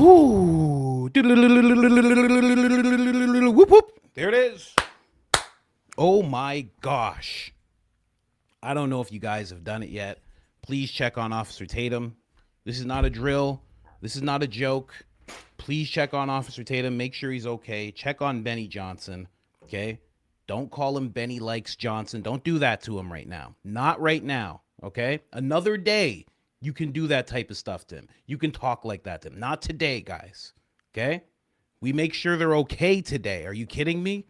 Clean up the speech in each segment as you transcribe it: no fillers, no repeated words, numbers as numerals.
Whoo. Whoop, whoop. There it is. Oh my gosh. I don't know if you guys have done it yet. Please check on Officer Tatum. This is not a drill. This is not a joke. Please check on Officer Tatum. Make sure he's okay. Check on Benny Johnson. Okay? Don't call him Benny Likes Johnson. Don't do that to him right now. Not right now. Okay? Another day, you can do that type of stuff to him. You can talk like that to him. Not today, guys. Okay? We make sure they're okay today. Are you kidding me?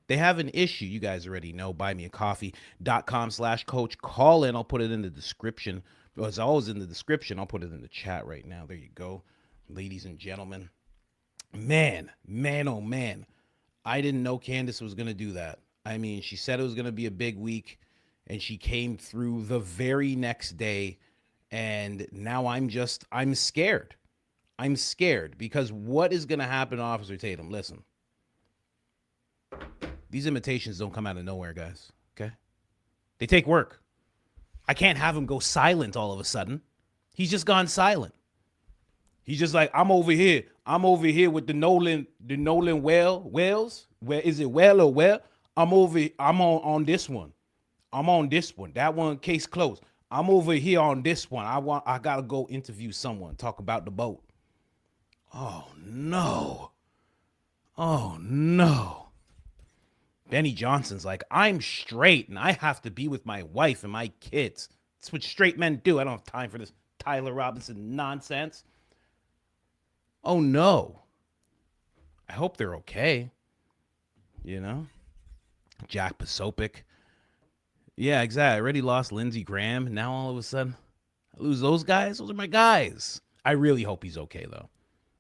They have an issue. You guys already know. Buymeacoffee.com/coach. Call in. I'll put it in the description. It's always in the description. I'll put it in the chat right now. There you go. Ladies and gentlemen. Man, oh man. I didn't know Candace was going to do that. I mean, she said it was going to be a big week, and she came through the very next day, and now I'm scared. I'm scared because what is going to happen to Officer Tatum? Listen. These imitations don't come out of nowhere, guys, okay? They take work. I can't have him go silent all of a sudden. He's just gone silent. He's just like, I'm over here with the Nolan Wells. Where is it, well or well? I'm on this one. I'm on this one. That one, case closed. I'm over here on this one. I gotta go interview someone, talk about the boat. Oh no. Benny Johnson's like, I'm straight and I have to be with my wife and my kids. That's what straight men do. I don't have time for this Tyler Robinson nonsense. Oh no. I hope they're okay. You know? Jack Posopic. Yeah, exactly. I already lost Lindsey Graham. Now all of a sudden, I lose those guys. Those are my guys. I really hope he's okay, though.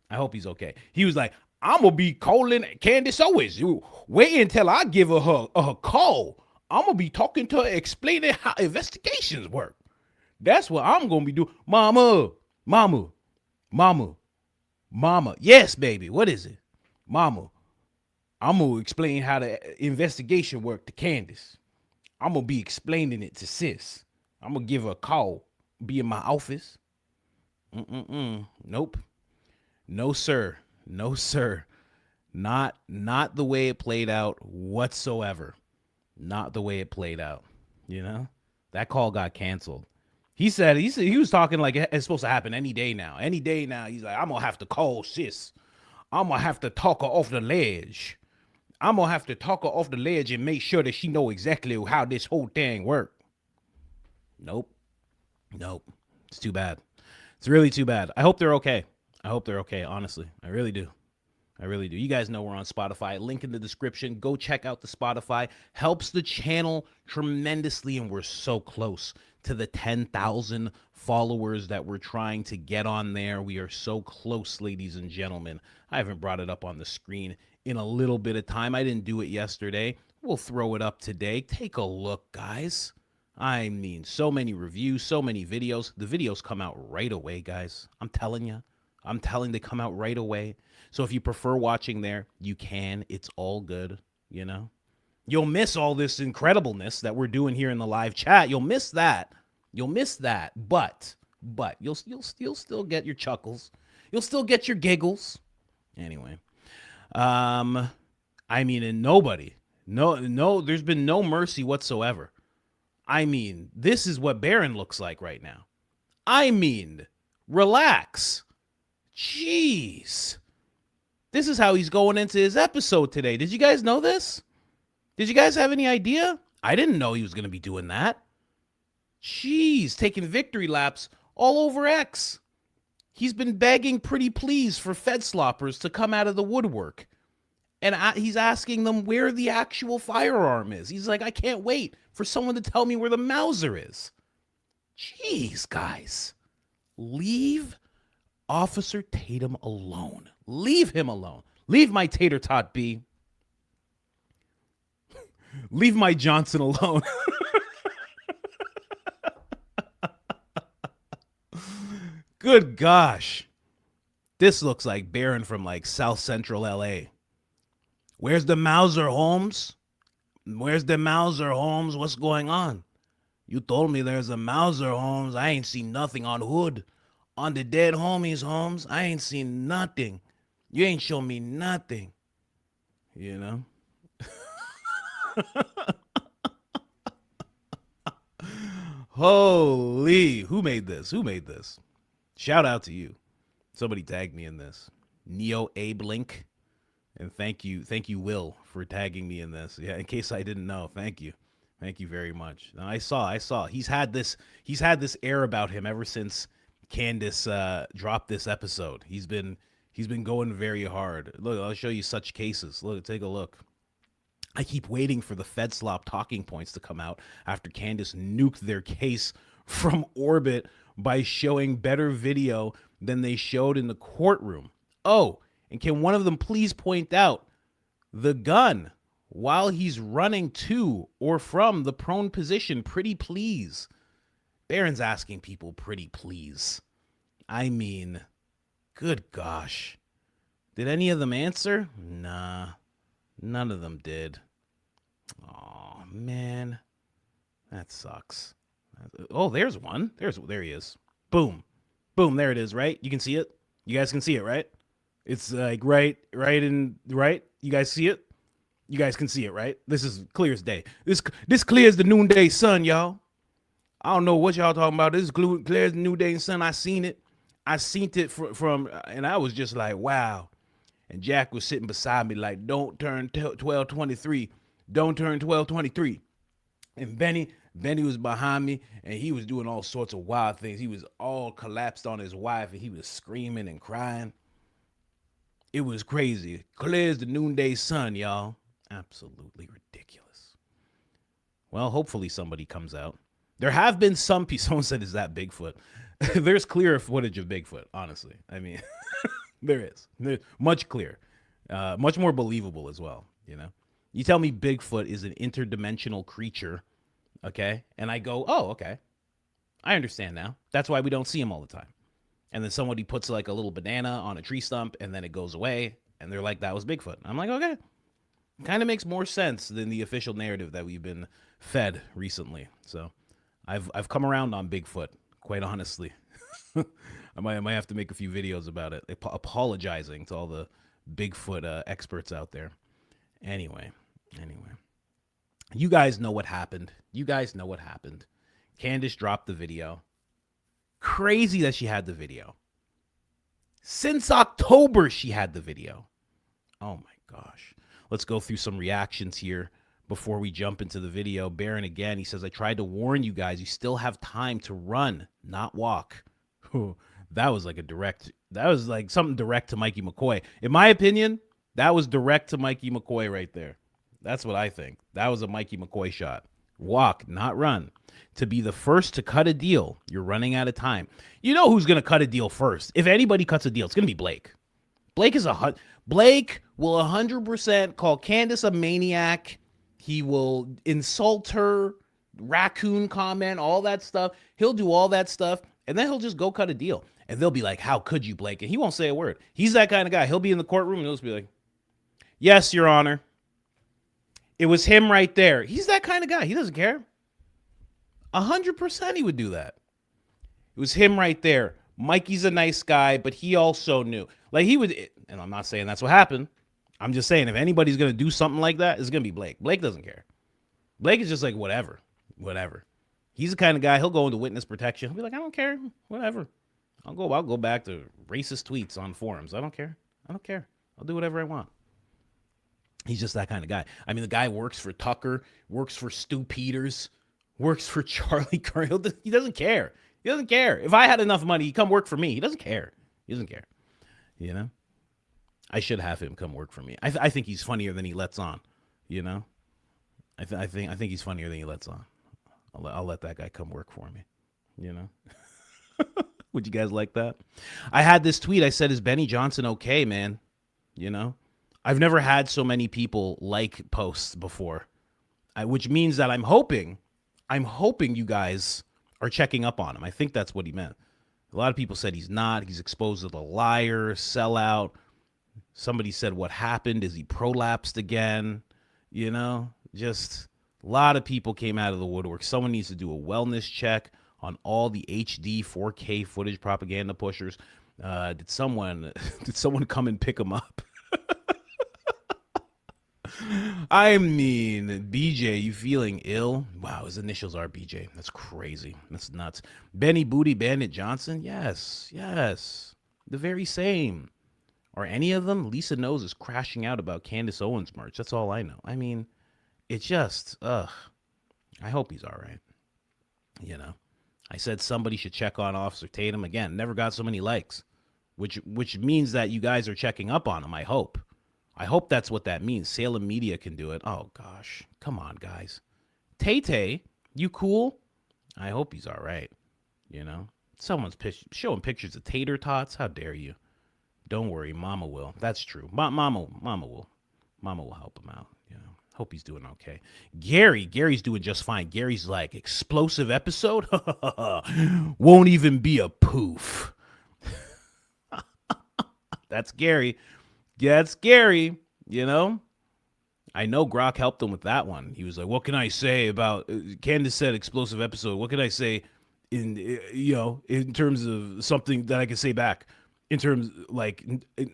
I hope he's okay. He was like, I'm going to be calling Candace Owens. You wait until I give her a call. I'm going to be talking to her, explaining how investigations work. That's what I'm going to be doing. Mama. Yes, baby. What is it? Mama. I'm going to explain how the investigation worked to Candace. I'm going to be explaining it to sis. I'm going to give her a call. Be in my office. Nope. No, sir. No, sir. Not the way it played out whatsoever. Not the way it played out. You know? That call got canceled. He said he was talking like it's supposed to happen any day now. Any day now. He's like, I'm going to have to call sis. I'm going to have to talk her off the ledge. I'm going to have to talk her off the ledge and make sure that she know exactly how this whole thing worked. Nope. It's too bad. It's really too bad. I hope they're okay. Honestly. I really do. You guys know we're on Spotify. Link in the description. Go check out the Spotify. Helps the channel tremendously, and we're so close to the 10,000 followers that we're trying to get on there. We are so close, ladies and gentlemen. I haven't brought it up on the screen in a little bit of time. I didn't do it yesterday. We'll throw it up today. Take a look, guys. I mean, so many reviews, so many videos. The videos come out right away, guys. I'm telling you. They come out right away. So if you prefer watching there, you can. It's all good, you know. You'll miss all this incredibleness that we're doing here in the live chat. You'll miss that. But you'll still get your chuckles. You'll still get your giggles. Anyway, I mean, and there's been no mercy whatsoever. I mean, this is what Barron looks like right now. I mean, relax. Jeez. This is how he's going into his episode today. Did you guys know this? Did you guys have any idea? I didn't know he was going to be doing that. Jeez, taking victory laps all over X. He's been begging pretty please for Fedsloppers to come out of the woodwork. And he's asking them where the actual firearm is. He's like, I can't wait for someone to tell me where the Mauser is. Jeez, guys. Leave Officer Tatum alone. Leave him alone. Leave my tater tot be. Leave my Johnson alone. Good gosh. This looks like Barron from like South Central LA. Where's the Mauser, Holmes? What's going on? You told me there's a Mauser, Holmes. I ain't seen nothing on hood. On the dead homies, Holmes, I ain't seen nothing. You ain't shown me nothing. You know? Holy, who made this? Who made this? Shout out to you. Somebody tagged me in this. Neo Abe Link. And thank you, Will, for tagging me in this. Yeah, in case I didn't know. Thank you. Thank you very much. Now, I saw. He's had this air about him ever since Candace dropped this episode. He's been going very hard. Look, I'll show you such cases. Look, take a look. I keep waiting for the Fedslop talking points to come out after Candace nuked their case from orbit by showing better video than they showed in the courtroom. Oh, and can one of them please point out the gun while he's running to or from the prone position? Pretty please. Barron's asking people pretty please. I mean, good gosh. Did any of them answer? Nah. None of them did. Oh, man. That sucks. Oh, there's one. There he is. Boom. Boom, there it is, right? You can see it? You guys can see it, right? It's like right. You guys see it? You guys can see it, right? This is clear as day. This clear as the noonday sun, y'all. I don't know what y'all talking about. This is clear as the noonday sun. I seen it. I seen it from and I was just like, wow. And Jack was sitting beside me like, don't turn 1223. Don't turn 1223. And Benny was behind me, and he was doing all sorts of wild things. He was all collapsed on his wife, and he was screaming and crying. It was crazy. Clear as the noonday sun, y'all. Absolutely ridiculous. Well, hopefully somebody comes out. There have been some people. Someone said, is that Bigfoot? There's clearer footage of Bigfoot, honestly. I mean... There is. Much clearer. Much more believable as well, you know? You tell me Bigfoot is an interdimensional creature, okay? And I go, oh, okay. I understand now. That's why we don't see him all the time. And then somebody puts like a little banana on a tree stump, and then it goes away, and they're like, that was Bigfoot. I'm like, okay. Kind of makes more sense than the official narrative that we've been fed recently. So I've come around on Bigfoot, quite honestly. I might have to make a few videos about it, apologizing to all the Bigfoot experts out there. Anyway, you guys know what happened. Candace dropped the video. Crazy that she had the video. Since October, she had the video. Oh my gosh. Let's go through some reactions here before we jump into the video. Barron again, he says, I tried to warn you guys, you still have time to run, not walk. That was like something direct to Mikey McCoy. In my opinion, that was direct to Mikey McCoy right there. That's what I think. That was a Mikey McCoy shot. Walk, not run. To be the first to cut a deal, you're running out of time. You know who's going to cut a deal first? If anybody cuts a deal, it's going to be Blake. Blake will 100% call Candace a maniac. He will insult her, raccoon comment, all that stuff. He'll do all that stuff, and then he'll just go cut a deal. And they'll be like, how could you, Blake? And he won't say a word. He's that kind of guy. He'll be in the courtroom and he'll just be like, yes, Your Honor. It was him right there. He's that kind of guy. He doesn't care. 100% he would do that. It was him right there. Mikey's a nice guy, but he also knew. Like he would, and I'm not saying that's what happened. I'm just saying if anybody's going to do something like that, it's going to be Blake. Blake doesn't care. Blake is just like, whatever. He's the kind of guy, he'll go into witness protection. He'll be like, I don't care. Whatever. I'll go back to racist tweets on forums. I don't care. I'll do whatever I want. He's just that kind of guy. I mean, the guy works for Tucker, works for Stu Peters, works for Charlie Kirk. He doesn't care. If I had enough money, he'd come work for me. He doesn't care. You know? I should have him come work for me. I think he's funnier than he lets on. You know? I think he's funnier than he lets on. I'll let that guy come work for me. You know? Would you guys like that? I had this tweet. I said, is Benny Johnson okay, man? You know? I've never had so many people like posts before, which means that I'm hoping you guys are checking up on him. I think that's what he meant. A lot of people said he's not. He's exposed as a liar, sellout. Somebody said, what happened? Is he prolapsed again? You know, just a lot of people came out of the woodwork. Someone needs to do a wellness check on all the HD 4K footage propaganda pushers. Did someone come and pick him up? I mean, BJ, you feeling ill? Wow, his initials are BJ. That's crazy. That's nuts. Benny Booty Bandit Johnson? Yes, yes. The very same. Are any of them? Lisa Knows is crashing out about Candace Owens merch. That's all I know. I mean, it just, ugh. I hope he's all right. You know, I said somebody should check on Officer Tatum. Again, never got so many likes, which means that you guys are checking up on him, I hope. I hope that's what that means. Salem Media can do it. Oh, gosh. Come on, guys. Tay-Tay, you cool? I hope he's all right. You know, someone's showing pictures of tater tots. How dare you? Don't worry, Mama will. That's true. Mama will. Mama will help him out. You know, hope he's doing okay. Gary's doing just fine. Gary's like, explosive episode? Won't even be a poof. That's Gary. That's Gary, you know? I know Grok helped him with that one. He was like, what can I say about, Candace said explosive episode. What can I say in terms of something that I can say back? In terms, like,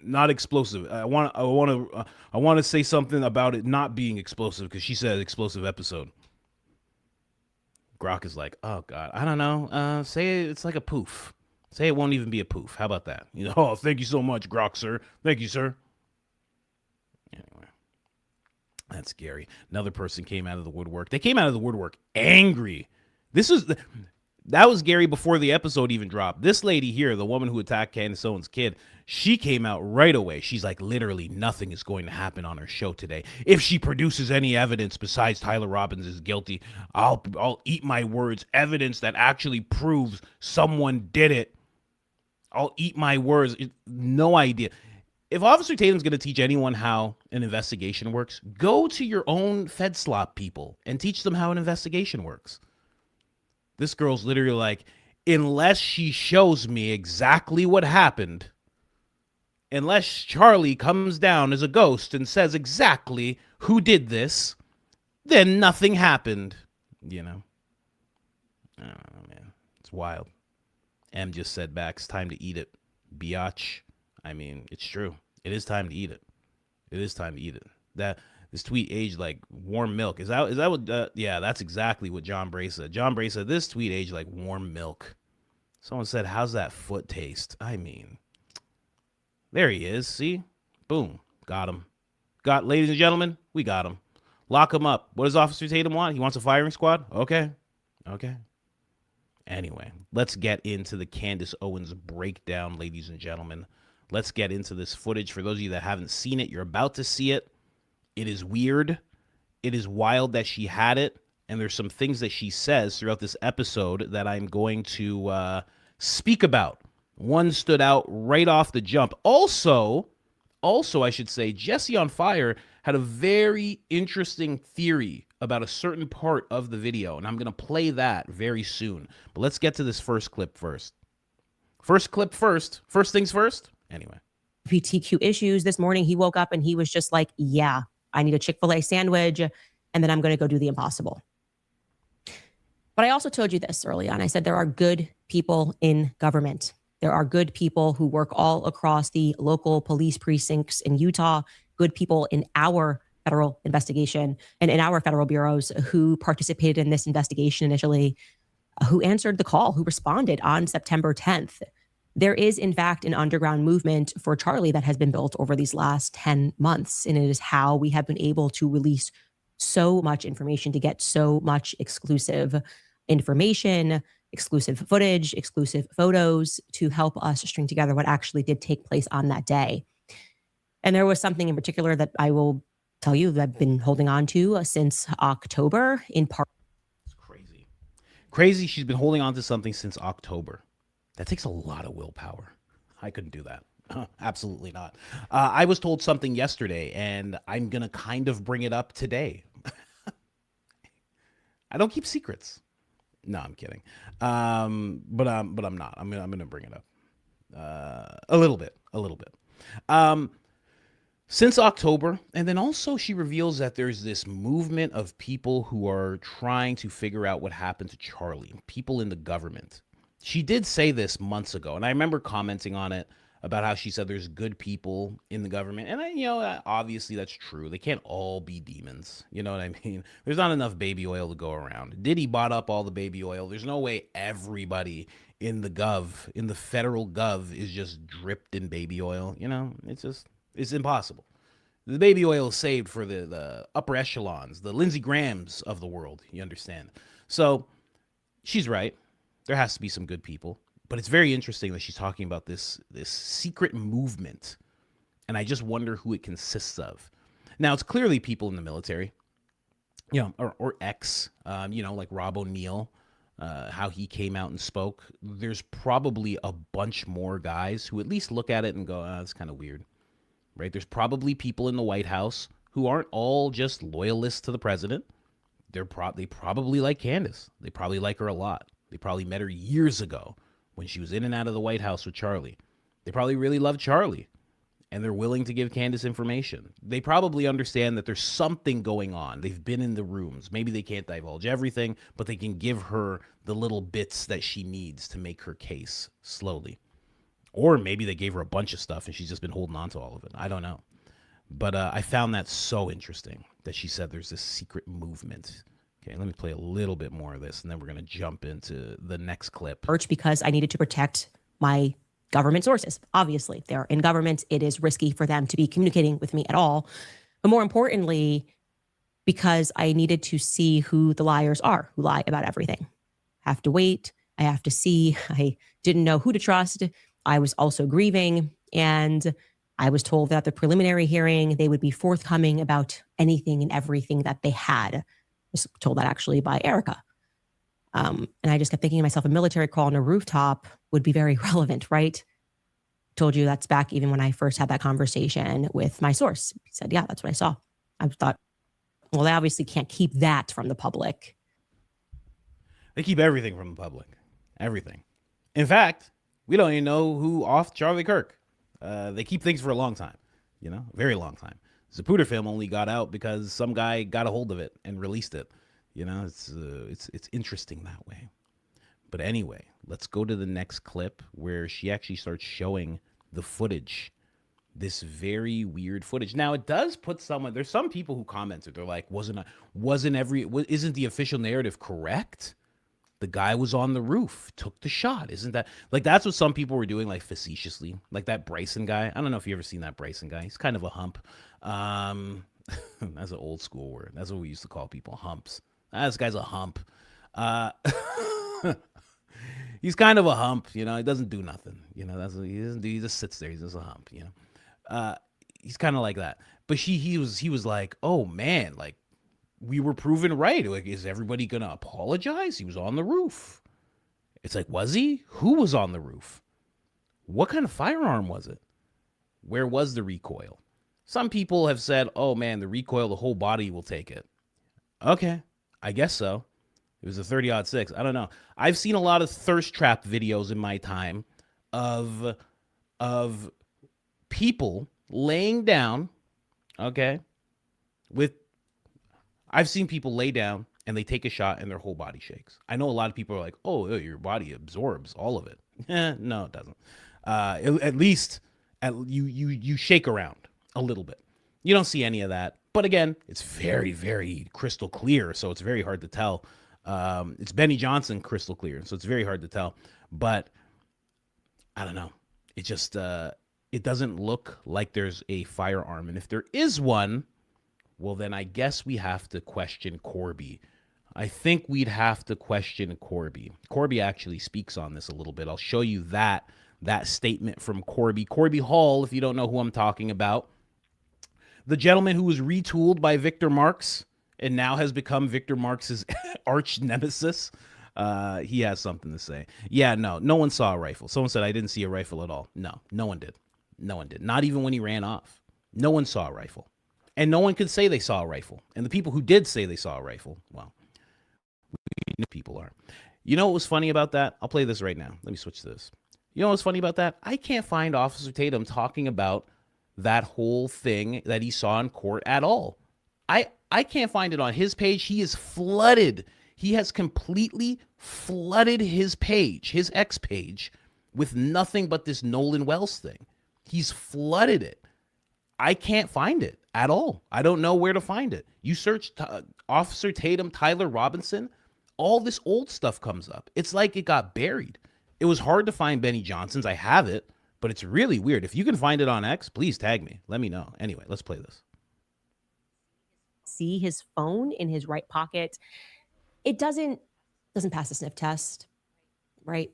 not explosive. I want to say something about it not being explosive because she said explosive episode. Grok is like, oh, God, I don't know. Say it's like a poof. Say it won't even be a poof. How about that? You know, oh, thank you so much, Grok, sir. Thank you, sir. Anyway, that's scary. Another person came out of the woodwork. They came out of the woodwork angry. That was Gary before the episode even dropped. This lady here, the woman who attacked Candace Owens' kid, she came out right away. She's like, literally nothing is going to happen on her show today. If she produces any evidence besides Tyler Robbins is guilty, I'll eat my words. Evidence that actually proves someone did it. I'll eat my words. No idea. If Officer Tatum's going to teach anyone how an investigation works, go to your own Fedslop people and teach them how an investigation works. This girl's literally like, unless she shows me exactly what happened, unless Charlie comes down as a ghost and says exactly who did this, then nothing happened. You know? I don't know, man. It's wild. M just said back, it's time to eat it. Biatch. I mean, it's true. It is time to eat it. It is time to eat it. This tweet aged like warm milk. Is that what? Yeah, that's exactly what John Bray said. John Bray said this tweet aged like warm milk. Someone said, "How's that foot taste?" I mean, there he is. See, boom, got him. Ladies and gentlemen, we got him. Lock him up. What does Officer Tatum want? He wants a firing squad. Okay. Anyway, let's get into the Candace Owens breakdown, ladies and gentlemen. Let's get into this footage. For those of you that haven't seen it, you're about to see it. It is weird. It is wild that she had it. And there's some things that she says throughout this episode that I'm going to speak about. One stood out right off the jump. Also, I should say, Jesse on Fire had a very interesting theory about a certain part of the video, and I'm going to play that very soon. But let's get to this first clip first. First things first. Anyway. LGBTQ issues. This morning, he woke up and he was just like, yeah, I need a Chick-fil-A sandwich, and then I'm going to go do the impossible. But I also told you this early on. I said there are good people in government. There are good people who work all across the local police precincts in Utah, good people in our federal investigation and in our federal bureaus who participated in this investigation initially, who answered the call, who responded on September 10th. There is, in fact, an underground movement for Charlie that has been built over these last 10 months. And it is how we have been able to release so much information, to get so much exclusive information, exclusive footage, exclusive photos to help us string together what actually did take place on that day. And there was something in particular that I will tell you that I've been holding on to since October, in part. It's crazy. She's been holding on to something since October. That takes a lot of willpower. I couldn't do that. Absolutely not. I was told something yesterday, and I'm going to kind of bring it up today. I don't keep secrets. No, I'm kidding. But I'm not. I'm going to bring it up. A little bit. since October. And then also she reveals that there's this movement of people who are trying to figure out what happened to Charlie, people in the government. She did say this months ago, and I remember commenting on it about how she said there's good people in the government. And obviously that's true. They can't all be demons. You know what I mean? There's not enough baby oil to go around. Diddy bought up all the baby oil. There's no way everybody in the federal gov is just dripped in baby oil. It's impossible. The baby oil is saved for the upper echelons, the Lindsey Grahams of the world. You understand? So she's right. There has to be some good people. But it's very interesting that she's talking about this secret movement. And I just wonder who it consists of. Now, it's clearly people in the military, or ex, like Rob O'Neill, how he came out and spoke. There's probably a bunch more guys who at least look at it and go, that's kind of weird, right? There's probably people in the White House who aren't all just loyalists to the president. They probably like Candace. They probably like her a lot. They probably met her years ago when she was in and out of the White House with Charlie. They probably really love Charlie, and they're willing to give Candace information. They probably understand that there's something going on. They've been in the rooms. Maybe they can't divulge everything, but they can give her the little bits that she needs to make her case slowly. Or maybe they gave her a bunch of stuff and she's just been holding on to all of it. I don't know. But I found that so interesting that she said there's this secret movement. Okay, let me play a little bit more of this, and then we're going to jump into the next clip. Because I needed to protect my government sources. Obviously, they're in government. It is risky for them to be communicating with me at all. But more importantly, because I needed to see who the liars are, who lie about everything. I have to wait. I have to see. I didn't know who to trust. I was also grieving. And I was told that at the preliminary hearing, they would be forthcoming about anything and everything that they had. I was told that actually by Erica. And I just kept thinking to myself, a military call on a rooftop would be very relevant, right? Told you that's back even when I first had that conversation with my source. He said, yeah, that's what I saw. I thought, well, they obviously can't keep that from the public. They keep everything from the public. Everything. In fact, we don't even know who offed Charlie Kirk. They keep things for a long time, very long time. Zapruder film only got out because some guy got a hold of it and released it. It's interesting that way. But anyway, let's go to the next clip where she actually starts showing the footage, this very weird footage. Now it does put there's some people who commented, they're like, isn't the official narrative correct? The guy was on the roof, took the shot. Isn't that that's what some people were doing, like facetiously, like that Bryson guy. I don't know if you ever seen that Bryson guy. He's kind of a hump. That's an old school word. That's what we used to call people, humps. This guy's a hump. He's kind of a hump, he doesn't do nothing. He doesn't do, he just sits there. He's just a hump, He's kind of like that. But he was like, oh man, like we were proven right. Like, is everybody gonna apologize? He was on the roof. It's like, was he? Who was on the roof? What kind of firearm was it? Where was the recoil? Some people have said, oh man, the recoil, the whole body will take it. Okay, I guess so. It was a 30-06. I don't know. I've seen a lot of thirst trap videos in my time of people laying down, okay, I've seen people lay down and they take a shot and their whole body shakes. I know a lot of people are like, oh, your body absorbs all of it. No, it doesn't. At least you shake around a little bit. You don't see any of that. But again, it's very, very crystal clear, so it's very hard to tell. It's Benny Johnson crystal clear, so it's very hard to tell. But I don't know. It just it doesn't look like there's a firearm. And if there is one, well, then I guess we have to question Corby. I think we'd have to question Corby. Corby actually speaks on this a little bit. I'll show you that statement from Corby. Corby Hall, if you don't know who I'm talking about. The gentleman who was retooled by Victor Marx and now has become Victor Marx's arch nemesis. He has something to say. Yeah, no one saw a rifle. Someone said I didn't see a rifle at all. No one did. No one did. Not even when he ran off. No one saw a rifle. And no one could say they saw a rifle. And the people who did say they saw a rifle, well, we know people are. You know what was funny about that? I'll play this right now. Let me switch to this. You know what's funny about that? I can't find Officer Tatum talking about that whole thing that he saw in court at all. I can't find it on his page. He is flooded. He has completely flooded his page, his X page, with nothing but this Nolan Wells thing. He's flooded it. I can't find it at all. I don't know where to find it. You search Officer Tatum, Tyler Robinson, all this old stuff comes up. It's like it got buried. It was hard to find Benny Johnson's. I have it, but it's really weird. If you can find it on X, please tag me. Let me know. Anyway, let's play this. See his phone in his right pocket. It doesn't pass the sniff test, right?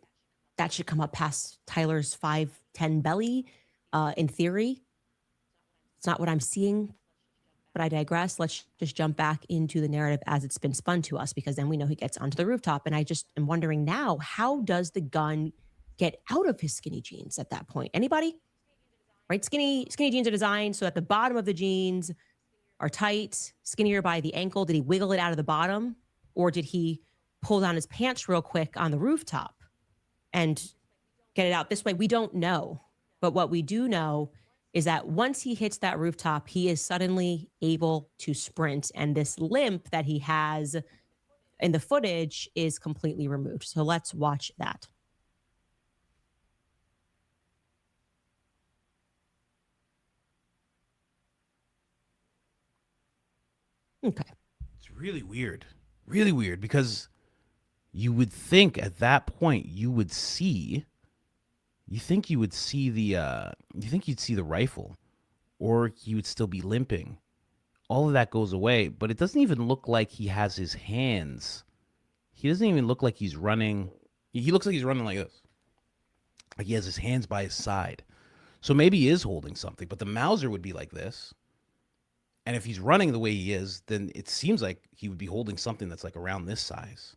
That should come up past Tyler's 5'10" belly, in theory. It's not what I'm seeing, but I digress. Let's just jump back into the narrative as it's been spun to us, because then we know he gets onto the rooftop. And I just am wondering now, how does the gun get out of his skinny jeans at that point? Anybody? Right? Skinny jeans are designed so at the bottom of the jeans are tight, skinnier by the ankle. Did he wiggle it out of the bottom? Or did he pull down his pants real quick on the rooftop and get it out this way? We don't know. But what we do know is that once he hits that rooftop, he is suddenly able to sprint. And this limp that he has in the footage is completely removed. So let's watch that. Okay. It's really weird. Really weird, because you would think at that point you would see the you think you'd see the rifle, or he would still be limping. All of that goes away, but it doesn't even look like he has his hands. He doesn't even look like he's running. He looks like he's running like this. Like he has his hands by his side. So maybe he is holding something, but the Mauser would be like this. And if he's running the way he is, then it seems like he would be holding something that's like around this size,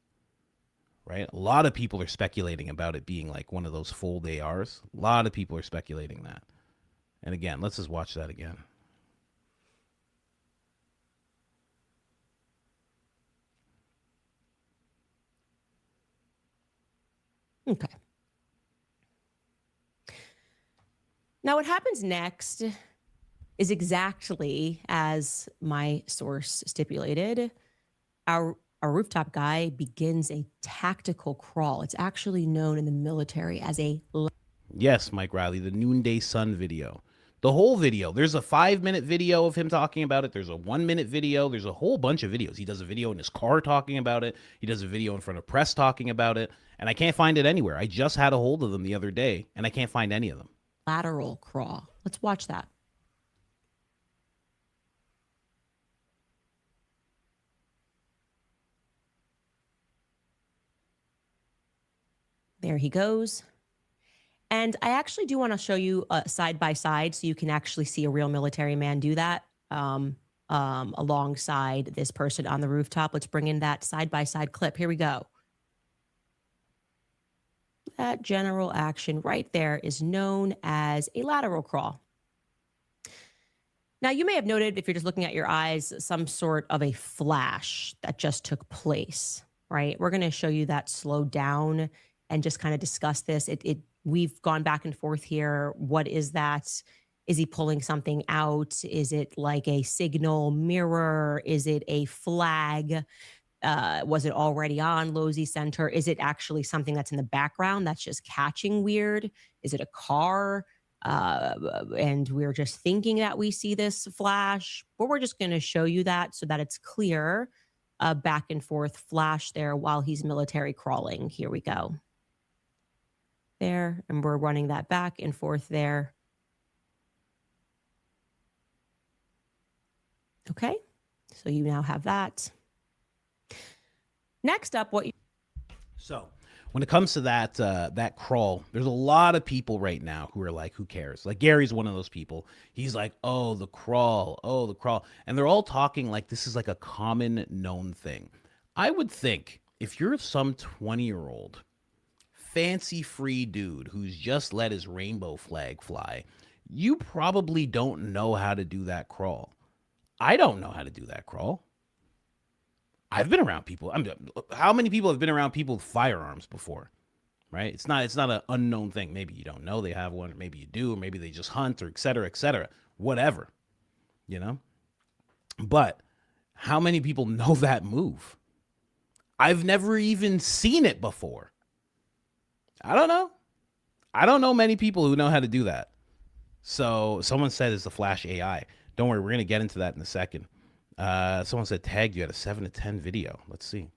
right? A lot of people are speculating about it being like one of those fold ARs. A lot of people are speculating that. And again, let's just watch that again. Okay. Now what happens next is exactly as my source stipulated. Our rooftop guy begins a tactical crawl. It's actually known in the military as a... Yes, Mike Riley, the Noonday Sun video. The whole video. There's a 5-minute video of him talking about it. There's a 1-minute video. There's a whole bunch of videos. He does a video in his car talking about it. He does a video in front of press talking about it. And I can't find it anywhere. I just had a hold of them the other day, and I can't find any of them. Lateral crawl. Let's watch that. There he goes. And I actually do want to show you side by side so you can actually see a real military man do that alongside this person on the rooftop. Let's bring in that side by side clip. Here we go. That general action right there is known as a lateral crawl. Now, you may have noted, if you're just looking at your eyes, some sort of a flash that just took place, right? We're going to show you that slowed down and just kind of discuss this. We've gone back and forth here. What is that? Is he pulling something out? Is it like a signal mirror? Is it a flag? Was it already on Losey Center? Is it actually something that's in the background that's just catching weird? Is it a car? And we're just thinking that we see this flash, but we're just going to show you that so that it's clear. Back and forth flash there while he's military crawling. Here we go. There, and we're running that back and forth there. Okay, so you now have that. Next up, So when it comes to that crawl, there's a lot of people right now who are like, who cares? Like Gary's one of those people. He's like, oh, the crawl. And they're all talking like this is like a common known thing. I would think if you're some 20-year-old fancy free dude who's just let his rainbow flag fly, you probably don't know how to do that crawl. I don't know how to do that crawl. I've been around people. How many people have been around people with firearms before? Right? It's not an unknown thing. Maybe you don't know they have one, or maybe you do, or maybe they just hunt, or et cetera, et cetera. whatever, you know? But how many people know that move? I've never even seen it before. I don't know. I don't know many people who know how to do that. So someone said it's the Flash AI. Don't worry, we're going to get into that in a second. Someone said tagged you at a 7 to 10 video. Let's see.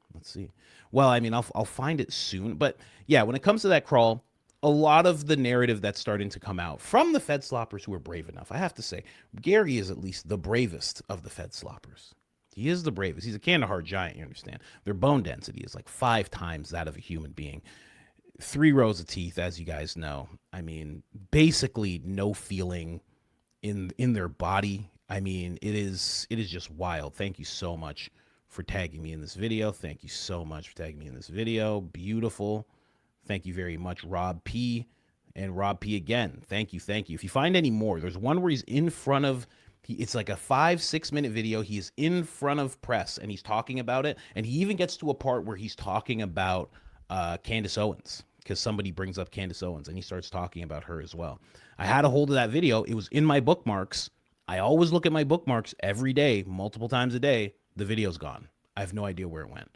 Well, I mean, I'll find it soon. But yeah, when it comes to that crawl, a lot of the narrative that's starting to come out from the Fedsloppers who are brave enough, I have to say, Gary is at least the bravest of the Fedsloppers. He is the bravest. He's a Kandahar giant, you understand. Their bone density is like 5 times that of a human being. 3 rows of teeth, as you guys know. I mean, basically no feeling in their body. I mean, it is just wild. Thank you so much for tagging me in this video. Thank you so much for tagging me in this video. Beautiful. Thank you very much, Rob P. And Rob P again. Thank you. If you find any more, there's one where he's in front of, it's like a 5-6 minute video. He is in front of press and he's talking about it. And he even gets to a part where he's talking about Candace Owens, because somebody brings up Candace Owens and he starts talking about her as well. I had a hold of that video. It was in my bookmarks. I always look at my bookmarks every day, multiple times a day. The video's gone. I have no idea where it went.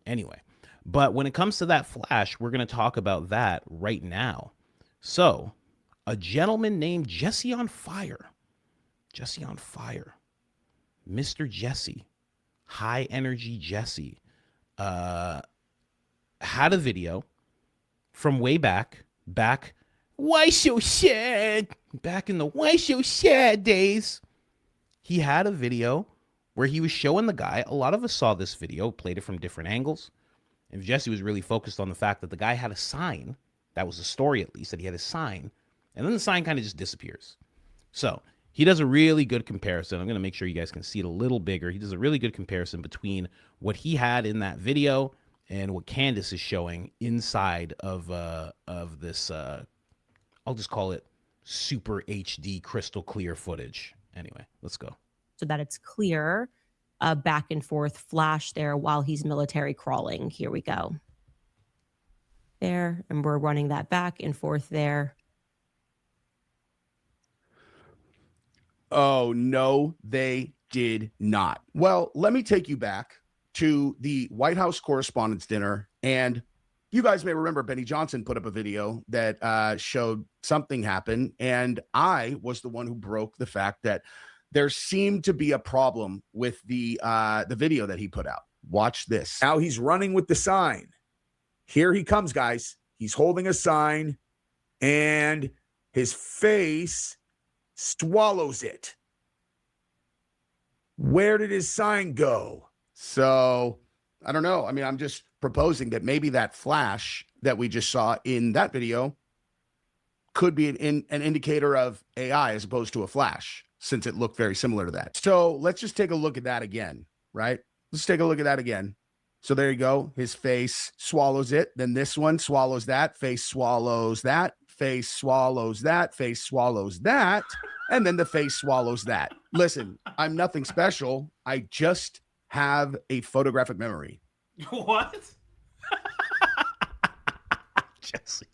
Anyway, but when it comes to that Flash, we're going to talk about that right now. So a gentleman named Jesse on Fire, Mr. Jesse, high energy Jesse, had a video from way back, why so sad? Back in the why so sad days, he had a video where he was showing the guy. A lot of us saw this video, played it from different angles. And Jesse was really focused on the fact that the guy had a sign. That was the story, at least, that he had a sign. And then the sign kind of just disappears. So he does a really good comparison. I'm going to make sure you guys can see it a little bigger. He does a really good comparison between what he had in that video and what Candace is showing inside of this, I'll just call it super HD crystal clear footage. Anyway, let's go. So that it's clear, back and forth flash there while he's military crawling. Here we go. There, and we're running that back and forth there. Oh, no, they did not. Well, let me take you back to the White House Correspondents' Dinner. And you guys may remember Benny Johnson put up a video that showed something happen. And I was the one who broke the fact that there seemed to be a problem with the video that he put out. Watch this. Now he's running with the sign. Here he comes, guys. He's holding a sign and his face swallows it. Where did his sign go? So I don't know. I mean, I'm just proposing that maybe that flash that we just saw in that video could be an indicator of AI as opposed to a flash, since it looked very similar to that. So let's just take a look at that again, right? Let's take a look at that again. So there you go. His face swallows it. Then this one swallows that. Face swallows that. Face swallows that. Face swallows that. And then the face swallows that. Listen, I'm nothing special. I just have a photographic memory. What? Jesse.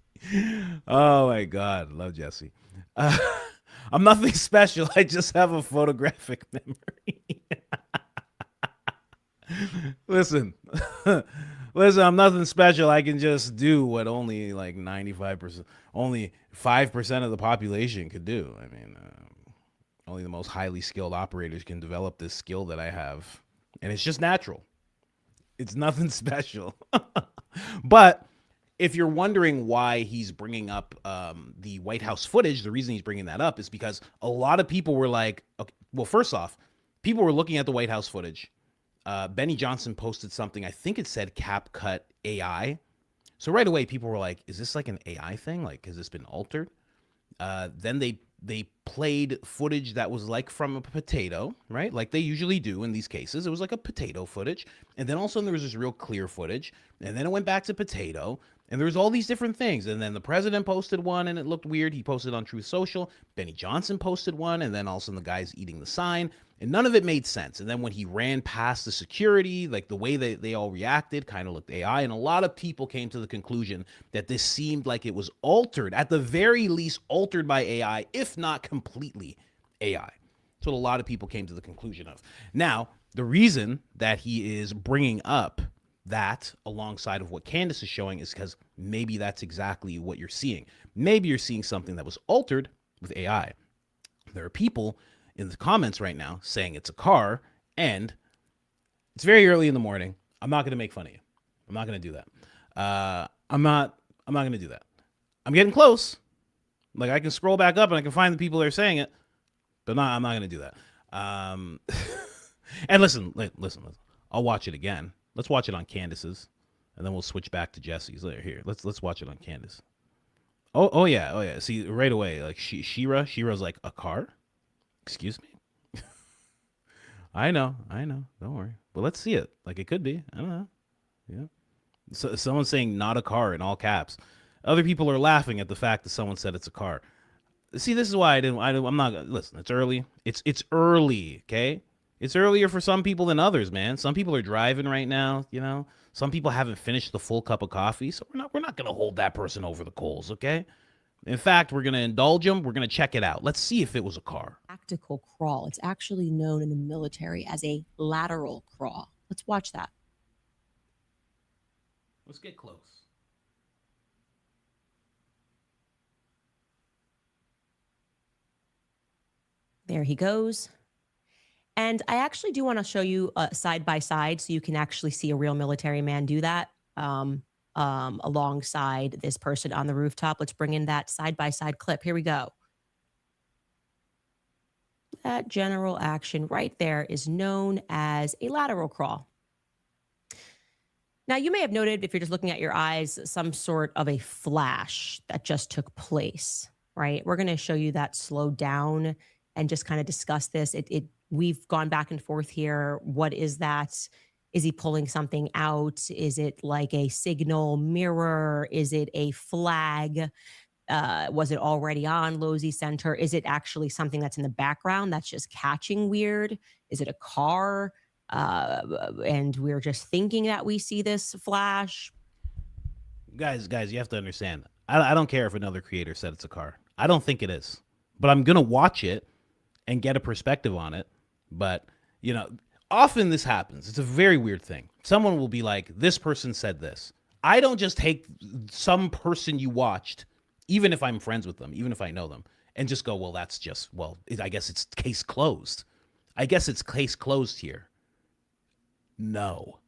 Oh my God. Love Jesse. I'm nothing special. I just have a photographic memory. Listen, I'm nothing special. I can just do what only like 95%, only 5% of the population could do. I mean, only the most highly skilled operators can develop this skill that I have. And it's just natural. It's nothing special. But if you're wondering why he's bringing up the White House footage, the reason he's bringing that up is because a lot of people were like, okay, well, first off, people were looking at the White House footage. Benny Johnson posted something. I think it said CapCut AI. So right away, people were like, is this like an AI thing? Like, has this been altered? Then they played footage that was like from a potato, right? Like they usually do in these cases. It was like a potato footage. And then all of a sudden there was this real clear footage. And then it went back to potato. And there was all these different things. And then the president posted one and it looked weird. He posted on Truth Social. Benny Johnson posted one. And then all of a sudden the guy's eating the sign. And none of it made sense. And then when he ran past the security, like the way they all reacted kind of looked AI. And a lot of people came to the conclusion that this seemed like it was altered, at the very least altered by AI, if not completely AI. That's what a lot of people came to the conclusion of. Now, the reason that he is bringing up that alongside of what Candace is showing is because maybe that's exactly what you're seeing. Maybe you're seeing something that was altered with AI. There are people in the comments right now saying it's a car, and it's very early in the morning. I'm not going to make fun of you. I'm not going to do that. I'm not going to do that. I'm getting close. Like, I can scroll back up and I can find the people that are saying it, but I'm not going to do that. And listen. I'll watch it again. Let's watch it on Candace's, and then we'll switch back to Jesse's later. Here, let's watch it on Candace. Oh yeah. See, right away, like Shira's like, a car? Excuse me? I know. Don't worry. But let's see it. Like, it could be. I don't know. Yeah. So someone's saying not a car in all caps. Other people are laughing at the fact that someone said it's a car. See, this is why I'm not, listen, it's early. It's early, okay? It's earlier for some people than others, man. Some people are driving right now, you know? Some people haven't finished the full cup of coffee, so we're not going to hold that person over the coals, okay? In fact, we're going to indulge them. We're going to check it out. Let's see if it was a car. Tactical crawl. It's actually known in the military as a lateral crawl. Let's watch that. Let's get close. There he goes. And I actually do want to show you side by side so you can actually see a real military man do that alongside this person on the rooftop. Let's bring in that side by side clip. Here we go. That general action right there is known as a lateral crawl. Now, you may have noted, if you're just looking at your eyes, some sort of a flash that just took place, right? We're going to show you that slow down and just kind of discuss this. We've gone back and forth here. What is that? Is he pulling something out? Is it like a signal mirror? Is it a flag? Was it already on Losey Center? Is it actually something that's in the background that's just catching weird? Is it a car? And we're just thinking that we see this flash. Guys, you have to understand. I don't care if another creator said it's a car. I don't think it is. But I'm going to watch it and get a perspective on it. But, you know, often this happens. It's a very weird thing. Someone will be like, this person said this. I don't just take some person you watched, even if I'm friends with them, even if I know them, and just go, well, that's just, well, I guess it's case closed. I guess it's case closed here. No.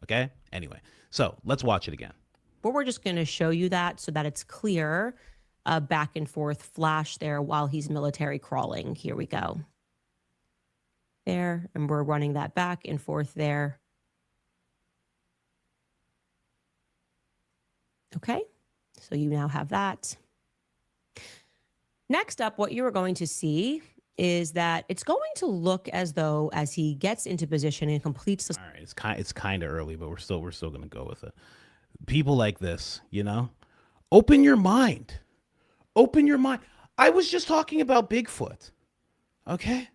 Okay? Anyway, so let's watch it again. But we're just going to show you that so that it's clear. Back and forth flash there while he's military crawling. Here we go. There, and we're running that back and forth there. Okay, so you now have that. Next up, what you are going to see is that it's going to look as though as he gets into position and completes the... All right, it's kind of early, but we're still going to go with it. People like this, you know, open your mind. Open your mind. I was just talking about Bigfoot. Okay?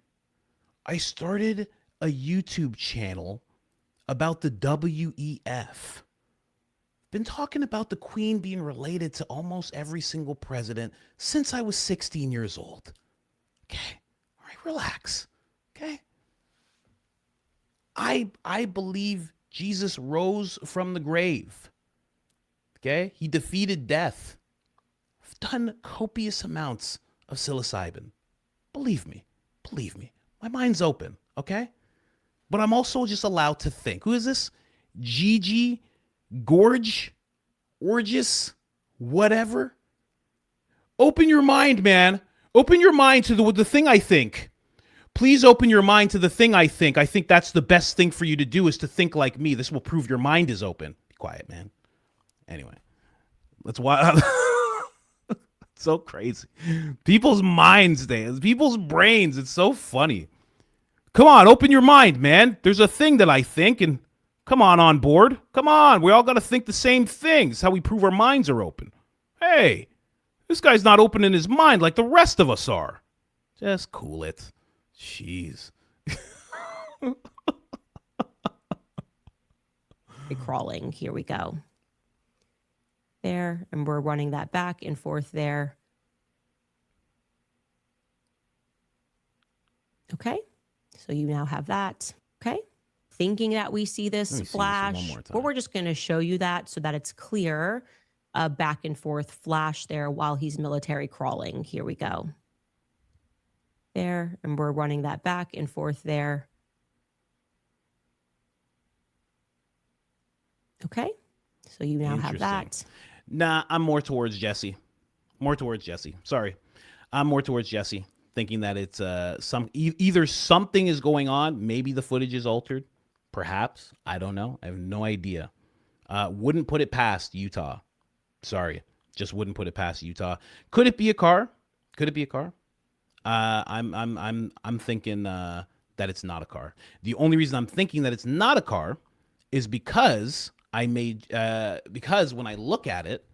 I started a YouTube channel about the WEF. Been talking about the Queen being related to almost every single president since I was 16 years old. Okay? All right, relax. Okay? I believe Jesus rose from the grave. Okay? He defeated death. I've done copious amounts of psilocybin. Believe me. My mind's open, okay? But I'm also just allowed to think. Who is this? Gigi? Orgis? Whatever? Open your mind, man. Open your mind to the thing I think. Please open your mind to the thing I think. I think that's the best thing for you to do is to think like me. This will prove your mind is open. Be quiet, man. Anyway, let's watch. So crazy. People's minds, people's brains. It's so funny. Come on, open your mind, man. There's a thing that I think, and come on board. Come on, we all got to think the same thing. It's how we prove our minds are open. Hey, this guy's not opening his mind like the rest of us are. Just cool it. Jeez. Crawling. Here we go. There, and we're running that back and forth there. Okay. So you now have that. Okay. Thinking that we see Let this me see this flash, one more or time. we're just going to show you that so that it's clear. Back and forth flash there while he's military crawling. Here we go. There, and we're running that back and forth there. Okay. So you now have that. Nah, I'm more towards Jesse. Sorry. I'm more towards Jesse, thinking that it's either something is going on, maybe the footage is altered, perhaps. I don't know. I have no idea. Wouldn't put it past Utah. Sorry. Just wouldn't put it past Utah. Could it be a car? I'm thinking that it's not a car. The only reason I'm thinking that it's not a car is because because when I look at it,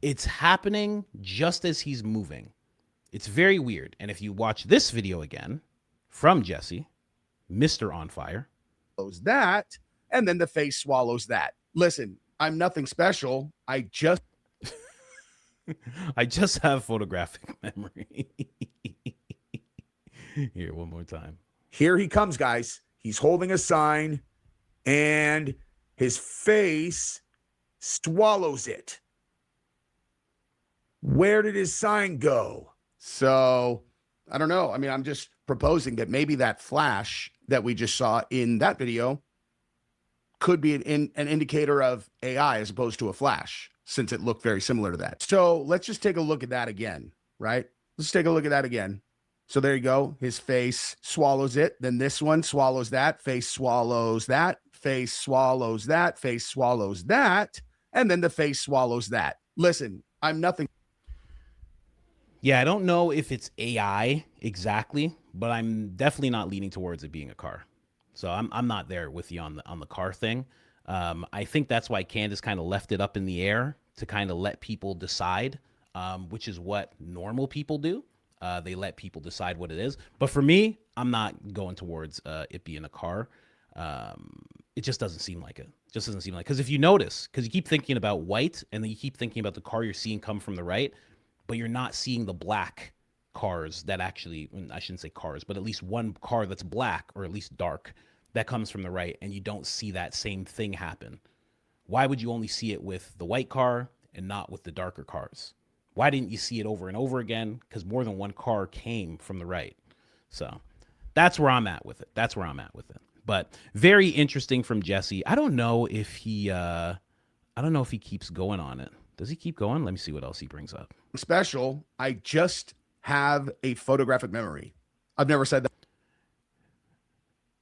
it's happening just as he's moving. It's very weird. And if you watch this video again from Jesse, Mr. On Fire, Swallows that, and then the face swallows that. Listen, I'm nothing special. I just have photographic memory. Here, one more time. Here he comes, guys. He's holding a sign and his face swallows it. Where did his sign go? So I don't know. I mean, I'm just proposing that maybe that flash that we just saw in that video could be an indicator of AI as opposed to a flash, since it looked very similar to that. So let's just take a look at that again, right? Let's take a look at that again. So there you go. His face swallows it. Then this one swallows that. Face swallows that. Face swallows that. Face swallows that. And then the face swallows that. Listen, I'm nothing. Yeah, I don't know if it's AI exactly, but I'm definitely not leaning towards it being a car. So I'm not there with you on the car thing. I think that's why Candace kind of left it up in the air to kind of let people decide, which is what normal people do. They let people decide what it is. But for me, I'm not going towards it being a car. It just doesn't seem like it. Because if you notice, because you keep thinking about white and then you keep thinking about the car you're seeing come from the right, but you're not seeing the black cars that actually, I shouldn't say cars, but at least one car that's black or at least dark that comes from the right, and you don't see that same thing happen. Why would you only see it with the white car and not with the darker cars? Why didn't you see it over and over again? Because more than one car came from the right. So that's where I'm at with it. But very interesting from Jesse. I don't know if he keeps going on it. Does he keep going? Let me see what else he brings up. Special. I just have a photographic memory. I've never said that.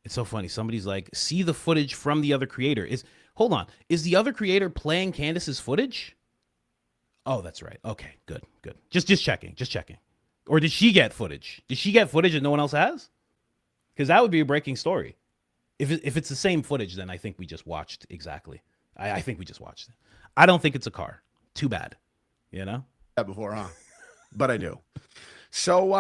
It's so funny. Somebody's like, see the footage from the other creator. Hold on. Is the other creator playing Candace's footage? Oh, that's right. Okay, good. Just checking. Or did she get footage? Did she get footage that no one else has? Because that would be a breaking story. If it's the same footage, then I think we just watched exactly. I think we just watched it. I don't think it's a car. Too bad. You know? That before, huh? But I do. So,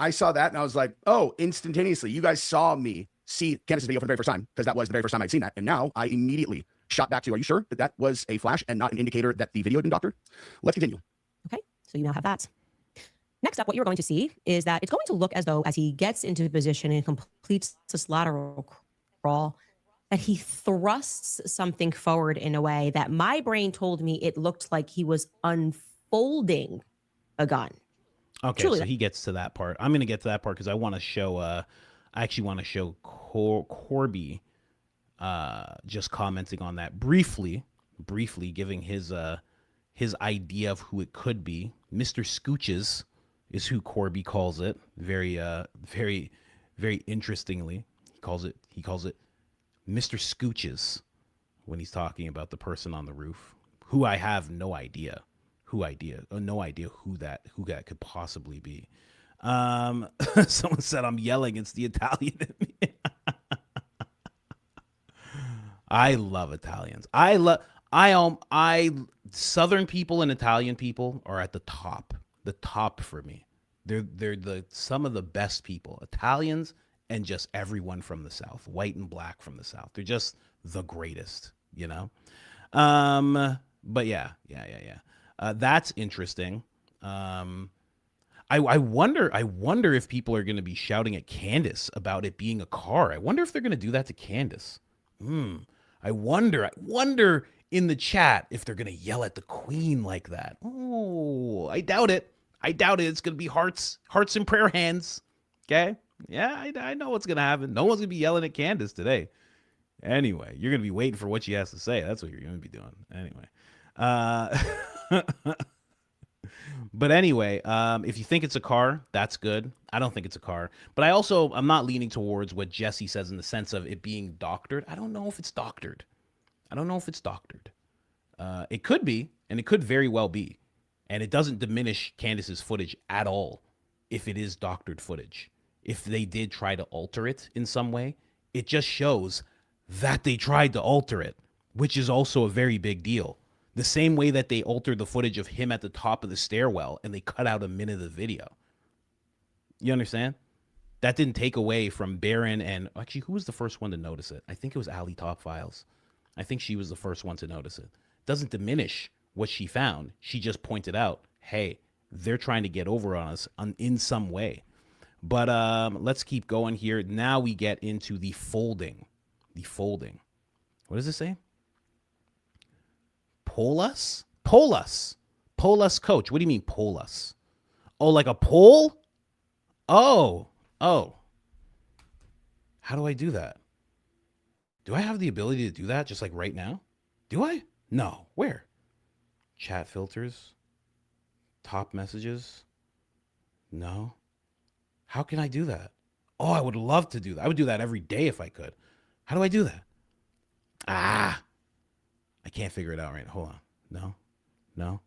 I saw that and I was like, oh, instantaneously, you guys saw me see Candace's video for the very first time, because that was the very first time I'd seen that. And now I immediately shot back to, are you sure that was a flash and not an indicator that the video had been doctored? Let's continue. Okay, so you now have that. Next up, what you're going to see is that it's going to look as though as he gets into position and completes this lateral crawl, that he thrusts something forward in a way that my brain told me it looked like he was unfolding a gun. Okay, truly. So he gets to that part. I'm going to get to that part because I want to show, I actually want to show Corby just commenting on that briefly giving his idea of who it could be. Mr. Scooches is who Corby calls it. Very interestingly. He calls it Mr. Scooches when he's talking about the person on the roof, who I have no idea who that could possibly be. Someone said I'm yelling. It's the Italian in me. I love Italians. Southern people and Italian people are at the top for me. They're some of the best people. Italians and just everyone from the South, white and black from the South. They're just the greatest, you know? But yeah. That's interesting. I wonder if people are going to be shouting at Candace about it being a car. I wonder if they're going to do that to Candace. I wonder in the chat if they're going to yell at the queen like that. Oh, I doubt it. I doubt it. It's going to be hearts and prayer hands. Okay? Yeah, I know what's going to happen. No one's going to be yelling at Candace today. Anyway, you're going to be waiting for what she has to say. That's what you're going to be doing. Anyway. But anyway, if you think it's a car, that's good. I don't think it's a car. But I'm not leaning towards what Jesse says in the sense of it being doctored. I don't know if it's doctored. It could be, and it could very well be. And it doesn't diminish Candace's footage at all if it is doctored footage. If they did try to alter it in some way, it just shows that they tried to alter it, which is also a very big deal. The same way that they altered the footage of him at the top of the stairwell and they cut out a minute of the video. You understand? That didn't take away from Baron and actually, who was the first one to notice it? I think it was Ali Top Files. I think she was the first one to notice it. Doesn't diminish what she found. She just pointed out, hey, they're trying to get over on us in some way. But let's keep going here. Now we get into the folding. The folding. What does it say? Poll us? Poll us. Poll us, coach. What do you mean poll us? Oh, like a poll? Oh. How do I do that? Do I have the ability to do that just like right now? Do I? No. Where? Chat filters? Top messages? No. How can I do that? Oh, I would love to do that. I would do that every day if I could. How do I do that? I can't figure it out right now. Hold on. No.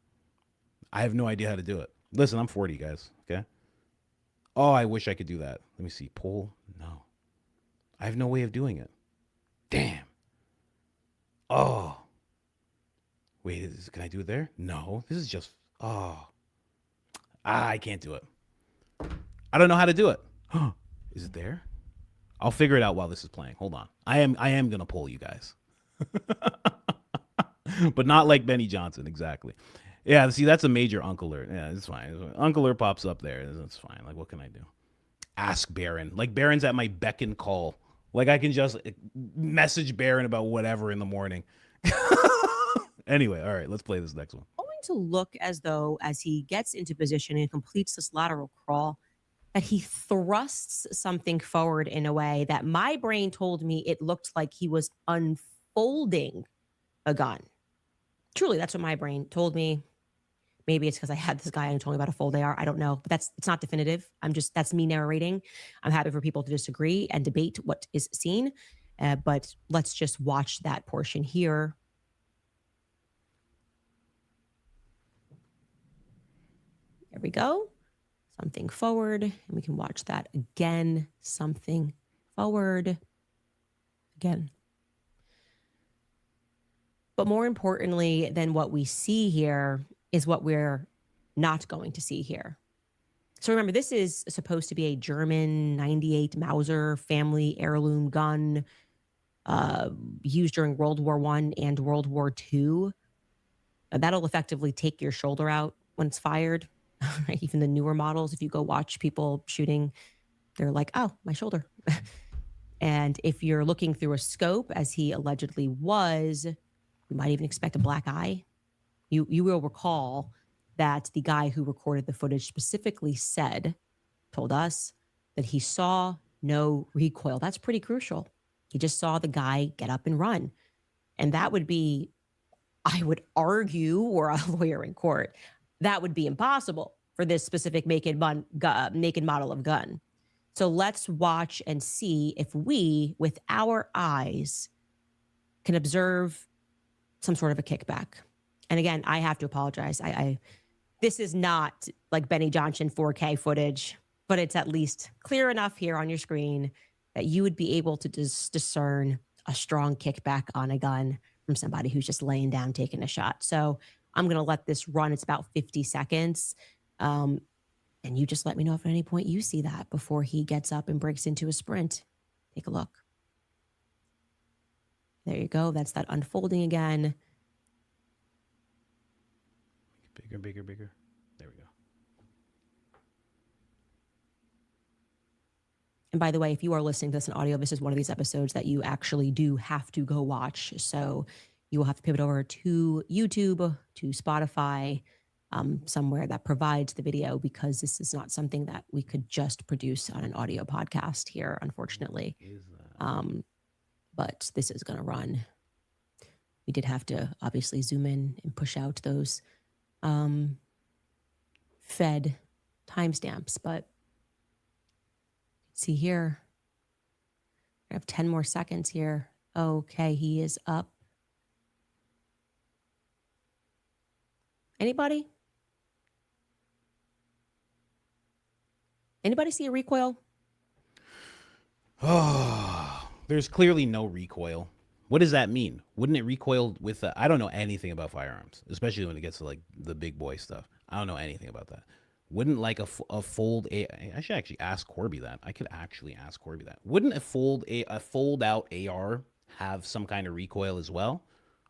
I have no idea how to do it. Listen, I'm 40, guys. Okay. Oh, I wish I could do that. Let me see. Poll. No. I have no way of doing it. Damn. Oh. Wait, can I do it there? No. This is just. I can't do it. I don't know how to do it. Is it there? I'll figure it out while this is playing. Hold on. I am gonna poll you guys. But not like Benny Johnson, exactly. Yeah, see, that's a major uncler. Yeah, it's fine. Uncler pops up there. That's fine. Like, what can I do? Ask Baron. Like, Baron's at my beck and call. Like, I can just message Baron about whatever in the morning. Anyway, all right, let's play this next one. Going to look as though, as he gets into position and completes this lateral crawl, that he thrusts something forward in a way that my brain told me it looked like he was unfolding a gun. Truly, that's what my brain told me. Maybe it's because I had this guy and told me about a fold AR. I don't know, but it's not definitive. That's me narrating. I'm happy for people to disagree and debate what is seen. But let's just watch that portion here. There we go. Something forward, and we can watch that again. Something forward again. But more importantly than what we see here is what we're not going to see here. So remember, this is supposed to be a German 98 Mauser family heirloom gun used during World War I and World War II. That'll effectively take your shoulder out when it's fired. Even the newer models, if you go watch people shooting, they're like, oh, my shoulder. And if you're looking through a scope, as he allegedly was, you might even expect a black eye. You will recall that the guy who recorded the footage specifically told us that he saw no recoil. That's pretty crucial. He just saw the guy get up and run. And that would be, I would argue, or a lawyer in court, that would be impossible for this specific make and model of gun. So let's watch and see if we, with our eyes, can observe some sort of a kickback. And again, I have to apologize. This is not like Benny Johnson 4K footage, but it's at least clear enough here on your screen that you would be able to discern a strong kickback on a gun from somebody who's just laying down, taking a shot. So I'm going to let this run. It's about 50 seconds. And you just let me know if at any point you see that before he gets up and breaks into a sprint. Take a look. There you go. That's that unfolding again. Bigger. There we go. And by the way, if you are listening to this in audio, this is one of these episodes that you actually do have to go watch. So you will have to pivot over to YouTube, to Spotify, somewhere that provides the video, because this is not something that we could just produce on an audio podcast here, unfortunately. But this is going to run. We did have to obviously zoom in and push out those Fed timestamps, but see here, I have 10 more seconds here. Okay, he is up. Anybody? Anybody see a recoil? Oh, there's clearly no recoil. What does that mean? Wouldn't it recoil with I don't know anything about firearms, especially when it gets to like the big boy stuff. I don't know anything about that. Wouldn't like a fold I should actually ask Corby that. I could actually ask Corby that. Wouldn't a fold out AR have some kind of recoil as well?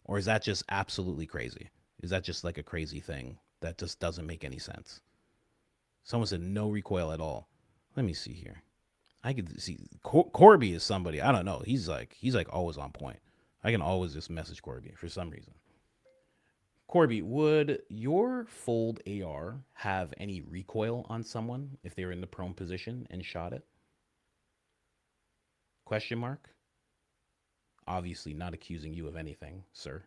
Or is that just absolutely crazy? Is that just like a crazy thing that just doesn't make any sense? Someone said no recoil at all. Let me see here. I could see Corby is somebody, I don't know. He's like always on point. I can always just message Corby for some reason. Corby, would your fold AR have any recoil on someone if they were in the prone position and shot it? Question mark? Obviously not accusing you of anything, sir.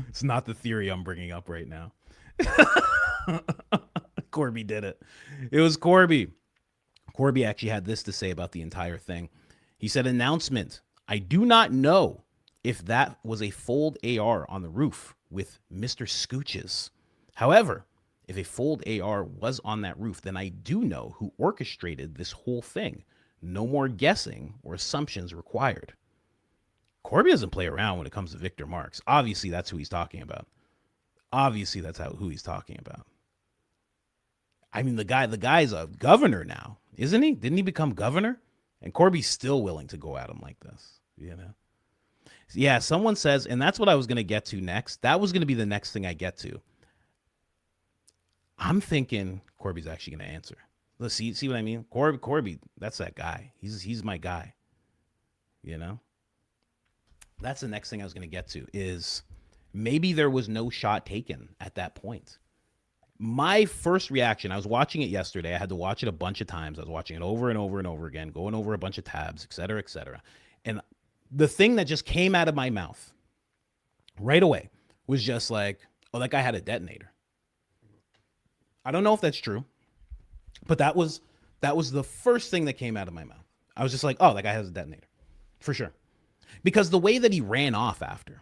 It's not the theory I'm bringing up right now. Corby did it. It was Corby. Corby actually had this to say about the entire thing. He said, announcement. I do not know if that was a fold AR on the roof with Mr. Scooches. However, if a fold AR was on that roof, then I do know who orchestrated this whole thing. No more guessing or assumptions required. Corby doesn't play around when it comes to Victor Marks. Obviously, that's who he's talking about. Obviously, that's who he's talking about. I mean, the guy's a governor now, isn't he? Didn't he become governor? And Corby's still willing to go at him like this, you know? Yeah, someone says, and that's what I was going to get to next. That was going to be the next thing I get to. I'm thinking Corby's actually going to answer. Let's see what I mean? Corby, that's that guy. He's my guy, you know? That's the next thing I was going to get to is maybe there was no shot taken at that point. My first reaction, I was watching it yesterday. I had to watch it a bunch of times. I was watching it over and over and over again, going over a bunch of tabs, et cetera, et cetera. And the thing that just came out of my mouth right away was just like, oh, that guy had a detonator. I don't know if that's true, but that was the first thing that came out of my mouth. I was just like, oh, that guy has a detonator for sure. Because the way that he ran off after,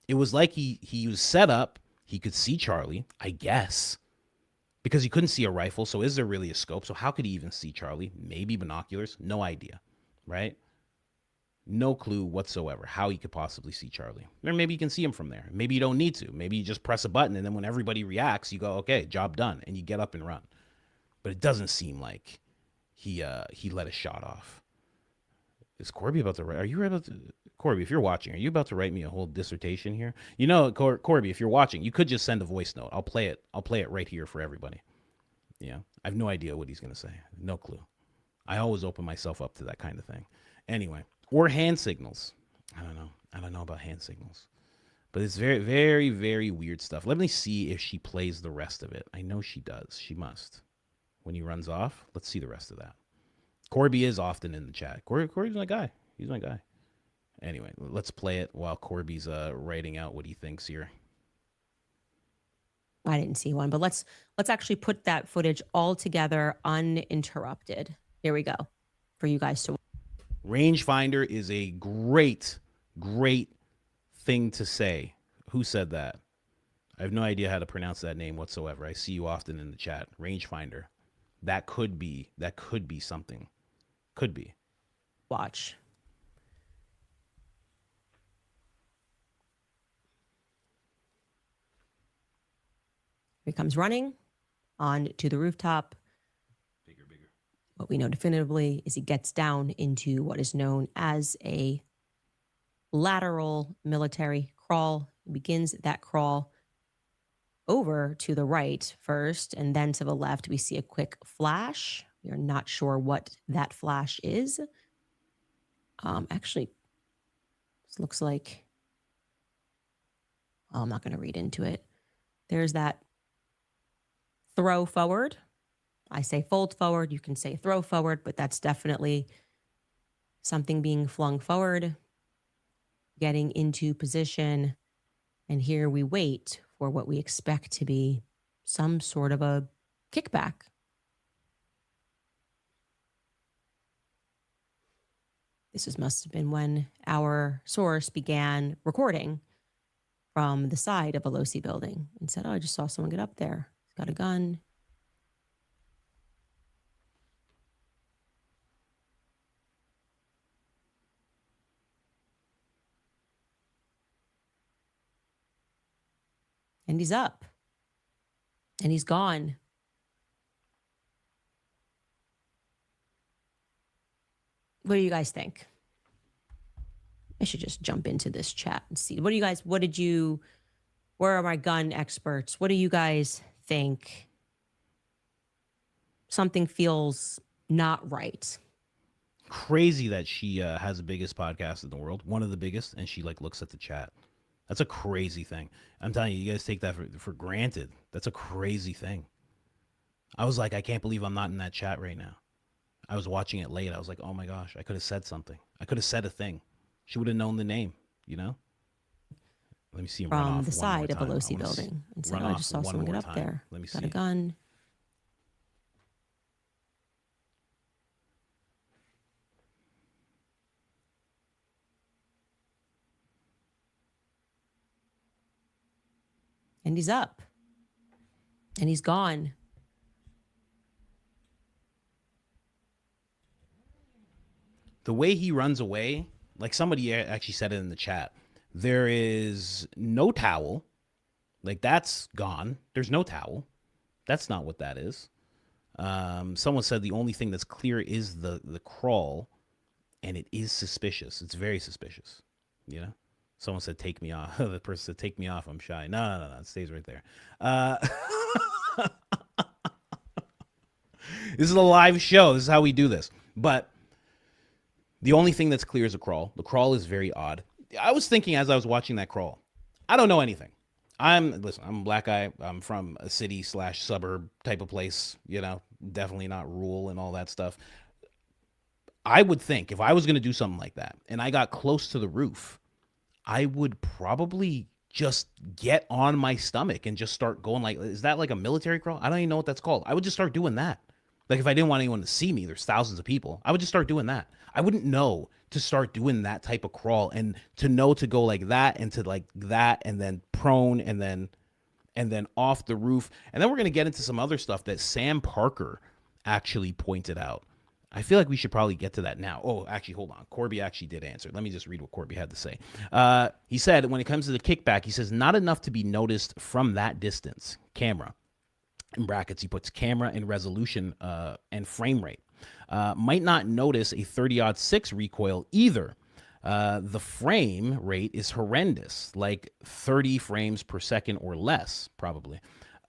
it was like he was set up. He could see Charlie, I guess, because he couldn't see a rifle. So is there really a scope? So how could he even see Charlie? Maybe binoculars? No idea, right? No clue whatsoever how he could possibly see Charlie. Or maybe you can see him from there. Maybe you don't need to. Maybe you just press a button, and then when everybody reacts, you go, okay, job done, and you get up and run. But it doesn't seem like he let a shot off. Is Corby about to write? Are you about to, Corby, if you're watching, are you about to write me a whole dissertation here? You know, Corby, if you're watching, you could just send a voice note. I'll play it right here for everybody. Yeah, I have no idea what he's going to say. No clue. I always open myself up to that kind of thing. Anyway, or hand signals. I don't know about hand signals. But it's very, very, very weird stuff. Let me see if she plays the rest of it. I know she does. She must. When he runs off, let's see the rest of that. Corby is often in the chat. Corby's my guy. He's my guy. Anyway, let's play it while Corby's writing out what he thinks here. I didn't see one, but let's actually put that footage all together uninterrupted. Here we go for you guys to. Rangefinder is a great thing to say. Who said that? I have no idea how to pronounce that name whatsoever. I see you often in the chat. Rangefinder. That could be something. Could be. Watch. He comes running on to the rooftop. Bigger. What we know definitively is he gets down into what is known as a lateral military crawl. He begins that crawl over to the right first and then to the left. We see a quick flash. We are not sure what that flash is. Actually, this looks like, I'm not going to read into it. There's that throw forward. I say fold forward. You can say throw forward, but that's definitely something being flung forward, getting into position. And here we wait for what we expect to be some sort of a kickback. Must have been when our source began recording from the side of a Pelosi building and said, oh, I just saw someone get up there. He's got a gun. And he's up. And he's gone. What do you guys think? I should just jump into this chat and see. Where are my gun experts? What do you guys think? Something feels not right. Crazy that she has the biggest podcast in the world, one of the biggest, and she like looks at the chat. That's a crazy thing. I'm telling you, you guys take that for granted. That's a crazy thing. I was like, I can't believe I'm not in that chat right now. I was watching it late. I was like, oh my gosh, I could have said something. I could have said a thing. She would have known the name, you know? Let me see him run off from the one more side of a time. Pelosi building and said, run oh, I off just saw one someone get more up time. there. Let me Got see. a gun. And he's up. And he's gone. The way he runs away, like somebody actually said it in the chat, there is no towel. Like that's gone. There's no towel. That's not what that is. Someone said the only thing that's clear is the crawl, and it is suspicious. It's very suspicious, you know? Someone said, take me off. The person said, take me off. I'm shy. No. It stays right there. This is a live show. This is how we do this. But the only thing that's clear is a crawl. The crawl is very odd. I was thinking as I was watching that crawl, I don't know anything. I'm a black guy. I'm from a city/suburb type of place, you know, definitely not rural and all that stuff. I would think if I was going to do something like that and I got close to the roof, I would probably just get on my stomach and just start going like, is that like a military crawl? I don't even know what that's called. I would just start doing that. Like if I didn't want anyone to see me, there's thousands of people. I would just start doing that. I wouldn't know to start doing that type of crawl and to know to go like that and to like that and then prone and then off the roof. And then we're going to get into some other stuff that Sam Parker actually pointed out. I feel like we should probably get to that now. Oh, actually, hold on. Corby actually did answer. Let me just read what Corby had to say. He said, when it comes to the kickback, he says, not enough to be noticed from that distance. Camera. In brackets, he puts camera and resolution and frame rate. Might not notice a 30-06 recoil either. The frame rate is horrendous, like 30 frames per second or less, probably.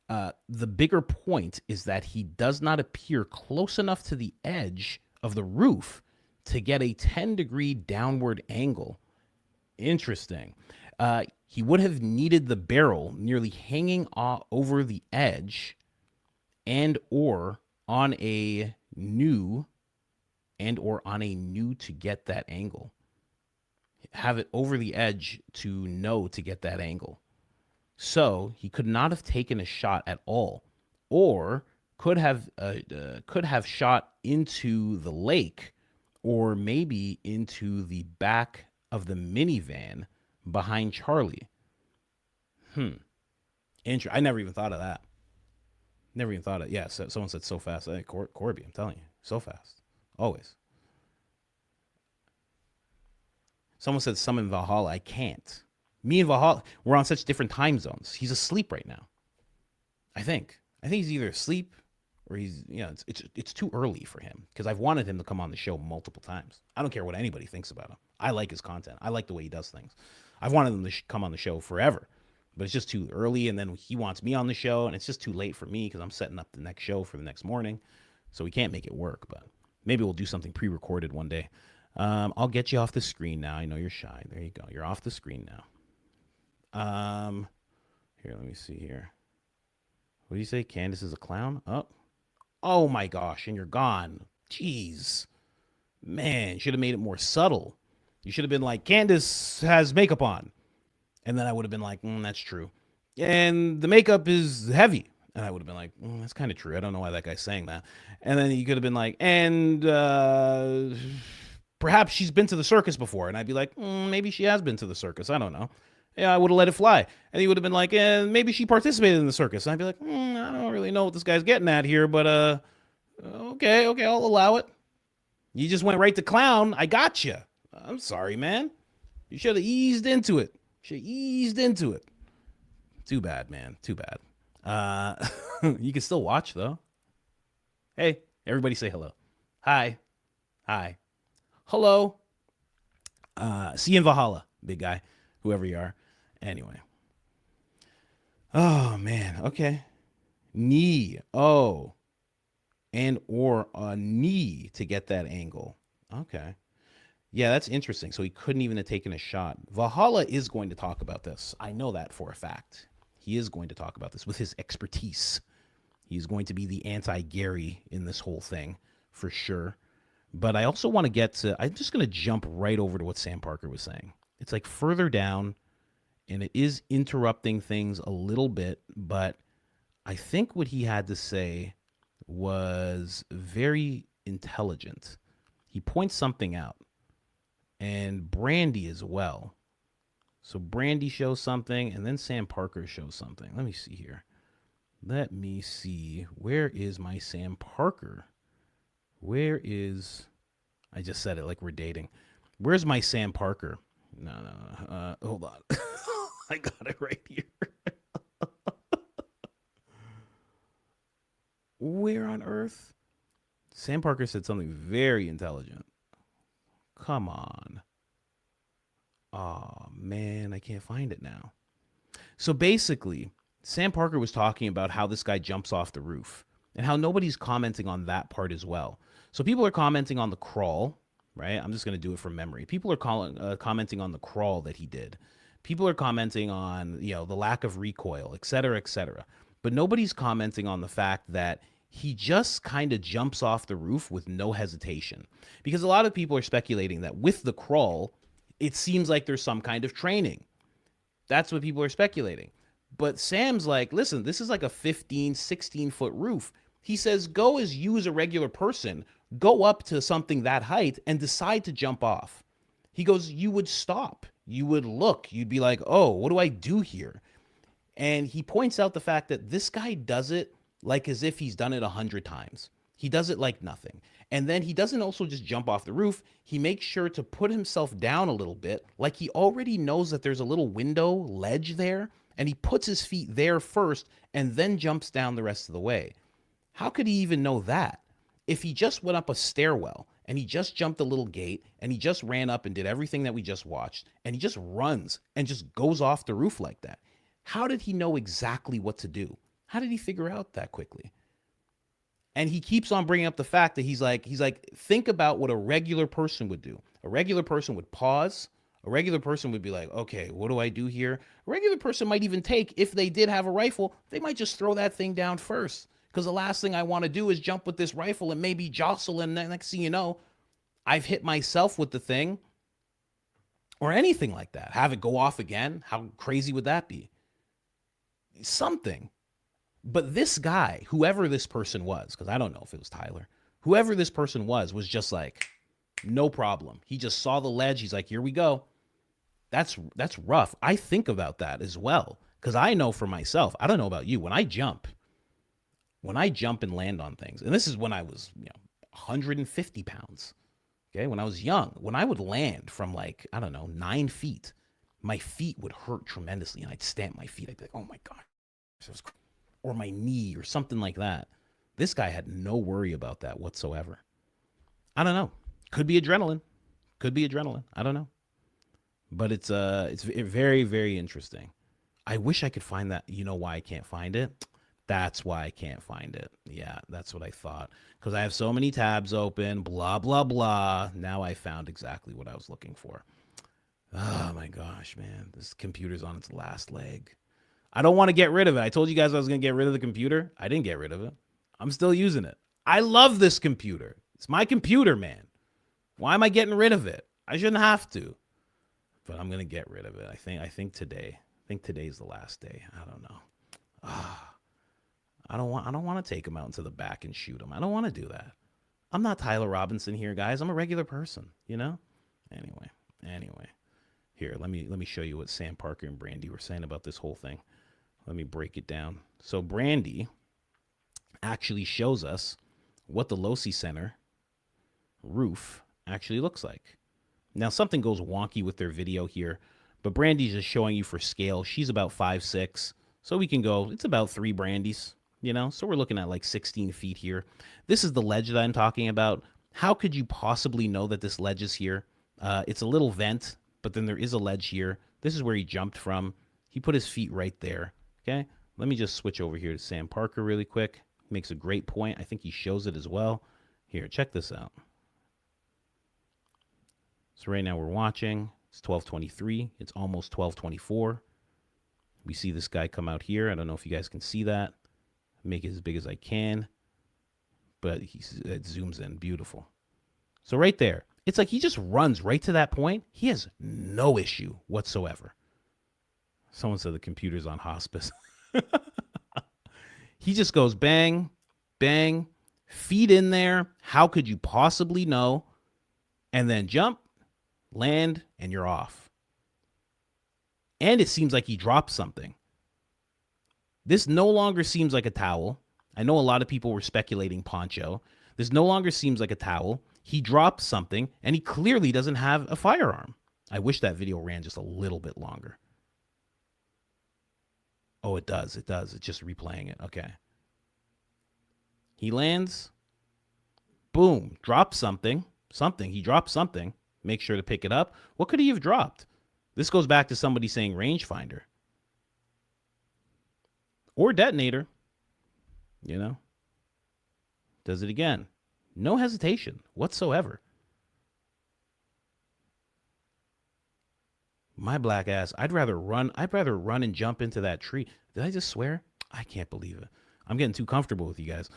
The bigger point is that he does not appear close enough to the edge of the roof to get a 10-degree downward angle. Interesting. He would have needed the barrel nearly hanging over the edge and or on a new to get that angle. Have it over the edge to know to get that angle. So he could not have taken a shot at all, or could have shot into the lake, or maybe into the back of the minivan behind Charlie. I never even thought of that. Never even thought of it. Yeah, so someone said so fast. Hey, Corby, I'm telling you, so fast. Always. Someone said summon Valhalla. I can't. Me and Valhalla, we're on such different time zones. He's asleep right now. I think he's either asleep or he's, you know, it's too early for him because I've wanted him to come on the show multiple times. I don't care what anybody thinks about him. I like his content. I like the way he does things. I've wanted him to come on the show forever. but it's just too early. And then he wants me on the show, and it's just too late for me because I'm setting up the next show for the next morning. So we can't make it work, but maybe we'll do something pre-recorded one day. I'll get you off the screen now. I know you're shy. There you go. You're off the screen now. Here, let me see here. What do you say? Candace is a clown? Oh my gosh, and you're gone. Jeez. Man, should have made it more subtle. You should have been like, Candace has makeup on. And then I would have been like, that's true. And the makeup is heavy. And I would have been like, that's kind of true. I don't know why that guy's saying that. And then you could have been like, and perhaps she's been to the circus before. And I'd be like, maybe she has been to the circus. I don't know. Yeah, I would have let it fly. And he would have been like, maybe she participated in the circus. And I'd be like, I don't really know what this guy's getting at here, but okay, I'll allow it. You just went right to clown. I got you. I'm sorry, man. You should have eased into it. Too bad, man. Too bad. You can still watch, though. Hey, everybody say hello. Hi. Hello. See you in Valhalla, big guy, whoever you are. Anyway. Oh, man. Okay. Knee. Oh. And or a knee to get that angle. Okay. Yeah, that's interesting. So he couldn't even have taken a shot. Valhalla is going to talk about this. I know that for a fact. He is going to talk about this with his expertise. He's going to be the anti-Gary in this whole thing for sure. But I also want to get to, I'm just going to jump right over to what Sam Parker was saying. It's like further down, and it is interrupting things a little bit, but I think what he had to say was very intelligent. He points something out, and Brandy as well. So Brandy shows something, and then Sam Parker shows something. Let me see here. Let me see. Where is my Sam Parker? Where is... I just said it like we're dating. Where's my Sam Parker? No. Hold on. I got it right here. Where on earth? Sam Parker said something very intelligent. Come on. Oh, man, I can't find it now. So basically, Sam Parker was talking about how this guy jumps off the roof and how nobody's commenting on that part as well. So people are commenting on the crawl, right? I'm just going to do it from memory. People are commenting on the crawl that he did. People are commenting on, the lack of recoil, et cetera, et cetera. But nobody's commenting on the fact that he just kind of jumps off the roof with no hesitation. Because a lot of people are speculating that with the crawl, it seems like there's some kind of training. That's what people are speculating. But Sam's like, listen, this is like a 15, 16-foot roof. He says, go as you as a regular person, go up to something that height and decide to jump off. He goes, you would stop. You would look. You'd be like, oh, what do I do here? And he points out the fact that this guy does it like as if he's done it 100 times. He does it like nothing. And then he doesn't also just jump off the roof. He makes sure to put himself down a little bit, like he already knows that there's a little window ledge there, and he puts his feet there first and then jumps down the rest of the way. How could he even know that? If he just went up a stairwell and he just jumped a little gate and he just ran up and did everything that we just watched and he just runs and just goes off the roof like that, how did he know exactly what to do? How did he figure out that quickly? And he keeps on bringing up the fact that he's like, think about what a regular person would do. A regular person would pause. A regular person would be like, okay, what do I do here? A regular person might even take, if they did have a rifle, they might just throw that thing down first. Because the last thing I want to do is jump with this rifle and maybe jostle, and next thing you know, I've hit myself with the thing or anything like that. Have it go off again. How crazy would that be? Something. But this guy, whoever this person was, because I don't know if it was Tyler, whoever this person was just like, no problem. He just saw the ledge. He's like, here we go. That's rough. I think about that as well, because I know for myself, I don't know about you, when I jump and land on things, and this is when I was 150 pounds, okay, when I was young, when I would land from 9 feet, my feet would hurt tremendously, and I'd stamp my feet. I'd be like, oh my God, or my knee or something like that. This guy had no worry about that whatsoever. I don't know. Could be adrenaline. I don't know. But it's very, very interesting. I wish I could find that. You know why I can't find it? That's why I can't find it. Yeah, that's what I thought. Because I have so many tabs open, blah, blah, blah. Now I found exactly what I was looking for. Oh my gosh, man. This computer's on its last leg. I don't want to get rid of it. I told you guys I was going to get rid of the computer. I didn't get rid of it. I'm still using it. I love this computer. It's my computer, man. Why am I getting rid of it? I shouldn't have to. But I'm going to get rid of it. I think today. I think today's the last day. I don't know. I don't want to take him out into the back and shoot him. I don't want to do that. I'm not Tyler Robinson here, guys. I'm a regular person, you know? Anyway. Here, let me show you what Sam Parker and Brandy were saying about this whole thing. Let me break it down. So Brandy actually shows us what the Losi Center roof actually looks like. Now, something goes wonky with their video here, but Brandy's just showing you for scale. She's about 5'6", so we can go, it's about 3 Brandys, you know? So we're looking at like 16 feet here. This is the ledge that I'm talking about. How could you possibly know that this ledge is here? It's a little vent, but then there is a ledge here. This is where he jumped from. He put his feet right there, okay? Let me just switch over here to Sam Parker really quick. Makes a great point. I think he shows it as well. Here, check this out. So right now we're watching. It's 12:23. It's almost 12:24. We see this guy come out here. I don't know if you guys can see that. Make it as big as I can. But it zooms in. Beautiful. So right there. It's like he just runs right to that point. He has no issue whatsoever. Someone said the computer's on hospice. He just goes bang, bang, feet in there. How could you possibly know? And then jump, land, and you're off. And it seems like he dropped something. This no longer seems like a towel. I know a lot of people were speculating poncho. This no longer seems like a towel. He dropped something, and he clearly doesn't have a firearm. I wish that video ran just a little bit longer. Oh, it does. It does. It's just replaying it. Okay. He lands. Boom. Drops something. He dropped something. Make sure to pick it up. What could he have dropped? This goes back to somebody saying rangefinder. Or detonator. You know? Does it again. No hesitation whatsoever. My black ass, I'd rather run and jump into that tree. Did I just swear? I can't believe it. I'm getting too comfortable with you guys.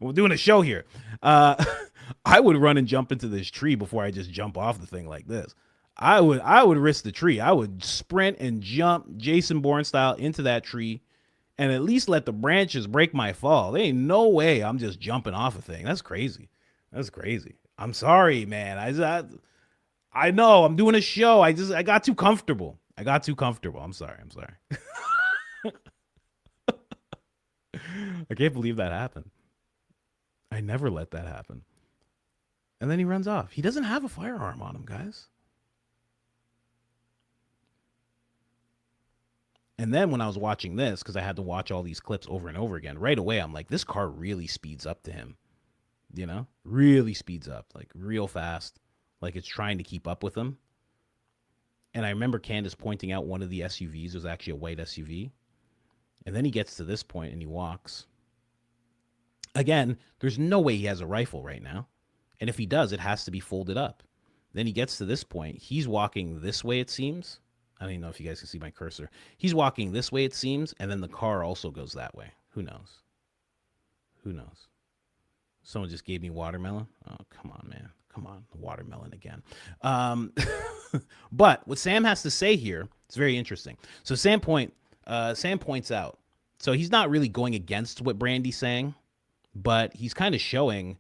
We're doing a show here. I would run and jump into this tree before I just jump off the thing like this. I would risk the tree. I would sprint and jump Jason Bourne style into that tree and at least let the branches break my fall. There ain't no way I'm just jumping off a thing. That's crazy. That's crazy. I'm sorry, man. I know I'm doing a show. I got too comfortable. I'm sorry. I can't believe that happened. I never let that happen. And then he runs off. He doesn't have a firearm on him, guys. And then when I was watching this, because I had to watch all these clips over and over again, right away, I'm like, this car really speeds up to him. You know, really speeds up, like real fast, like it's trying to keep up with him. And I remember Candace pointing out one of the SUVs was actually a white SUV. And then he gets to this point and he walks. Again, there's no way he has a rifle right now. And if he does, it has to be folded up. Then he gets to this point. He's walking this way, it seems. I don't even know if you guys can see my cursor. He's walking this way, it seems. And then the car also goes that way. Who knows? Someone just gave me watermelon. Oh, come on, man. Come on. Watermelon again. But what Sam has to say here, it's very interesting. So Sam points out, so he's not really going against what Brandy's saying, but he's kind of showing,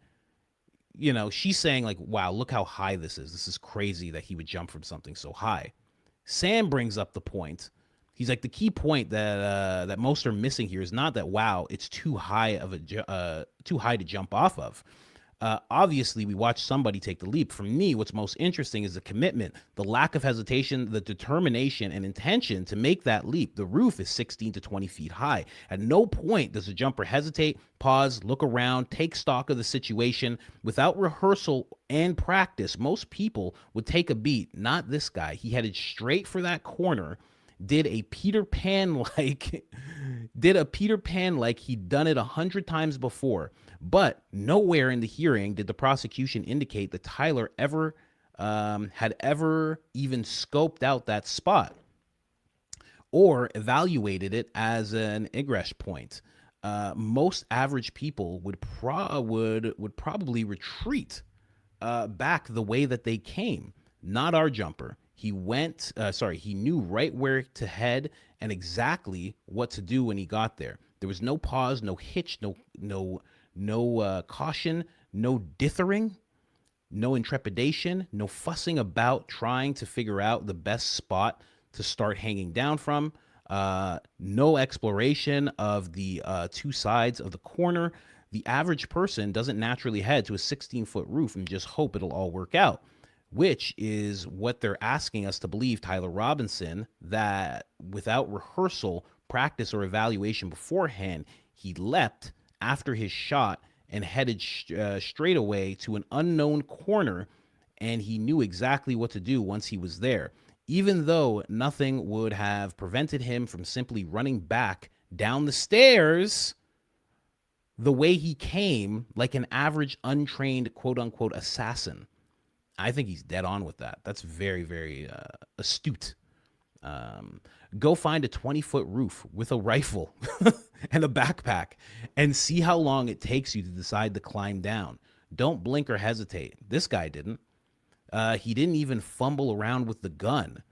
you know, she's saying like, wow, look how high this is. This is crazy that he would jump from something so high. Sam brings up the point. He's like, the key point that most are missing here is not that, wow, it's too high to jump off of. Obviously, we watched somebody take the leap. For me, what's most interesting is the commitment, the lack of hesitation, the determination and intention to make that leap. The roof is 16 to 20 feet high. At no point does the jumper hesitate, pause, look around, take stock of the situation. Without rehearsal and practice, most people would take a beat. Not this guy. He headed straight for that corner, did a Peter Pan like he'd done it 100 times before. But nowhere in the hearing did the prosecution indicate that Tyler had ever even scoped out that spot or evaluated it as an egress point. Most average people would probably retreat back the way that they came. Not our jumper. He knew right where to head and exactly what to do when he got there. There was no pause, no hitch, no caution, no dithering, no intrepidation, no fussing about trying to figure out the best spot to start hanging down from, no exploration of the two sides of the corner. The average person doesn't naturally head to a 16-foot roof and just hope it'll all work out, which is what they're asking us to believe Tyler Robinson, that without rehearsal, practice, or evaluation beforehand, he leapt after his shot and headed straight away to an unknown corner, and he knew exactly what to do once he was there, even though nothing would have prevented him from simply running back down the stairs the way he came, like an average untrained quote-unquote assassin. I think he's dead on with that. That's very, very astute. Go find a 20-foot roof with a rifle and a backpack and see how long it takes you to decide to climb down. Don't blink or hesitate. This guy didn't. He didn't even fumble around with the gun.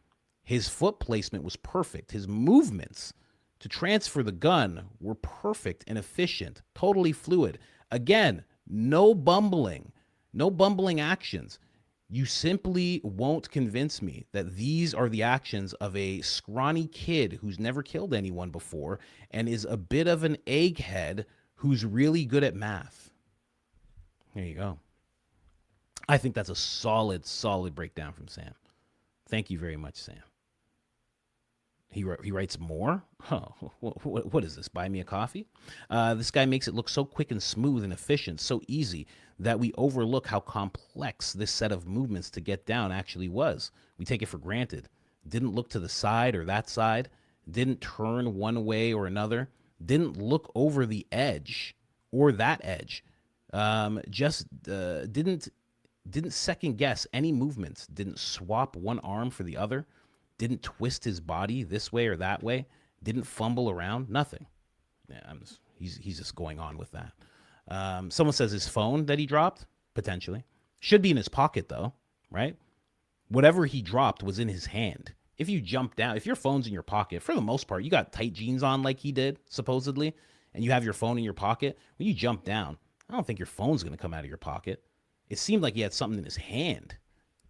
His foot placement was perfect. His movements to transfer the gun were perfect and efficient, totally fluid. Again, no bumbling actions. You simply won't convince me that these are the actions of a scrawny kid who's never killed anyone before and is a bit of an egghead who's really good at math. There you go. I think that's a solid breakdown from Sam. Thank you very much, Sam. He writes more? Oh, what is this? Buy me a coffee? This guy makes it look so quick and smooth and efficient, so easy, that we overlook how complex this set of movements to get down actually was. We take it for granted. Didn't look to the side or that side. Didn't turn one way or another. Didn't look over the edge or that edge. Didn't second guess any movements. Didn't swap one arm for the other. Didn't twist his body this way or that way. Didn't fumble around. Nothing. Yeah, he's just going on with that. Someone says his phone that he dropped, potentially. Should be in his pocket, though, right? Whatever he dropped was in his hand. If you jump down, if your phone's in your pocket, for the most part, you got tight jeans on like he did, supposedly, and you have your phone in your pocket, when you jump down, I don't think your phone's going to come out of your pocket. It seemed like he had something in his hand,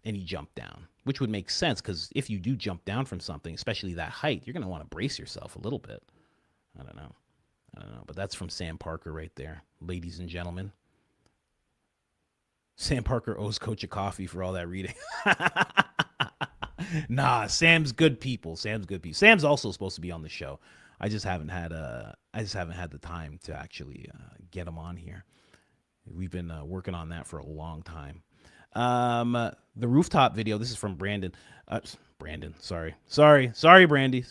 and he jumped down, which would make sense, because if you do jump down from something, especially that height, you're going to want to brace yourself a little bit. I don't know, but that's from Sam Parker right there, ladies and gentlemen. Sam Parker owes Coach a coffee for all that reading. Nah, Sam's good people. Sam's also supposed to be on the show. I just haven't had the time to actually get him on here. We've been working on that for a long time. The rooftop video. This is from Brandon. Sorry, Brandy.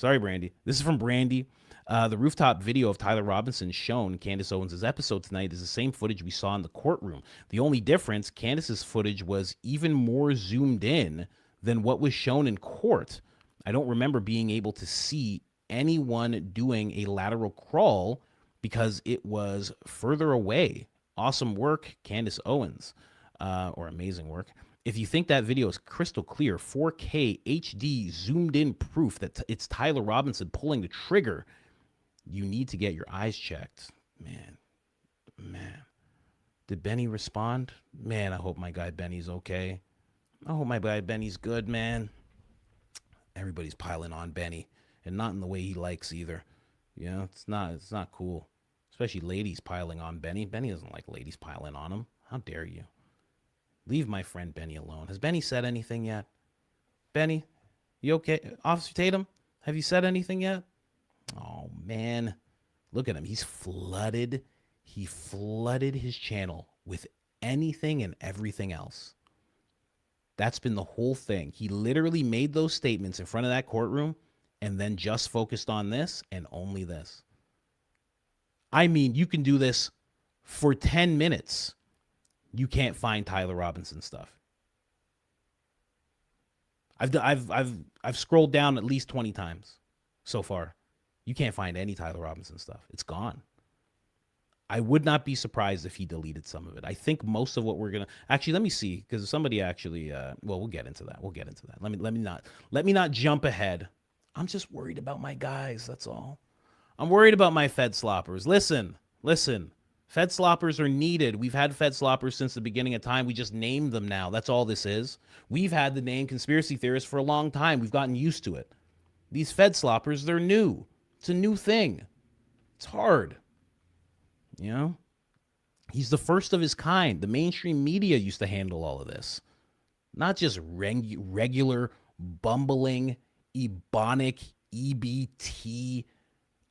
This is from Brandy. The rooftop video of Tyler Robinson shown Candace Owens' episode tonight is the same footage we saw in the courtroom. The only difference, Candace's footage was even more zoomed in than what was shown in court. I don't remember being able to see anyone doing a lateral crawl because it was further away. Awesome work, Candace Owens, or amazing work. If you think that video is crystal clear, 4K HD zoomed in proof that it's Tyler Robinson pulling the trigger, you need to get your eyes checked. Man. Did Benny respond? Man, I hope my guy Benny's okay. I hope my guy Benny's good, man. Everybody's piling on Benny, and not in the way he likes either. You know, it's not cool. Especially ladies piling on Benny. Benny doesn't like ladies piling on him. How dare you? Leave my friend Benny alone. Has Benny said anything yet? Benny, you okay? Officer Tatum, have you said anything yet? Oh, man. Look at him. He's flooded. He flooded his channel with anything and everything else. That's been the whole thing. He literally made those statements in front of that courtroom and then just focused on this and only this. I mean, you can do this for 10 minutes. You can't find Tyler Robinson stuff. I've scrolled down at least 20 times so far. You can't find any Tyler Robinson stuff. It's gone. I would not be surprised if he deleted some of it. I think most of what we're gonna actually, let me see, because somebody actually well, we'll get into that. Let me not jump ahead. I'm just worried about my guys, that's all. I'm worried about my Fedsloppers. Listen. Fedsloppers are needed. We've had Fedsloppers since the beginning of time. We just named them now. That's all this is. We've had the name conspiracy theorists for a long time. We've gotten used to it. These Fedsloppers, they're new. It's a new thing. It's hard. You know? He's the first of his kind. The mainstream media used to handle all of this. Not just regular, bumbling, ebonic, EBT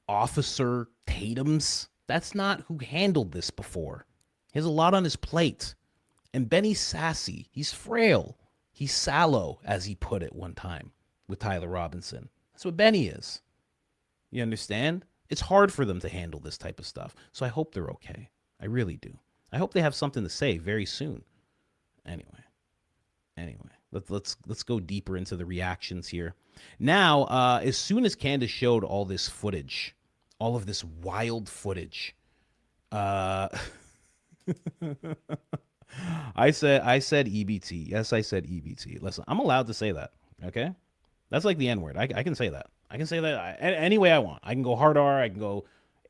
Officer Tatums. That's not who handled this before. He has a lot on his plate. And Benny's sassy. He's frail. He's sallow, as he put it one time with Tyler Robinson. That's what Benny is. You understand? It's hard for them to handle this type of stuff. So I hope they're okay. I really do. I hope they have something to say very soon. Anyway, let's go deeper into the reactions here. Now, as soon as Candace showed all this footage, all of this wild footage, I said EBT. Yes, I said EBT. Listen, I'm allowed to say that. Okay, that's like the N word. I can say that. I can say that any way I want. I can go hard R. I can go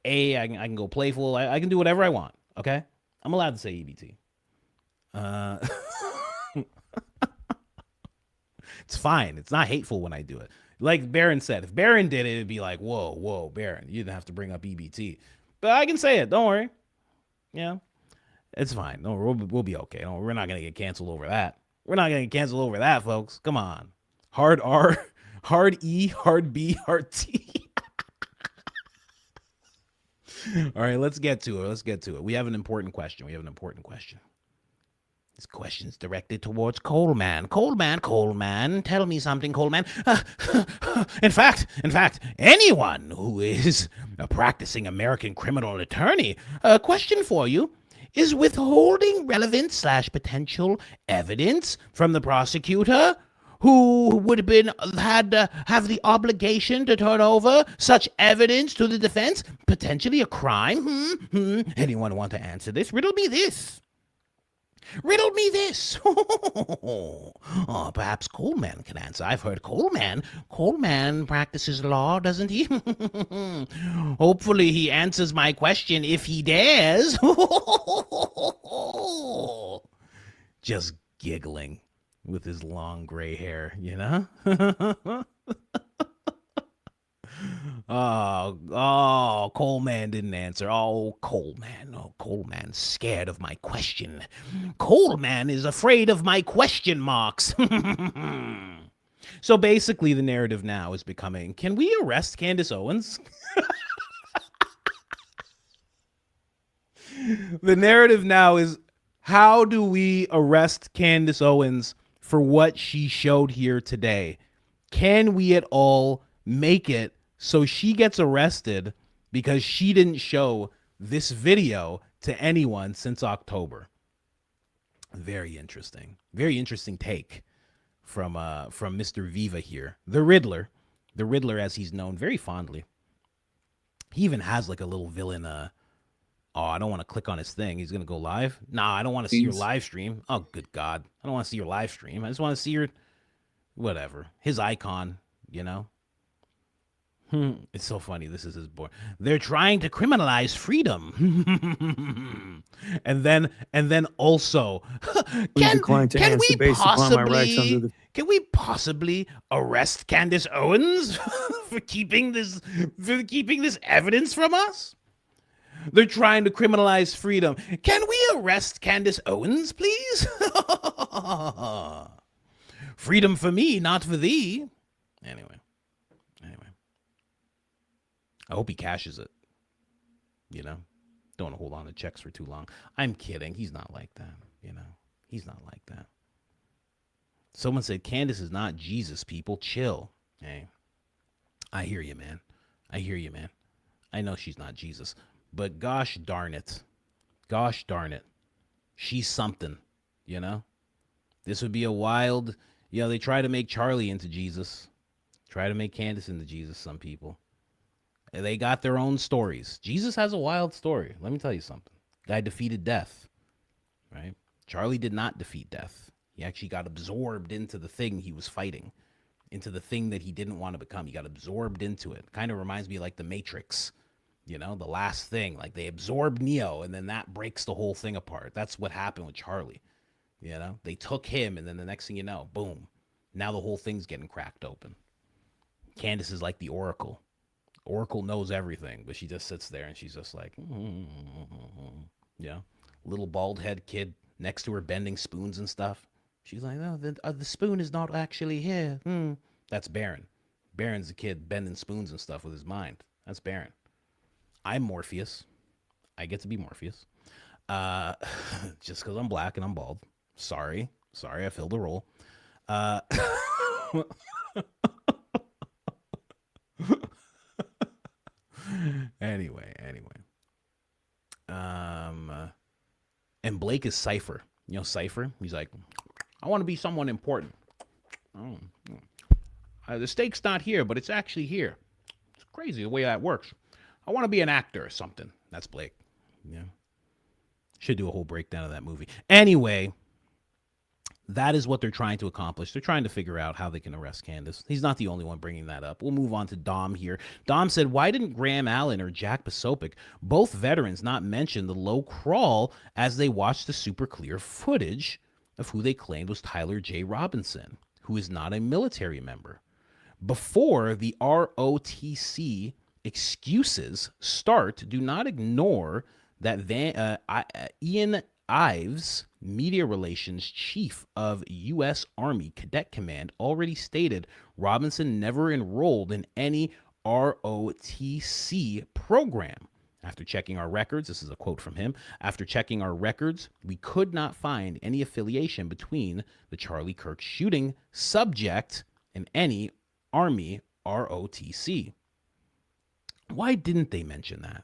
A. I can go playful. I can do whatever I want. Okay, I'm allowed to say EBT. It's fine. It's not hateful when I do it. Like Baron said, if Baron did it, it'd be like, whoa, Baron, you didn't have to bring up EBT. But I can say it. Don't worry. Yeah, it's fine. No, we'll be okay. No, we're not gonna get canceled over that. We're not gonna get canceled over that, folks. Come on. Hard R, hard E, hard B, hard T. All right, let's get to it. We have an important question. This question's directed towards Coleman. Coleman, tell me something, Coleman. In fact, anyone who is a practicing American criminal attorney, a question for you. Is withholding relevant / potential evidence from the prosecutor who would have the obligation to turn over such evidence to the defense potentially a crime? Anyone want to answer this? Riddle me this. Oh, perhaps Coleman can answer. I've heard Coleman practices law, doesn't he? Hopefully he answers my question if he dares. Just giggling with his long gray hair, you know? Oh, Coleman didn't answer. Oh, Coleman's scared of my question. Coleman is afraid of my question marks. So basically the narrative now is becoming, can we arrest Candace Owens? The narrative now is, how do we arrest Candace Owens for what she showed here today? Can we at all make it so she gets arrested because she didn't show this video to anyone since October? Very interesting take from Mr. Viva here. The Riddler as he's known very fondly. He even has like a little villain. Oh, I don't want to click on his thing. He's going to go live. Nah, I don't want to see your live stream. Oh, good God. I don't want to see your live stream. I just want to see your, whatever, his icon, you know? It's so funny. This is his boy. They're trying to criminalize freedom. and then also, can we possibly arrest Candace Owens for keeping this evidence from us? They're trying to criminalize freedom. Can we arrest Candace Owens, please? Freedom for me, not for thee. Anyway. I hope he cashes it. You know? Don't want to hold on to checks for too long. I'm kidding. He's not like that. You know? He's not like that. Someone said, Candace is not Jesus, people. Chill. Hey, I hear you, man. I know she's not Jesus. But gosh darn it. She's something, you know? This would be a wild, they try to make Charlie into Jesus. Try to make Candace into Jesus, some people. They got their own stories. Jesus has a wild story. Let me tell you something. Guy defeated death, right? Charlie did not defeat death. He actually got absorbed into the thing he was fighting, into the thing that he didn't want to become. He got absorbed into it. Kind of reminds me like the Matrix, the last thing. Like they absorb Neo, and then that breaks the whole thing apart. That's what happened with Charlie. They took him, and then the next thing you know, boom. Now the whole thing's getting cracked open. Candace is like the Oracle. Oracle knows everything, but she just sits there and she's just like, little bald head kid next to her bending spoons and stuff. She's like, oh, the spoon is not actually here. That's Baron. Baron's the kid bending spoons and stuff with his mind. That's Baron. I'm Morpheus. I get to be Morpheus. Just because I'm black and I'm bald. Sorry, I filled the role. Anyway. And Blake is Cypher. Cypher? He's like, I want to be someone important. The stake's not here, but it's actually here. It's crazy the way that works. I want to be an actor or something. That's Blake. Yeah. Should do a whole breakdown of that movie. Anyway, that is what they're trying to accomplish. They're trying to figure out how they can arrest Candace. He's not the only one bringing that up. We'll move on to Dom here. Dom said, why didn't Graham Allen or Jack Posobiec, both veterans, not mention the low crawl as they watched the super clear footage of who they claimed was Tyler J. Robinson, who is not a military member? Before the ROTC excuses start, do not ignore that Ian Ives, media relations chief of U.S. Army Cadet Command, already stated Robinson never enrolled in any ROTC program. After checking our records, this is a quote from him, after checking our records, we could not find any affiliation between the Charlie Kirk shooting subject and any Army ROTC. Why didn't they mention that?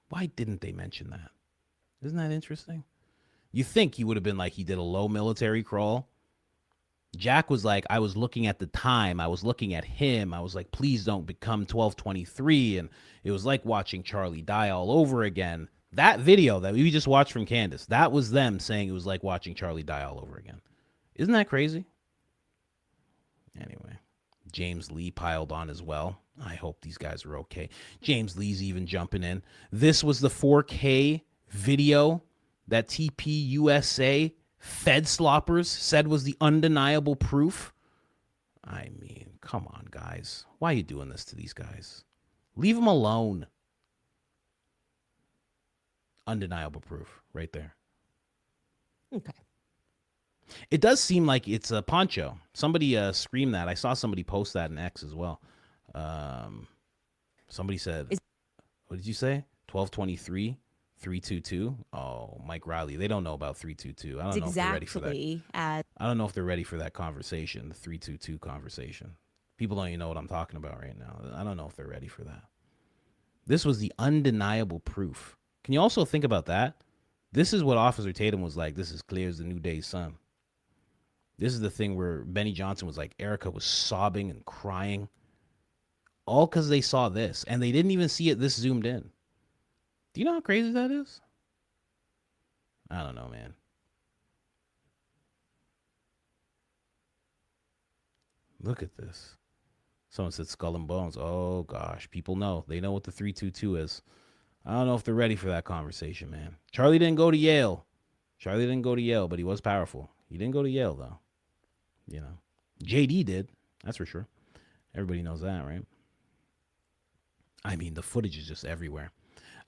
Why didn't they mention that? Isn't that interesting? You think he would have been like, he did a low military crawl. Jack was like, I was looking at the time. I was looking at him. I was like, please don't become 1223. And it was like watching Charlie die all over again. That video that we just watched from Candace, that was them saying it was like watching Charlie die all over again. Isn't that crazy? Anyway, James Lee piled on as well. I hope these guys are okay. James Lee's even jumping in. This was the 4K video that TPUSA Fedsloppers said was the undeniable proof. I mean, come on, guys. Why are you doing this to these guys? Leave them alone. Undeniable proof right there. Okay. It does seem like it's a poncho. Somebody screamed that. I saw somebody post that in X as well. Somebody said, what did you say? 1223? 322. Oh, Mike Riley. They don't know about 322. I don't know if they're ready for that. I don't know if they're ready for that conversation, the 322 conversation. People don't even know what I'm talking about right now. I don't know if they're ready for that. This was the undeniable proof. Can you also think about that? This is what Officer Tatum was like. This is clear as the new day's sun. This is the thing where Benny Johnson was like, Erica was sobbing and crying. All because they saw this. And they didn't even see it this zoomed in. Do you know how crazy that is? I don't know, man. Look at this. Someone said skull and bones. Oh, gosh. People know. They know what the 322 is. I don't know if they're ready for that conversation, man. Charlie didn't go to Yale. But he was powerful. He didn't go to Yale, though. JD did. That's for sure. Everybody knows that, right? I mean, the footage is just everywhere.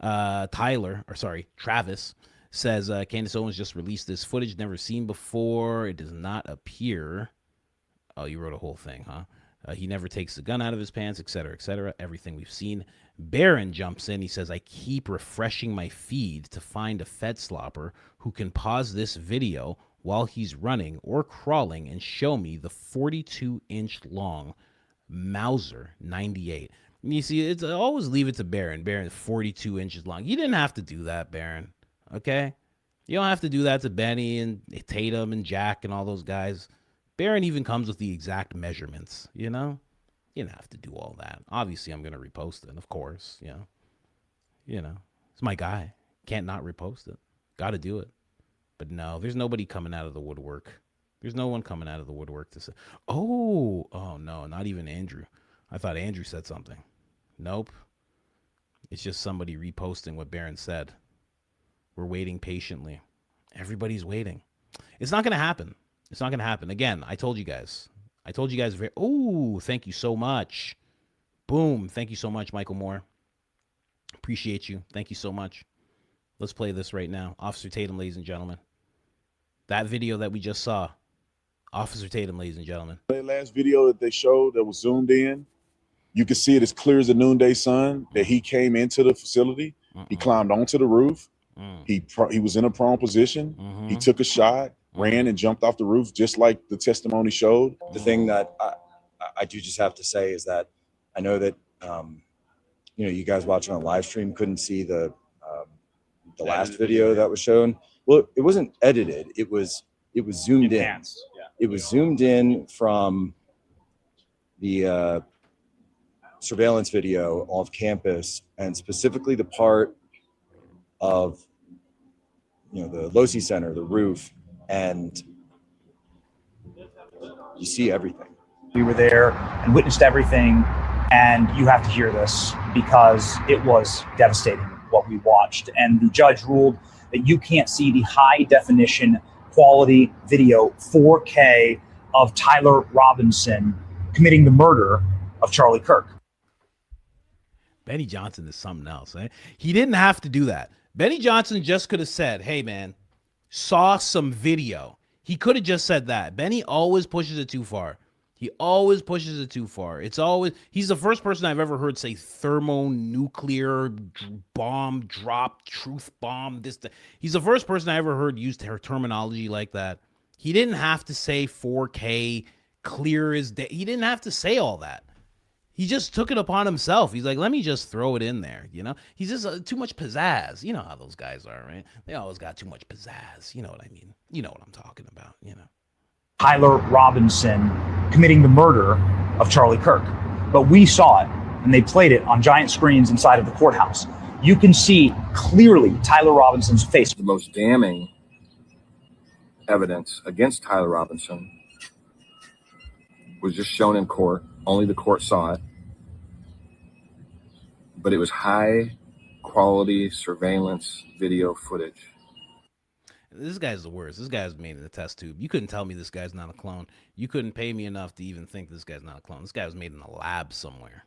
Travis says Candace Owens just released this footage never seen before. It does not appear. Oh, you wrote a whole thing, huh? He never takes the gun out of his pants, etc., etc. Everything we've seen. Baron jumps in. He says, I keep refreshing my feed to find a Fedslopper who can pause this video while he's running or crawling and show me the 42-inch long Mauser 98. You see, it's always leave it to Baron. Baron 42 inches long. You didn't have to do that, Baron. Okay? You don't have to do that to Benny and Tatum and Jack and all those guys. Baron even comes with the exact measurements, you know? You don't have to do all that. Obviously, I'm going to repost it, of course, you know? It's my guy. Can't not repost it. Got to do it. But no, there's nobody coming out of the woodwork. There's no one coming out of the woodwork to say, oh no, not even Andrew. I thought Andrew said something. Nope. It's just somebody reposting what Baron said. We're waiting patiently. Everybody's waiting. It's not going to happen. It's not going to happen. Again, I told you guys. Oh, thank you so much. Boom. Thank you so much, Michael Moore. Appreciate you. Thank you so much. Let's play this right now. Officer Tatum, ladies and gentlemen. That video that we just saw. Officer Tatum, ladies and gentlemen. The last video that they showed that was zoomed in, you could see it as clear as the noonday sun that he came into the facility. He climbed onto the roof. He was in a prone position. He took a shot, ran and jumped off the roof just like the testimony showed. The thing that I do just have to say is that I know that you guys watching on live stream couldn't see the last video that was shown. Well, it wasn't edited. It was zoomed in. Yeah. It was zoomed in from the surveillance video off campus, and specifically the part of the Losi Center, the roof, and you see everything. We were there and witnessed everything, and you have to hear this because it was devastating what we watched. And the judge ruled that you can't see the high definition quality video 4K of Tyler Robinson committing the murder of Charlie Kirk. Benny Johnson is something else. Eh? He didn't have to do that. Benny Johnson just could have said, hey, man, saw some video. He could have just said that. Benny always pushes it too far. He's the first person I've ever heard say thermonuclear bomb drop, truth bomb, He's the first person I ever heard use her terminology like that. He didn't have to say 4K, clear as day. He didn't have to say all that. He just took it upon himself. He's like, let me just throw it in there, He's just too much pizzazz. You know how those guys are, right? They always got too much pizzazz. You know what I mean? You know what I'm talking about, Tyler Robinson committing the murder of Charlie Kirk. But we saw it, and they played it on giant screens inside of the courthouse. You can see clearly Tyler Robinson's face. The most damning evidence against Tyler Robinson was just shown in court. Only the court saw it. But it was high quality surveillance video footage. This guy's the worst. This guy's made in a test tube. You couldn't tell me this guy's not a clone. You couldn't pay me enough to even think this guy's not a clone. This guy was made in a lab somewhere.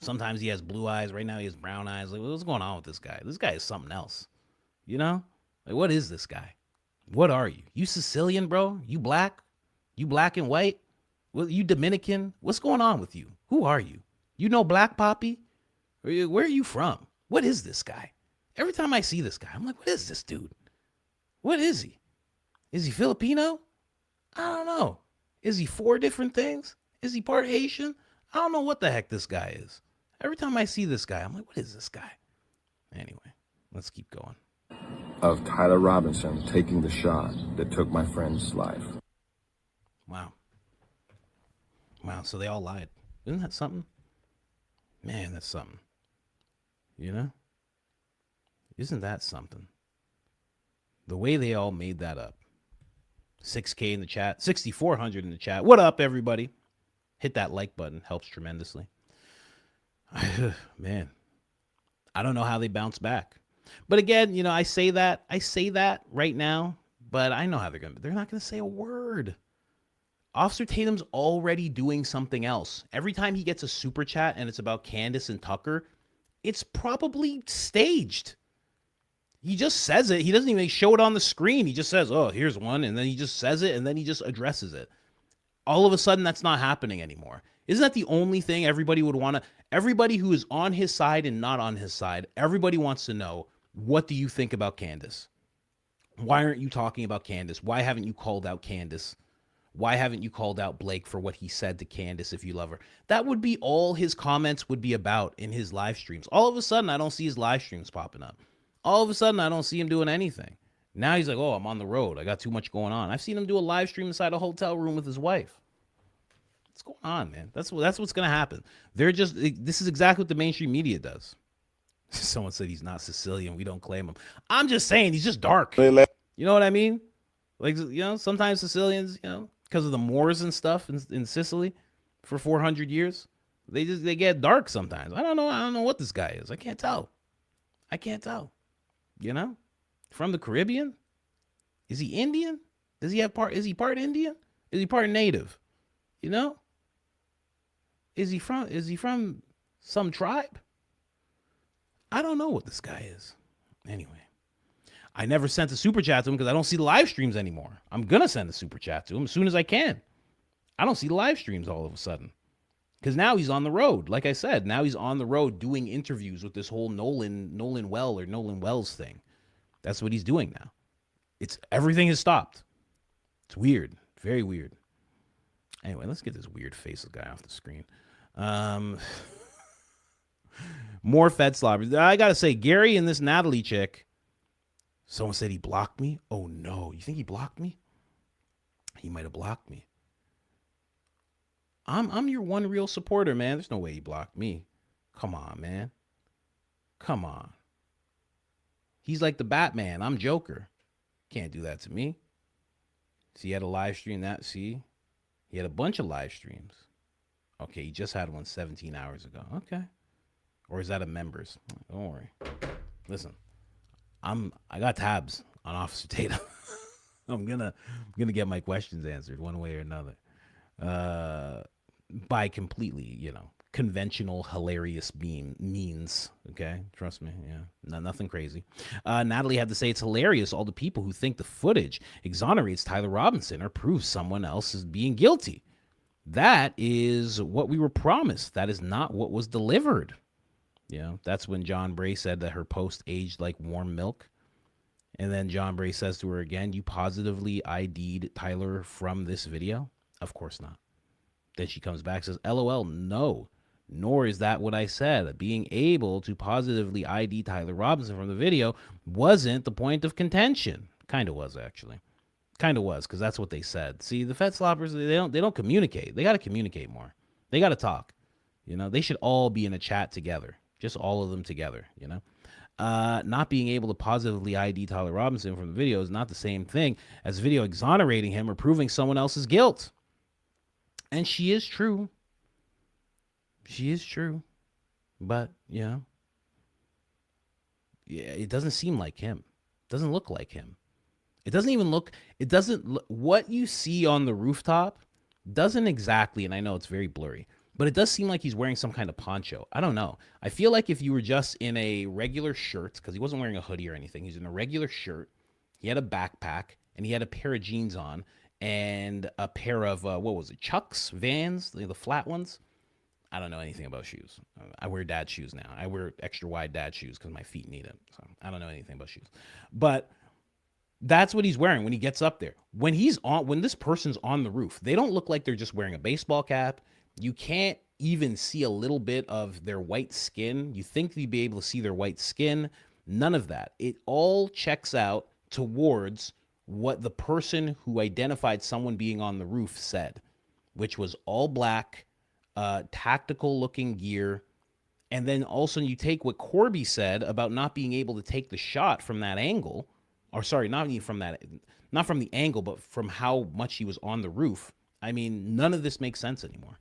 Sometimes he has blue eyes. Right now he has brown eyes. Like, what's going on with this guy? This guy is something else. Like, what is this guy? What are you? You Sicilian, bro? You black? You black and white? Well, you Dominican? What's going on with you? Who are you? You know Black Poppy? Where are you from? What is this guy? Every time I see this guy, I'm like, what is this dude? What is he? Is he Filipino? I don't know. Is he 4 different things? Is he part Haitian? I don't know what the heck this guy is. Every time I see this guy, I'm like, what is this guy? Anyway, let's keep going. Of Tyler Robinson taking the shot that took my friend's life. Wow. So they all lied. Isn't that something? Man, that's something. Isn't that something? The way they all made that up. 6K in the chat, 6,400 in the chat. What up, everybody? Hit that like button. Helps tremendously. Man, I don't know how they bounce back. But again, I say that right now, but I know how they're not going to say a word. Officer Tatum's already doing something else. Every time he gets a super chat and it's about Candace and Tucker, it's probably staged. He just says it. He doesn't even show it on the screen. He just says, oh, here's one. And then he just says it, and then he just addresses it. All of a sudden, that's not happening anymore. Isn't that the only thing everybody would want to, everybody who is on his side and not on his side, everybody wants to know, what do you think about Candace? Why aren't you talking about Candace? Why haven't you called out Candace? Why haven't you called out Blake for what he said to Candace if you love her? That would be all his comments would be about in his live streams. All of a sudden, I don't see his live streams popping up. All of a sudden, I don't see him doing anything. Now he's like, oh, I'm on the road. I got too much going on. I've seen him do a live stream inside a hotel room with his wife. What's going on, man? That's what's going to happen. This is exactly what the mainstream media does. Someone said he's not Sicilian. We don't claim him. I'm just saying he's just dark. You know what I mean? Like, sometimes Sicilians, because of the Moors and stuff in Sicily for 400 years, they get dark sometimes. I don't know what this guy is. I can't tell. From the Caribbean? Is he Indian? Is he part Indian? Is he part native? Is he from some tribe? I don't know what this guy is. Anyway, I never sent a super chat to him because I don't see the live streams anymore. I'm going to send a super chat to him as soon as I can. I don't see the live streams all of a sudden because now he's on the road. Like I said, now he's on the road doing interviews with this whole Nolan Wells thing. That's what he's doing now. Everything has stopped. It's weird. Very weird. Anyway, let's get this weird faceless guy off the screen. More Fedsloppers. I gotta say, Gary and this Natalie chick. Someone said he blocked me. Oh no, you think he blocked me? He might have blocked me. I'm your one real supporter, man. There's no way he blocked me. Come on, man. Come on. He's like the Batman. I'm Joker. Can't do that to me. See, he had a live stream he had a bunch of live streams. Okay, he just had one 17 hours ago. Okay. Or is that a members? Don't worry. Listen, I got tabs on Officer Tatum. I'm gonna get my questions answered one way or another. By completely, conventional, hilarious means. Okay, trust me. Yeah, nothing crazy. Natalie had to say it's hilarious. All the people who think the footage exonerates Tyler Robinson or proves someone else is being guilty. That is what we were promised. That is not what was delivered. That's when John Bray said that her post aged like warm milk. And then John Bray says to her again, you positively ID'd Tyler from this video? Of course not. Then she comes back and says, LOL, no. Nor is that what I said. Being able to positively ID Tyler Robinson from the video wasn't the point of contention. Kind of was, actually. Kind of was, because that's what they said. See, the Fedsloppers, they don't communicate. They got to communicate more. They got to talk. They should all be in a chat together. Just all of them together, Not being able to positively ID Tyler Robinson from the video is not the same thing as video exonerating him or proving someone else's guilt. And she is true. She is true. But, it doesn't seem like him. It doesn't look like him. What you see on the rooftop doesn't exactly, and I know it's very blurry, but it does seem like he's wearing some kind of poncho. I don't know. I feel like if you were just in a regular shirt, because he wasn't wearing a hoodie or anything, he's in a regular shirt, he had a backpack, and he had a pair of jeans on, and a pair of, Chucks, Vans, the flat ones. I don't know anything about shoes. I wear dad shoes now. I wear extra wide dad shoes because my feet need it. So I don't know anything about shoes. But that's what he's wearing when he gets up there. When this person's on the roof, they don't look like they're just wearing a baseball cap. You can't even see a little bit of their white skin. You think you'd be able to see their white skin. None of that. It all checks out towards what the person who identified someone being on the roof said, which was all black, tactical looking gear. And then also you take what Corby said about not being able to take the shot from that angle, or sorry, not from the angle, but from how much he was on the roof. I mean, none of this makes sense anymore.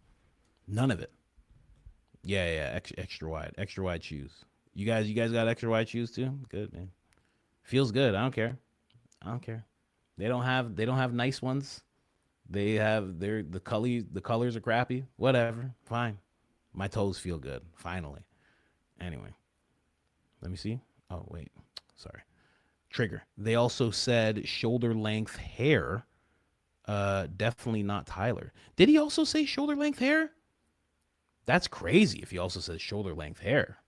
None of it. Yeah, extra wide shoes. You guys got extra wide shoes too? Good, man. Feels good. I don't care. They don't have nice ones. They have the colors are crappy. Whatever. Fine. My toes feel good. Finally. Anyway, Let me see. Oh, wait. Sorry. Trigger. They also said shoulder length hair. Definitely not Tyler. Did he also say shoulder length hair? That's crazy if he also says shoulder length hair.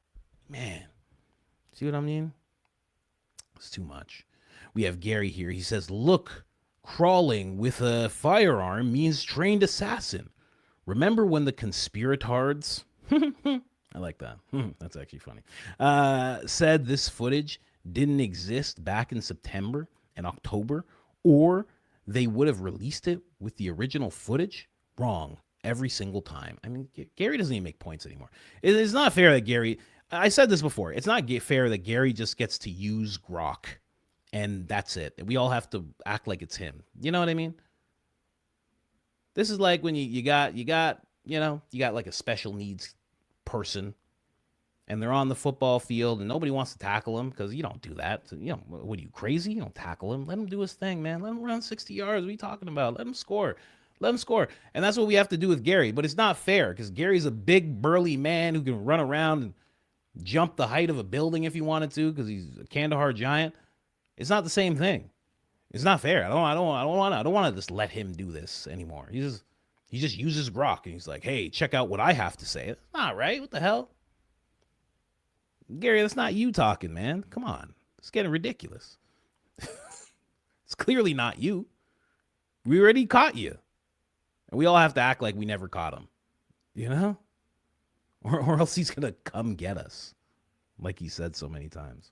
Man. See what I mean? It's too much. We have Gary here. He says, look, crawling with a firearm means trained assassin. Remember when the conspiratards, I like that. That's actually funny, said this footage didn't exist back in September and October, or they would have released it with the original footage? Wrong. Every single time. I mean, Gary doesn't even make points anymore. It's not fair that Gary, I said this before, it's not fair that Gary just gets to use Grok and that's it. We all have to act like it's him. You know what I mean? This is like when you got like a special needs person and they're on the football field and nobody wants to tackle him because you don't do that. So, what are you, crazy? You don't tackle him. Let him do his thing, man. Let him run 60 yards. What are you talking about? Let him score. Let him score. And that's what we have to do with Gary. But it's not fair because Gary's a big, burly man who can run around and jump the height of a building if he wanted to because he's a Kandahar giant. It's not the same thing. It's not fair. I don't want to just let him do this anymore. He just uses Grok and he's like, hey, check out what I have to say. That's not right. What the hell? Gary, that's not you talking, man. Come on. It's getting ridiculous. It's clearly not you. We already caught you. And we all have to act like we never caught him. You know? Or else he's going to come get us. Like he said so many times.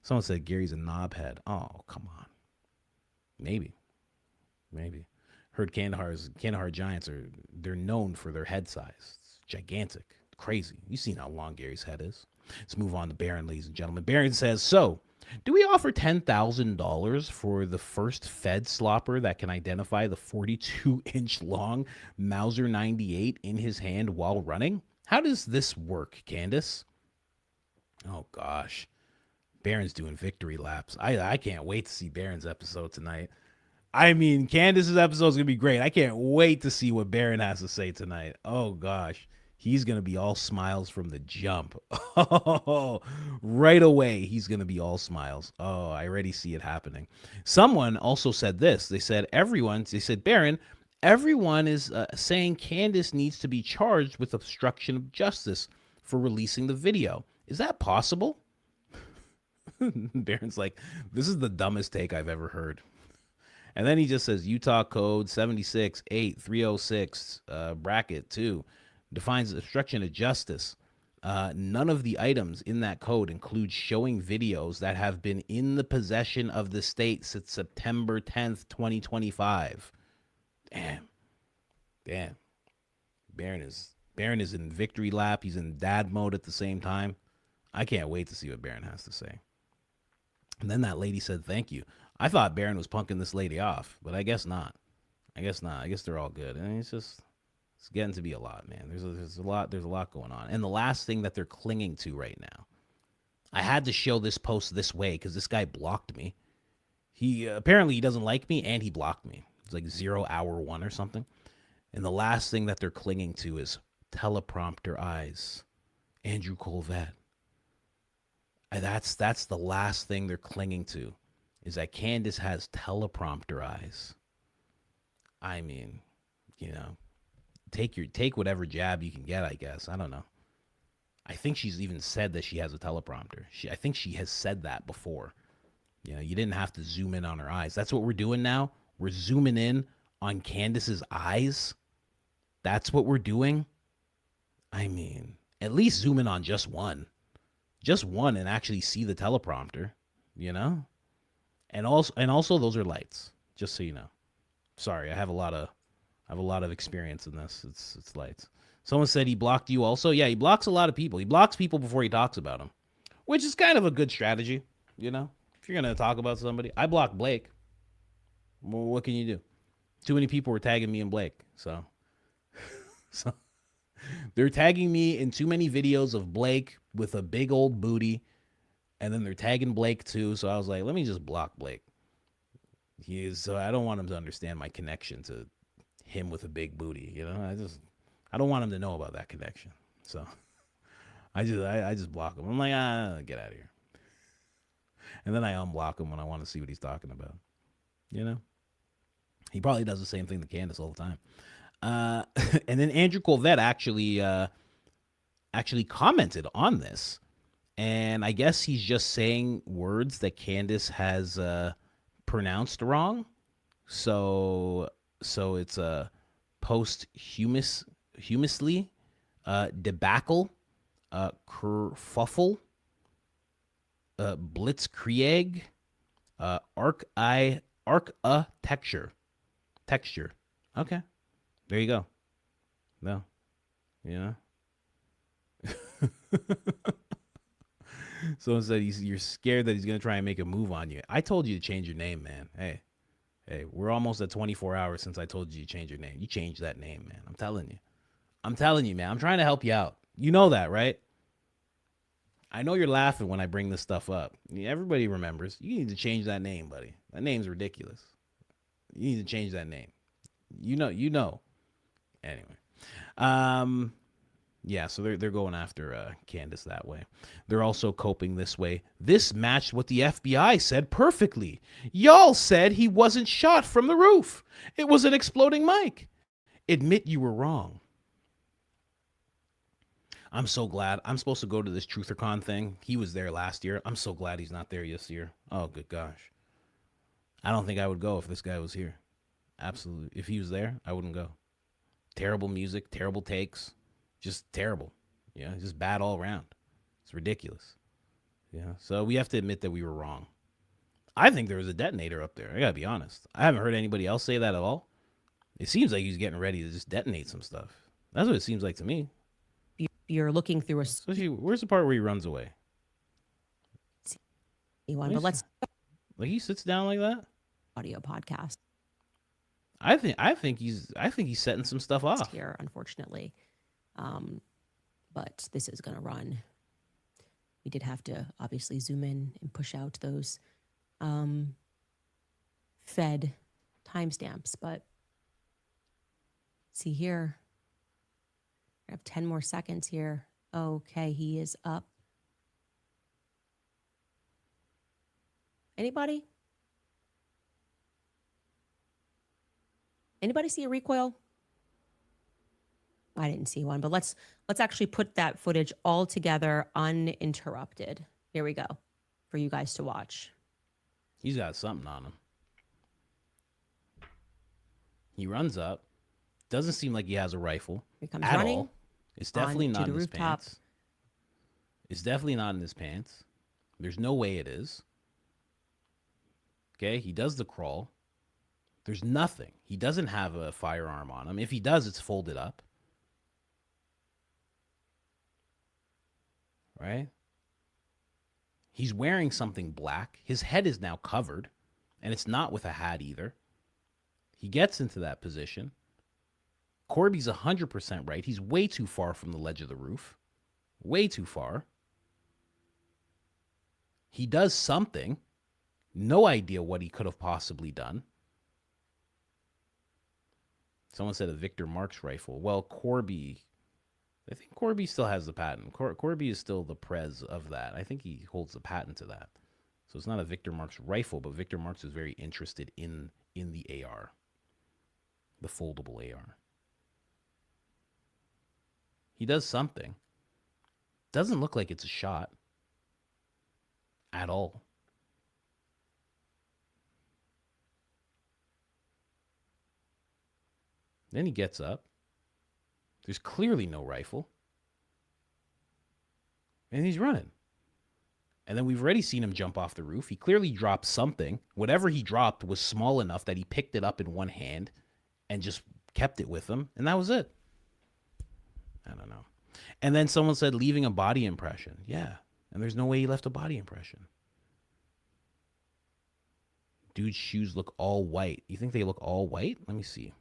Someone said Gary's a knobhead. Oh, come on. Maybe. Heard Kandahar Giants they're known for their head size. It's gigantic. Crazy. You've seen how long Gary's head is. Let's move on to Baron, ladies and gentlemen. Baron says, so, do we offer $10,000 for the first Fedslopper that can identify the 42-inch long Mauser 98 in his hand while running? How does this work, Candace? Oh, gosh. Baron's doing victory laps. I can't wait to see Baron's episode tonight. I mean, Candace's episode is going to be great. I can't wait to see what Baron has to say tonight. Oh, gosh. He's going to be all smiles from the jump. Oh, right away, he's going to be all smiles. Oh, I already see it happening. Someone also said this. They said, Baron, everyone is saying Candace needs to be charged with obstruction of justice for releasing the video. Is that possible? Baron's like, this is the dumbest take I've ever heard. And then he just says, Utah Code 768306, bracket 2. Defines obstruction of justice. None of the items in that code include showing videos that have been in the possession of the state since September 10th, 2025. Damn. Baron is in victory lap. He's in dad mode at the same time. I can't wait to see what Baron has to say. And then that lady said, thank you. I thought Baron was punking this lady off, but I guess not. I guess they're all good. And it's getting to be a lot, man. There's a lot going on. And the last thing that they're clinging to right now, I had to show this post this way because this guy blocked me. He apparently he doesn't like me and he blocked me. It's like 0 hour 1 or something. And the last thing that they're clinging to is teleprompter eyes. Andrew Kolvet. That's the last thing they're clinging to, is that Candace has teleprompter eyes. I mean, take whatever jab you can get, I guess. I don't know. I think she's even said that she has a teleprompter. I think she has said that before. You didn't have to zoom in on her eyes. That's what we're doing now. We're zooming in on Candace's eyes. That's what we're doing. I mean, at least zoom in on just one. Just one and actually see the teleprompter, And also those are lights, just so you know. Sorry, I have a lot of experience in this. It's lights. Someone said he blocked you also. Yeah, he blocks a lot of people. He blocks people before he talks about them, which is kind of a good strategy, If you're going to talk about somebody. I blocked Blake. Well, what can you do? Too many people were tagging me and Blake, so they're tagging me in too many videos of Blake with a big old booty, and then they're tagging Blake too. So I was like, let me just block Blake. So I don't want him to understand my connection to him with a big booty. I don't want him to know about that connection. So, I just block him. I'm like, get out of here. And then I unblock him when I want to see what he's talking about. You know? He probably does the same thing to Candace all the time. And then Andrew Kolvet actually commented on this. And I guess he's just saying words that Candace has pronounced wrong. So it's a posthumously debacle, kerfuffle, blitzkrieg, architecture. Texture. Okay. There you go. No. You know? Someone said you're scared that he's going to try and make a move on you. I told you to change your name, man. Hey, we're almost at 24 hours since I told you to change your name. You changed that name, man. I'm telling you, man. I'm trying to help you out. You know that, right? I know you're laughing when I bring this stuff up. Everybody remembers. You need to change that name, buddy. That name's ridiculous. You need to change that name. You know. Anyway. Yeah, so they're going after Candace that way. They're also coping this way. This matched what the FBI said perfectly. Y'all said he wasn't shot from the roof. It was an exploding mic. Admit you were wrong. I'm so glad. I'm supposed to go to this TrutherCon thing. He was there last year. I'm so glad he's not there this year. Oh, good gosh. I don't think I would go if this guy was here. Absolutely. If he was there, I wouldn't go. Terrible music, terrible takes. Just terrible. Yeah, just bad all around. It's ridiculous. Yeah, so we have to admit that we were wrong. I think there was a detonator up there. I gotta be honest. I haven't heard anybody else say that at all. It seems like he's getting ready to just detonate some stuff. That's what it seems like to me. You're looking through a Especially, where's the part where he runs away? one, but let's Like he sits down like that? audio podcast I think he's setting some stuff off. here, unfortunately. But this is gonna run. We did have to obviously zoom in and push out those Fed timestamps, but see here. I have 10 more seconds here. Okay, he is up. Anybody? Anybody see a recoil? I didn't see one, but let's actually put that footage all together uninterrupted. Here we go for you guys to watch. He's got something on him. He runs up. Doesn't seem like he has a rifle Here he comes at running. all. It's definitely onto not the in his rooftop. pants. It's definitely not in his pants. There's no way it is. Okay, he does the crawl. There's nothing. He doesn't have a firearm on him. If he does, it's folded up. Right? He's wearing something black. His head is now covered, and it's not with a hat either. He gets into that position. Corby's 100% right. He's way too far from the ledge of the roof. Way too far. He does something. No idea what he could have possibly done. Someone said a Victor Marks rifle. Well, Corby, I think Corby still has the patent. Corby is still the prez of that. I think he holds the patent to that. So it's not a Victor Marks rifle, but Victor Marks is very interested in the AR, the foldable AR. He does something. Doesn't look like it's a shot at all. Then he gets up. There's clearly no rifle. And he's running. And then we've already seen him jump off the roof. He clearly dropped something. Whatever he dropped was small enough that he picked it up in one hand and just kept it with him. And that was it. I don't know. And then someone said leaving a body impression. Yeah. And there's no way he left a body impression. Dude's shoes look all white. You think they look all white? Let me see.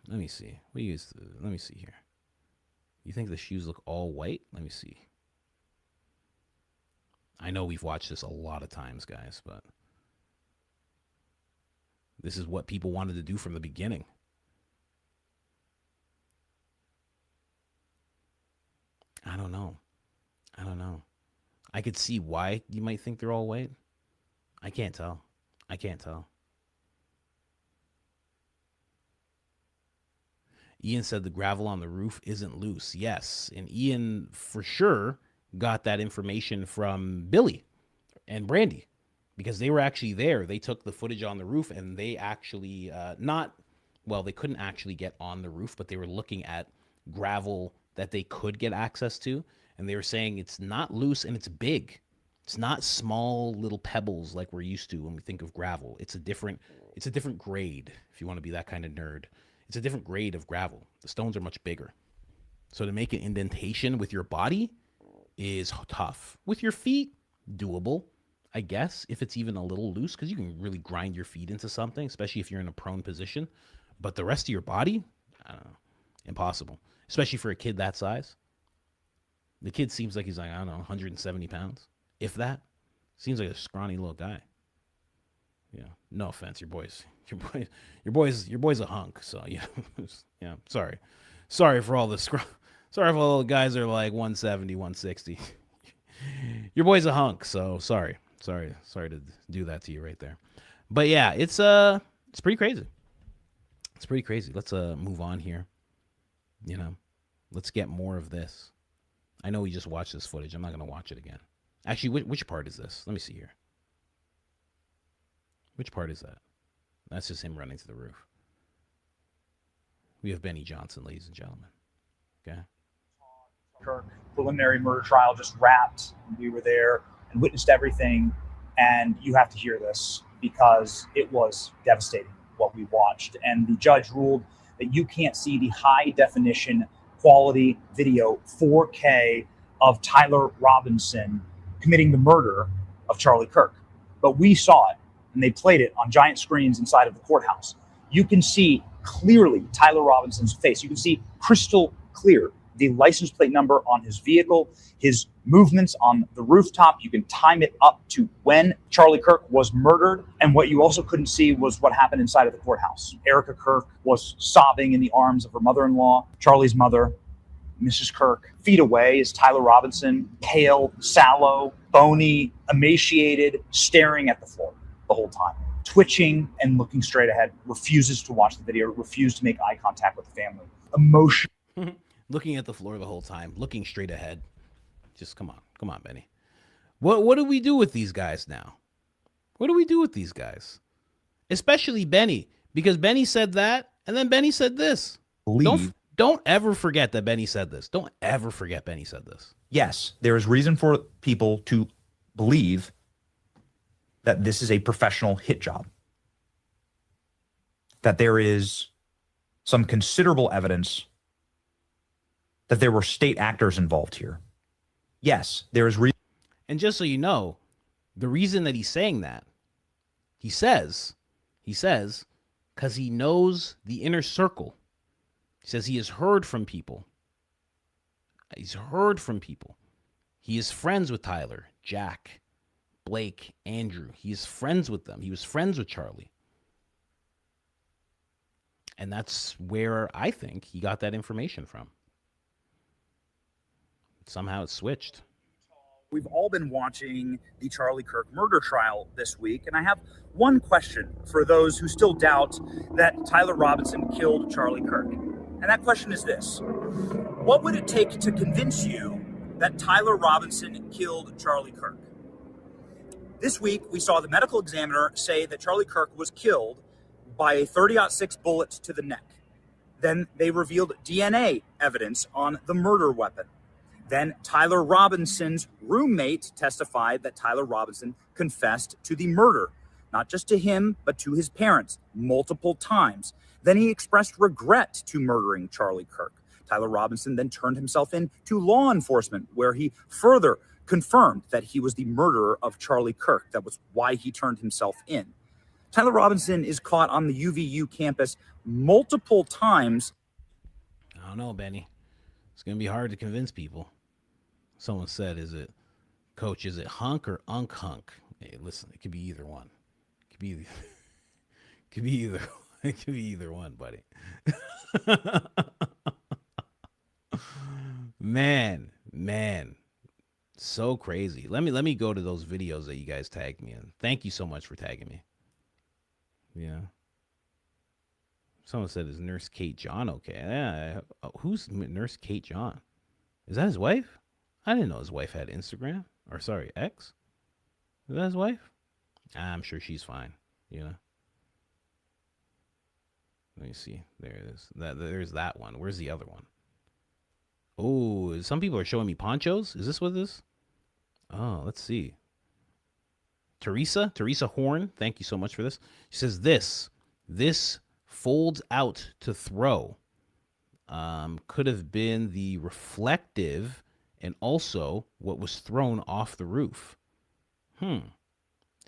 Let me see. Let me see here. You think the shoes look all white? Let me see. I know we've watched this a lot of times, guys, but this is what people wanted to do from the beginning. I don't know. I could see why you might think they're all white. I can't tell. Ian said the gravel on the roof isn't loose. Yes. And Ian for sure got that information from Billy and Brandy because they were actually there. They took the footage on the roof and they actually they couldn't actually get on the roof, but they were looking at gravel that they could get access to. And they were saying it's not loose and it's big. It's not small little pebbles like we're used to when we think of gravel. It's a different grade, if you want to be that kind of nerd. It's a different grade of gravel. The stones are much bigger. So to make an indentation with your body is tough. With your feet, doable, I guess, if it's even a little loose, because you can really grind your feet into something, especially if you're in a prone position. But the rest of your body, I don't know, impossible, especially for a kid that size. The kid seems like he's like, I don't know, 170 pounds, if that. Seems like a scrawny little guy. Yeah, no offense, your boy's a hunk. So yeah, yeah. Sorry for all the sorry for all the guys that are like 170, 160. Your boy's a hunk. So sorry to do that to you right there. But yeah, it's pretty crazy. It's pretty crazy. Let's move on here. You know, let's get more of this. I know we just watched this footage. I'm not gonna watch it again. Actually, which part is this? Let me see here. Which part is that? That's just him running to the roof. We have Benny Johnson, ladies and gentlemen. Okay. Kirk preliminary murder trial just wrapped. We were there and witnessed everything. And you have to hear this because it was devastating what we watched. And the judge ruled that you can't see the high definition quality video 4K of Tyler Robinson committing the murder of Charlie Kirk. But we saw it. And they played it on giant screens inside of the courthouse. You can see clearly Tyler Robinson's face. You can see crystal clear the license plate number on his vehicle, his movements on the rooftop. You can time it up to when Charlie Kirk was murdered. And what you also couldn't see was what happened inside of the courthouse. Erica Kirk was sobbing in the arms of her mother-in-law, Charlie's mother, Mrs. Kirk. Feet away is Tyler Robinson, pale, sallow, bony, emaciated, staring at the floor the whole time, twitching and looking straight ahead, refuses to watch the video, refused to make eye contact with the family. Emotion. Looking at the floor the whole time, looking straight ahead. Just come on, Benny. What do we do with these guys now? What do we do with these guys? Especially Benny, because Benny said that, and then Benny said this. Don't ever forget that Benny said this. Don't ever forget Benny said this. Yes, there is reason for people to believe that this is a professional hit job, that there is some considerable evidence that there were state actors involved here. Yes, there is reason. And just so you know, the reason that he's saying that, he says, because he knows the inner circle. He says he has heard from people. He's heard from people. He is friends with Tyler, Jack, Blake, Andrew. He is friends with them. He was friends with Charlie. And that's where I think he got that information from. Somehow it switched. We've all been watching the Charlie Kirk murder trial this week, and I have one question for those who still doubt that Tyler Robinson killed Charlie Kirk. And that question is this: what would it take to convince you that Tyler Robinson killed Charlie Kirk? This week, we saw the medical examiner say that Charlie Kirk was killed by a .30-06 bullet to the neck. Then they revealed DNA evidence on the murder weapon. Then Tyler Robinson's roommate testified that Tyler Robinson confessed to the murder, not just to him, but to his parents multiple times. Then he expressed regret to murdering Charlie Kirk. Tyler Robinson then turned himself in to law enforcement, where he further confirmed that he was the murderer of Charlie Kirk. That was why he turned himself in. Tyler Robinson is caught on the UVU campus multiple times. I don't know, Benny. It's going to be hard to convince people. Someone said, is it hunk or unk hunk? Hey, listen, it could be either one. It could be either one, buddy. Man, Man, so crazy. Let me go to those videos that you guys tagged me in. Thank you so much for tagging me. Yeah. Someone said, is Nurse Kate John okay? Yeah. Who's Nurse Kate John? Is that his wife? I didn't know his wife had Instagram. Or sorry, X? Is that his wife? I'm sure she's fine. You know? Let me see. There it is. There's that one. Where's the other one? Oh, some people are showing me ponchos. Is this what this is? Oh, let's see. Teresa Horn, thank you so much for this. She says this folds out to throw. Could have been the reflective and also what was thrown off the roof.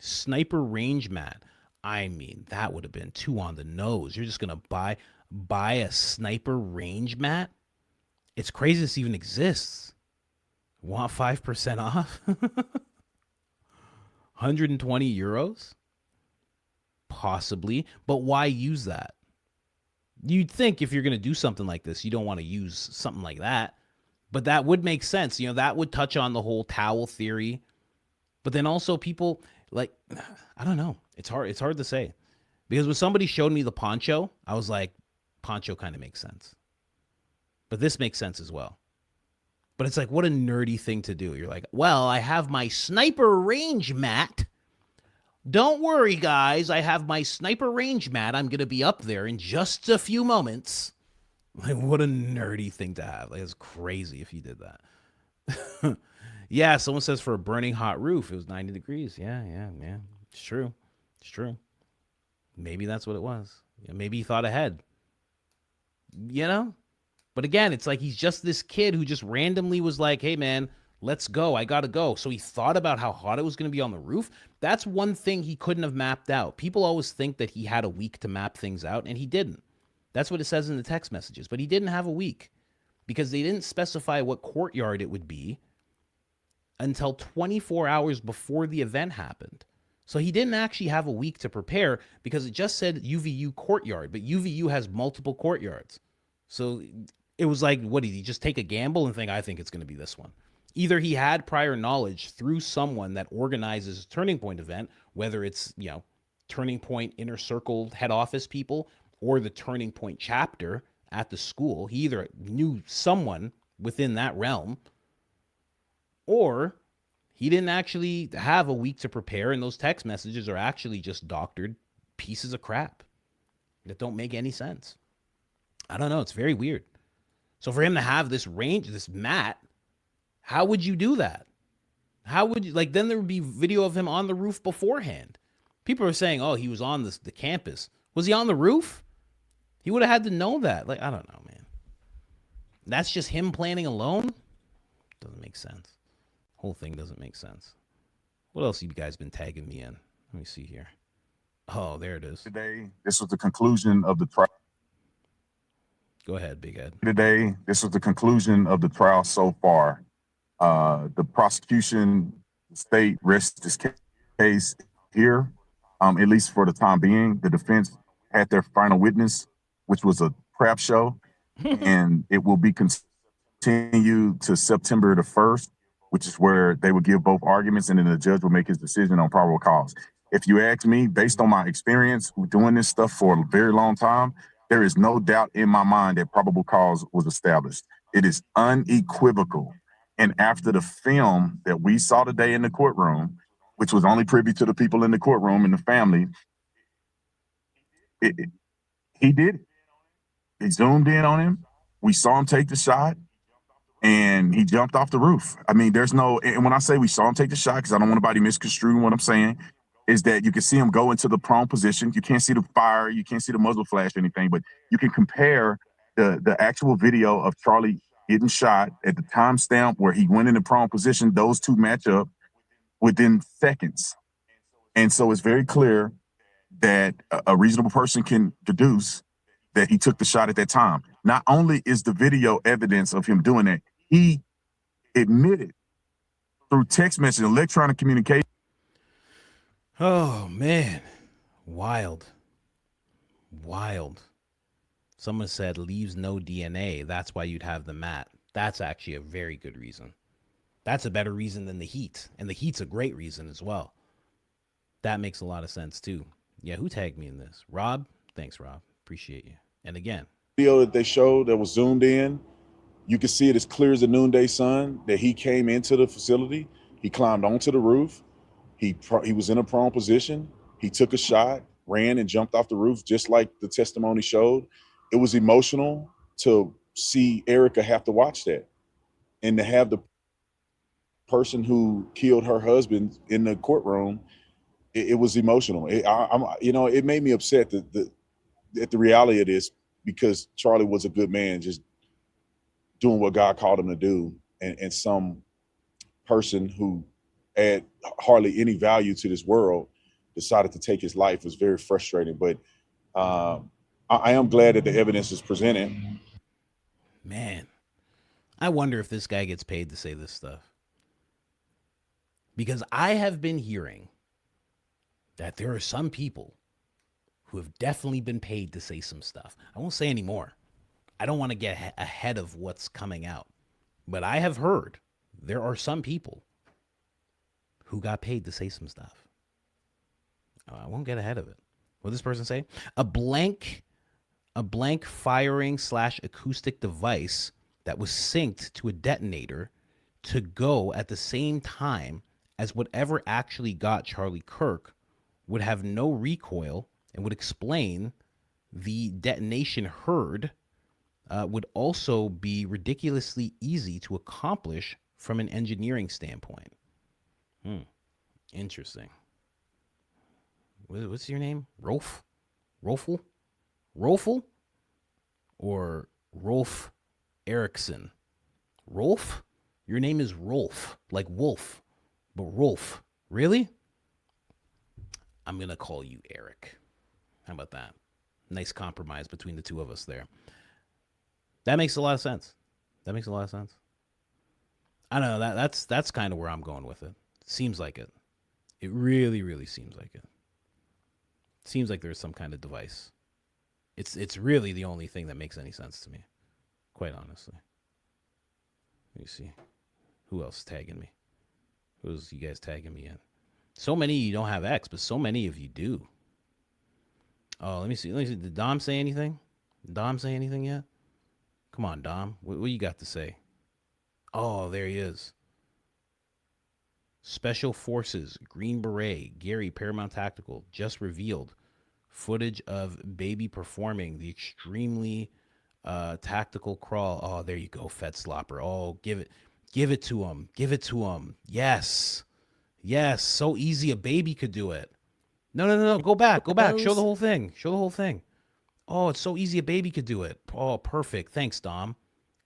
Sniper range mat. I mean, that would have been too on the nose. You're just gonna buy a sniper range mat? It's crazy this even exists. Want 5% off? 120 euros? Possibly. But why use that? You'd think if you're going to do something like this, you don't want to use something like that. But that would make sense. You know, that would touch on the whole towel theory. But then also people, like, I don't know. It's hard to say. Because when somebody showed me the poncho, I was like, poncho kind of makes sense. But this makes sense as well. But it's like, what a nerdy thing to do. You're like, well, I have my sniper range mat. Don't worry, guys. I have my sniper range mat. I'm going to be up there in just a few moments. Like, what a nerdy thing to have. Like, it's crazy if you did that. Yeah, someone says for a burning hot roof, it was 90 degrees. Yeah. It's true. Maybe that's what it was. Maybe he thought ahead. You know? But again, it's like he's just this kid who just randomly was like, hey, man, let's go. I got to go. So he thought about how hot it was going to be on the roof. That's one thing he couldn't have mapped out. People always think that he had a week to map things out, and he didn't. That's what it says in the text messages. But he didn't have a week because they didn't specify what courtyard it would be until 24 hours before the event happened. So he didn't actually have a week to prepare because it just said UVU courtyard, but UVU has multiple courtyards. So it was like, what did he just take a gamble and think, I think it's going to be this one? Either he had prior knowledge through someone that organizes a Turning Point event, whether it's, you know, Turning Point Inner Circle head office people or the Turning Point chapter at the school. He either knew someone within that realm or he didn't actually have a week to prepare, and those text messages are actually just doctored pieces of crap that don't make any sense. I don't know. It's very weird. So for him to have this range, this mat, how would you do that? How would you, like, then there would be video of him on the roof beforehand. People are saying, oh, he was on the campus. Was he on the roof? He would have had to know that. Like, I don't know, man. That's just him planning alone? Doesn't make sense. Whole thing doesn't make sense. What else have you guys been tagging me in? Let me see here. Oh, there it is. Today, this was the conclusion of the trial. Go ahead, Big Ed. Today, this was the conclusion of the trial so far. The prosecution, the state rests this case here, at least for the time being. The defense had their final witness, which was a crap show, and it will be continued to September the 1st, which is where they will give both arguments, and then the judge will make his decision on probable cause. If you ask me, based on my experience doing this stuff for a very long time, there is no doubt in my mind that probable cause was established. It is unequivocal. And after the film that we saw today in the courtroom, which was only privy to the people in the courtroom and the family, he did it. He zoomed in on him. We saw him take the shot, and he jumped off the roof. I mean, there's no, and when I say we saw him take the shot, because I don't want anybody misconstruing what I'm saying, is that you can see him go into the prone position. You can't see the fire. You can't see the muzzle flash or anything, but you can compare the actual video of Charlie getting shot at the timestamp where he went in the prone position. Those two match up within seconds. And so it's very clear that a reasonable person can deduce that he took the shot at that time. Not only is the video evidence of him doing that, he admitted through text message, electronic communication. Oh, man. Wild. Someone said leaves no DNA. That's why you'd have the mat. That's actually a very good reason. That's a better reason than the heat. And the heat's a great reason as well. That makes a lot of sense too. Yeah, who tagged me in this? Rob? Thanks, Rob. Appreciate you. And again, video that they showed that was zoomed in, you could see it as clear as the noonday sun that he came into the facility. He climbed onto the roof. He was in a prone position. He took a shot, ran and jumped off the roof, just like the testimony showed. It was emotional to see Erica have to watch that, and to have the person who killed her husband in the courtroom. It was emotional. It made me upset at the reality of this, because Charlie was a good man, just doing what God called him to do, and some person who had hardly any value to this world decided to take his life. Was very frustrating. But I am glad that the evidence is presented. man, I wonder if this guy gets paid to say this stuff. Because I have been hearing that there are some people who have definitely been paid to say some stuff. I won't say any more. I don't want to get ahead of what's coming out. But I have heard there are some people who got paid to say some stuff. I won't get ahead of it. What does this person say? A blank firing / acoustic device that was synced to a detonator to go at the same time as whatever actually got Charlie Kirk would have no recoil and would explain the detonation heard would also be ridiculously easy to accomplish from an engineering standpoint. Interesting. What's your name? Rolf? Rolfel? Or Rolf Erickson? Rolf? Your name is Rolf, like wolf, but Rolf. Really? I'm going to call you Eric. How about that? Nice compromise between the two of us there. That makes a lot of sense. I don't know. That's kind of where I'm going with it. Seems like it. It really, really seems like it. Seems like there's some kind of device. It's really the only thing that makes any sense to me, quite honestly. Let me see. Who else is tagging me? Who's you guys tagging me in? So many of you don't have X, but so many of you do. Oh, let me see. Did Dom say anything? Yet? Come on, Dom. What you got to say? Oh, there he is. Special Forces, Green Beret, Gary, Paramount Tactical, just revealed footage of baby performing the extremely tactical crawl. Oh, there you go, Fedslopper. Oh, give it to him. Yes. So easy a baby could do it. No. Go back. Show the whole thing. Oh, it's so easy a baby could do it. Oh, perfect. Thanks, Dom.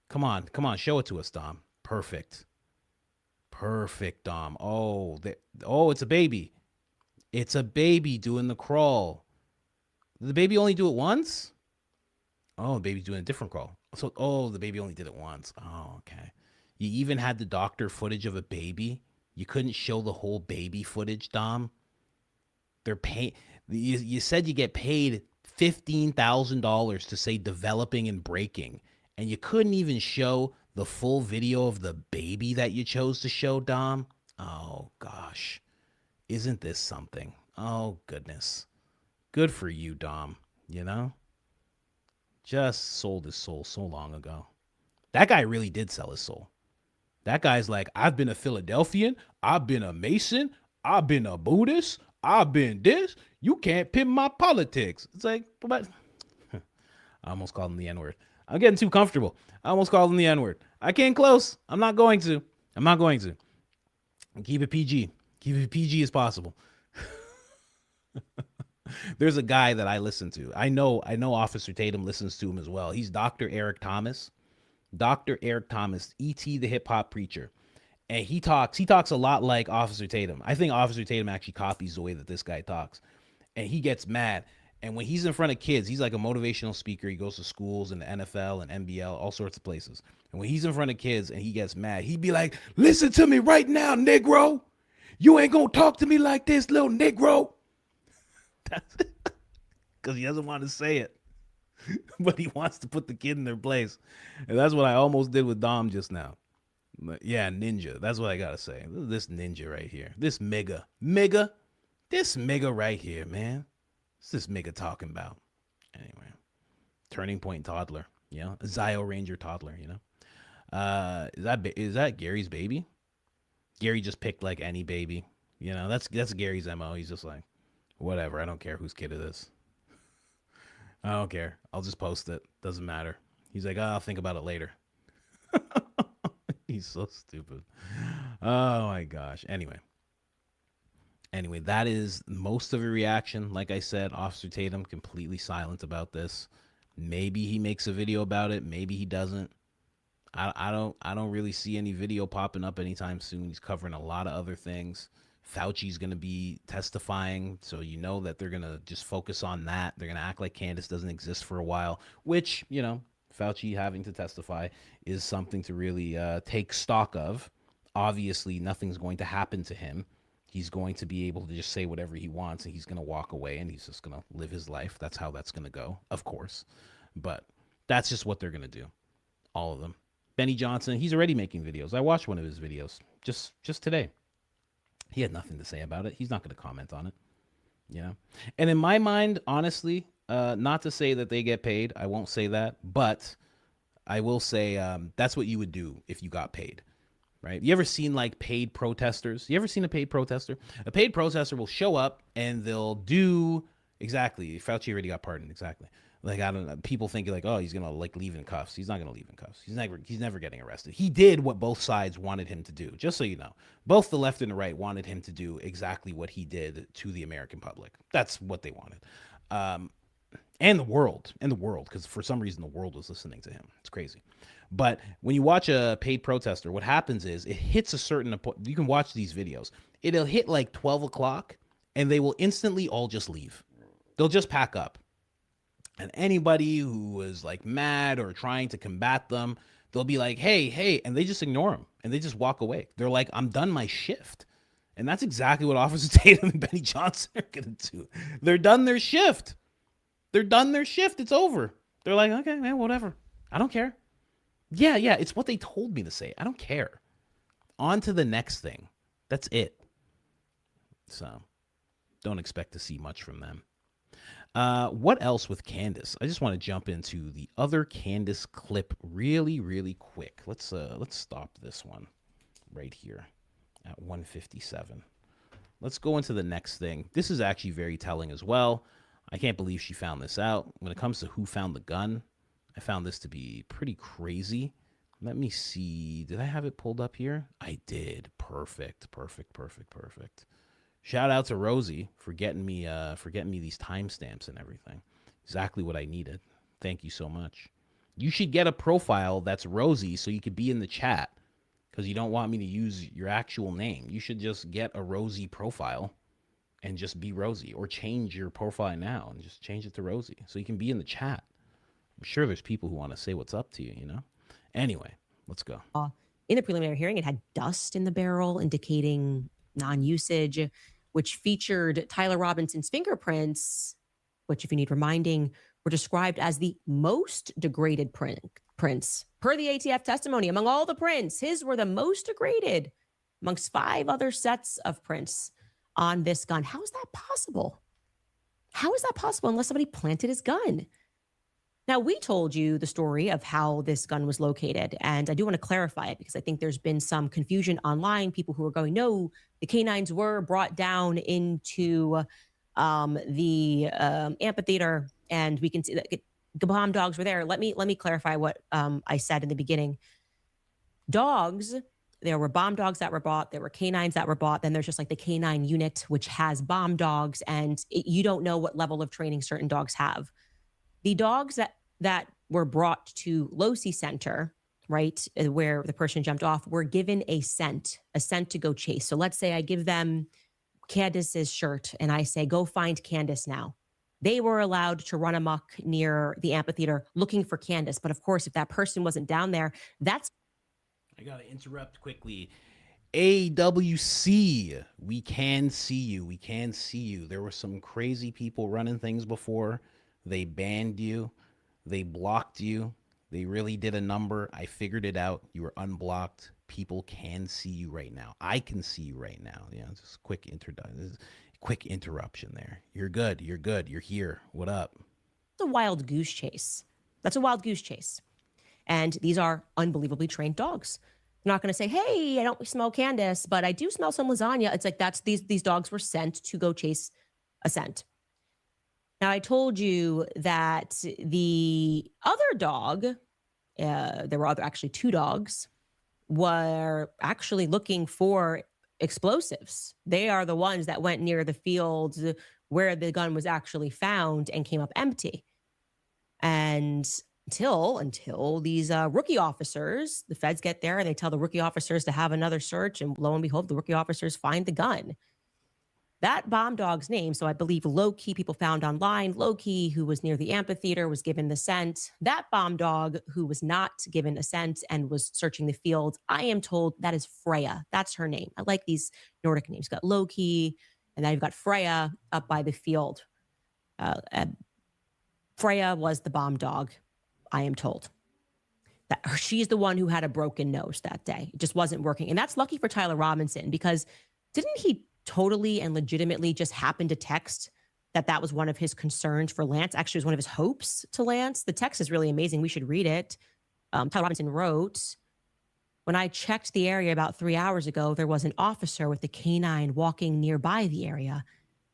Come on. Show it to us, Dom. Perfect, Dom. Oh, it's a baby. It's a baby doing the crawl. Did the baby only do it once? Oh, the baby's doing a different crawl. So, the baby only did it once. Oh, okay. You even had the doctor footage of a baby. You couldn't show the whole baby footage, Dom. They're paying. You said you get paid $15,000 to say developing and breaking, and you couldn't even show the full video of the baby that you chose to show, Dom. Oh gosh, isn't this something? Oh goodness, good for you, Dom. You know, just sold his soul so long ago. That guy really did sell his soul. That guy's like, I've been a Philadelphian, I've been a Mason, I've been a Buddhist, I've been this. You can't pin my politics. It's like, but I almost called him the N-word. I'm getting too comfortable. I almost called him the N-word. I came close. I'm not going to. Keep it PG. Keep it PG as possible. There's a guy that I listen to. I know Officer Tatum listens to him as well. He's Dr. Eric Thomas. Dr. Eric Thomas, E.T. the hip hop preacher. And he talks a lot like Officer Tatum. I think Officer Tatum actually copies the way that this guy talks. And he gets mad. And when he's in front of kids, he's like a motivational speaker. He goes to schools and the NFL and NBL, all sorts of places. And when he's in front of kids and he gets mad, he'd be like, listen to me right now, Negro. You ain't gonna talk to me like this, little Negro. Because he doesn't want to say it. but he wants to put the kid in their place. And that's what I almost did with Dom just now. But yeah, ninja. That's what I gotta say. This ninja right here. This Mega. This Mega right here, man. What's this Mega talking about? Anyway. Turning Point toddler. You know? A Zio Ranger toddler, you know? Is that Gary's baby? Gary just picked like any baby. You know, that's Gary's MO. He's just like, whatever, I don't care whose kid it is. I don't care. I'll just post it. Doesn't matter. He's like, oh, I'll think about it later. He's so stupid. Oh my gosh. Anyway, that is most of the reaction. Like I said, Officer Tatum completely silent about this. Maybe he makes a video about it. Maybe he doesn't. I don't really see any video popping up anytime soon. He's covering a lot of other things. Fauci's going to be testifying, so you know that they're going to just focus on that. They're going to act like Candace doesn't exist for a while, which, you know, Fauci having to testify is something to really take stock of. Obviously, nothing's going to happen to him. He's going to be able to just say whatever he wants, and he's going to walk away, and he's just going to live his life. That's how that's going to go, of course. But that's just what they're going to do, all of them. Benny Johnson, he's already making videos. I watched one of his videos just today. He had nothing to say about it. He's not going to comment on it, you know? And in my mind, honestly, not to say that they get paid. I won't say that. But I will say that's what you would do if you got paid, right? You ever seen like paid protesters? You ever seen a paid protester? A paid protester will show up and they'll do exactly. Fauci already got pardoned. Exactly. Like, I don't know. People think like, oh, he's going to like leave in cuffs. He's not going to leave in cuffs. He's never getting arrested. He did what both sides wanted him to do. Just so you know, both the left and the right wanted him to do exactly what he did to the American public. That's what they wanted. And the world, because for some reason the world was listening to him. It's crazy. But when you watch a paid protester, what happens is it hits a certain point. You can watch these videos. It'll hit like 12 o'clock and they will instantly all just leave. They'll just pack up. And anybody who was like mad or trying to combat them, they'll be like, hey, and they just ignore them and they just walk away. They're like, I'm done my shift. And that's exactly what Officer Tatum and Benny Johnson are going to do. They're done their shift. It's over. They're like, okay, man, whatever. I don't care. Yeah, it's what they told me to say. I don't care. On to the next thing. That's it. So don't expect to see much from them. What else with Candace? I just want to jump into the other Candace clip really, really quick. Let's stop this one right here at 157. Let's go into the next thing. This is actually very telling as well. I can't believe she found this out. When it comes to who found the gun, I found this to be pretty crazy. Let me see. Did I have it pulled up here? I did. Perfect. Shout out to Rosie for getting me these timestamps and everything. Exactly what I needed. Thank you so much. You should get a profile that's Rosie so you could be in the chat because you don't want me to use your actual name. You should just get a Rosie profile and just be Rosie, or change your profile now and just change it to Rosie so you can be in the chat. I'm sure there's people who want to say what's up to you, you know? Anyway, let's go. In the preliminary hearing, it had dust in the barrel indicating non-usage, which featured Tyler Robinson's fingerprints, which, if you need reminding, were described as the most degraded prints. Per the ATF testimony, among all the prints, his were the most degraded amongst 5 other sets of prints on this gun. How is that possible? How is that possible unless somebody planted his gun? Now, we told you the story of how this gun was located, and I do want to clarify it because I think there's been some confusion online. People who are going, no, the canines were brought down into the amphitheater, and we can see that the bomb dogs were there. Let me clarify what I said in the beginning. Dogs, there were bomb dogs that were bought. There were canines that were bought. Then there's just like the canine unit, which has bomb dogs, and you don't know what level of training certain dogs have. The dogs that were brought to Losi Center, right, where the person jumped off, were given a scent to go chase. So let's say I give them Candace's shirt and I say, go find Candace now. They were allowed to run amok near the amphitheater looking for Candace. But of course, if that person wasn't down there, that's... I got to interrupt quickly. AWC, we can see you. There were some crazy people running things before. They banned you. They blocked you. They really did a number. I figured it out. You were unblocked. People can see you right now. I can see you right now. Yeah, just quick interruption there. You're good. You're good. You're here. What up? It's a wild goose chase. That's a wild goose chase. And these are unbelievably trained dogs. They're not going to say, hey, I don't smell Candace, but I do smell some lasagna. It's like these dogs were sent to go chase a scent. Now, I told you that the other dog, there were actually two dogs, were actually looking for explosives. They are the ones that went near the field where the gun was actually found and came up empty. And until these rookie officers, the feds get there and they tell the rookie officers to have another search, and lo and behold, the rookie officers find the gun. That bomb dog's name, so I believe Loki, people found online, Loki, who was near the amphitheater, was given the scent. That bomb dog who was not given a scent and was searching the field, I am told that is Freya. That's her name. I like these Nordic names. You've got Loki, and then you've got Freya up by the field. Freya was the bomb dog, I am told. That she's the one who had a broken nose that day. It just wasn't working. And that's lucky for Tyler Robinson, because didn't he totally and legitimately just happened to text that was one of his concerns for Lance? Actually, it was one of his hopes to Lance. The text is really amazing. We should read it. Tyler Robinson wrote, when I checked the area about 3 hours ago, there was an officer with a canine walking nearby the area.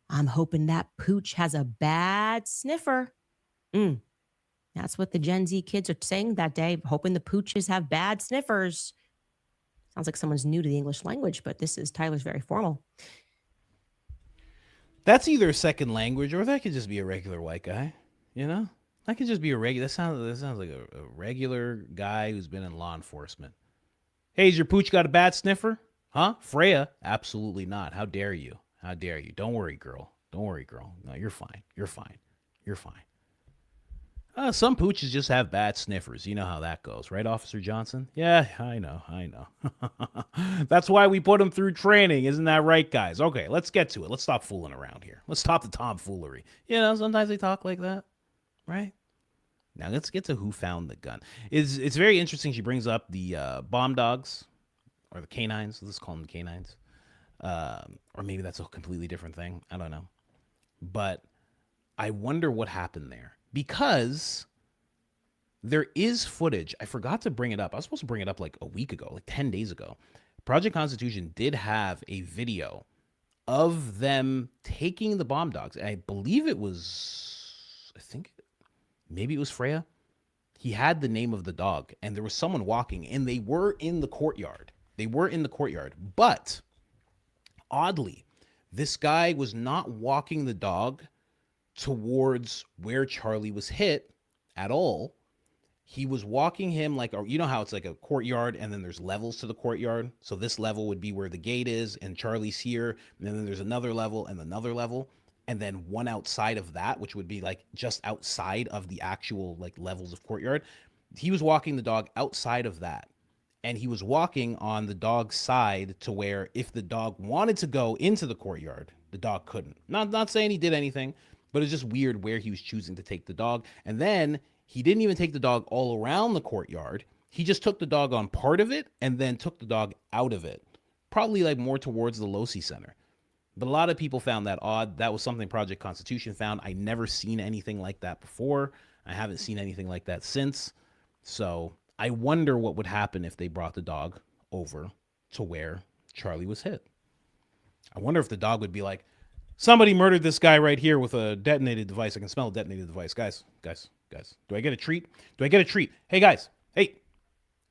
I'm hoping that pooch has a bad sniffer. That's what the Gen Z kids are saying that day, hoping the pooches have bad sniffers. Sounds like someone's new to the English language, but Tyler's very formal. That's either a second language, or that could just be a regular white guy. You know, that could just be a regular. That sounds like a regular guy who's been in law enforcement. Hey, has your pooch got a bad sniffer? Huh? Freya? Absolutely not. How dare you? How dare you? Don't worry, girl. Don't worry, girl. No, you're fine. You're fine. You're fine. Some pooches just have bad sniffers. You know how that goes, right, Officer Johnson? Yeah, I know. That's why we put them through training. Isn't that right, guys? Okay, let's get to it. Let's stop fooling around here. Let's stop the tomfoolery. You know, sometimes they talk like that, right? Now let's get to who found the gun. It's very interesting. She brings up the bomb dogs, or the canines. Let's call them the canines. Or maybe that's a completely different thing. I don't know. But I wonder what happened there. Because there is footage. I forgot to bring it up. I was supposed to bring it up like a week ago, like 10 days ago. Project Constitution did have a video of them taking the bomb dogs. I believe it was, maybe it was Freya. He had the name of the dog, and there was someone walking, and they were in the courtyard. But oddly, this guy was not walking the dog towards where Charlie was hit at all. He was walking him like, you know how it's like a courtyard and then there's levels to the courtyard. So this level would be where the gate is and Charlie's here. And then there's another level and another level. And then one outside of that, which would be like just outside of the actual like levels of courtyard. He was walking the dog outside of that. And he was walking on the dog's side to where if the dog wanted to go into the courtyard, the dog couldn't. Not saying he did anything, but it's just weird where he was choosing to take the dog. And then he didn't even take the dog all around the courtyard. He just took the dog on part of it and then took the dog out of it. Probably like more towards the Losi Center. But a lot of people found that odd. That was something Project Constitution found. I never seen anything like that before. I haven't seen anything like that since. So I wonder what would happen if they brought the dog over to where Charlie was hit. I wonder if the dog would be like, somebody murdered this guy right here with a detonated device. I can smell a detonated device. Guys. Do I get a treat? Hey, guys. Hey,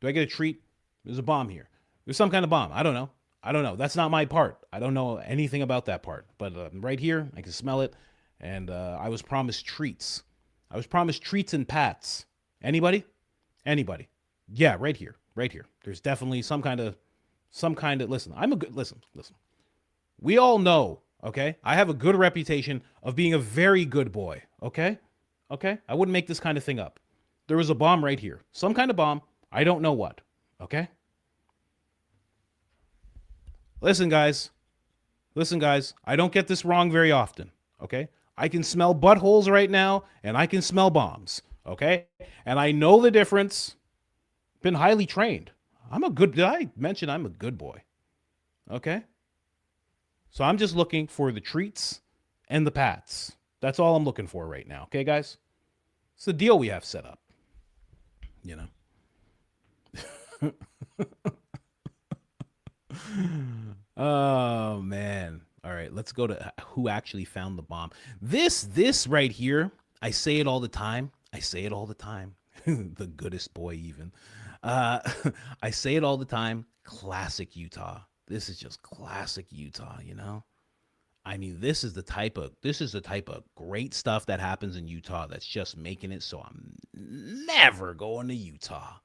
do I get a treat? There's a bomb here. There's some kind of bomb. I don't know. That's not my part. I don't know anything about that part. But right here, I can smell it. And I was promised treats. I was promised treats and pats. Anybody? Yeah, right here. There's definitely some kind of, listen, listen. We all know. Okay, I have a good reputation of being a very good boy. Okay, I wouldn't make this kind of thing up. There was a bomb right here. Some kind of bomb. I don't know what. Okay. Listen, guys. I don't get this wrong very often. Okay. I can smell buttholes right now, and I can smell bombs. Okay. And I know the difference. Been highly trained. Did I mention I'm a good boy? Okay. So I'm just looking for the treats and the pats. That's all I'm looking for right now. Okay, guys? It's the deal we have set up. You know? Oh, man. All right, let's go to who actually found the bomb. This right here, I say it all the time. The goodest boy even. I say it all the time. Classic Utah. This is just classic Utah, you know? I mean, this is the type of great stuff that happens in Utah that's just making it so I'm never going to Utah.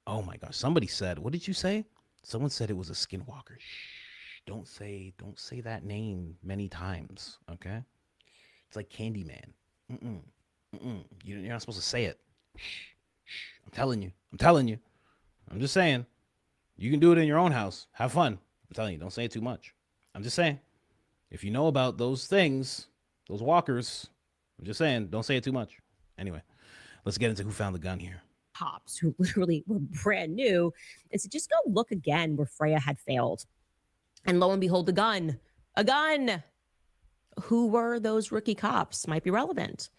Oh my gosh. Somebody said, what did you say? Someone said it was a skinwalker. Shh. Don't say that name many times. Okay. It's like Candyman. You're not supposed to say it. Shh. I'm telling you. I'm just saying. You can do it in your own house. Have fun. I'm telling you, don't say it too much. I'm just saying. If you know about those things, those walkers, I'm just saying, don't say it too much. Anyway, let's get into who found the gun here. Cops who literally were brand new and said, just go look again where Freya had failed. And lo and behold, a gun. Who were those rookie cops? Might be relevant.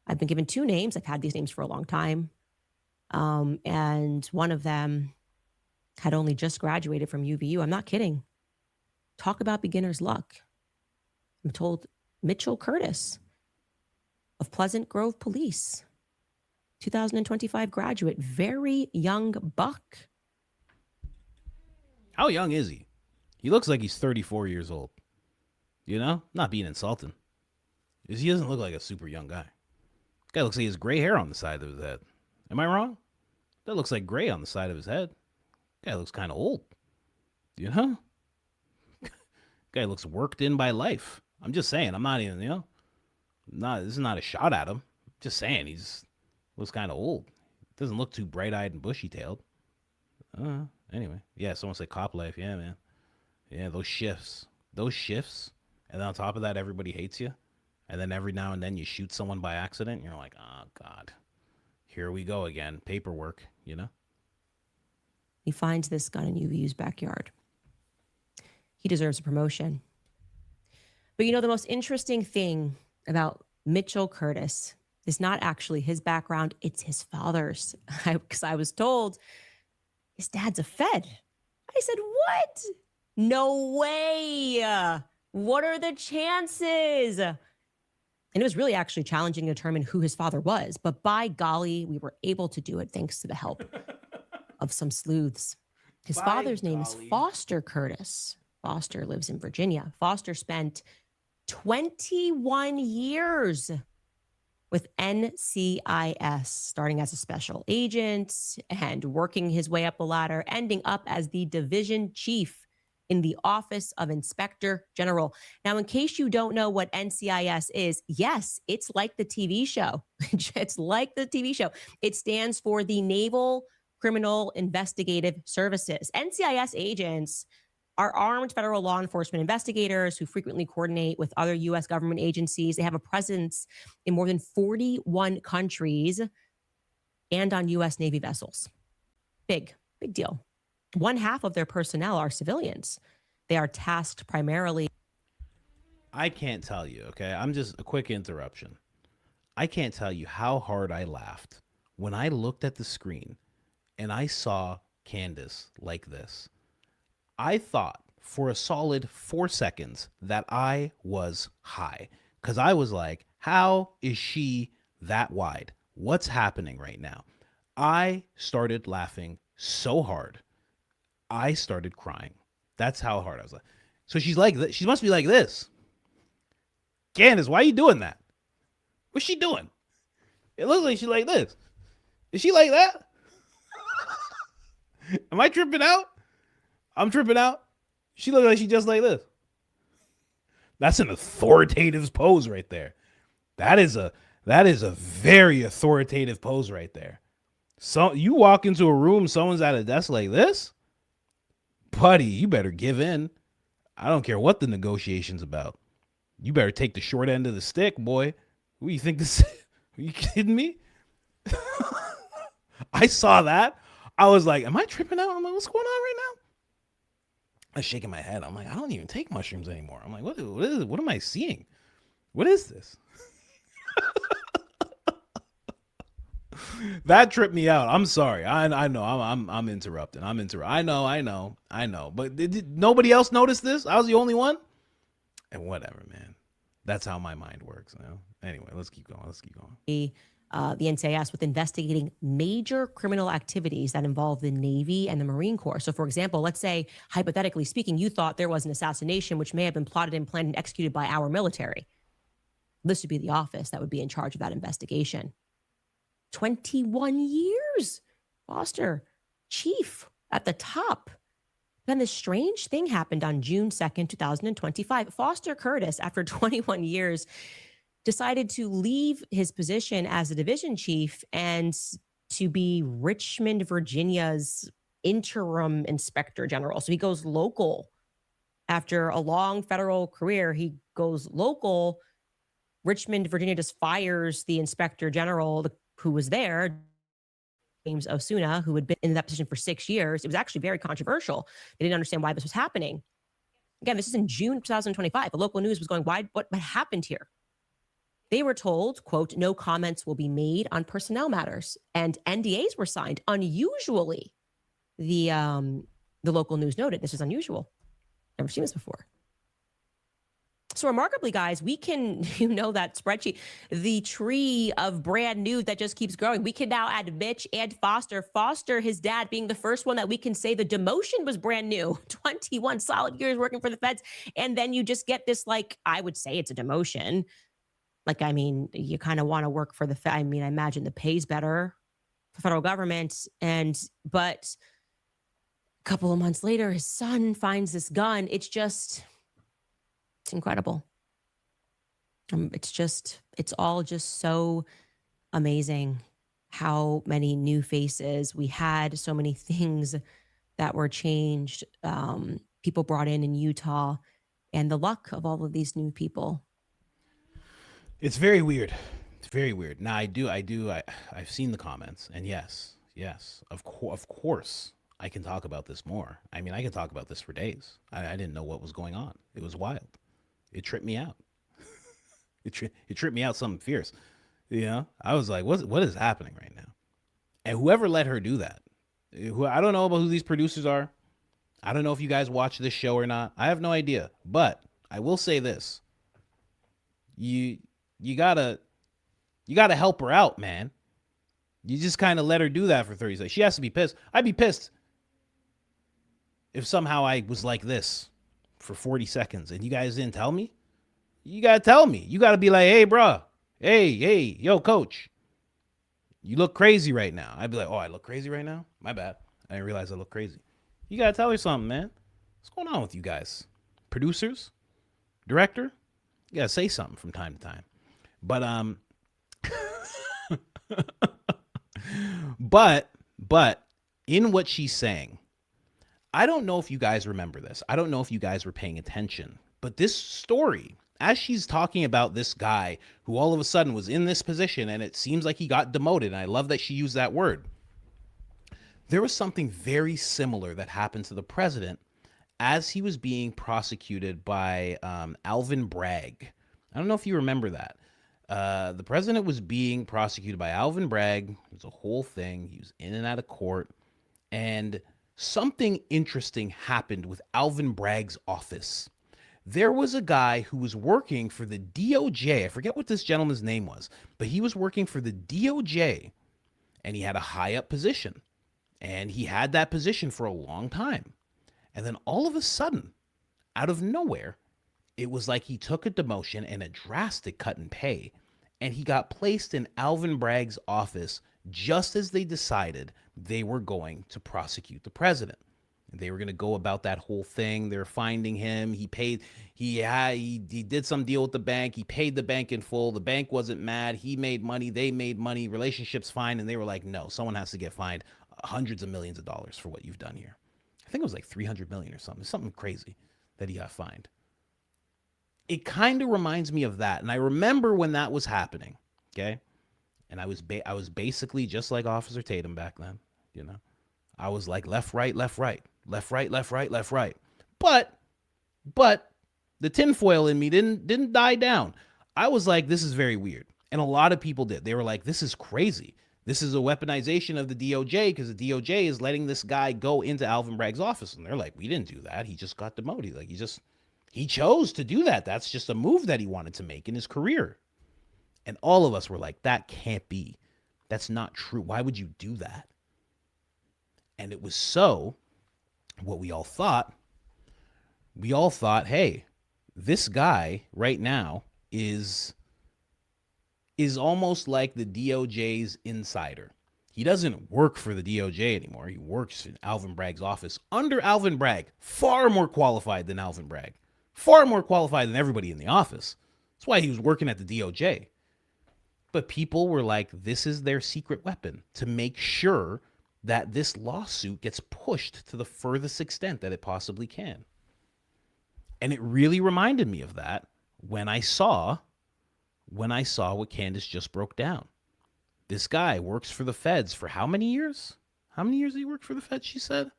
I've been given 2 names. I've had these names for a long time. And one of them had only just graduated from UVU. I'm not kidding. Talk about beginner's luck. I'm told Mitchell Curtis of Pleasant Grove Police, 2025 graduate, very young buck. How young is he? He looks like he's 34 years old. You know, not being insulting. He doesn't look like a super young guy. Guy looks like he has gray hair on the side of his head. Am I wrong? That looks like gray on the side of his head. Guy looks kind of old. You know? Guy looks worked in by life. I'm just saying. I'm not even, you know, this is not a shot at him. Just saying he's looks kind of old. Doesn't look too bright-eyed and bushy-tailed. Anyway. Yeah, someone said cop life. Yeah, man. Yeah, those shifts. And then on top of that, everybody hates you. And then every now and then you shoot someone by accident. And you're like, oh, God. Here we go again. Paperwork, you know? He finds this gun in UVU's backyard. He deserves a promotion. But you know, the most interesting thing about Mitchell Curtis is not actually his background, it's his father's. Because I was told his dad's a Fed. I said, what? No way. What are the chances? And it was really actually challenging to determine who his father was. But by golly, we were able to do it thanks to the help of some sleuths. His father's name is Foster Curtis. Foster lives in Virginia. Foster spent 21 years with NCIS, starting as a special agent and working his way up the ladder, ending up as the division chief in the Office of Inspector General. Now, in case you don't know what NCIS is, yes, it's like the TV show. It's like the TV show. It stands for the Naval Criminal Investigative Services. NCIS agents are armed federal law enforcement investigators who frequently coordinate with other U.S. government agencies. They have a presence in more than 41 countries and on U.S. Navy vessels. Big deal. 1/2 of their personnel are civilians. They are tasked primarily. I can't tell you, okay? I'm just a quick interruption. I can't tell you how hard I laughed when I looked at the screen and I saw Candace like this. I thought for a solid 4 seconds that I was high because I was like, how is she that wide? What's happening right now? I started laughing so hard. I started crying. That's how hard I was. Like, so she's like this. She must be like this. Candace, why are you doing that? What's she doing? It looks like she's like this. Is she like that? Am I tripping out? I'm tripping out. She looks like she just like this. That's an authoritative pose right there. That is a very authoritative pose right there. So you walk into a room, someone's at a desk like this, buddy, you better give in. I don't care what the negotiation's about. You better take the short end of the stick, boy. What do you think this? Are you kidding me? I saw that. I was like, am I tripping out? I'm like, what's going on right now? I'm shaking my head. I'm like, I don't even take mushrooms anymore. I'm like, what am I seeing? What is this? That tripped me out. I'm sorry. I know. I'm interrupting. I know. But did nobody else notice this? I was the only one. And whatever, man. That's how my mind works. You know? Anyway, let's keep going. The NCIS with investigating major criminal activities that involve the Navy and the Marine Corps. So, for example, let's say, hypothetically speaking, you thought there was an assassination which may have been plotted and planned and executed by our military. This would be the office that would be in charge of that investigation. 21 years, Foster, chief at the top. Then this strange thing happened on June 2nd, 2025. Foster Curtis, after 21 years, decided to leave his position as a division chief and to be Richmond, Virginia's interim inspector general. So he goes local. After a long federal career, he goes local. Richmond, Virginia just fires the inspector general who was there, James Osuna, who had been in that position for 6 years. It was actually very controversial. They didn't understand why this was happening. Again, this is in June 2025. The local news was going, why? What happened here? They were told, quote, no comments will be made on personnel matters, and NDAs were signed. Unusually, the local news noted this is unusual. Never seen this before. So remarkably, guys, we can, that spreadsheet, the tree of brand new that just keeps growing. We can now add Mitch and Foster. Foster, his dad, being the first one that we can say the demotion was brand new. 21 solid years working for the feds. And then you just get this, I would say it's a demotion. You kind of want to work for I imagine the pay's better for federal government. But a couple of months later, his son finds this gun. It's incredible. It's all just so amazing how many new faces we had, so many things that were changed, people brought in Utah, and the luck of all of these new people. It's very weird. Now I've seen the comments, and yes, of course, I can talk about this more. I can talk about this for days. I didn't know what was going on. It was wild. It tripped me out. It tripped me out something fierce. I was like, what is happening right now? And whoever let her do that, I don't know about who these producers are. I don't know if you guys watch this show or not. I have no idea. But I will say this. You gotta help her out, man. You just kind of let her do that for 30 seconds. She has to be pissed. I'd be pissed if somehow I was like this for 40 seconds and you guys didn't tell me. You gotta tell me. You gotta be like, hey, bro. Hey, yo, coach. You look crazy right now. I'd be like, oh, I look crazy right now? My bad. I didn't realize I look crazy. You gotta tell her something, man. What's going on with you guys? Producers? Director? You gotta say something from time to time. But in what she's saying, I don't know if you guys remember this. I don't know if you guys were paying attention, but this story, as she's talking about this guy who all of a sudden was in this position and it seems like he got demoted, and I love that she used that word. There was something very similar that happened to the president as he was being prosecuted by Alvin Bragg. I don't know if you remember that. The president was being prosecuted by Alvin Bragg. It was a whole thing. He was in and out of court. And something interesting happened with Alvin Bragg's office. There was a guy who was working for the DOJ. I forget what this gentleman's name was, but he was working for the DOJ, and he had a high up position. And he had that position for a long time. And then all of a sudden, out of nowhere, it was like he took a demotion and a drastic cut in pay, and he got placed in Alvin Bragg's office just as they decided they were going to prosecute the president. They were going to go about that whole thing. They're finding him. He did some deal with the bank. He paid the bank in full. The bank wasn't mad. He made money. They made money. Relationship's fine. And they were like, no, someone has to get fined hundreds of millions of dollars for what you've done here. I think it was like 300 million or something crazy that he got fined. It kind of reminds me of that. And I remember when that was happening. Okay. And I was basically just like Officer Tatum back then, you know. I was like left, right, left, right, left, right, left, right, left, right. But the tinfoil in me didn't die down. I was like, this is very weird. And a lot of people did. They were like, this is crazy. This is a weaponization of the DOJ because the DOJ is letting this guy go into Alvin Bragg's office. And they're like, we didn't do that. He just got demoted. Like he chose to do that. That's just a move that he wanted to make in his career. And all of us were like, that can't be. That's not true. Why would you do that? And it was what we all thought, hey, this guy right now is almost like the DOJ's insider. He doesn't work for the DOJ anymore. He works in Alvin Bragg's office under Alvin Bragg, far more qualified than Alvin Bragg, far more qualified than everybody in the office. That's why he was working at the DOJ. But people were like, this is their secret weapon to make sure that this lawsuit gets pushed to the furthest extent that it possibly can. And it really reminded me of that when I saw what Candace just broke down. This guy works for the feds for how many years? How many years did he work for the feds, she said?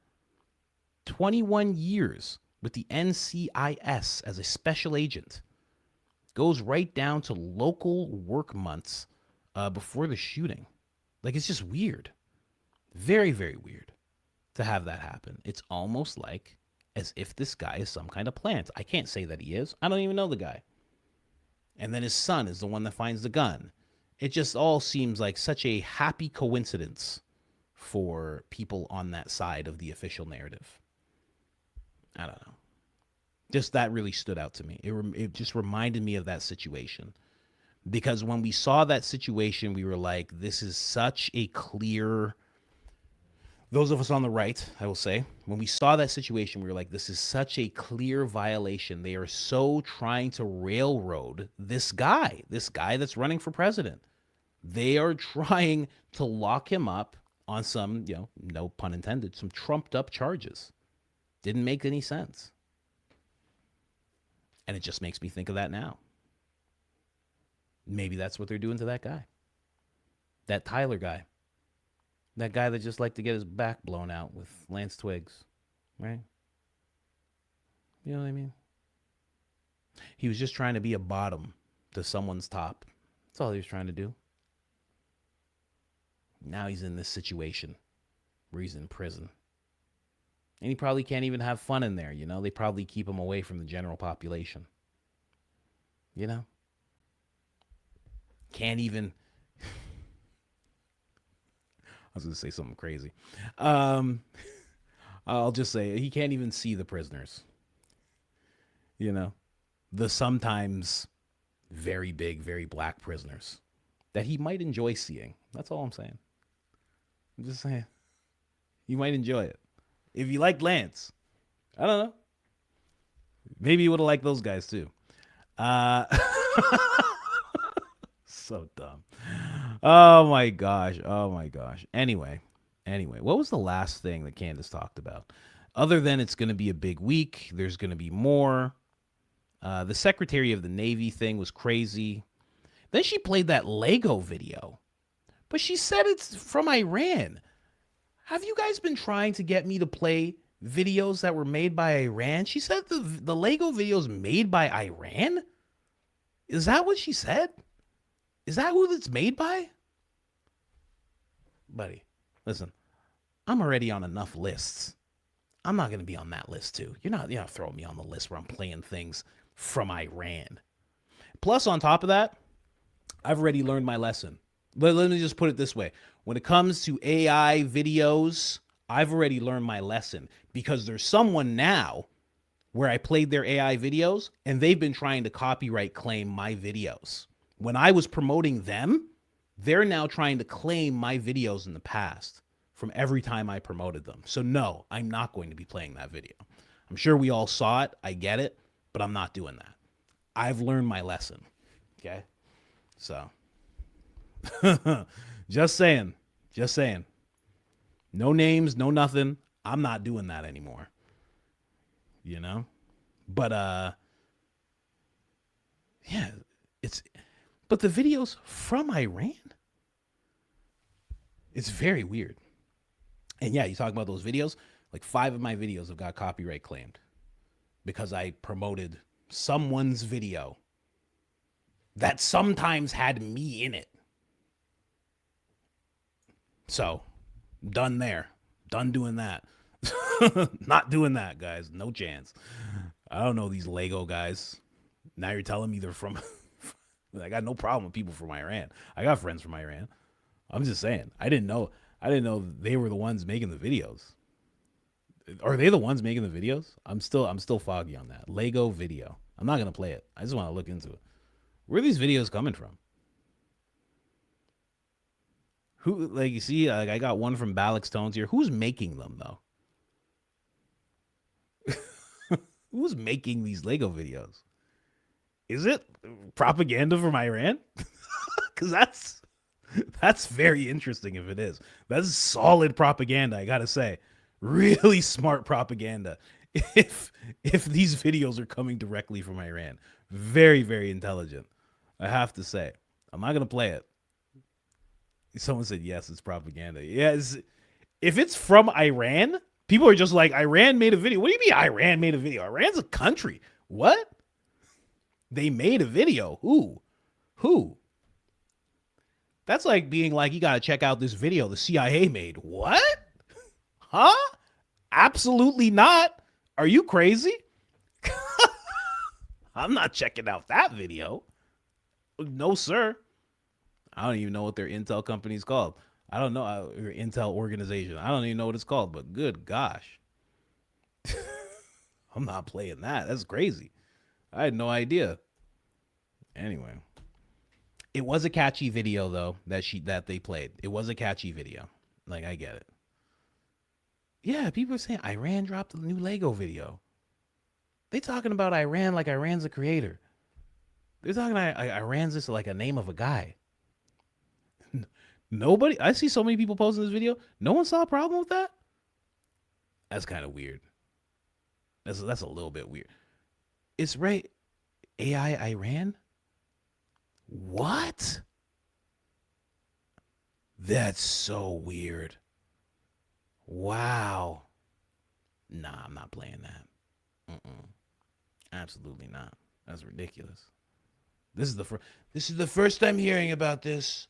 21 years with the NCIS as a special agent. Goes right down to local work months before the shooting. Like, it's just weird. Very, very weird to have that happen. It's almost like as if this guy is some kind of plant. I can't say that he is. I don't even know the guy. And then his son is the one that finds the gun. It just all seems like such a happy coincidence for people on that side of the official narrative. I don't know. Just that really stood out to me. It just reminded me of that situation. Because when we saw that situation, we were like, this is such a clear... Those of us on the right, I will say, when we saw that situation, we were like, this is such a clear violation. They are so trying to railroad this guy that's running for president. They are trying to lock him up on some, no pun intended, some trumped up charges. Didn't make any sense. And it just makes me think of that now. Maybe that's what they're doing to that guy. That Tyler guy. That guy that just liked to get his back blown out with Lance Twigs, right? You know what I mean? He was just trying to be a bottom to someone's top. That's all he was trying to do. Now he's in this situation where he's in prison. And he probably can't even have fun in there, They probably keep him away from the general population. Can't even... I was going to say something crazy. I'll just say he can't even see the prisoners. The sometimes very big, very black prisoners that he might enjoy seeing. That's all I'm saying. I'm just saying. You might enjoy it. If you liked Lance, I don't know. Maybe you would have liked those guys too. So dumb. Oh my gosh. Anyway, what was the last thing that Candace talked about? Other than it's going to be a big week, there's going to be more. The Secretary of the Navy thing was crazy. Then she played that Lego video, but she said it's from Iran. Have you guys been trying to get me to play videos that were made by Iran? She said the Lego videos made by Iran? Is that what she said? Is that who it's made by? Buddy, listen, I'm already on enough lists. I'm not going to be on that list too. You're not throwing me on the list where I'm playing things from Iran. Plus, on top of that, I've already learned my lesson. But let me just put it this way. When it comes to AI videos, I've already learned my lesson because there's someone now where I played their AI videos and they've been trying to copyright claim my videos. When I was promoting them, they're now trying to claim my videos in the past from every time I promoted them. So no, I'm not going to be playing that video. I'm sure we all saw it. I get it, but I'm not doing that. I've learned my lesson. Okay. So just saying, no names, no nothing. I'm not doing that anymore, but, yeah, but the video's from Iran. It's very weird. And yeah, you talk about those videos. Like 5 of my videos have got copyright claimed because I promoted someone's video that sometimes had me in it. So, done there. Done doing that. Not doing that, guys. No chance. I don't know these Lego guys. Now you're telling me they're from... I got no problem with people from Iran. I got friends from Iran. I'm just saying. I didn't know they were the ones making the videos. Are they the ones making the videos? I'm still foggy on that. Lego video. I'm not gonna play it. I just want to look into it. Where are these videos coming from? Who, like, you see, like, I got one from Balix Tones here. Who's making them though? Who's making these Lego videos? Is it propaganda from Iran? Because that's very interesting if it is. That's solid propaganda, I gotta say. Really smart propaganda. If these videos are coming directly from Iran. Very, very intelligent. I have to say. I'm not gonna play it. Someone said yes, it's propaganda. Yes. If it's from Iran, people are just like, Iran made a video. What do you mean Iran made a video? Iran's a country. What? They made a video. Who? That's like being like, you gotta check out this video the CIA made. What? Huh? Absolutely not. Are you crazy? I'm not checking out that video. No, sir. I don't even know what their intel company's called. I don't know. Your intel organization. I don't even know what it's called, but good gosh. I'm not playing that. That's crazy. I had no idea. Anyway. It was a catchy video though that they played. It was a catchy video. Like, I get it. Yeah, people are saying Iran dropped a new Lego video. They talking about Iran like Iran's the creator. They're talking about Iran's just like a name of a guy. Nobody, I see so many people posting this video. No one saw a problem with that? That's kind of weird. That's a little bit weird. It's right. AI Iran? What? That's so weird. Wow. Nah, I'm not playing that. Absolutely not. That's ridiculous. This is the first time hearing about this.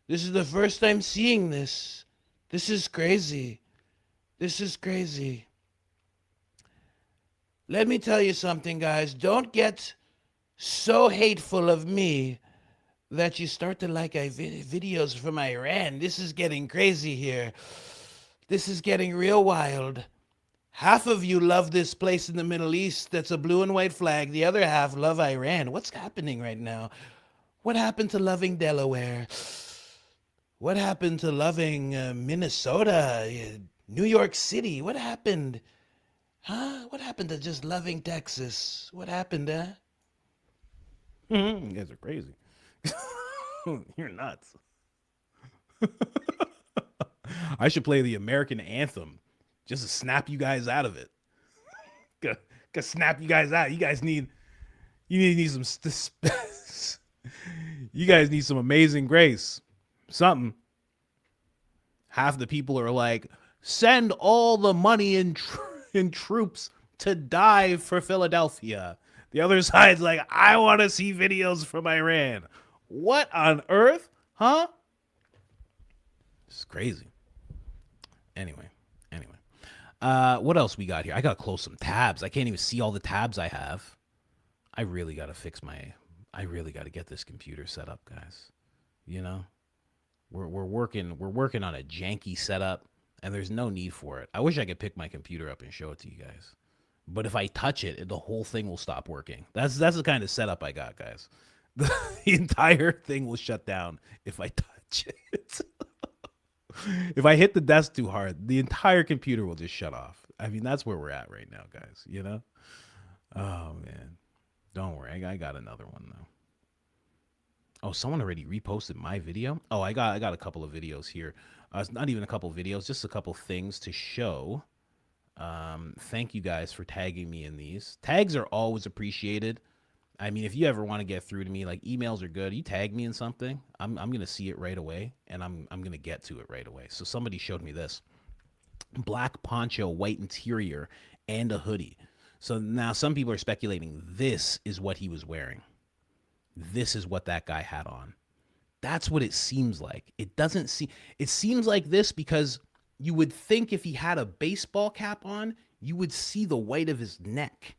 This is the first time seeing this. This is crazy. This is crazy. Let me tell you something, guys. Don't get so hateful of me that you start to like videos from Iran. This is getting crazy here. This is getting real wild. Half of you love this place in the Middle East that's a blue and white flag. The other half love Iran. What's happening right now? What happened to loving Delaware? What happened to loving Minnesota, New York City? What happened? Huh? What happened to just loving Texas? What happened, You guys are crazy. You're nuts. I should play the American anthem just to snap you guys out of it. Gotta snap you guys out. You guys need some you guys need some Amazing Grace. Something. Half the people are like, send all the money in troops to die for Philadelphia. The other side's like, I want to see videos from Iran. What on earth? Huh? It's crazy. Anyway. What else we got here? I got to close some tabs. I can't even see all the tabs I have. I really got to get this computer set up, guys. You know? We're working on a janky setup, and there's no need for it. I wish I could pick my computer up and show it to you guys. But if I touch it, the whole thing will stop working. That's the kind of setup I got, guys. The entire thing will shut down if I touch it. If I hit the desk too hard, the entire computer will just shut off. I mean, that's where we're at right now, guys, you know? Oh, man. Don't worry. I got another one, though. Oh, someone already reposted my video? Oh, I got a couple of videos here. It's not even a couple of videos, just a couple things to show. Thank you guys for tagging me in these. Tags are always appreciated. I mean, if you ever want to get through to me, like emails are good. You tag me in something, I'm gonna see it right away, and I'm gonna get to it right away. So somebody showed me this black poncho, white interior, and a hoodie. So now some people are speculating this is what he was wearing. This is what that guy had on. That's what it seems like. It doesn't seem. It seems like this because you would think if he had a baseball cap on, you would see the white of his neck.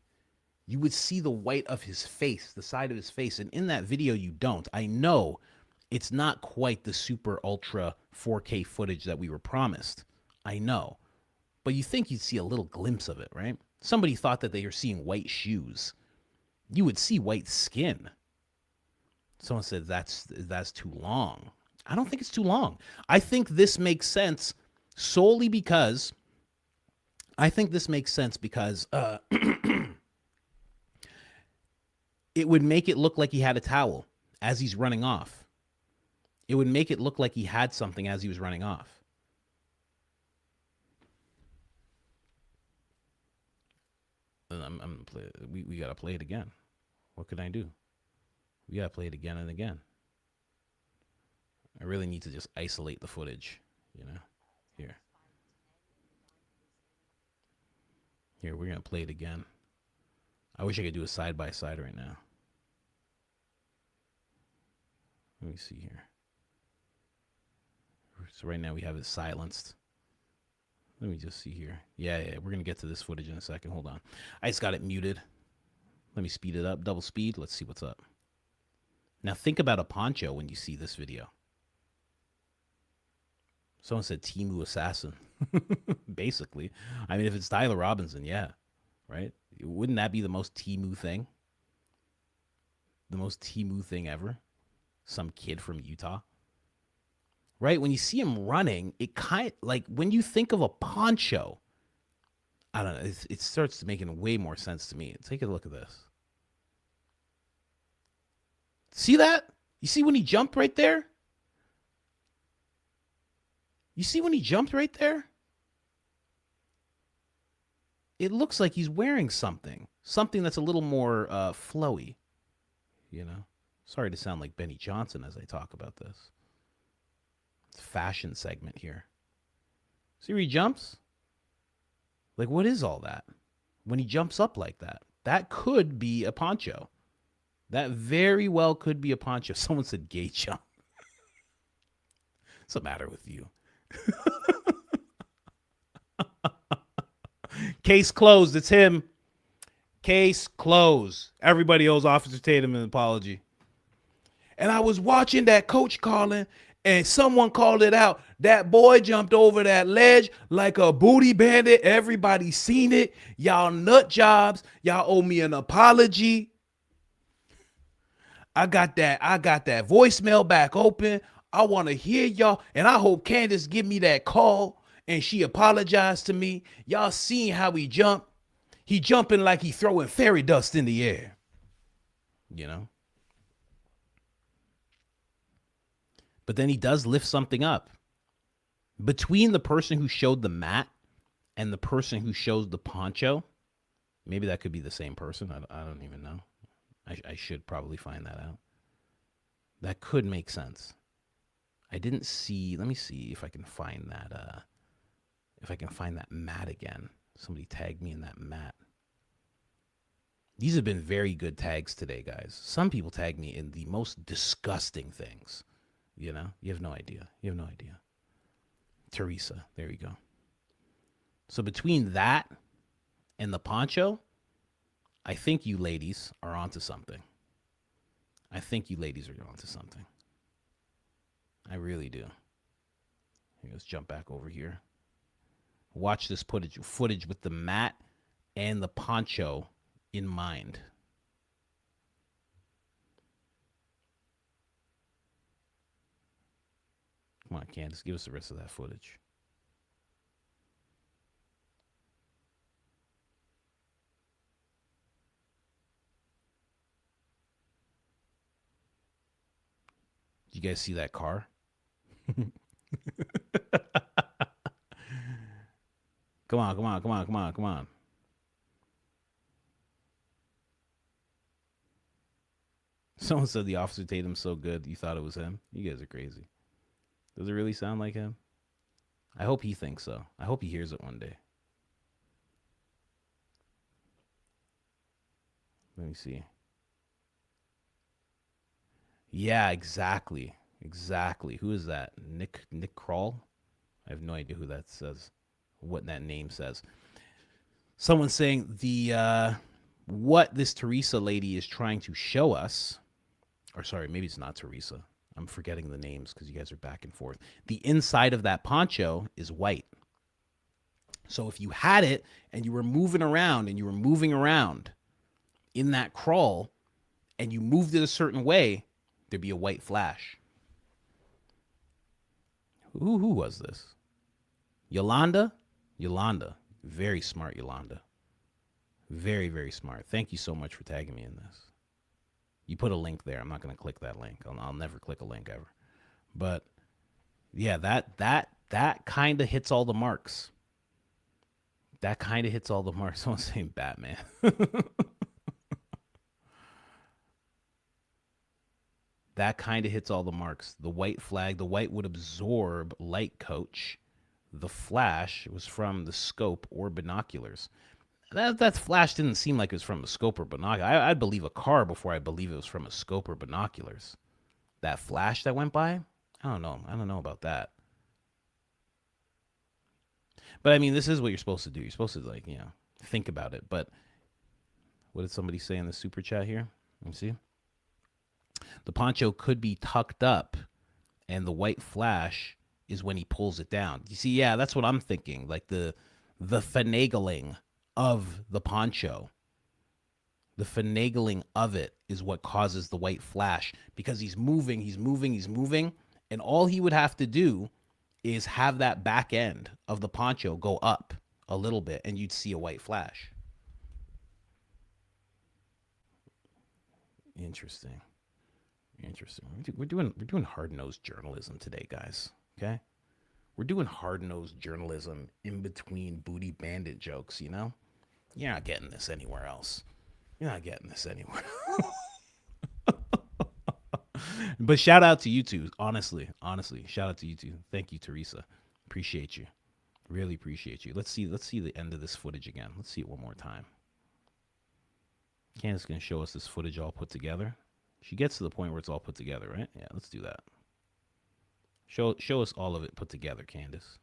You would see the white of his face, the side of his face. And in that video, you don't. I know it's not quite the super ultra 4K footage that we were promised. I know. But you think you'd see a little glimpse of it, right? Somebody thought that they were seeing white shoes. You would see white skin. Someone said that's too long. I don't think it's too long. I think this makes sense solely because it would make it look like he had a towel as he's running off. It would make it look like he had something as he was running off. I'm play. We gotta play it again. What can I do? We gotta play it again and again. I really need to just isolate the footage, you know. Here, we're gonna play it again. I wish I could do a side by side right now. Let me see here. So right now we have it silenced. Let me just see here. Yeah, we're gonna get to this footage in a second. Hold on. I just got it muted. Let me speed it up, double speed. Let's see what's up. Now think about a poncho when you see this video. Someone said Temu Assassin. Basically. I mean, if it's Tyler Robinson, yeah. Right? Wouldn't that be the most Temu thing? The most Temu thing ever? Some kid from Utah. Right? When you see him running, it kind of, like, when you think of a poncho, I don't know, it starts making way more sense to me. Take a look at this. See that? You see when he jumped right there? You see when he jumped right there? It looks like he's wearing something. Something that's a little more flowy. You know? Sorry to sound like Benny Johnson as I talk about this. Fashion segment here. See where he jumps? Like, what is all that? When he jumps up like that, that could be a poncho. That very well could be a poncho. Someone said gay jump. What's the matter with you? Case closed. It's him. Case closed. Everybody owes Officer Tatum an apology. And I was watching that coach Colin, and someone called it out. That boy jumped over that ledge like a booty bandit. Everybody seen it. Y'all nut jobs. Y'all owe me an apology. I got that voicemail back open. I want to hear y'all, and I hope Candace give me that call and she apologized to me. Y'all seen how he jumped? He jumping like he throwing fairy dust in the air. You know? But then he does lift something up. Between the person who showed the mat and the person who shows the poncho, maybe that could be the same person. I don't even know. I should probably find that out. That could make sense. I didn't see. Let me see if I can find that. If I can find that mat again. Somebody tagged me in that mat. These have been very good tags today, guys. Some people tag me in the most disgusting things. You know, you have no idea. You have no idea. Teresa, there you go. So between that and the poncho, I think you ladies are onto something. I think you ladies are onto something. I really do. Let's jump back over here. Watch this footage with the mat and the poncho in mind. Come on, Candace, give us the rest of that footage. Did you guys see that car? Come on. Someone said the Officer Tatum's so good, you thought it was him. You guys are crazy. Does it really sound like him? I hope he thinks so. I hope he hears it one day. Let me see. Yeah, exactly. Exactly. Who is that? Nick Kroll? I have no idea who that says, what that name says. Someone's saying the what this Teresa lady is trying to show us, or sorry, maybe it's not Teresa. I'm forgetting the names because you guys are back and forth. The inside of that poncho is white. So if you had it and you were moving around and you were moving around in that crawl and you moved it a certain way, there'd be a white flash. Who was this? Yolanda? Yolanda. Very smart, Yolanda. Very, very smart. Thank you so much for tagging me in this. You put a link there. I'm not going to click that link. I'll never click a link ever. But yeah, that kind of hits all the marks. That kind of hits all the marks. Someone's saying Batman. That kind of hits all the marks. The white flag, the white would absorb light, coach. The flash was from the scope or binoculars. That flash didn't seem like it was from a scope or binoculars. I'd believe a car before I believe it was from a scope or binoculars. That flash that went by, I don't know. I don't know about that. But I mean, this is what you're supposed to do. You're supposed to, like, you know, think about it. But what did somebody say in the super chat here? Let me see. The poncho could be tucked up, and the white flash is when he pulls it down. You see, yeah, that's what I'm thinking. Like the finagling of the poncho. The finagling of it is what causes the white flash, because he's moving, and all he would have to do is have that back end of the poncho go up a little bit, and you'd see a white flash. Interesting. We're doing hard-nosed journalism today, guys. Okay, we're doing hard-nosed journalism in between booty bandit jokes. You know, you're not getting this anywhere else. But shout out to you two. Honestly, shout out to you two. Thank you, Teresa. Appreciate you. Really appreciate you. Let's see the end of this footage again. Let's see it one more time. Candace gonna show us this footage all put together. She gets to the point where it's all put together, right? Yeah, let's do that. Show us all of it put together, Candace.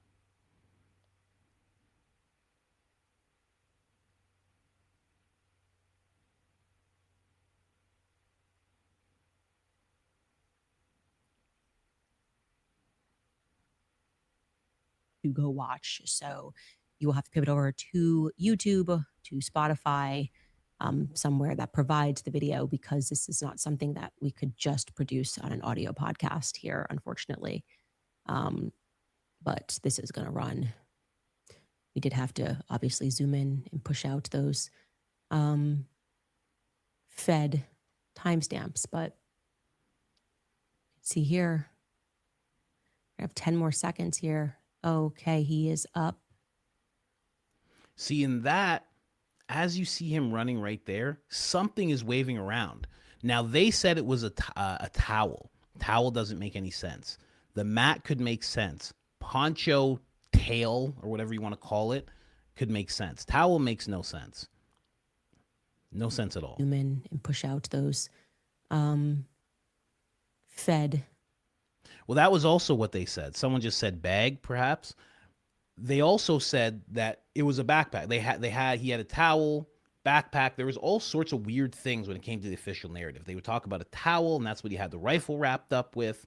To go watch. So you will have to pivot over to YouTube, to Spotify, somewhere that provides the video, because this is not something that we could just produce on an audio podcast here, unfortunately. But this is going to run. We did have to obviously zoom in and push out those Fed timestamps, but see here, I have 10 more seconds here. Okay, he is up. See, in that, as you see him running right there, something is waving around. Now, they said it was a towel. Towel doesn't make any sense. The mat could make sense. Poncho tail, or whatever you want to call it, could make sense. Towel makes no sense. No sense at all. Zoom in and push out those Fed. Well, that was also what they said. Someone just said bag, perhaps. They also said that it was a backpack. He had a towel, backpack. There was all sorts of weird things when it came to the official narrative. They would talk about a towel, and that's what he had the rifle wrapped up with.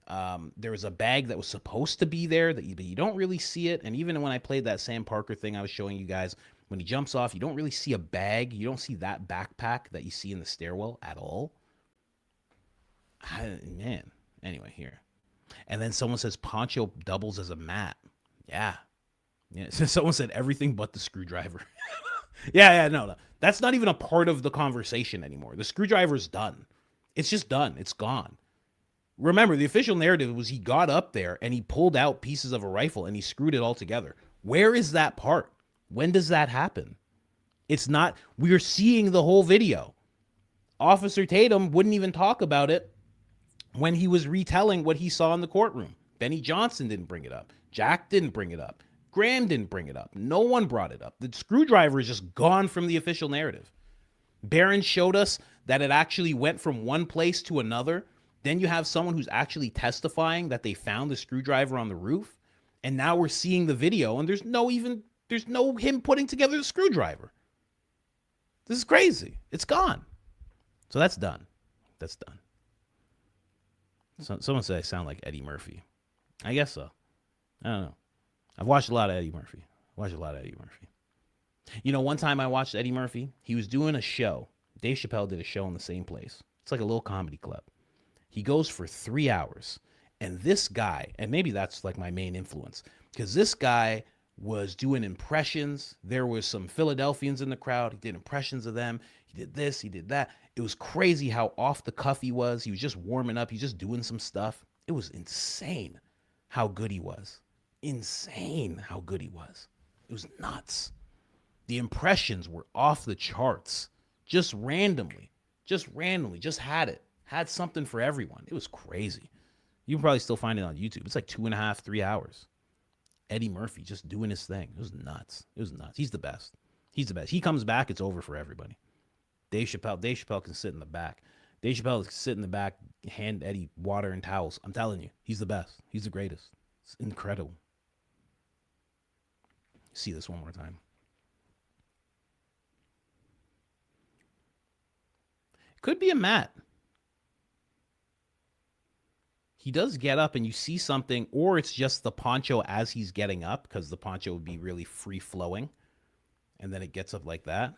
There was a bag that was supposed to be there, but you don't really see it. And even when I played that Sam Parker thing I was showing you guys, when he jumps off, you don't really see a bag. You don't see that backpack that you see in the stairwell at all. Man. Anyway, here. And then someone says poncho doubles as a mat. Yeah. So someone said everything but the screwdriver. No. That's not even a part of the conversation anymore. The screwdriver's done. It's just done. It's gone. Remember, the official narrative was he got up there and he pulled out pieces of a rifle and he screwed it all together. Where is that part? When does that happen? It's not. We're seeing the whole video. Officer Tatum wouldn't even talk about it when he was retelling what he saw in the courtroom. Benny Johnson didn't bring it up. Jack didn't bring it up. Graham didn't bring it up. No one brought it up. The screwdriver is just gone from the official narrative. Barron showed us that it actually went from one place to another. Then you have someone who's actually testifying that they found the screwdriver on the roof. And now we're seeing the video and there's no him putting together the screwdriver. This is crazy. It's gone. So that's done. That's done. So, someone said I sound like Eddie Murphy. I guess so. I don't know. I've watched a lot of Eddie Murphy. You know, one time I watched Eddie Murphy. He was doing a show. Dave Chappelle did a show in the same place. It's like a little comedy club. He goes for 3 hours. And this guy, and maybe that's like my main influence, because this guy was doing impressions. There was some Philadelphians in the crowd. He did impressions of them. He did this, he did that. It was crazy how off the cuff he was. He was just warming up. He was just doing some stuff. It was insane how good he was. Insane how good he was. It was nuts. The impressions were off the charts. Just randomly, just had it. Had something for everyone. It was crazy. You can probably still find it on YouTube. It's like 2.5, 3 hours. Eddie Murphy just doing his thing. It was nuts. He's the best. He comes back, it's over for everybody. Dave Chappelle can sit in the back. Dave Chappelle can sit in the back, hand Eddie water and towels. I'm telling you, he's the best. He's the greatest. It's incredible. See this one more time. Could be a Matt. He does get up and you see something, or it's just the poncho as he's getting up, because the poncho would be really free flowing. And then it gets up like that.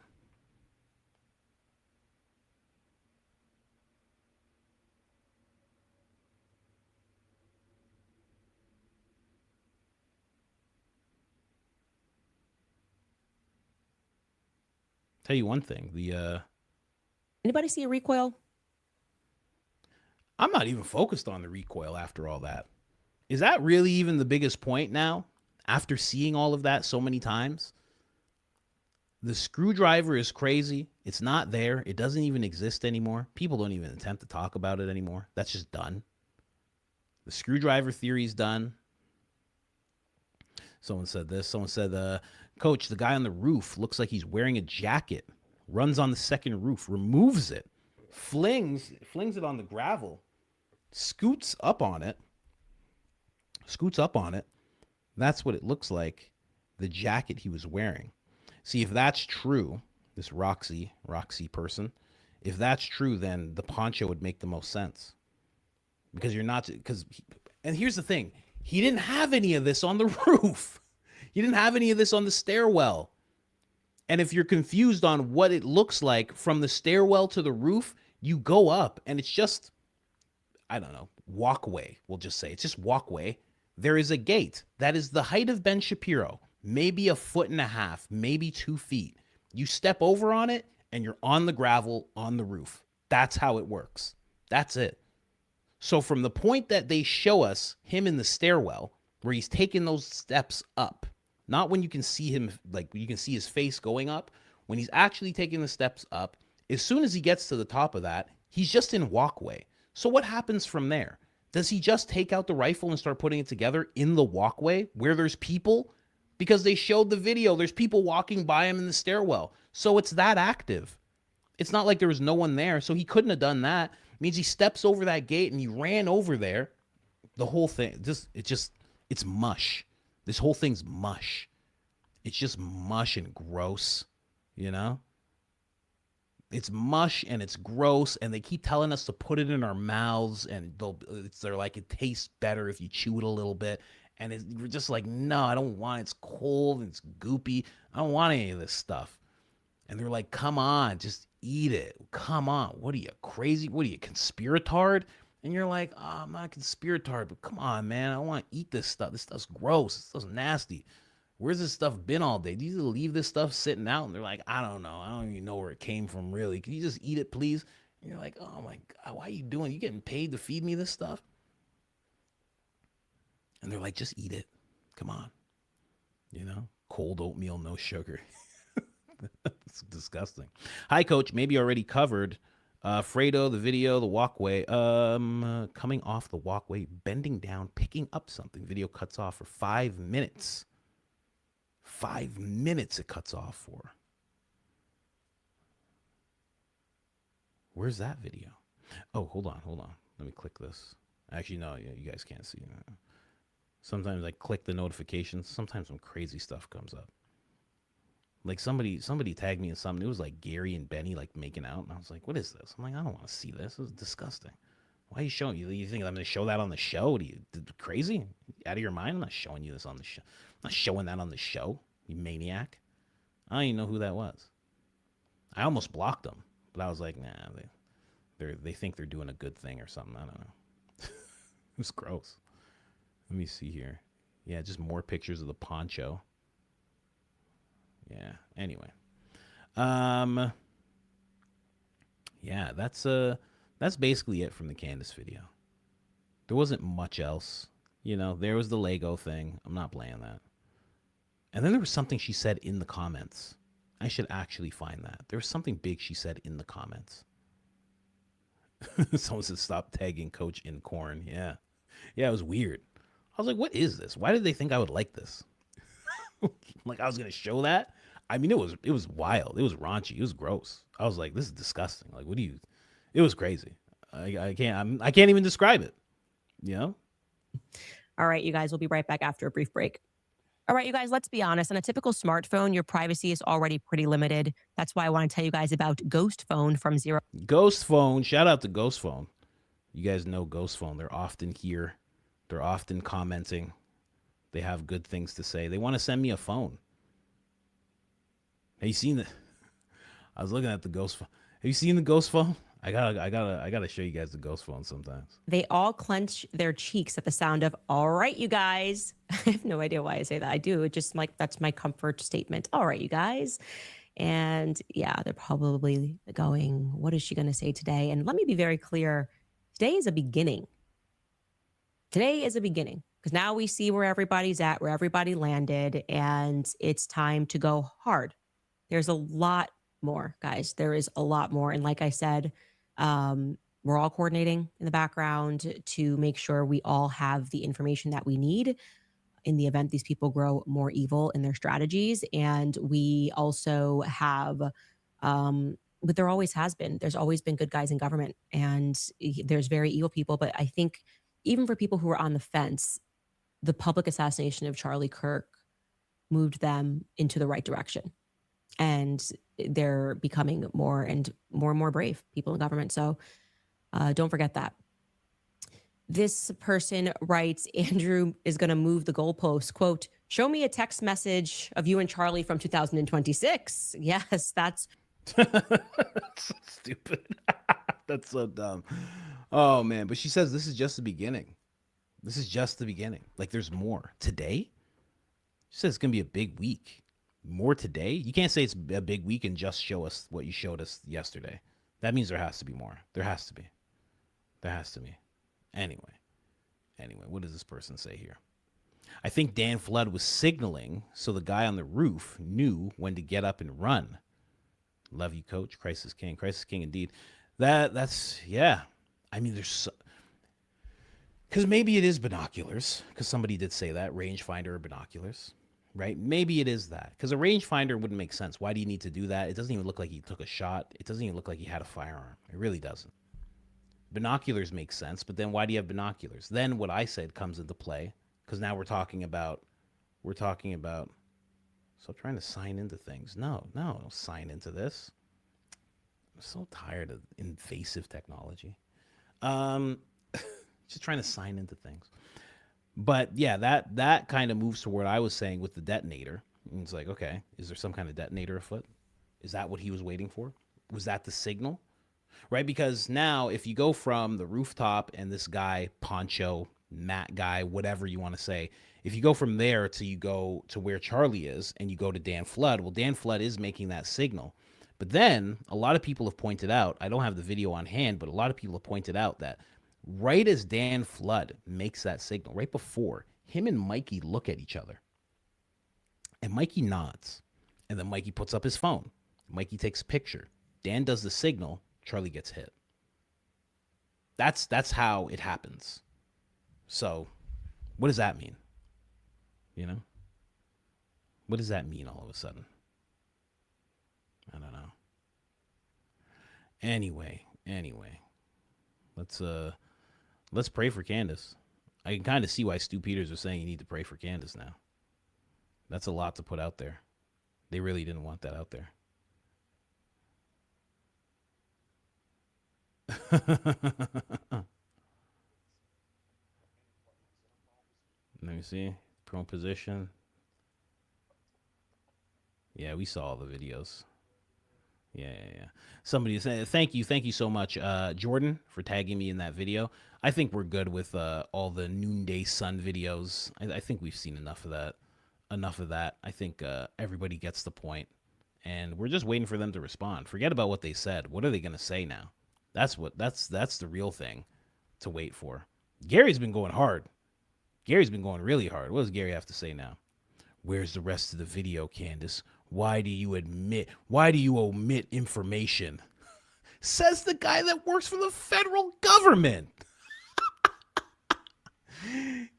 Tell you one thing, Anybody see a recoil? I'm not even focused on the recoil after all that. Is that really even the biggest point now? After seeing all of that so many times? The screwdriver is crazy. It's not there. It doesn't even exist anymore. People don't even attempt to talk about it anymore. That's just done. The screwdriver theory is done. Someone said this. Someone said, Coach, the guy on the roof looks like he's wearing a jacket. Runs on the second roof. Removes it. Flings it on the gravel. Scoots up on it. That's what it looks like. The jacket he was wearing. See, if that's true, this Roxy person, if that's true, then the poncho would make the most sense. Because and here's the thing. He didn't have any of this on the roof. He didn't have any of this on the stairwell. And if you're confused on what it looks like from the stairwell to the roof, you go up and it's just, I don't know, walkway. We'll just say it's just walkway. There is a gate that is the height of Ben Shapiro, maybe 1.5 feet, maybe 2 feet. You step over on it and you're on the gravel on the roof. That's how it works. That's it. So from the point that they show us him in the stairwell, where he's taking those steps up, not when you can see him, like you can see his face going up, when he's actually taking the steps up, as soon as he gets to the top of that, he's just in walkway. So what happens from there? Does he just take out the rifle and start putting it together in the walkway where there's people? Because they showed the video, there's people walking by him in the stairwell. So it's that active. It's not like there was no one there, so he couldn't have done that. It means he steps over that gate and he ran over there. The whole thing, it's mush. This whole thing's mush. It's just mush and gross, you know? It's mush and it's gross, and they keep telling us to put it in our mouths, and they're like, it tastes better if you chew it a little bit. And we're just like, no, I don't want it. It's cold and it's goopy. I don't want any of this stuff. And they're like, come on, just eat it. Come on. What are you, crazy? What are you, conspiratard? And you're like, oh, I'm not conspiratard, but come on, man. I want to eat this stuff. This stuff's gross. This stuff's nasty. Where's this stuff been all day? Do you leave this stuff sitting out? And they're like, I don't know. I don't even know where it came from, really. Can you just eat it, please? And you're like, oh, my God, why are you doing? You getting paid to feed me this stuff? And they're like, just eat it. Come on. You know, cold oatmeal, no sugar. It's disgusting. Hi, Coach. Maybe already covered Fredo, the video, the walkway, coming off the walkway, bending down, picking up something. Video cuts off for 5 minutes. 5 minutes it cuts off for. Where's that video? Oh, hold on. Let me click this. Actually, no, yeah, you guys can't see that. Sometimes I click the notifications. Sometimes some crazy stuff comes up. Like somebody tagged me in something. It was like Gary and Benny like making out, and I was like, "What is this?" I'm like, "I don't want to see this. This is disgusting. Why are you showing you? You think I'm going to show that on the show? What are you crazy? Out of your mind? I'm not showing you this on the show. I'm not showing that on the show. You maniac. I don't even know who that was. I almost blocked them, but I was like, nah, they think they're doing a good thing or something. I don't know. It was gross. Let me see here. Yeah, just more pictures of the poncho. Yeah. Anyway. Yeah, that's basically it from the Candace video. There wasn't much else. You know, there was the Lego thing. I'm not playing that. And then there was something she said in the comments. I should actually find that. There was something big she said in the comments. Someone said stop tagging Coach in corn. Yeah. Yeah, it was weird. I was like, what is this? Why did they think I would like this? Like I was going to show that? I mean, it was wild. It was raunchy. It was gross. I was like, this is disgusting. Like, what do you? It was crazy. I can't even describe it. You know? All right, you guys, we'll be right back after a brief break. All right, you guys, let's be honest. On a typical smartphone, your privacy is already pretty limited. That's why I want to tell you guys about Ghost Phone from Zero. Ghost Phone. Shout out to Ghost Phone. You guys know Ghost Phone. They're often here. They're often commenting. They have good things to say. They want to send me a phone. Have you seen the? I was looking at the Ghost Phone. Have you seen the Ghost Phone? I gotta show you guys the Ghost Phone sometimes. They all clench their cheeks at the sound of, all right, you guys. I have no idea why I say that. I do. It just like, that's my comfort statement. All right, you guys. And yeah, they're probably going, what is she going to say today? And let me be very clear. Today is a beginning. Today is a beginning because now we see where everybody's at, where everybody landed, and it's time to go hard. There's a lot more, guys. There is a lot more. And like I said, we're all coordinating in the background to make sure we all have the information that we need in the event these people grow more evil in their strategies. And we also have, but there always has been, there's always been good guys in government, and there's very evil people. But I think even for people who are on the fence, the public assassination of Charlie Kirk moved them into the right direction. And they're becoming more and more brave people in government. So don't forget that. This person writes, Andrew is going to move the goalpost. Quote, show me a text message of you and Charlie from 2026. Yes, that's so stupid. That's so dumb. Oh, man. But she says this is just the beginning. This is just the beginning. Like there's more. Today? She says it's going to be a big week. More today? You can't say it's a big week and just show us what you showed us yesterday. That means there has to be more. There has to be. There has to be. Anyway, what does this person say here? I think Dan Flood was signaling so the guy on the roof knew when to get up and run. Love you, Coach. Crisis King. Crisis King, indeed. That's, yeah. I mean, there's so... Because maybe it is binoculars. Because somebody did say that. Rangefinder or binoculars. Right? Maybe it is that. Because a rangefinder wouldn't make sense. Why do you need to do that? It doesn't even look like he took a shot. It doesn't even look like he had a firearm. It really doesn't. Binoculars make sense, but then why do you have binoculars? Then what I said comes into play. Because now we're talking about, stop trying to sign into things. No, don't sign into this. I'm so tired of invasive technology. Just trying to sign into things. But yeah, that kind of moves to what I was saying with the detonator. And it's like, okay, is there some kind of detonator afoot? Is that what he was waiting for? Was that the signal? Right? Because now if you go from the rooftop and this guy, Poncho, Matt guy, whatever you want to say, if you go from there to you go to where Charlie is and you go to Dan Flood, well, Dan Flood is making that signal. But then a lot of people have pointed out, I don't have the video on hand, but a lot of people have pointed out that right as Dan Flood makes that signal, right before, him and Mikey look at each other. And Mikey nods. And then Mikey puts up his phone. Mikey takes a picture. Dan does the signal. Charlie gets hit. That's how it happens. So, what does that mean? You know? What does that mean all of a sudden? I don't know. Anyway, let's pray for Candace. I can kind of see why Stu Peters was saying you need to pray for Candace now. That's a lot to put out there. They really didn't want that out there. Let me see. Prone position. Yeah, we saw all the videos. Yeah. Somebody said, thank you so much, Jordan, for tagging me in that video. I think we're good with all the noonday sun videos. I think we've seen enough of that. I think everybody gets the point, and we're just waiting for them to respond. Forget about what they said. What are they going to say now? That's the real thing to wait for. Gary's been going hard. Gary's been going really hard. What does Gary have to say now? Where's the rest of the video, Candace? Why do you omit information? Says the guy that works for the federal government.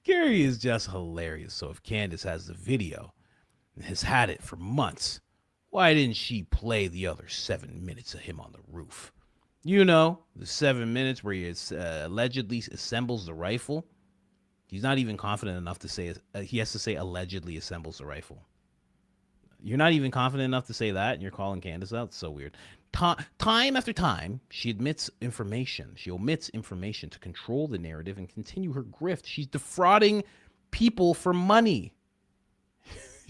Gary is just hilarious. So if Candace has the video and has had it for months, why didn't she play the other 7 minutes of him on the roof? You know, the 7 minutes where he allegedly assembles the rifle. He's not even confident enough to say, he has to say allegedly assembles the rifle. You're not even confident enough to say that, and you're calling Candace out? It's so weird. Time after time, she omits information to control the narrative and continue her grift. She's defrauding people for money.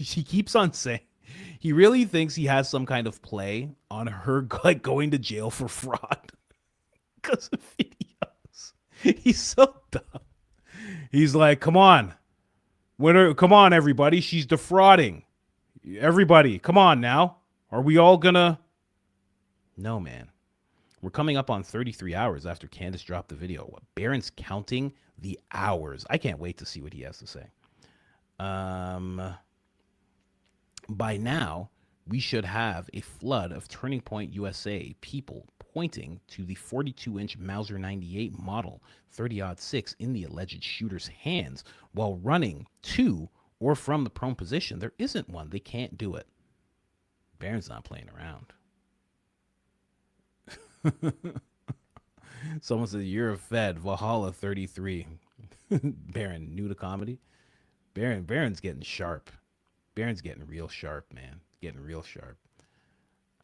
She keeps on saying, he really thinks he has some kind of play on her like going to jail for fraud because of videos. He's so dumb. He's like, come on, everybody. She's defrauding. Everybody, come on now. Are we all gonna? No, man. We're coming up on 33 hours after Candace dropped the video. Barron's counting the hours. I can't wait to see what he has to say. By now, we should have a flood of Turning Point USA people pointing to the 42-inch Mauser 98 model 30-06 in the alleged shooter's hands while running to or from the prone position. There isn't one. They can't do it. Barron's not playing around. Someone said, you're a Fed. Valhalla 33. Barron, new to comedy. Barron's getting sharp. Barron's getting real sharp, man. Getting real sharp.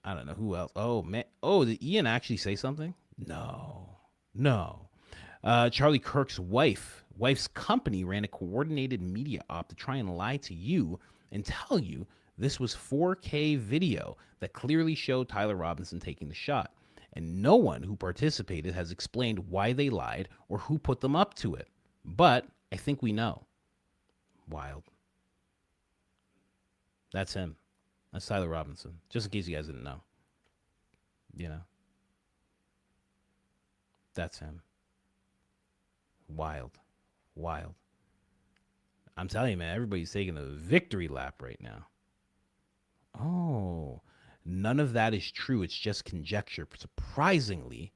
I don't know who else. Oh, man. Oh, did Ian actually say something? No. Charlie Kirk's wife's company ran a coordinated media op to try and lie to you and tell you this was 4K video that clearly showed Tyler Robinson taking the shot. And no one who participated has explained why they lied or who put them up to it. But I think we know. Wild. That's him. That's Tyler Robinson. Just in case you guys didn't know. You know? That's him. Wild. I'm telling you, man, everybody's taking a victory lap right now. Oh, none of that is true. It's just conjecture. Surprisingly,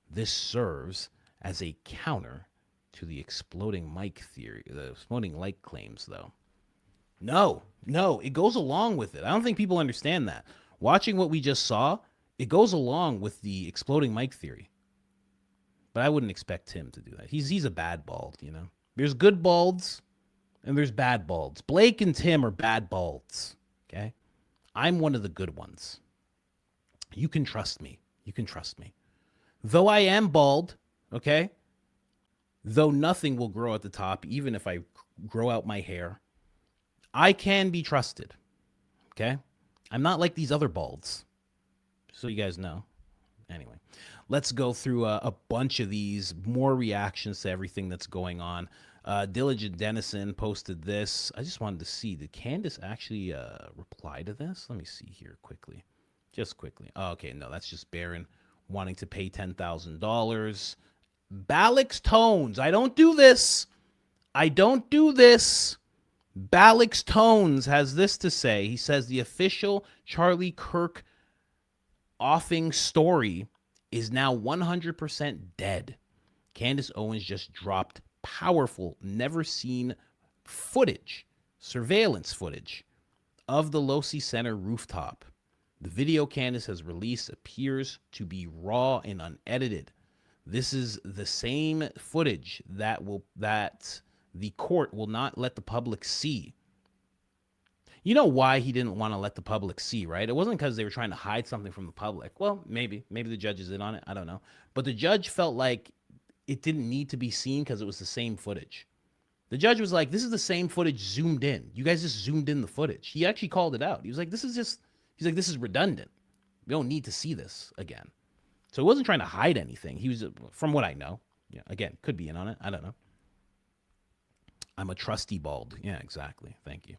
this serves as a counter to the exploding mic theory, the exploding light claims, though. No, it goes along with it. I don't think people understand that. Watching what we just saw, it goes along with the exploding mic theory. But I wouldn't expect him to do that. He's a bad bald, you know. There's good balds and there's bad balds. Blake and Tim are bad balds, okay? I'm one of the good ones. You can trust me. Though I am bald, okay? Though nothing will grow at the top, even if I grow out my hair, I can be trusted, okay? I'm not like these other balds, so you guys know. Anyway, let's go through a bunch of these, more reactions to everything that's going on. Diligent Dennison posted this. I just wanted to see, did Candace actually reply to this? Let me see here quickly. Just quickly. Oh, okay, no, that's just Barron wanting to pay $10,000. Balix Tones. I don't do this. Balix Tones has this to say. He says the official Charlie Kirk offing story is now 100% dead. Candace Owens just dropped powerful, never seen footage, surveillance footage of the Losi Center rooftop. The video Candace has released appears to be raw and unedited. This is the same footage that the court will not let the public see. You know why he didn't want to let the public see, right? It wasn't because they were trying to hide something from the public. Well, maybe the judge is in on it. I don't know. But the judge felt like it didn't need to be seen because it was the same footage. The judge was like, this is the same footage zoomed in. You guys just zoomed in the footage. He actually called it out. He was like, this is redundant. We don't need to see this again. So he wasn't trying to hide anything. He was, from what I know, yeah, again, could be in on it. I don't know. I'm a trusty bald. Yeah, exactly. Thank you.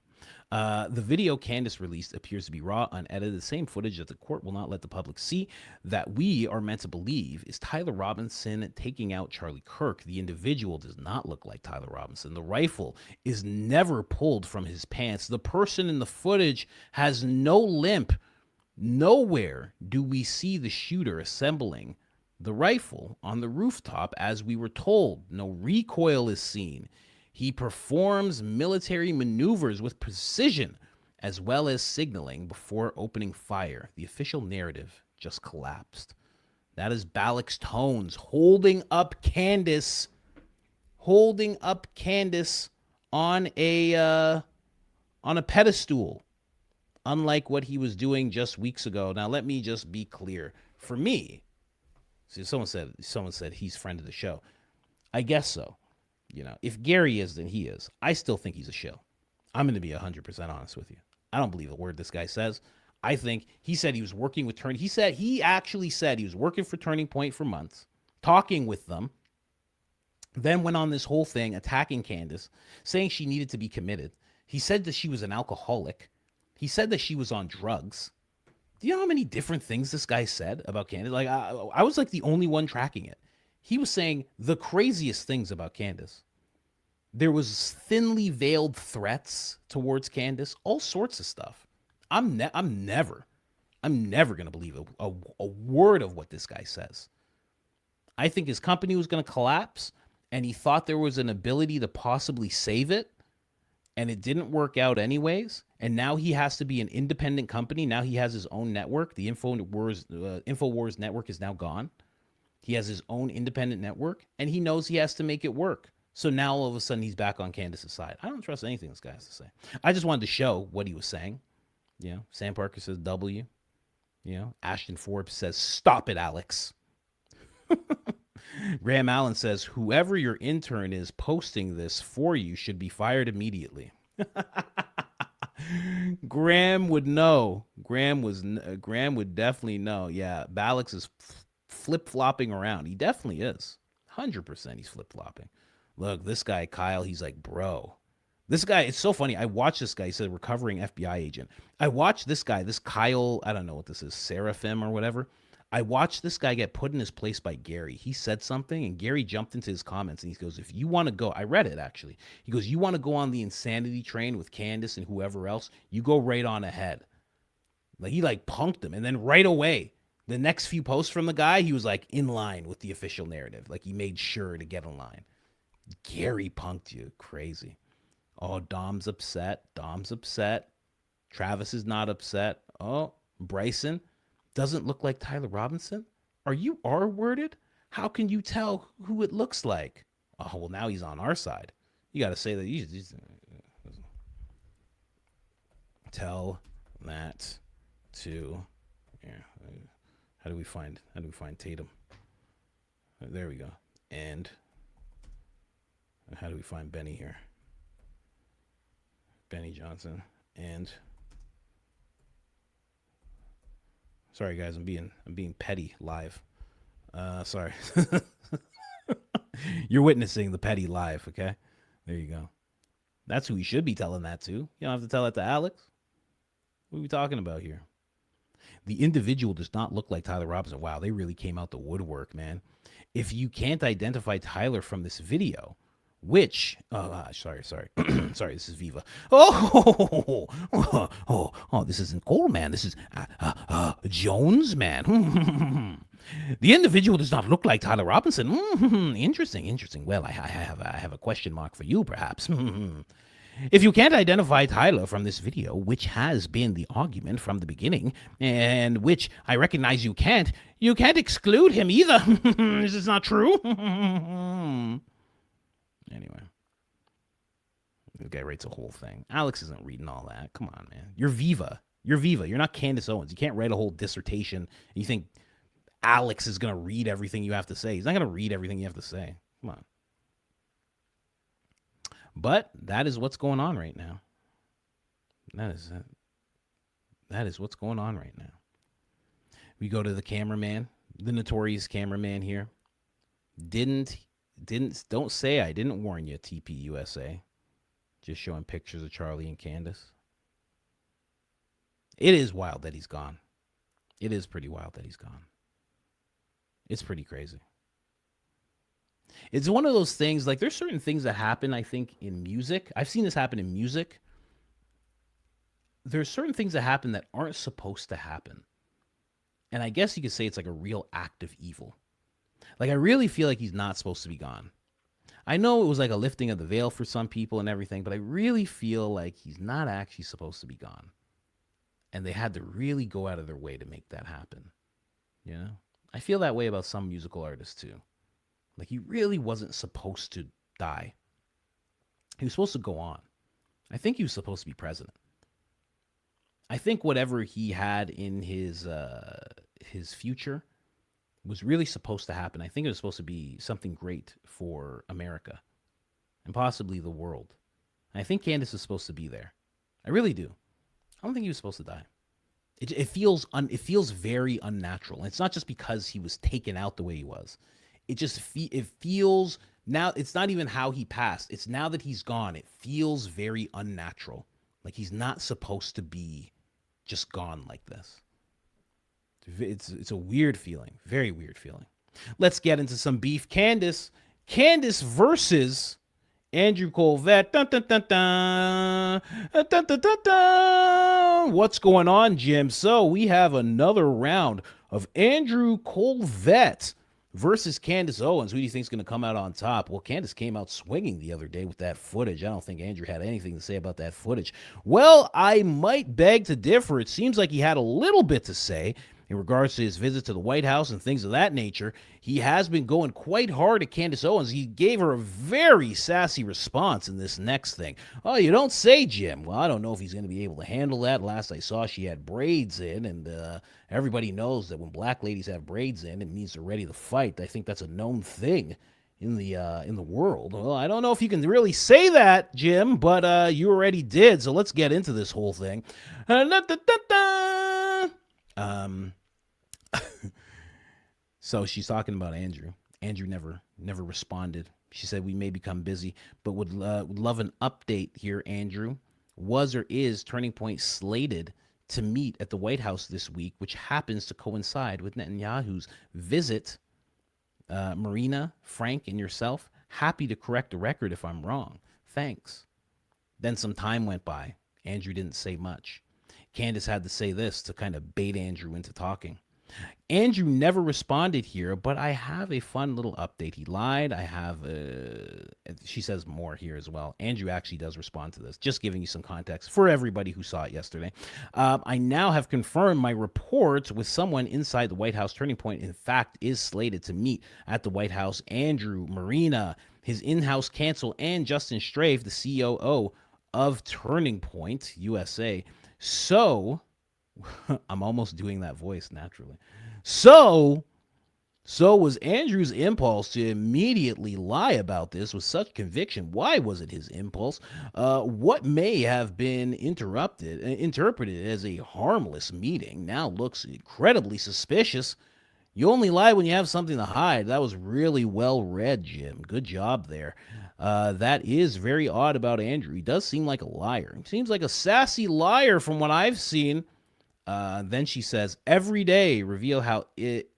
The video Candace released appears to be raw, unedited, the same footage that the court will not let the public see, that we are meant to believe is Tyler Robinson taking out Charlie Kirk. The individual does not look like Tyler Robinson. The rifle is never pulled from his pants. The person in the footage has no limp. Nowhere do we see the shooter assembling the rifle on the rooftop as we were told. No recoil is seen. He performs military maneuvers with precision as well as signaling before opening fire. The official narrative just collapsed. That is Balak's tones holding up Candace on a pedestal, unlike what he was doing just weeks ago. Now, let me just be clear. For me, see, someone said he's friend of the show. I guess so. You know, if Gary is, then he is. I still think he's a shill. I'm going to be 100% honest with you. I don't believe a word this guy says. I think he said he was working with Turning. He actually said he was working for Turning Point for months, talking with them, then went on this whole thing attacking Candace, saying she needed to be committed. He said that she was an alcoholic. He said that she was on drugs. Do you know how many different things this guy said about Candace? Like, I was like the only one tracking it. He was saying the craziest things about Candace. There was thinly veiled threats towards Candace, all sorts of stuff. I'm never going to believe a word of what this guy says. I think his company was going to collapse, and he thought there was an ability to possibly save it, and it didn't work out anyways. And now he has to be an independent company. Now he has his own network. The InfoWars network is now gone. He has his own independent network, and he knows he has to make it work. So now all of a sudden he's back on Candace's side. I don't trust anything this guy has to say. I just wanted to show what he was saying. You know, Sam Parker says W. You know, Ashton Forbes says, stop it, Alex. Graham Allen says, whoever your intern is posting this for you should be fired immediately. Graham would know. Graham would definitely know. Yeah, Balix is flip-flopping around. He definitely is. 100% he's flip-flopping. Look, this guy, Kyle, he's like, bro. This guy, it's so funny. I watched this guy. He said, recovering FBI agent. I watched this guy, this Kyle, I don't know what this is, Seraphim or whatever. I watched this guy get put in his place by Gary. He said something, and Gary jumped into his comments, and he goes, if you want to go, I read it, actually. He goes, you want to go on the insanity train with Candace and whoever else, you go right on ahead. Like, he, like, punked him, and then right away, the next few posts from the guy, he was, like, in line with the official narrative. Like, he made sure to get in line. Gary punked you. Crazy. Oh, Dom's upset. Travis is not upset. Oh, Bryson doesn't look like Tyler Robinson. Are you R-worded? How can you tell who it looks like? Oh, well, now he's on our side. You got to say that. He's tell that to. Yeah. How do we find Tatum? There we go. And how do we find Benny here? Benny Johnson. And sorry guys, I'm being petty live. Sorry. You're witnessing the petty live, okay? There you go. That's who you should be telling that to. You don't have to tell that to Alex. What are we talking about here? The individual does not look like Tyler Robinson. Wow, they really came out the woodwork, man. If you can't identify Tyler from this video, which, sorry, sorry, this is Viva. Oh, this isn't Cole, man. This is Jones, man. The individual does not look like Tyler Robinson. Interesting. Well, I have a question mark for you, perhaps. If you can't identify Tyler from this video, which has been the argument from the beginning, and which I recognize you can't exclude him either. Is this not true? Anyway. The guy writes a whole thing. Alex isn't reading all that. Come on, man. You're Viva. You're not Candace Owens. You can't write a whole dissertation and you think Alex is going to read everything you have to say. He's not going to read everything you have to say. Come on. But that is what's going on right now. That is what's going on right now. We go to the cameraman, the notorious cameraman here. Don't say I didn't warn you, TPUSA. Just showing pictures of Charlie and Candace. It is wild that he's gone. It is pretty wild that he's gone. It's pretty crazy. It's one of those things, like there's certain things that happen, I think, in music. I've seen this happen in music. There's certain things that happen that aren't supposed to happen. And I guess you could say it's like a real act of evil. Like I really feel like he's not supposed to be gone. I know it was like a lifting of the veil for some people and everything, but I really feel like he's not actually supposed to be gone. And they had to really go out of their way to make that happen. You know? I feel that way about some musical artists too. Like he really wasn't supposed to die. He was supposed to go on. I think he was supposed to be president. I think whatever he had in his future was really supposed to happen. I think it was supposed to be something great for America and possibly the world. And I think Candace is supposed to be there. I really do. I don't think he was supposed to die. It feels very unnatural. And it's not just because he was taken out the way he was. It feels now. It's not even how he passed. It's now that he's gone. It feels very unnatural. Like he's not supposed to be just gone like this. It's a weird feeling. Very weird feeling. Let's get into some beef. Candace versus Andrew Kolvet. Dun, dun, dun, dun. Dun, dun, dun, dun. What's going on, Jim? So we have another round of Andrew Kolvet versus Candace Owens. Who do you think is going to come out on top? Well, Candace came out swinging the other day with that footage. I don't think Andrew had anything to say about that footage. Well, I might beg to differ. It seems like he had a little bit to say in regards to his visit to the White House and things of that nature. He has been going quite hard at Candace Owens. He gave her a very sassy response in this next thing. Oh, you don't say, Jim. Well, I don't know if he's going to be able to handle that. Last I saw, she had braids in, and everybody knows that when black ladies have braids in, it means they're ready to fight. I think that's a known thing in the world. Well, I don't know if you can really say that, Jim, but you already did. So let's get into this whole thing. So she's talking about Andrew. Andrew never responded. She said, we may become busy, but would love an update here, Andrew. Was or is Turning Point slated to meet at the White House this week, which happens to coincide with Netanyahu's visit? Marina, Frank, and yourself, happy to correct the record if I'm wrong. Thanks. Then some time went by. Andrew didn't say much. Candace had to say this to kind of bait Andrew into talking. Andrew never responded here, but I have a fun little update. He lied. She says more here as well. Andrew actually does respond to this, just giving you some context for everybody who saw it yesterday. I now have confirmed my reports with someone inside the White House. Turning Point, in fact, is slated to meet at the White House. Andrew, Marina, his in-house counsel, and Justin Strafe, the COO of Turning Point USA. So, I'm almost doing that voice naturally. So was Andrew's impulse to immediately lie about this with such conviction. Why was it his impulse? What may have been interpreted as a harmless meeting now looks incredibly suspicious. You only lie when you have something to hide. That was really well read, Jim. Good job there. That is very odd about Andrew. He does seem like a liar. He seems like a sassy liar from what I've seen. Then she says, every day reveal how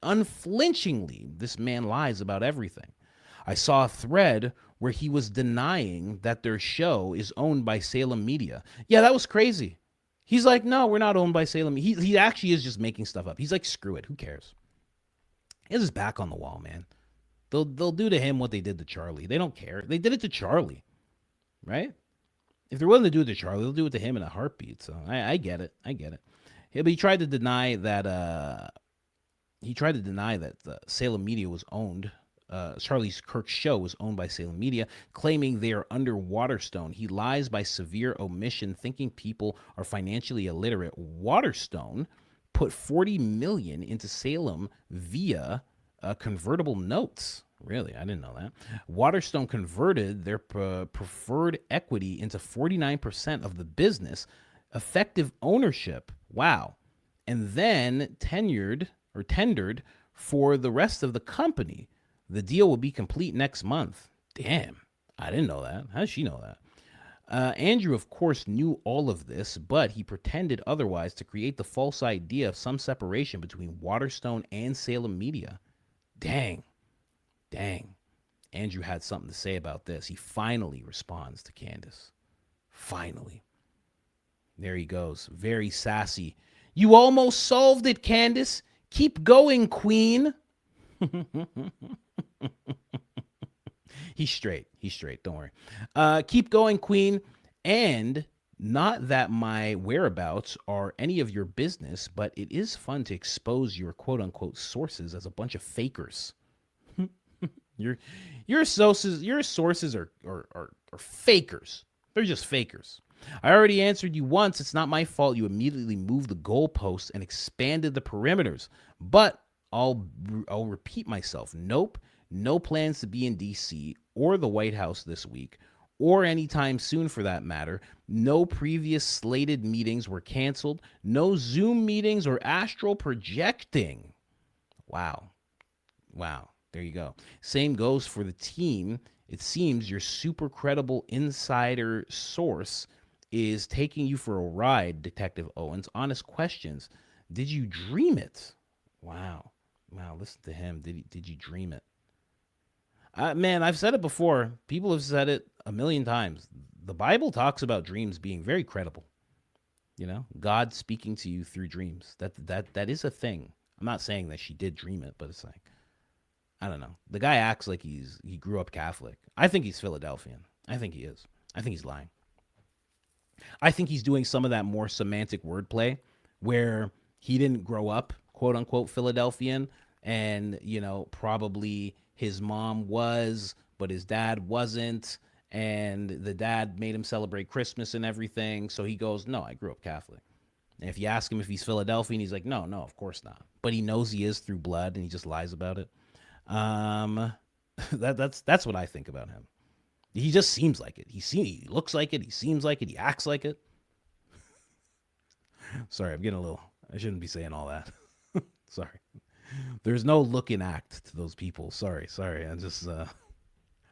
unflinchingly this man lies about everything. I saw a thread where he was denying that their show is owned by Salem Media. Yeah, that was crazy. He's like, no, we're not owned by Salem. He actually is just making stuff up. He's like, screw it. Who cares? He has his back on the wall, man. They'll do to him what they did to Charlie. They don't care. They did it to Charlie, right? If they're willing to do it to Charlie, they'll do it to him in a heartbeat. So I get it. I get it. Yeah, but he tried to deny that. Salem Media was owned. Charlie Kirk's show was owned by Salem Media, claiming they are under Waterstone. He lies by severe omission, thinking people are financially illiterate. Waterstone put $40 million into Salem via convertible notes. Really, I didn't know that. Waterstone converted their preferred equity into 49% of the business, effective ownership. Wow. And then tendered for the rest of the company. The deal will be complete next month. Damn, I didn't know that. How does she know that? Andrew, of course, knew all of this, but he pretended otherwise to create the false idea of some separation between Waterstone and Salem Media. Dang. Andrew had something to say about this. He finally responds to Candace. Finally. There he goes. Very sassy. You almost solved it, Candace. Keep going, queen. He's straight. Don't worry. Keep going, queen. And not that my whereabouts are any of your business, but it is fun to expose your quote-unquote sources as a bunch of fakers. Your sources are fakers. They're just fakers. I already answered you once. It's not my fault you immediately moved the goalposts and expanded the perimeters. But I'll repeat myself. Nope. No plans to be in D.C. or the White House this week, or anytime soon for that matter. No previous slated meetings were canceled. No Zoom meetings or astral projecting. Wow. There you go. Same goes for the team. It seems your super credible insider source is taking you for a ride, Detective Owens. Honest questions. Did you dream it? Wow. Listen to him. Did you dream it? Man, I've said it before. People have said it a million times. The Bible talks about dreams being very credible. You know, God speaking to you through dreams. That is a thing. I'm not saying that she did dream it, but it's like, I don't know. The guy acts like he grew up Catholic. I think he's Philadelphian. I think he is. I think he's lying. I think he's doing some of that more semantic wordplay where he didn't grow up, quote unquote, Philadelphian, and, you know, probably his mom was, but his dad wasn't, and the dad made him celebrate Christmas and everything. So he goes, no, I grew up Catholic. And if you ask him if he's Philadelphian, he's like, no, of course not. But he knows he is through blood, and he just lies about it. That's what I think about him. He just seems like it. He looks like it. He seems like it. He acts like it. Sorry, I'm getting a little. I shouldn't be saying all that. Sorry. There's no look and act to those people. Sorry. I'm just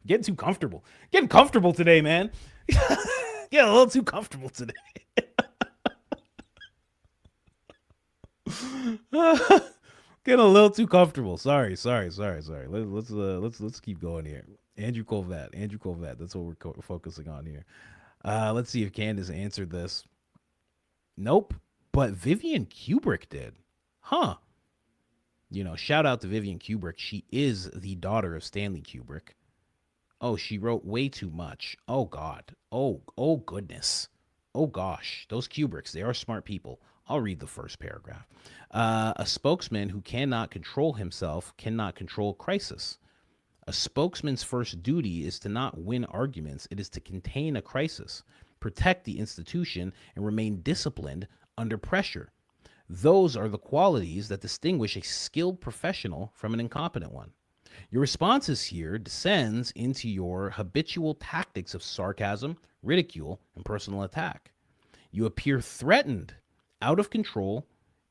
getting too comfortable. Getting comfortable today, man. Getting a little too comfortable today. Getting a little too comfortable. Sorry. Let's keep going here. Andrew Kolvet. That's what we're focusing on here. Let's see if Candace answered this. Nope. But Vivian Kubrick did. Huh. You know, shout out to Vivian Kubrick. She is the daughter of Stanley Kubrick. Oh, she wrote way too much. Oh, God. Oh, goodness. Oh, gosh. Those Kubricks, they are smart people. I'll read the first paragraph. A spokesman who cannot control himself cannot control crisis. A spokesman's first duty is to not win arguments. It is to contain a crisis, protect the institution, and remain disciplined under pressure. Those are the qualities that distinguish a skilled professional from an incompetent one. Your responses here descends into your habitual tactics of sarcasm, ridicule, and personal attack. You appear threatened, out of control,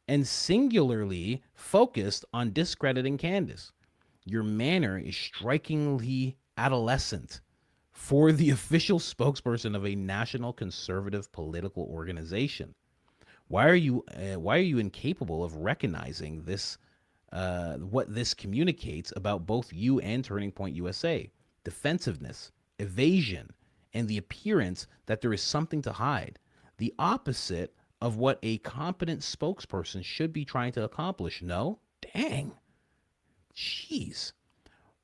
and singularly focused on discrediting Candace. Your manner is strikingly adolescent for the official spokesperson of a national conservative political organization. Why are you incapable of recognizing this? What this communicates about both you and Turning Point USA: defensiveness, evasion, and the appearance that there is something to hide. The opposite of what a competent spokesperson should be trying to accomplish. No? Dang. Jeez.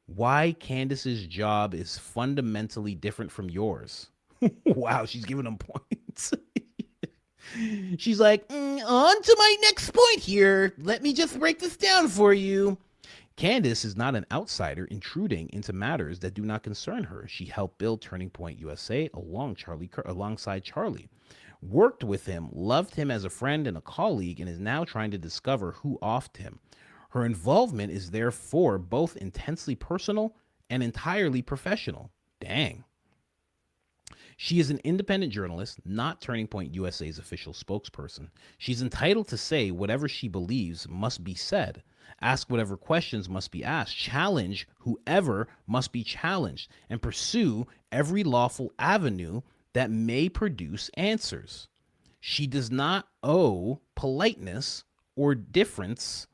Why Candace's job is fundamentally different from yours. Wow, she's giving them points. She's like, on to my next point here. Let me just break this down for you. Candace is not an outsider intruding into matters that do not concern her. She helped build Turning Point USA alongside Charlie, worked with him, loved him as a friend and a colleague, and is now trying to discover who offed him. Her involvement is therefore both intensely personal and entirely professional. Dang. She is an independent journalist, not Turning Point USA's official spokesperson. She's entitled to say whatever she believes must be said, ask whatever questions must be asked, challenge whoever must be challenged, and pursue every lawful avenue that may produce answers. She does not owe politeness or difference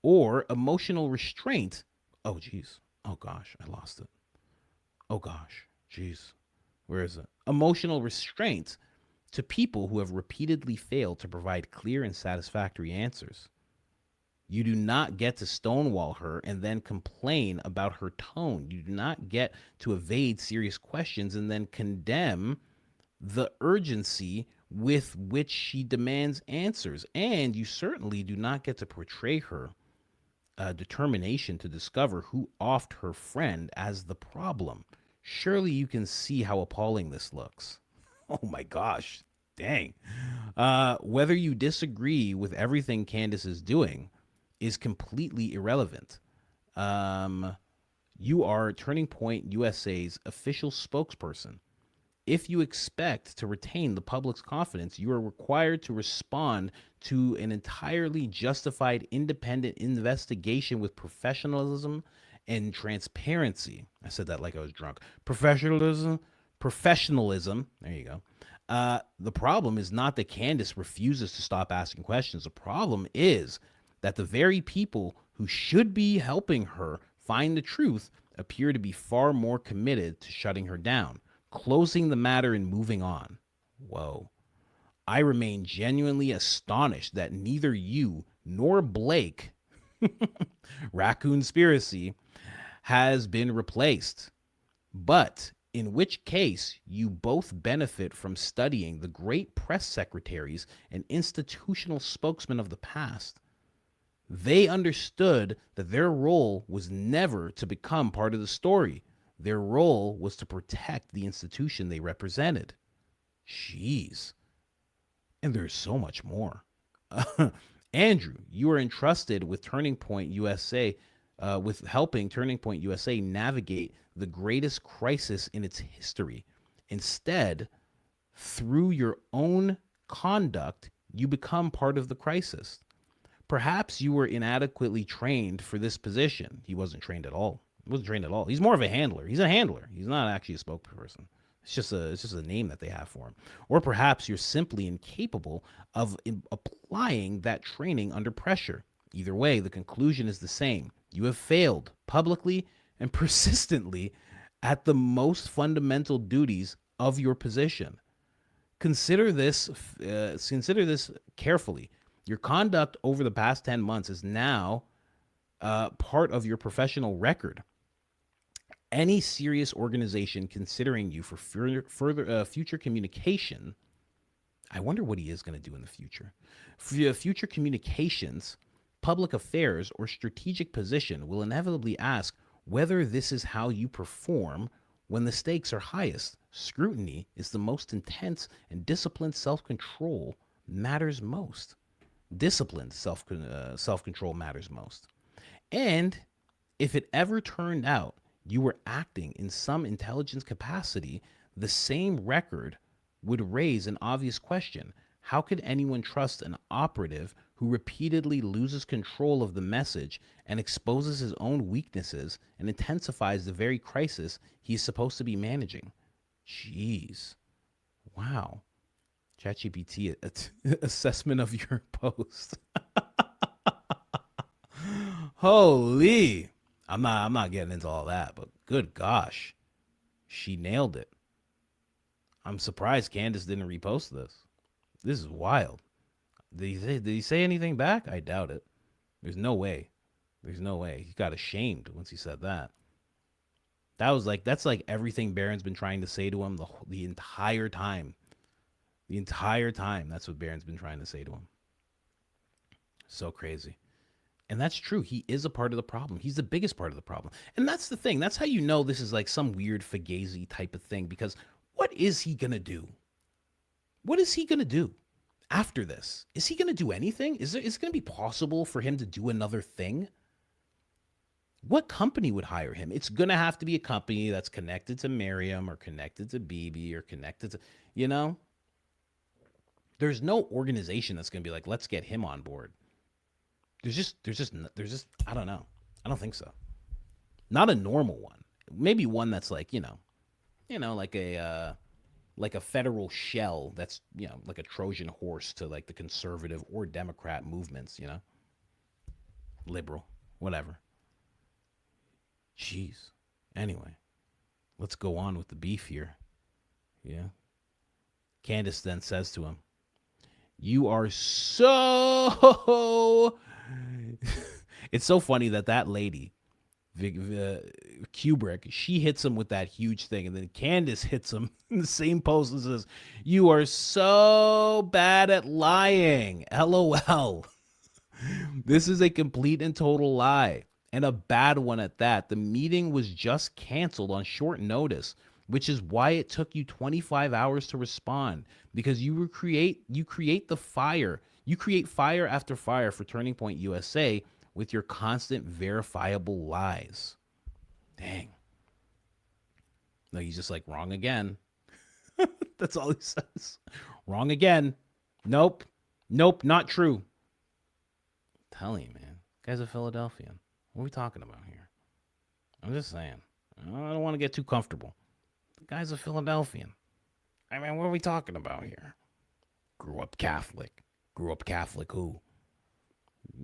or emotional restraint. Oh, geez. Oh, gosh. I lost it. Oh, gosh. Jeez. Where is it? Emotional restraint to people who have repeatedly failed to provide clear and satisfactory answers. You do not get to stonewall her and then complain about her tone. You do not get to evade serious questions and then condemn the urgency with which she demands answers. And you certainly do not get to portray her determination to discover who offed her friend as the problem. Surely you can see how appalling this looks. Oh my gosh. Dang. Whether you disagree with everything Candace is doing is completely irrelevant. You are Turning Point USA's official spokesperson. If you expect to retain the public's confidence, you are required to respond to an entirely justified independent investigation with professionalism and transparency. I said that like I was drunk. Professionalism. There you go. The problem is not that Candace refuses to stop asking questions. The problem is that the very people who should be helping her find the truth appear to be far more committed to shutting her down, closing the matter and moving on. Whoa. I remain genuinely astonished that neither you nor Blake, Raccoonspiracy, has been replaced. But in which case you both benefit from studying the great press secretaries and institutional spokesmen of the past. They understood that their role was never to become part of the story. Their role was to protect the institution they represented. Jeez. And there's so much more. Andrew, you are entrusted with Turning Point USA, with helping Turning Point USA navigate the greatest crisis in its history. Instead, through your own conduct, you become part of the crisis. Perhaps you were inadequately trained for this position. He wasn't trained at all. He wasn't trained at all. He's more of a handler. He's a handler. He's not actually a spokesperson. It's just a name that they have for him. Or perhaps you're simply incapable of applying that training under pressure. Either way, the conclusion is the same. You have failed publicly and persistently at the most fundamental duties of your position. Consider this carefully. Your conduct over the past 10 months is now part of your professional record. Any serious organization considering you for further future communication, I wonder what he is going to do in the future. For future communications, public affairs, or strategic position will inevitably ask whether this is how you perform when the stakes are highest. Scrutiny is the most intense, and disciplined self-control matters most. Disciplined self-control matters most. And if it ever turned out you were acting in some intelligence capacity, the same record would raise an obvious question. How could anyone trust an operative who repeatedly loses control of the message and exposes his own weaknesses and intensifies the very crisis he's supposed to be managing? Jeez. Wow. ChatGPT assessment of your post. Holy. I'm not getting into all that, but good gosh. She nailed it. I'm surprised Candace didn't repost this. This is wild. Did he say anything back? I doubt it. There's no way. There's no way. He got ashamed once he said that. That's like everything Barron's been trying to say to him the entire time. The entire time, that's what Barron's been trying to say to him. So crazy. And that's true. He is a part of the problem. He's the biggest part of the problem. And that's the thing. That's how you know this is like some weird Fugazi type of thing. Because what is he going to do? What is he going to do after this? Is he going to do anything? Is it going to be possible for him to do another thing? What company would hire him? It's going to have to be a company that's connected to Miriam or connected to BB or connected to, you know? There's no organization that's going to be like, let's get him on board. There's just, I don't know. I don't think so. Not a normal one. Maybe one that's like, like a federal shell that's, like a Trojan horse to like the conservative or Democrat movements, liberal, whatever. Jeez. Anyway, let's go on with the beef here. Yeah. Candace then says to him, "You are so..." It's so funny that lady, Kubrick, she hits him with that huge thing, and then Candace hits him in the same post and says, "You are so bad at lying. LOL." This is a complete and total lie, and a bad one at that. The meeting was just canceled on short notice, which is why it took you 25 hours to respond, because you create the fire. You create fire after fire for Turning Point USA with your constant verifiable lies. Dang. No, he's just like, wrong again. That's all he says. Wrong again. Nope, not true. I'm telling you, man. Guy's a Philadelphian. What are we talking about here? I'm just saying. I don't want to get too comfortable. The guy's a Philadelphian. I mean, what are we talking about here? Grew up Catholic. Grew up Catholic who?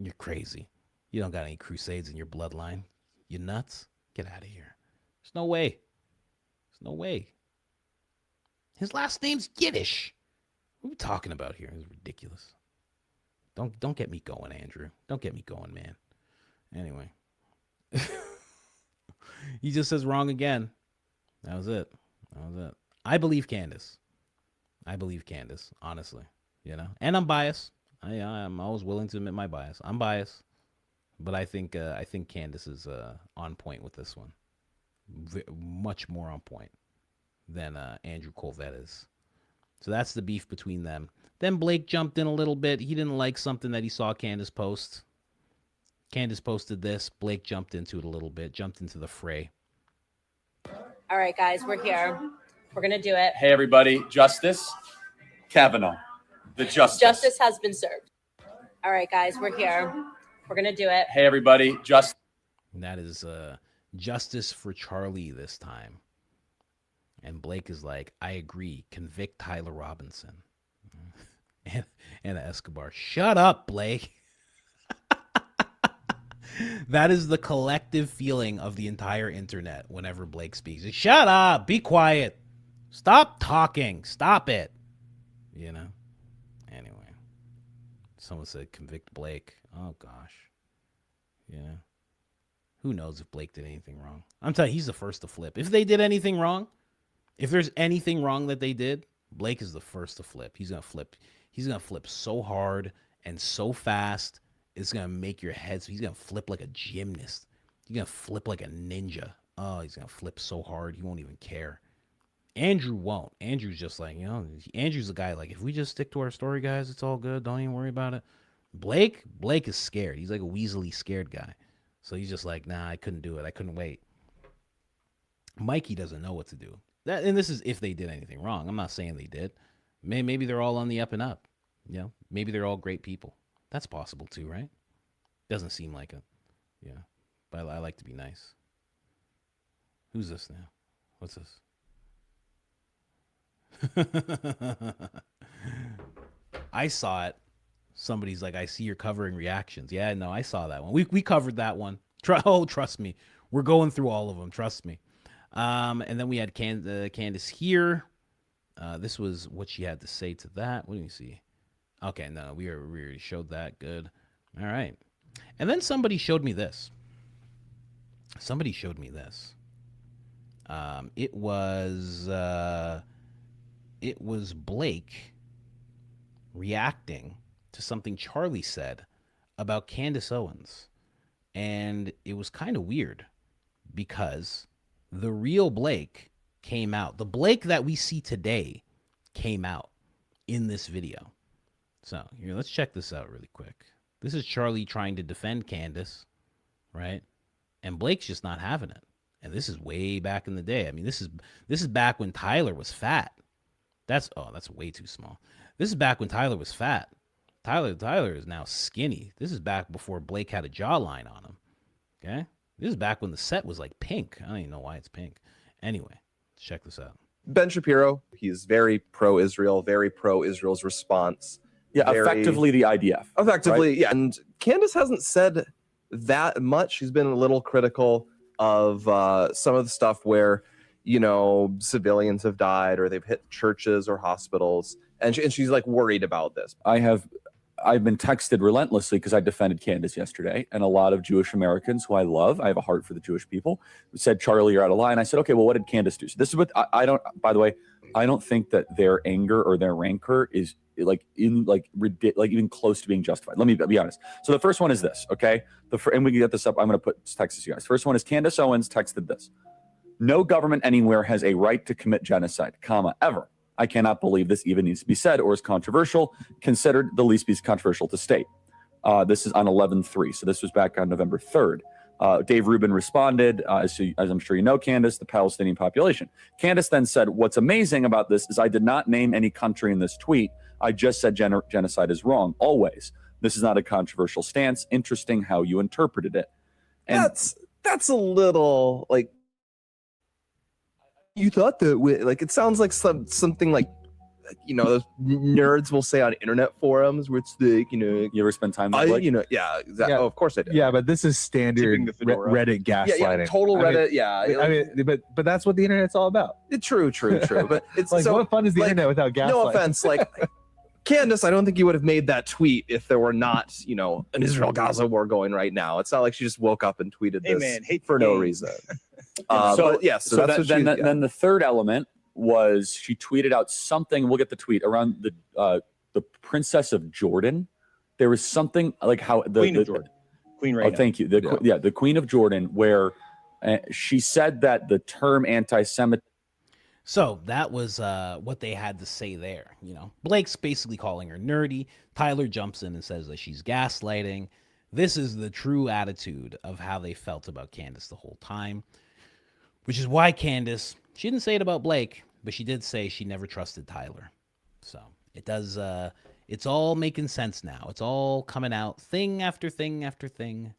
You're crazy. You don't got any crusades in your bloodline. You nuts? Get out of here. There's no way. There's no way. His last name's Yiddish. What are we talking about here? It's ridiculous. Don't get me going, Andrew. Don't get me going, man. Anyway. He just says wrong again. That was it. I believe Candace. Honestly. And I'm biased. I'm always willing to admit my bias. I'm biased. But I think Candace is on point with this one. Much more on point than Andrew Kolvet is. So that's the beef between them. Then Blake jumped in a little bit. He didn't like something that he saw Candace post. Candace posted this. Blake jumped into it a little bit, jumped into the fray. All right, guys, we're here. We're going to do it. Hey, everybody. Justice Kavanaugh. The justice. Justice has been served. All right, guys, we're here. We're going to do it. Hey, everybody. And that is justice for Charlie this time. And Blake is like, I agree. Convict Tyler Robinson. And Escobar. Shut up, Blake. That is the collective feeling of the entire internet whenever Blake speaks. Shut up. Be quiet. Stop talking. Stop it. Anyway. Someone said convict Blake. Oh, gosh. Yeah. Who knows if Blake did anything wrong? I'm telling you, he's the first to flip. If they did anything wrong, if there's anything wrong that they did, Blake is the first to flip. He's going to flip. He's going to flip so hard and so fast. It's going to make your head. So he's going to flip like a gymnast. He's going to flip like a ninja. Oh, he's going to flip so hard. He won't even care. Andrew won't. Andrew's just like, Andrew's the guy like, if we just stick to our story, guys, it's all good. Don't even worry about it. Blake is scared. He's like a weaselly scared guy. So he's just like, nah, I couldn't do it. I couldn't wait. Mikey doesn't know what to do. And this is if they did anything wrong. I'm not saying they did. Maybe they're all on the up and up. Maybe they're all great people. That's possible too, right? Doesn't seem like it. Yeah. But I like to be nice. Who's this now? What's this? I saw it. Somebody's like, I see you're covering reactions. Yeah, no, I saw that one. We covered that one. Trust me. We're going through all of them. Trust me. And then we had Candace here. This was what she had to say to that. What do you see? Okay, no, we already showed that. Good. All right. And then somebody showed me this. It was Blake reacting to something Charlie said about Candace Owens. And it was kind of weird because the real Blake came out. The Blake that we see today came out in this video. So here, let's check this out really quick. This is Charlie trying to defend Candace, right? And Blake's just not having it. And this is way back in the day. I mean, this is back when Tyler was fat. That's way too small. This is back when Tyler was fat. Tyler is now skinny. This is back before Blake had a jawline on him. Okay? This is back when the set was like pink. I don't even know why it's pink. Anyway, let's check this out. Ben Shapiro, he's very pro-Israel, very pro-Israel's response. Yeah, effectively the IDF. Effectively, right? yeah. And Candace hasn't said that much. She's been a little critical of some of the stuff where, you know, civilians have died or they've hit churches or hospitals. And she's like worried about this. I've been texted relentlessly because I defended Candace yesterday, and a lot of Jewish Americans who I love, I have a heart for the Jewish people, said, Charlie, you're out of line. I said, okay, well, what did Candace do? So this is what I don't, by the way, I don't think that their anger or their rancor is even close to being justified. Let me be honest. So the first one is this, okay? And we can get this up. I'm going to text this to you guys. First one is Candace Owens texted this. No government anywhere has a right to commit genocide, ever. I cannot believe this even needs to be said or is controversial, considered the least piece controversial to state. This is on 11/3, so this was back on November 3rd. Dave Rubin responded, as I'm sure you know, Candace, the Palestinian population. Candace then said, what's amazing about this is I did not name any country in this tweet. I just said genocide is wrong, always. This is not a controversial stance. Interesting how you interpreted it. And that's a little like, you thought that like it sounds like something like, you know, those nerds will say on internet forums where it's the, you know, you ever spend time with Blake? you know, yeah, exactly. Oh, of course I did. Yeah, but this is standard Reddit gaslighting. Yeah, total Reddit. I mean, but that's what the internet's all about. True. But it's like, so, what fun is the internet without gaslighting? No offense, like Candace, I don't think you would have made that tweet if there were not, you know, an Israel-Gaza war going right now. It's not like she just woke up and tweeted this for no reason. So then the third element was she tweeted out something. We'll get the tweet around the Princess of Jordan. There was something like how Queen of Jordan. Queen Reina. Oh, thank you. The Queen of Jordan, where she said that the term anti-Semitic. So that was what they had to say there. You know, Blake's basically calling her nerdy. Tyler jumps in and says that she's gaslighting. This is the true attitude of how they felt about Candace the whole time, which is why Candace, she didn't say it about Blake, but she did say she never trusted Tyler. So it does, it's all making sense now. It's all coming out, thing after thing after thing.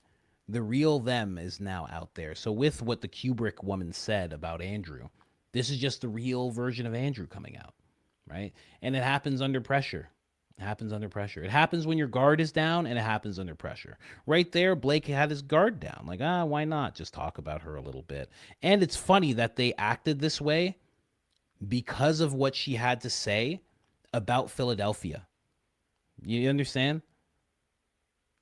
The real them is now out there. So with what the Kubrick woman said about Andrew, this is just the real version of Andrew coming out, right? And it happens under pressure. It happens under pressure. It happens when your guard is down, and it happens under pressure. Right there, Blake had his guard down. Like, why not just talk about her a little bit? And it's funny that they acted this way because of what she had to say about Philadelphia. You understand?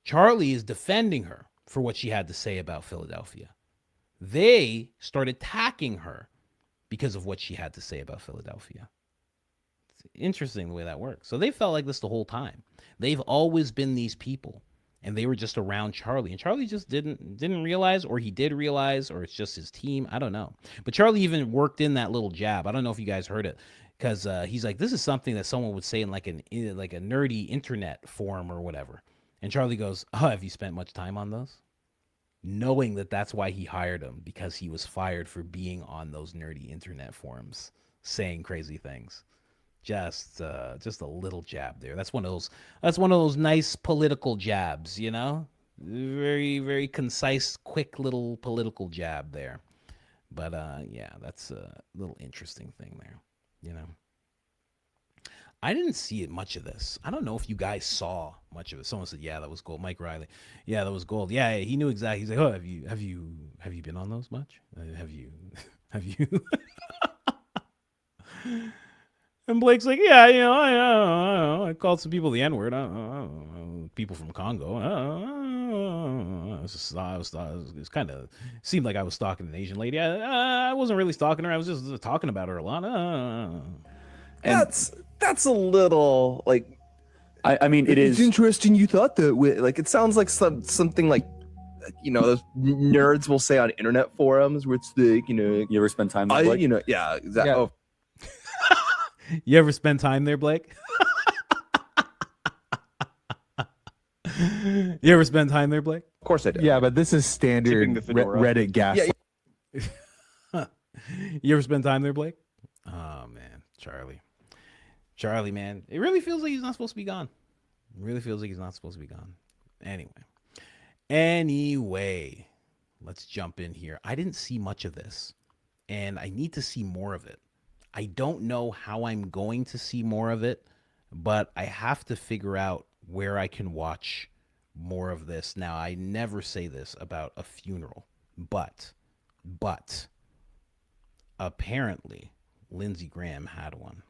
Charlie is defending her for what she had to say about Philadelphia. They started attacking her because of what she had to say about Philadelphia. It's interesting the way that works. So they felt like this the whole time. They've always been these people, and they were just around Charlie. And Charlie just didn't realize, or he did realize, or it's just his team. I don't know. But Charlie even worked in that little jab. I don't know if you guys heard it, because he's like, this is something that someone would say in like a nerdy internet forum or whatever. And Charlie goes, oh, have you spent much time on those? Knowing that that's why he hired him, because he was fired for being on those nerdy internet forums saying crazy things. Just a little jab there. That's one of those nice political jabs, you know? Very, very concise, quick little political jab there. But yeah, that's a little interesting thing there, you know? I didn't see much of this. I don't know if you guys saw much of it. Someone said, "Yeah, that was gold." Mike Riley, "Yeah, that was gold." Yeah, he knew exactly. He's like, "Oh, have you been on those much? Have you?" And And Blake's like, yeah, you know, I called some people the N-word. People from Congo. It's kind of seemed like I was stalking an Asian lady. I wasn't really stalking her. I was just talking about her a lot. That's a little like. I mean, it is interesting. You thought that way. Like it sounds like something like, you know, those nerds will say on internet forums where it's the, you know, you ever spend time there, Blake? you know, yeah, exactly. Yeah. Oh, You ever spend time there, Blake? You ever spend time there, Blake? of course I do. Yeah, but this is standard Keeping the fedora. Reddit gas. Yeah, You ever spend time there, Blake? Oh man, Charlie, man, it really feels like he's not supposed to be gone. It really feels like he's not supposed to be gone. Anyway, let's jump in here. I didn't see much of this, and I need to see more of it. I don't know how I'm going to see more of it, but I have to figure out where I can watch more of this. Now, I never say this about a funeral, but apparently Lindsey Graham had one.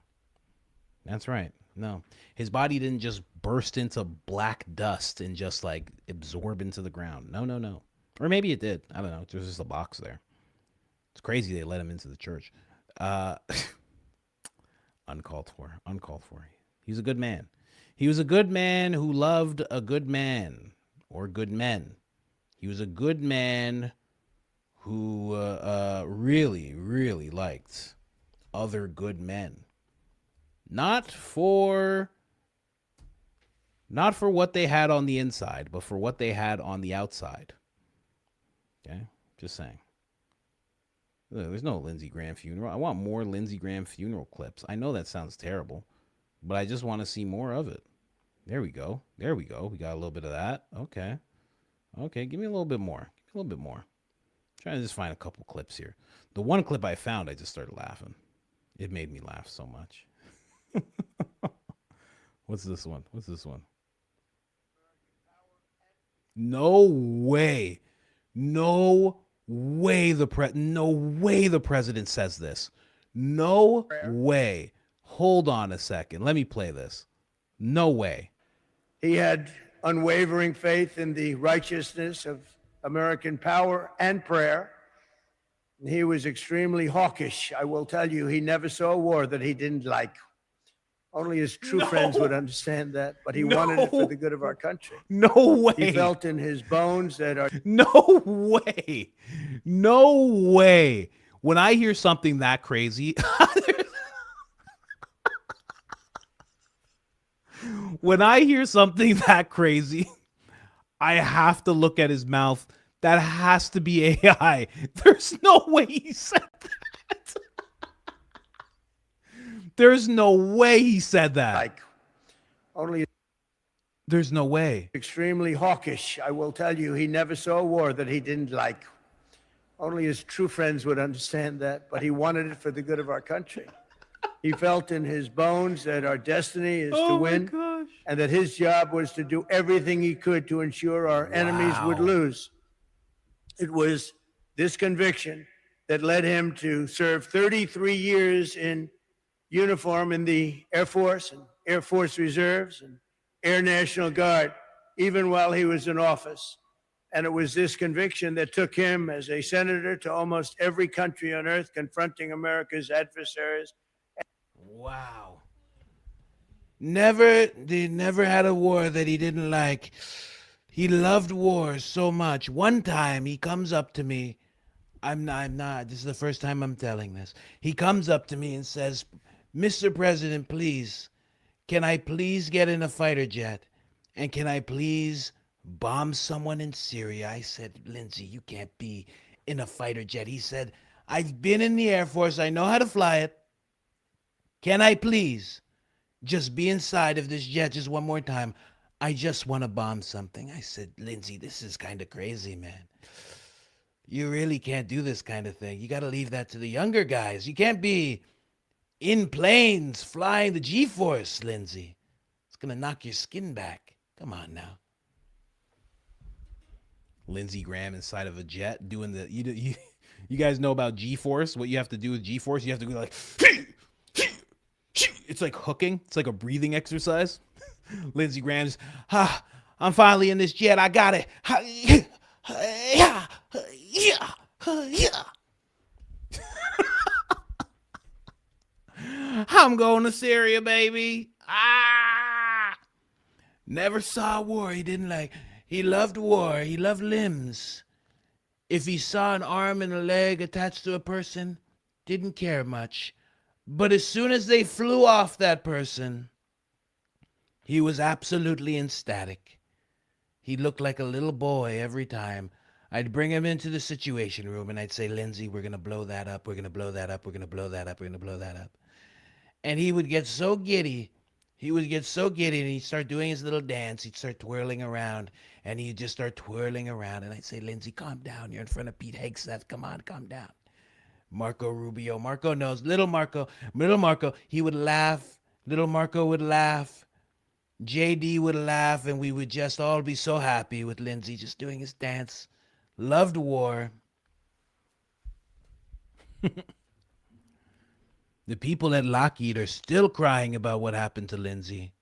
That's right. No, his body didn't just burst into black dust and just like absorb into the ground. No. Or maybe it did. I don't know. There's just a box there. It's crazy they let him into the church. Uncalled for. He's a good man. He was a good man who loved a good man or good men. He was a good man who really, really liked other good men. Not for what they had on the inside, but for what they had on the outside. Okay? Just saying. There's no Lindsey Graham funeral. I want more Lindsey Graham funeral clips. I know that sounds terrible, but I just want to see more of it. There we go. We got a little bit of that. Okay. Give me a little bit more. Trying to just find a couple clips here. The one clip I found, I just started laughing. It made me laugh so much. What's this one? No way the president says this. No way. Hold on a second. Let me play this. No way. He had unwavering faith in the righteousness of American power and prayer. He was extremely hawkish. I will tell you, he never saw a war that he didn't like. Only his true friends would understand that, but he wanted it for the good of our country. No way. He felt in his bones that our... No way. When I hear something that crazy, I have to look at his mouth. That has to be AI. There's no way he said that. There's no way he said that. Like, only... There's no way. Extremely hawkish. I will tell you, he never saw a war that he didn't like. Only his true friends would understand that, but he wanted it for the good of our country. He felt in his bones that our destiny is to win, and that his job was to do everything he could to ensure our enemies would lose. It was this conviction that led him to serve 33 years in uniform in the Air Force and Air Force Reserves and Air National Guard, even while he was in office. And it was this conviction that took him as a senator to almost every country on earth confronting America's adversaries. Wow. They never had a war that he didn't like. He loved wars so much. One time he comes up to me. I'm not. This is the first time I'm telling this. He comes up to me and says, Mr. President, please, can I please get in a fighter jet? And can I please bomb someone in Syria? I said, Lindsey, you can't be in a fighter jet. He said, I've been in the Air Force. I know how to fly it. Can I please just be inside of this jet just one more time? I just want to bomb something. I said, Lindsey, this is kind of crazy, man. You really can't do this kind of thing. You got to leave that to the younger guys. You can't be in planes flying the G-force, Lindsey. It's going to knock your skin back. Come on now. Lindsey Graham inside of a jet doing the... You guys know about G-force? What you have to do with G-force? You have to go like... it's like hooking. It's like a breathing exercise. Lindsey Graham's, I'm finally in this jet. I got it. I'm going to Syria, baby. Never saw war he didn't like. He loved war. He loved limbs. If he saw an arm and a leg attached to a person, didn't care much. But as soon as they flew off that person, he was absolutely ecstatic. He looked like a little boy every time. I'd bring him into the Situation Room and I'd say, Lindsey, we're going to blow that up. We're going to blow that up. We're going to blow that up. We're going to blow that up. And he would get so giddy. He would get so giddy and he'd start doing his little dance. He'd start twirling around and he'd just start twirling around. And I'd say, Lindsey, calm down. You're in front of Pete Hegseth. Come on, calm down. Marco Rubio. Marco knows. Little Marco, he would laugh. Little Marco would laugh. JD would laugh, and we would just all be so happy with Lindsey just doing his dance. Loved war. The people at Lockheed are still crying about what happened to Lindsey.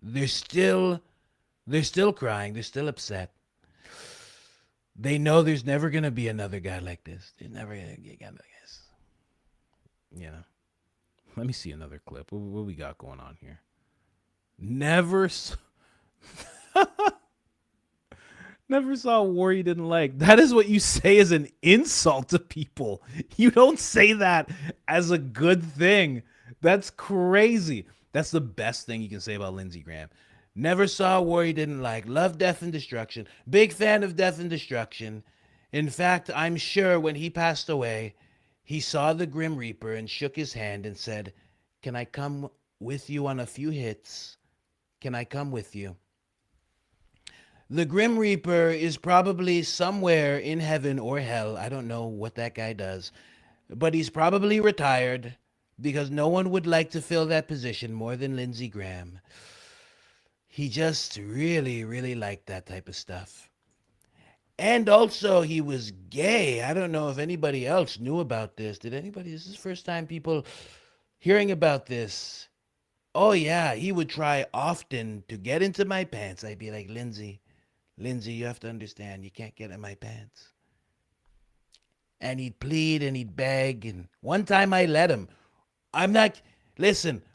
They're still crying. They're still upset. They know there's never going to be another guy like this. There's never going to be another guy. You know. Let me see another clip. What we got going on here? Never saw a war you didn't like. That is what you say as an insult to people. You don't say that as a good thing. That's crazy. That's the best thing you can say about Lindsey Graham. Never saw a war he didn't like. Loved Death and Destruction. Big fan of Death and Destruction. In fact, I'm sure when he passed away, he saw the Grim Reaper and shook his hand and said, can I come with you on a few hits? Can I come with you? The Grim Reaper is probably somewhere in heaven or hell. I don't know what that guy does. But he's probably retired because no one would like to fill that position more than Lindsey Graham. He just really, really liked that type of stuff. And also, he was gay. I don't know if anybody else knew about this. Did anybody? This is the first time people hearing about this. Oh, yeah, he would try often to get into my pants. I'd be like, Lindsey, you have to understand, you can't get in my pants. And he'd plead and he'd beg. And one time I let him.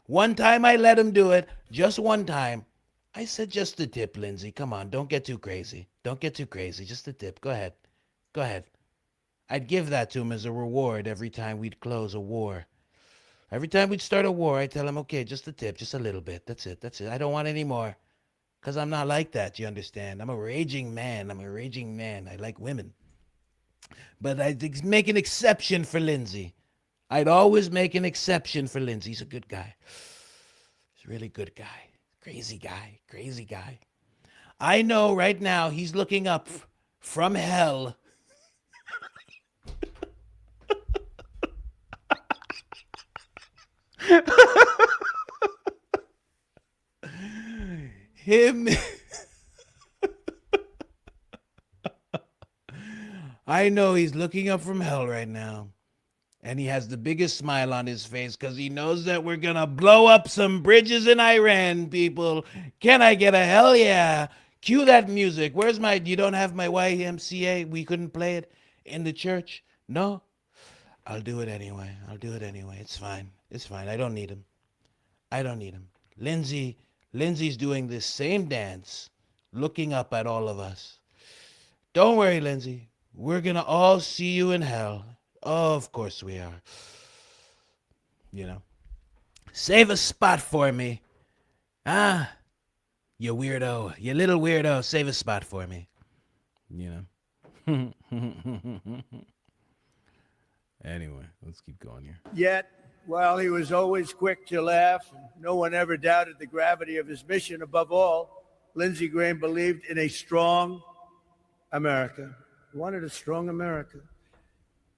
One time I let him do it. Just one time. I said, just a tip, Lindsey. Come on, don't get too crazy. Don't get too crazy. Just a tip. Go ahead. Go ahead. I'd give that to him as a reward every time we'd close a war. Every time we'd start a war, I'd tell him, okay, just a tip, just a little bit. That's it. I don't want any more. Because I'm not like that, you understand? I'm a raging man. I like women. But I'd make an exception for Lindsey. I'd always make an exception for Lindsey. He's a good guy. He's a really good guy. Crazy guy. I know right now he's looking up from hell. Him. I know he's looking up from hell right now. And he has the biggest smile on his face because he knows that we're going to blow up some bridges in Iran, people. Can I get a hell yeah? Cue that music. You don't have my YMCA? We couldn't play it in the church? No? I'll do it anyway. It's fine. I don't need him. Lindsey's doing this same dance, looking up at all of us. Don't worry, Lindsey. We're going to all see you in hell. Oh, of course we are. You know. Save a spot for me. You weirdo. You little weirdo. Save a spot for me. You know. Anyway, let's keep going here. Yet, while he was always quick to laugh, and no one ever doubted the gravity of his mission. Above all, Lindsey Graham believed in a strong America. He wanted a strong America.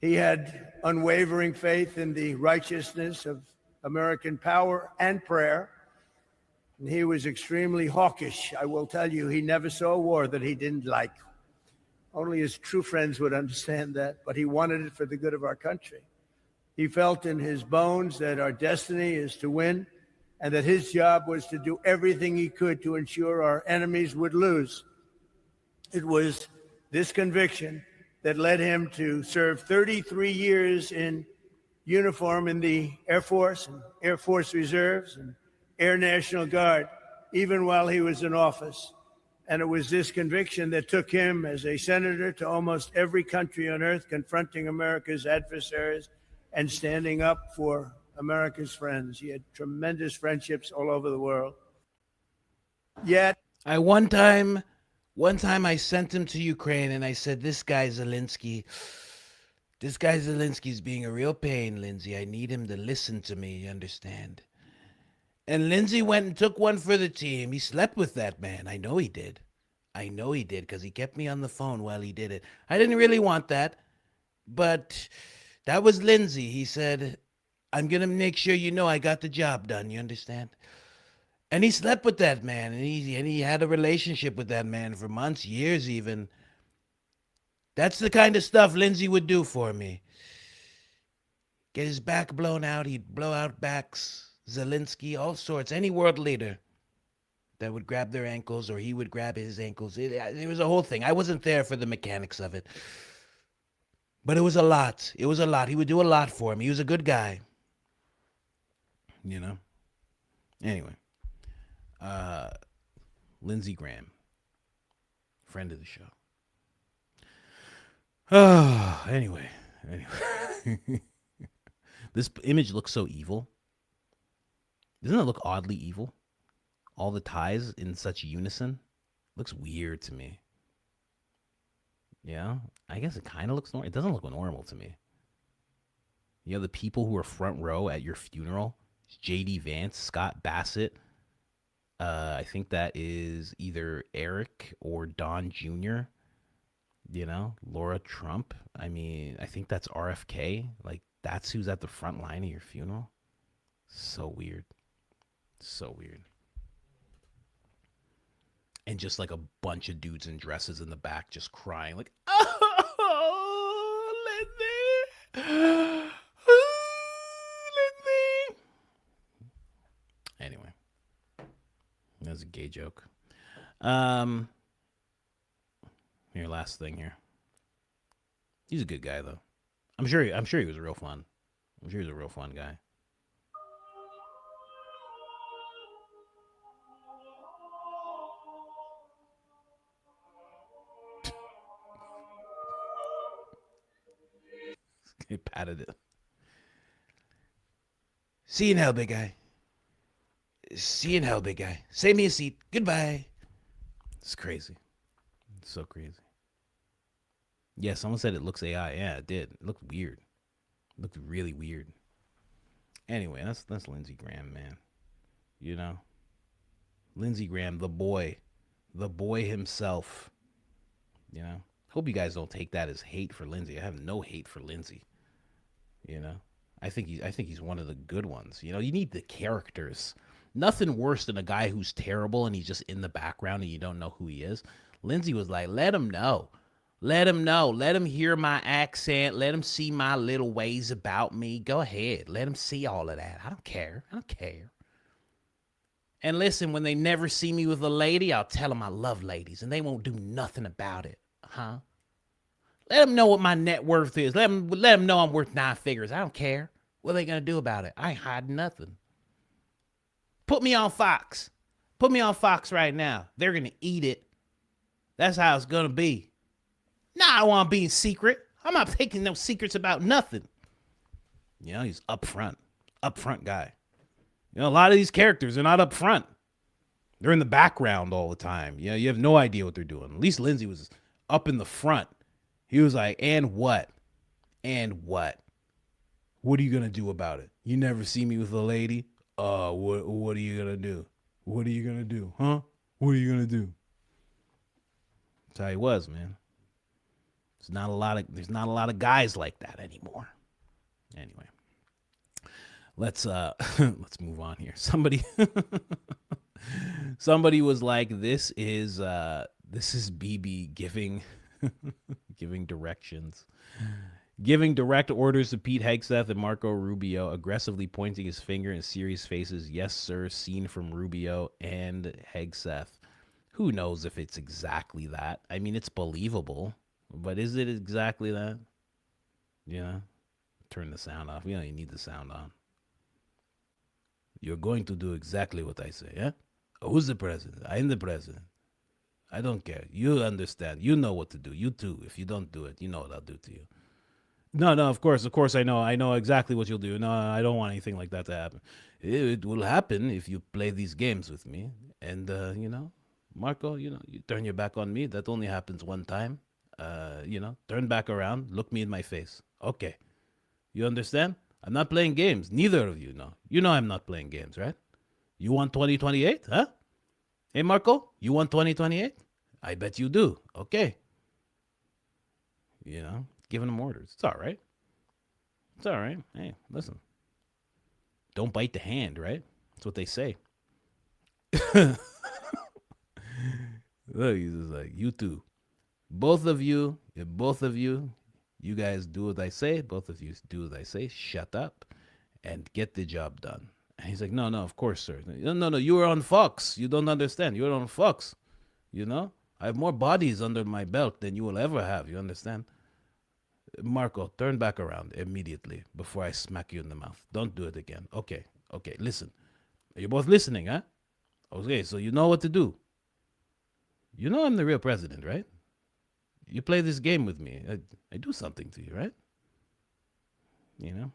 He had unwavering faith in the righteousness of American power and prayer. And he was extremely hawkish. I will tell you, he never saw a war that he didn't like. Only his true friends would understand that, but he wanted it for the good of our country. He felt in his bones that our destiny is to win, and that his job was to do everything he could to ensure our enemies would lose. It was this conviction that led him to serve 33 years in uniform in the Air Force and Air Force Reserves and Air National Guard, even while he was in office. And it was this conviction that took him as a senator to almost every country on earth, confronting America's adversaries and standing up for America's friends. He had tremendous friendships all over the world. Yet, One time I sent him to Ukraine and I said, this guy Zelensky's being a real pain, Lindsay. I need him to listen to me, you understand? And Lindsay went and took one for the team. He slept with that man. I know he did. Because he kept me on the phone while he did it. I didn't really want that, but that was Lindsay. He said, I'm going to make sure you know I got the job done, you understand? And he slept with that man, and he had a relationship with that man for months, years even. That's the kind of stuff Lindsay would do for me. Get his back blown out. He'd blow out backs. Zelensky, all sorts. Any world leader that would grab their ankles, or he would grab his ankles. It was a whole thing. I wasn't there for the mechanics of it. But it was a lot. He would do a lot for me. He was a good guy. You know? Anyway. Lindsey Graham. Friend of the show. Oh, anyway. This image looks so evil. Doesn't it look oddly evil? All the ties in such unison. Looks weird to me. Yeah, I guess it kind of looks normal. It doesn't look normal to me. You know, the people who are front row at your funeral, J.D. Vance, Scott Bassett. I think that is either Eric or Don Jr., you know, Laura Trump. I mean, I think that's RFK. Like, that's who's at the front line of your funeral. So weird. And just like a bunch of dudes in dresses in the back just crying like, oh, Lindsay. Lindsay. Anyway. That was a gay joke. Here, last thing here. He's a good guy though. I'm sure he was real fun. I'm sure he was a real fun guy. He patted it. See you in hell, big guy. See you in hell, big guy. Save me a seat. Goodbye. It's crazy. It's so crazy. Yeah, someone said it looks AI. Yeah, it did. It looked weird. It looked really weird. Anyway, that's Lindsey Graham, man. You know? Lindsey Graham, the boy himself. You know? Hope you guys don't take that as hate for Lindsey. I have no hate for Lindsey. You know? I think he's one of the good ones. You know, you need the characters. Nothing worse than a guy who's terrible and he's just in the background and you don't know who he is. Lindsey was like, let him know. Let him know. Let him hear my accent. Let him see my little ways about me. Go ahead. Let him see all of that. I don't care. And listen, when they never see me with a lady, I'll tell them I love ladies and they won't do nothing about it. Huh? Let them know what my net worth is. Let them know I'm worth 9 figures. I don't care. What are they going to do about it? I ain't hiding nothing. Put me on Fox. Put me on Fox right now. They're going to eat it. That's how it's going to be. Nah, I don't want to be in secret. I'm not taking no secrets about nothing. You know, he's upfront guy. You know, a lot of these characters are not upfront. They're in the background all the time. You know, you have no idea what they're doing. At least Lindsey was up in the front. He was like, and what? And what? What are you going to do about it? You never see me with a lady? What are you going to do? What are you going to do? Huh? What are you going to do? That's how he was, man. There's not a lot of guys like that anymore. Anyway. Let's move on here. Somebody was like, this is BB giving directions. Giving direct orders to Pete Hegseth and Marco Rubio, aggressively pointing his finger in serious faces. Yes, sir. Seen from Rubio and Hegseth. Who knows if it's exactly that? I mean, it's believable, but is it exactly that? You know? Turn the sound off. You don't even need the sound on. You're going to do exactly what I say, yeah? Who's the president? I'm the president. I don't care. You understand. You know what to do. You too. If you don't do it, you know what I'll do to you. No, of course, I know. I know exactly what you'll do. No, I don't want anything like that to happen. It will happen if you play these games with me. And, you know, Marco, you know, you turn your back on me. That only happens one time. You know, turn back around. Look me in my face. Okay. You understand? I'm not playing games. Neither of you know. You know I'm not playing games, right? You want 2028, huh? Hey, Marco, you want 2028? I bet you do. Okay. You know, giving them orders. It's all right. It's all right. Hey, listen. Don't bite the hand, right? That's what they say. Look, he's just like, you two. Both of you, you guys do what I say. Both of you do what I say. Shut up and get the job done. And he's like, no, of course, sir. No, you were on Fox. You don't understand. You were on Fox. You know? I have more bodies under my belt than you will ever have. You understand? Marco, turn back around immediately before I smack you in the mouth. Don't do it again. Okay, listen. You're both listening, huh? Okay, so you know what to do. You know I'm the real president, right? You play this game with me. I do something to you, right? You know?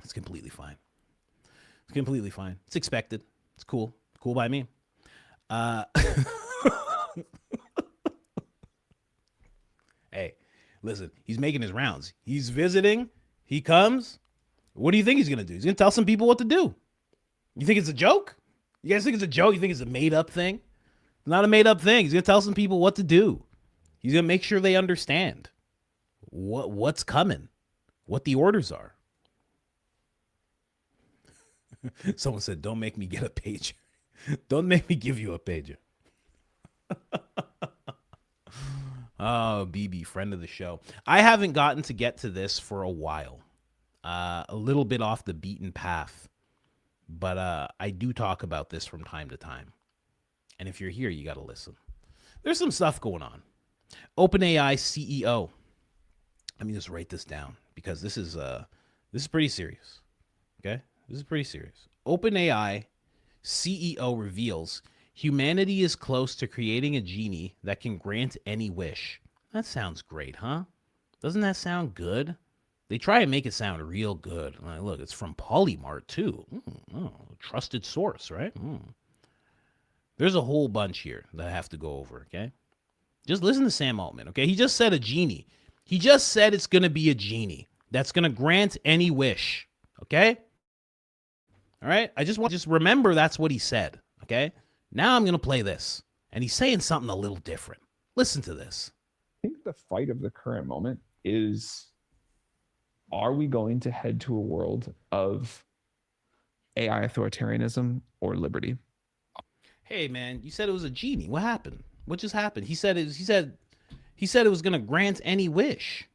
It's completely fine. It's completely fine. It's expected. It's cool. Cool by me. Hey, listen, he's making his rounds. He's visiting. He comes. What do you think he's going to do? He's going to tell some people what to do. You think it's a joke? You guys think it's a joke? You think it's a made-up thing? It's not a made-up thing. He's going to tell some people what to do. He's going to make sure they understand what's coming, what the orders are. Someone said, don't make me get a pager. Don't make me give you a pager. Oh, BB, friend of the show. I haven't gotten to get to this for a while. A little bit off the beaten path. But I do talk about this from time to time. And if you're here, you got to listen. There's some stuff going on. OpenAI CEO. Let me just write this down because this is pretty serious. Okay? This is pretty serious. OpenAI CEO reveals humanity is close to creating a genie that can grant any wish. That sounds great, huh? Doesn't that sound good? They try and make it sound real good. Like, look, it's from Polymart, too. Trusted source, right? There's a whole bunch here that I have to go over, okay? Just listen to Sam Altman, okay? He just said a genie. He just said it's going to be a genie that's going to grant any wish, okay? All right? I just remember that's what he said, okay? Now I'm going to play this. And he's saying something a little different. Listen to this. I think the fight of the current moment is, are we going to head to a world of AI authoritarianism or liberty? Hey man, you said it was a genie. What happened? What just happened? He said it was going to grant any wish.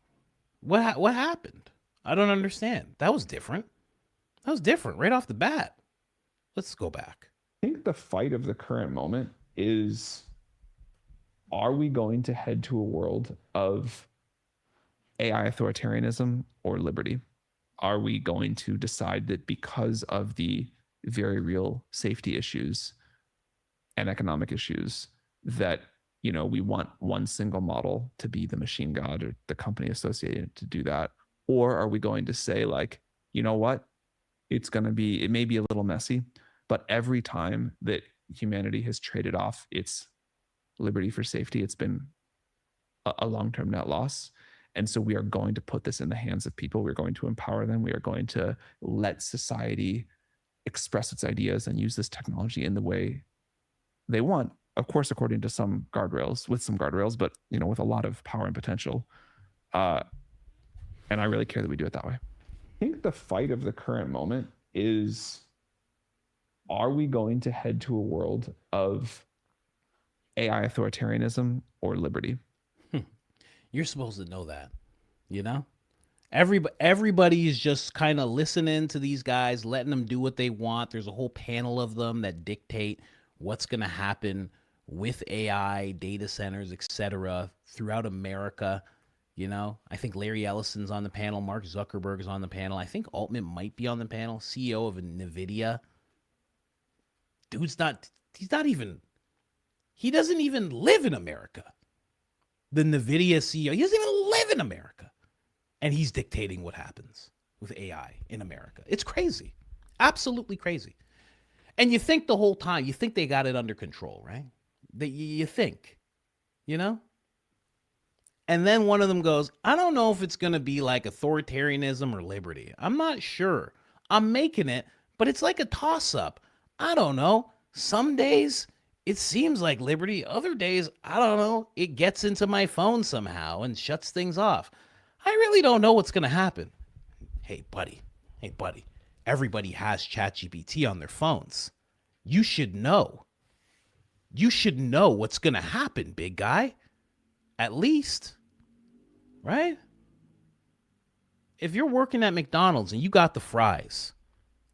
What happened? I don't understand. That was different. That was different right off the bat. Let's go back. I think the fight of the current moment is, are we going to head to a world of AI authoritarianism or liberty? Are we going to decide that because of the very real safety issues and economic issues that, you know, we want one single model to be the machine god or the company associated to do that? Or are we going to say, like, you know what? It may be a little messy, but every time that humanity has traded off its liberty for safety, it's been a long-term net loss. And so we are going to put this in the hands of people. We're going to empower them. We are going to let society express its ideas and use this technology in the way they want. Of course, according to some guardrails, but, you know, with a lot of power and potential. And I really care that we do it that way. I think the fight of the current moment is, are we going to head to a world of AI authoritarianism or liberty? You're supposed to know that, you know? Everybody is just kind of listening to these guys, letting them do what they want. There's a whole panel of them that dictate what's going to happen with AI, data centers, etc. throughout America. You know, I think Larry Ellison's on the panel. Mark Zuckerberg is on the panel. I think Altman might be on the panel. CEO of NVIDIA. Dude's not, he doesn't even live in America. The NVIDIA CEO, he doesn't even live in America. And he's dictating what happens with AI in America. It's crazy. Absolutely crazy. And you think the whole time, you think they got it under control, right? You think, you know? And then one of them goes, I don't know if it's going to be like authoritarianism or liberty. I'm not sure. I'm making it, but it's like a toss-up. I don't know. Some days it seems like liberty. Other days, I don't know. It gets into my phone somehow and shuts things off. I really don't know what's going to happen. Hey, buddy. Everybody has ChatGPT on their phones. You should know. You should know what's going to happen, big guy. At least, right? If you're working at McDonald's and you got the fries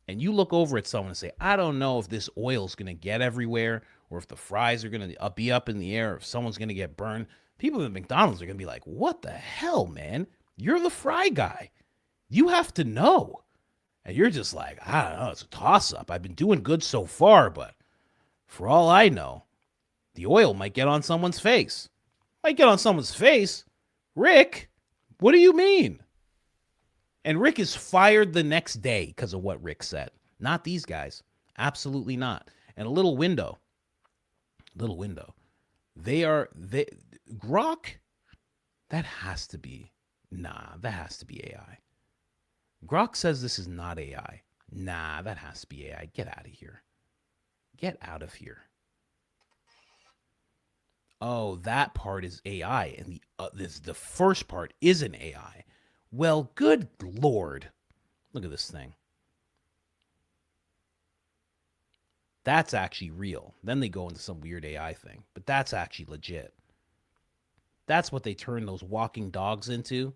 and you look over at someone and say, I don't know if this oil's going to get everywhere or if the fries are going to be up in the air, or if someone's going to get burned, people at McDonald's are going to be like, what the hell, man? You're the fry guy. You have to know. And you're just like, I don't know, it's a toss-up. I've been doing good so far, but for all I know, the oil might get on someone's face. Might get on someone's face. Rick, what do you mean? And Rick is fired the next day because of what Rick said. Not these guys. Absolutely not. And a little window. Grok, that has to be AI. Grok says this is not AI. Nah, that has to be AI. Get out of here. Get out of here. Oh, that part is AI, and the first part isn't AI. Well, good Lord. Look at this thing. That's actually real. Then they go into some weird AI thing, but that's actually legit. That's what they turn those walking dogs into.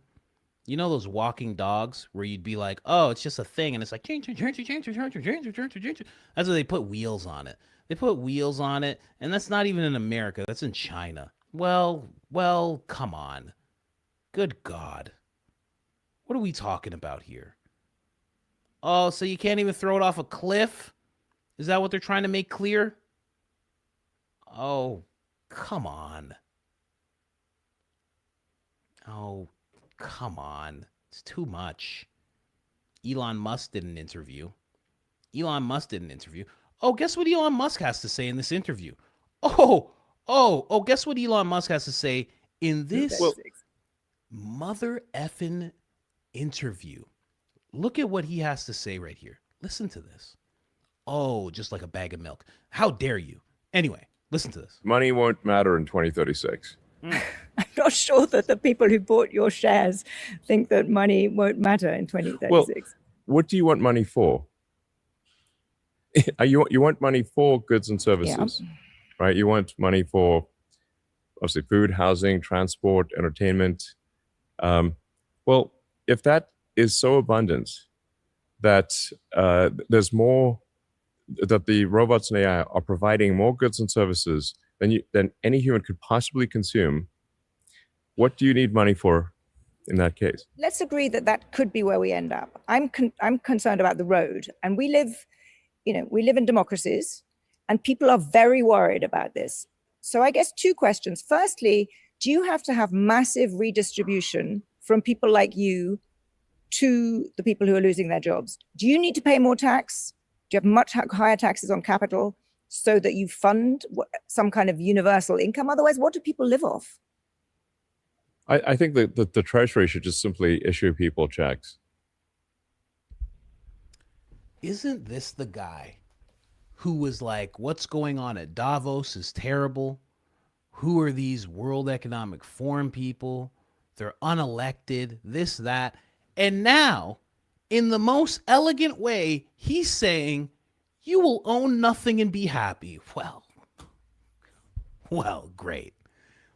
You know those walking dogs where you'd be like, oh, it's just a thing, and it's like, change. That's what they put wheels on it. They put wheels on it, and that's not even in America. That's in China. Well, come on. Good God. What are we talking about here? Oh, so you can't even throw it off a cliff? Is that what they're trying to make clear? Oh, come on. Oh, come on. It's too much. Elon Musk did an interview. Oh, guess what Elon Musk has to say in this interview? Oh, guess what Elon Musk has to say in this mother effing interview. Look at what he has to say right here. Listen to this. Oh, just like a bag of milk. How dare you? Anyway, listen to this. Money won't matter in 2036. I'm not sure that the people who bought your shares think that money won't matter in 2036. Well, what do you want money for? You want money for goods and services, right? You want money for obviously food, housing, transport, entertainment. Well, if that is so abundant that there's more, that the robots and AI are providing more goods and services than any human could possibly consume, what do you need money for in that case? Let's agree that that could be where we end up. I'm concerned about the road, and we live in democracies, and people are very worried about this. So I guess two questions. Firstly, do you have to have massive redistribution from people like you to the people who are losing their jobs? Do you need to pay more tax? Do you have much higher taxes on capital so that you fund some kind of universal income? Otherwise, what do people live off? I think that the Treasury should just simply issue people checks. Isn't this the guy who was like, what's going on at Davos is terrible? Who are these World Economic Forum people? They're unelected, this, that. And now, in the most elegant way, he's saying, you will own nothing and be happy. Well, great.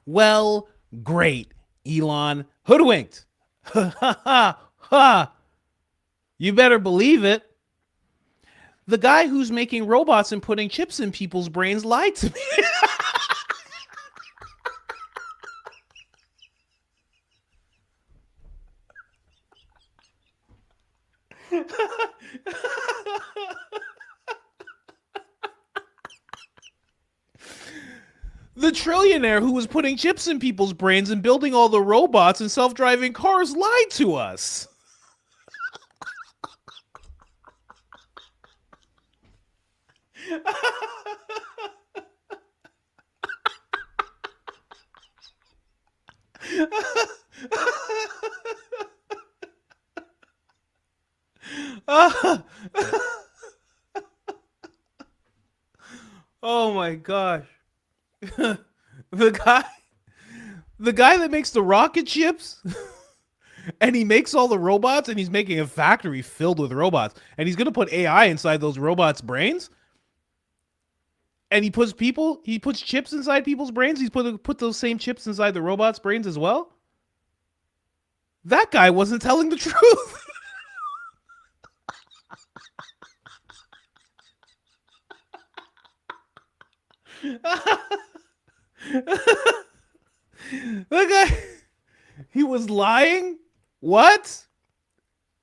Well, great, Elon. Hoodwinked. Ha! You better believe it. The guy who's making robots and putting chips in people's brains lied to me. The trillionaire who was putting chips in people's brains and building all the robots and self-driving cars lied to us. Oh my gosh. The guy that makes the rocket ships and he makes all the robots and he's making a factory filled with robots and he's going to put AI inside those robots' brains. And he puts chips inside people's brains. He's put those same chips inside the robots' brains as well. That guy wasn't telling the truth. That guy, he was lying? What?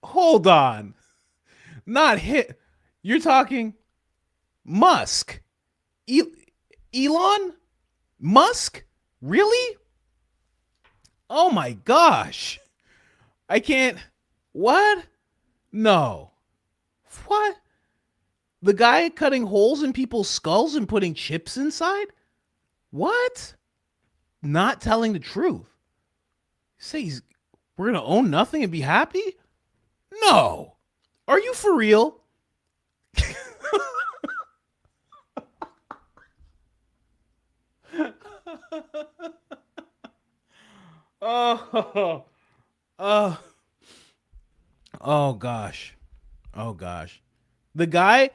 Hold on. Not hit. You're talking Musk. Elon? Musk? Really? Oh my gosh. I can't. What? No. What? The guy cutting holes in people's skulls and putting chips inside? What? Not telling the truth. Say we're going to own nothing and be happy? No. Are you for real? Oh gosh. Oh gosh. The guy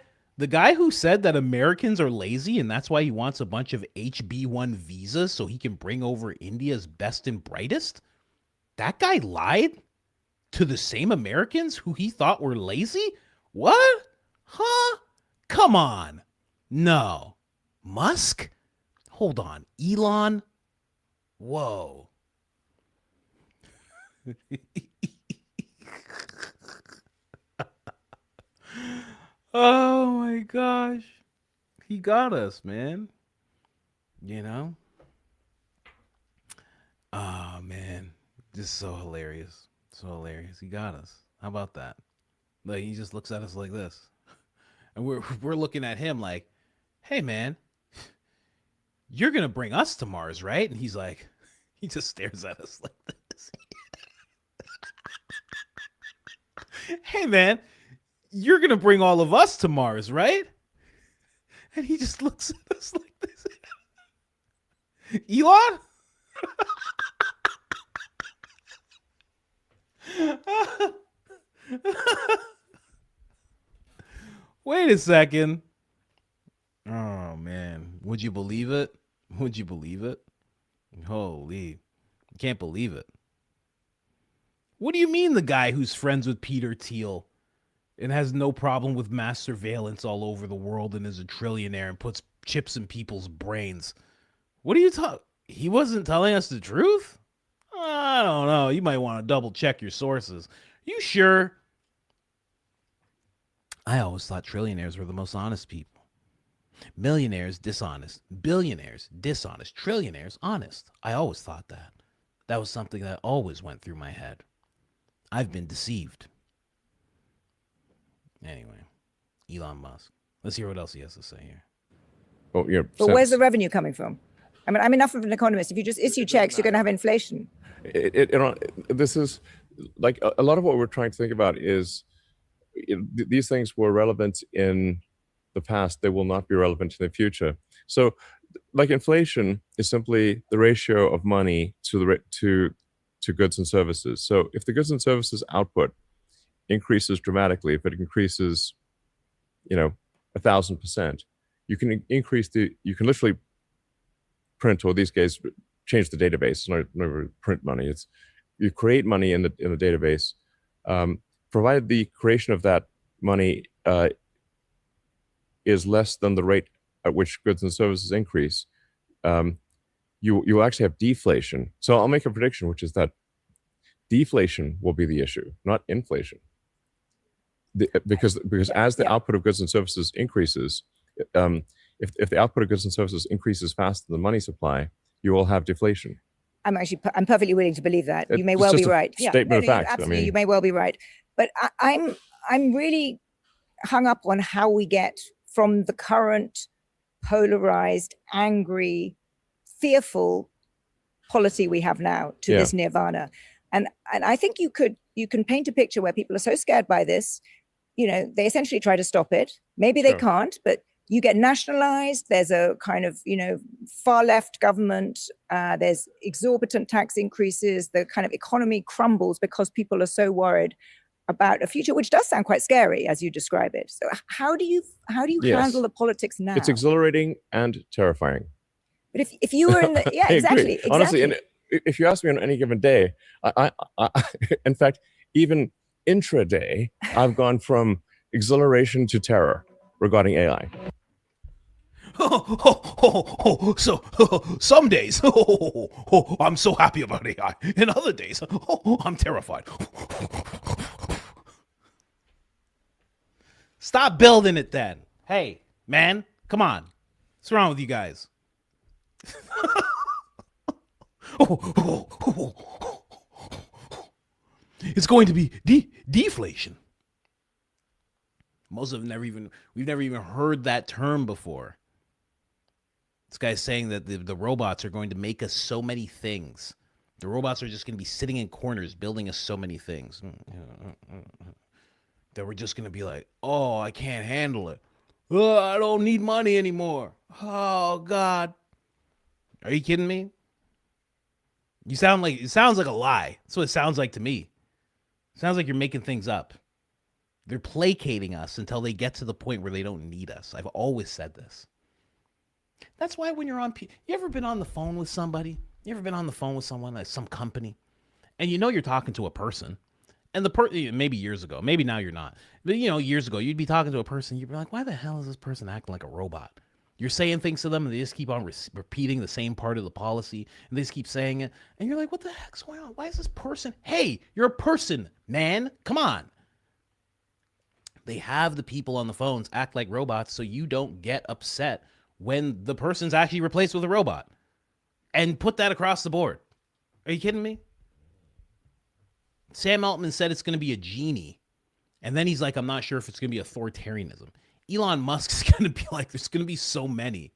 who said that Americans are lazy and that's why he wants a bunch of HB1 visas so he can bring over India's best and brightest, that guy lied to the same Americans who he thought were lazy? What? Huh? Come on. No. Musk? Hold on. Elon? Whoa. Oh my gosh. He got us, man. You know? Oh man. Just so hilarious. So hilarious. He got us. How about that? Like he just looks at us like this. And we're looking at him like, hey man, you're gonna bring us to Mars, right? And he's like, he just stares at us like this. Hey man, you're going to bring all of us to Mars, right? And he just looks at us like this. Elon? Wait a second. Oh, man. Would you believe it? Would you believe it? Holy. Can't believe it. What do you mean the guy who's friends with Peter Thiel and has no problem with mass surveillance all over the world and is a trillionaire and puts chips in people's brains? What are you talking? He wasn't telling us the truth? I don't know. You might want to double check your sources. You sure? I always thought trillionaires were the most honest people. Millionaires, dishonest. Billionaires, dishonest. Trillionaires, honest. I always thought that. That was something that always went through my head. I've been deceived. Anyway, Elon Musk. Let's hear what else he has to say here. Oh, yeah. But where's the revenue coming from? I mean, I'm enough of an economist. If you just issue checks, you're going to have inflation. This is like a lot of what we're trying to think about is these things were relevant in the past. They will not be relevant in the future. So like inflation is simply the ratio of money to goods and services. So if the goods and services output increases dramatically, if it increases, 1,000%, you can literally print, or these days change the database. It's not print money. You create money in the database provided the creation of that money is less than the rate at which goods and services increase, you actually have deflation. So I'll make a prediction, which is that deflation will be the issue, not inflation. Because as the output of goods and services increases, if the output of goods and services increases faster than the money supply, you will have deflation. I'm perfectly willing to believe that. You may It's well just be a right. statement of fact. Absolutely, I mean, you may well be right. But I'm really hung up on how we get from the current polarized, angry, fearful polity we have now to this nirvana. And I think you can paint a picture where people are so scared by this, they essentially try to stop it. Maybe they can't, but you get nationalized. There's a kind of, far left government. There's exorbitant tax increases. The kind of economy crumbles because people are so worried about a future, which does sound quite scary as you describe it. So how do you handle the politics now? It's exhilarating and terrifying. But if you were in the, I exactly. agree. Honestly, and if you ask me on any given day, I in fact, even intraday, I've gone from exhilaration to terror regarding AI. So some days, I'm so happy about AI, and other days, I'm terrified. Stop building it then. Hey, man, come on. What's wrong with you guys? It's going to be deflation. Most of them we've never even heard that term before. This guy's saying that the robots are going to make us so many things. The robots are just going to be sitting in corners building us so many things. That we're just going to be like, oh, I can't handle it. Oh, I don't need money anymore. Oh, God. Are you kidding me? It sounds like a lie. That's what it sounds like to me. It sounds like you're making things up. They're placating us until they get to the point where they don't need us. I've always said this. That's why when you're you ever been on the phone with somebody? You ever been on the phone with someone at some company? And you're talking to a person. And maybe years ago, maybe now you're not. But years ago, you'd be talking to a person, you'd be like, why the hell is this person acting like a robot? You're saying things to them and they just keep on repeating the same part of the policy and they just keep saying it. And you're like, what the heck's going on? Why is this person? Hey, you're a person, man. Come on. They have the people on the phones act like robots so you don't get upset when the person's actually replaced with a robot. And put that across the board. Are you kidding me? Sam Altman said it's going to be a genie. And then he's like, I'm not sure if it's going to be authoritarianism. Elon Musk's going to be like, there's going to be so many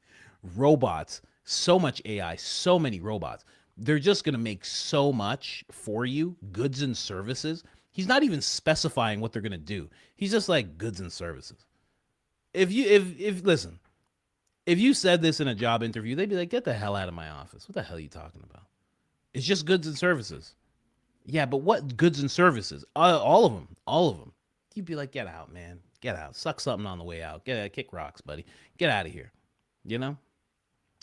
robots, so much AI, so many robots. They're just going to make so much for you, goods and services. He's not even specifying what they're going to do. He's just like goods and services. If you said this in a job interview, they'd be like, get the hell out of my office. What the hell are you talking about? It's just goods and services. Yeah, but what goods and services? All of them. You'd be like, get out, man. Get out. Suck something on the way out. Kick rocks, buddy. Get out of here.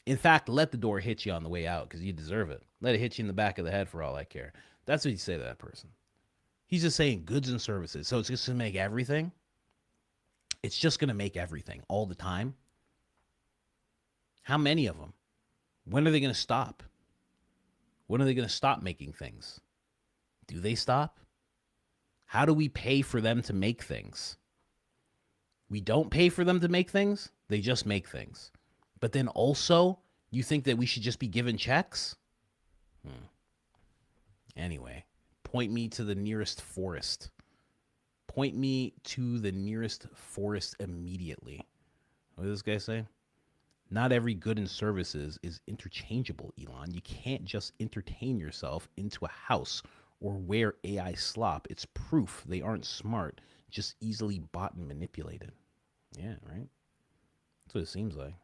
In fact, let the door hit you on the way out because you deserve it. Let it hit you in the back of the head for all I care. That's what you say to that person. He's just saying goods and services. So it's just going to make everything. It's just going to make everything all the time. How many of them? When are they going to stop? When are they going to stop making things? Do they stop? How do we pay for them to make things? We don't pay for them to make things. They just make things. But then also, you think that we should just be given checks? Anyway, point me to the nearest forest. Point me to the nearest forest immediately. What does this guy say? Not every good and services is interchangeable, Elon. You can't just entertain yourself into a house or wear AI slop. It's proof they aren't smart, just easily bought and manipulated. Yeah, right? That's what it seems like.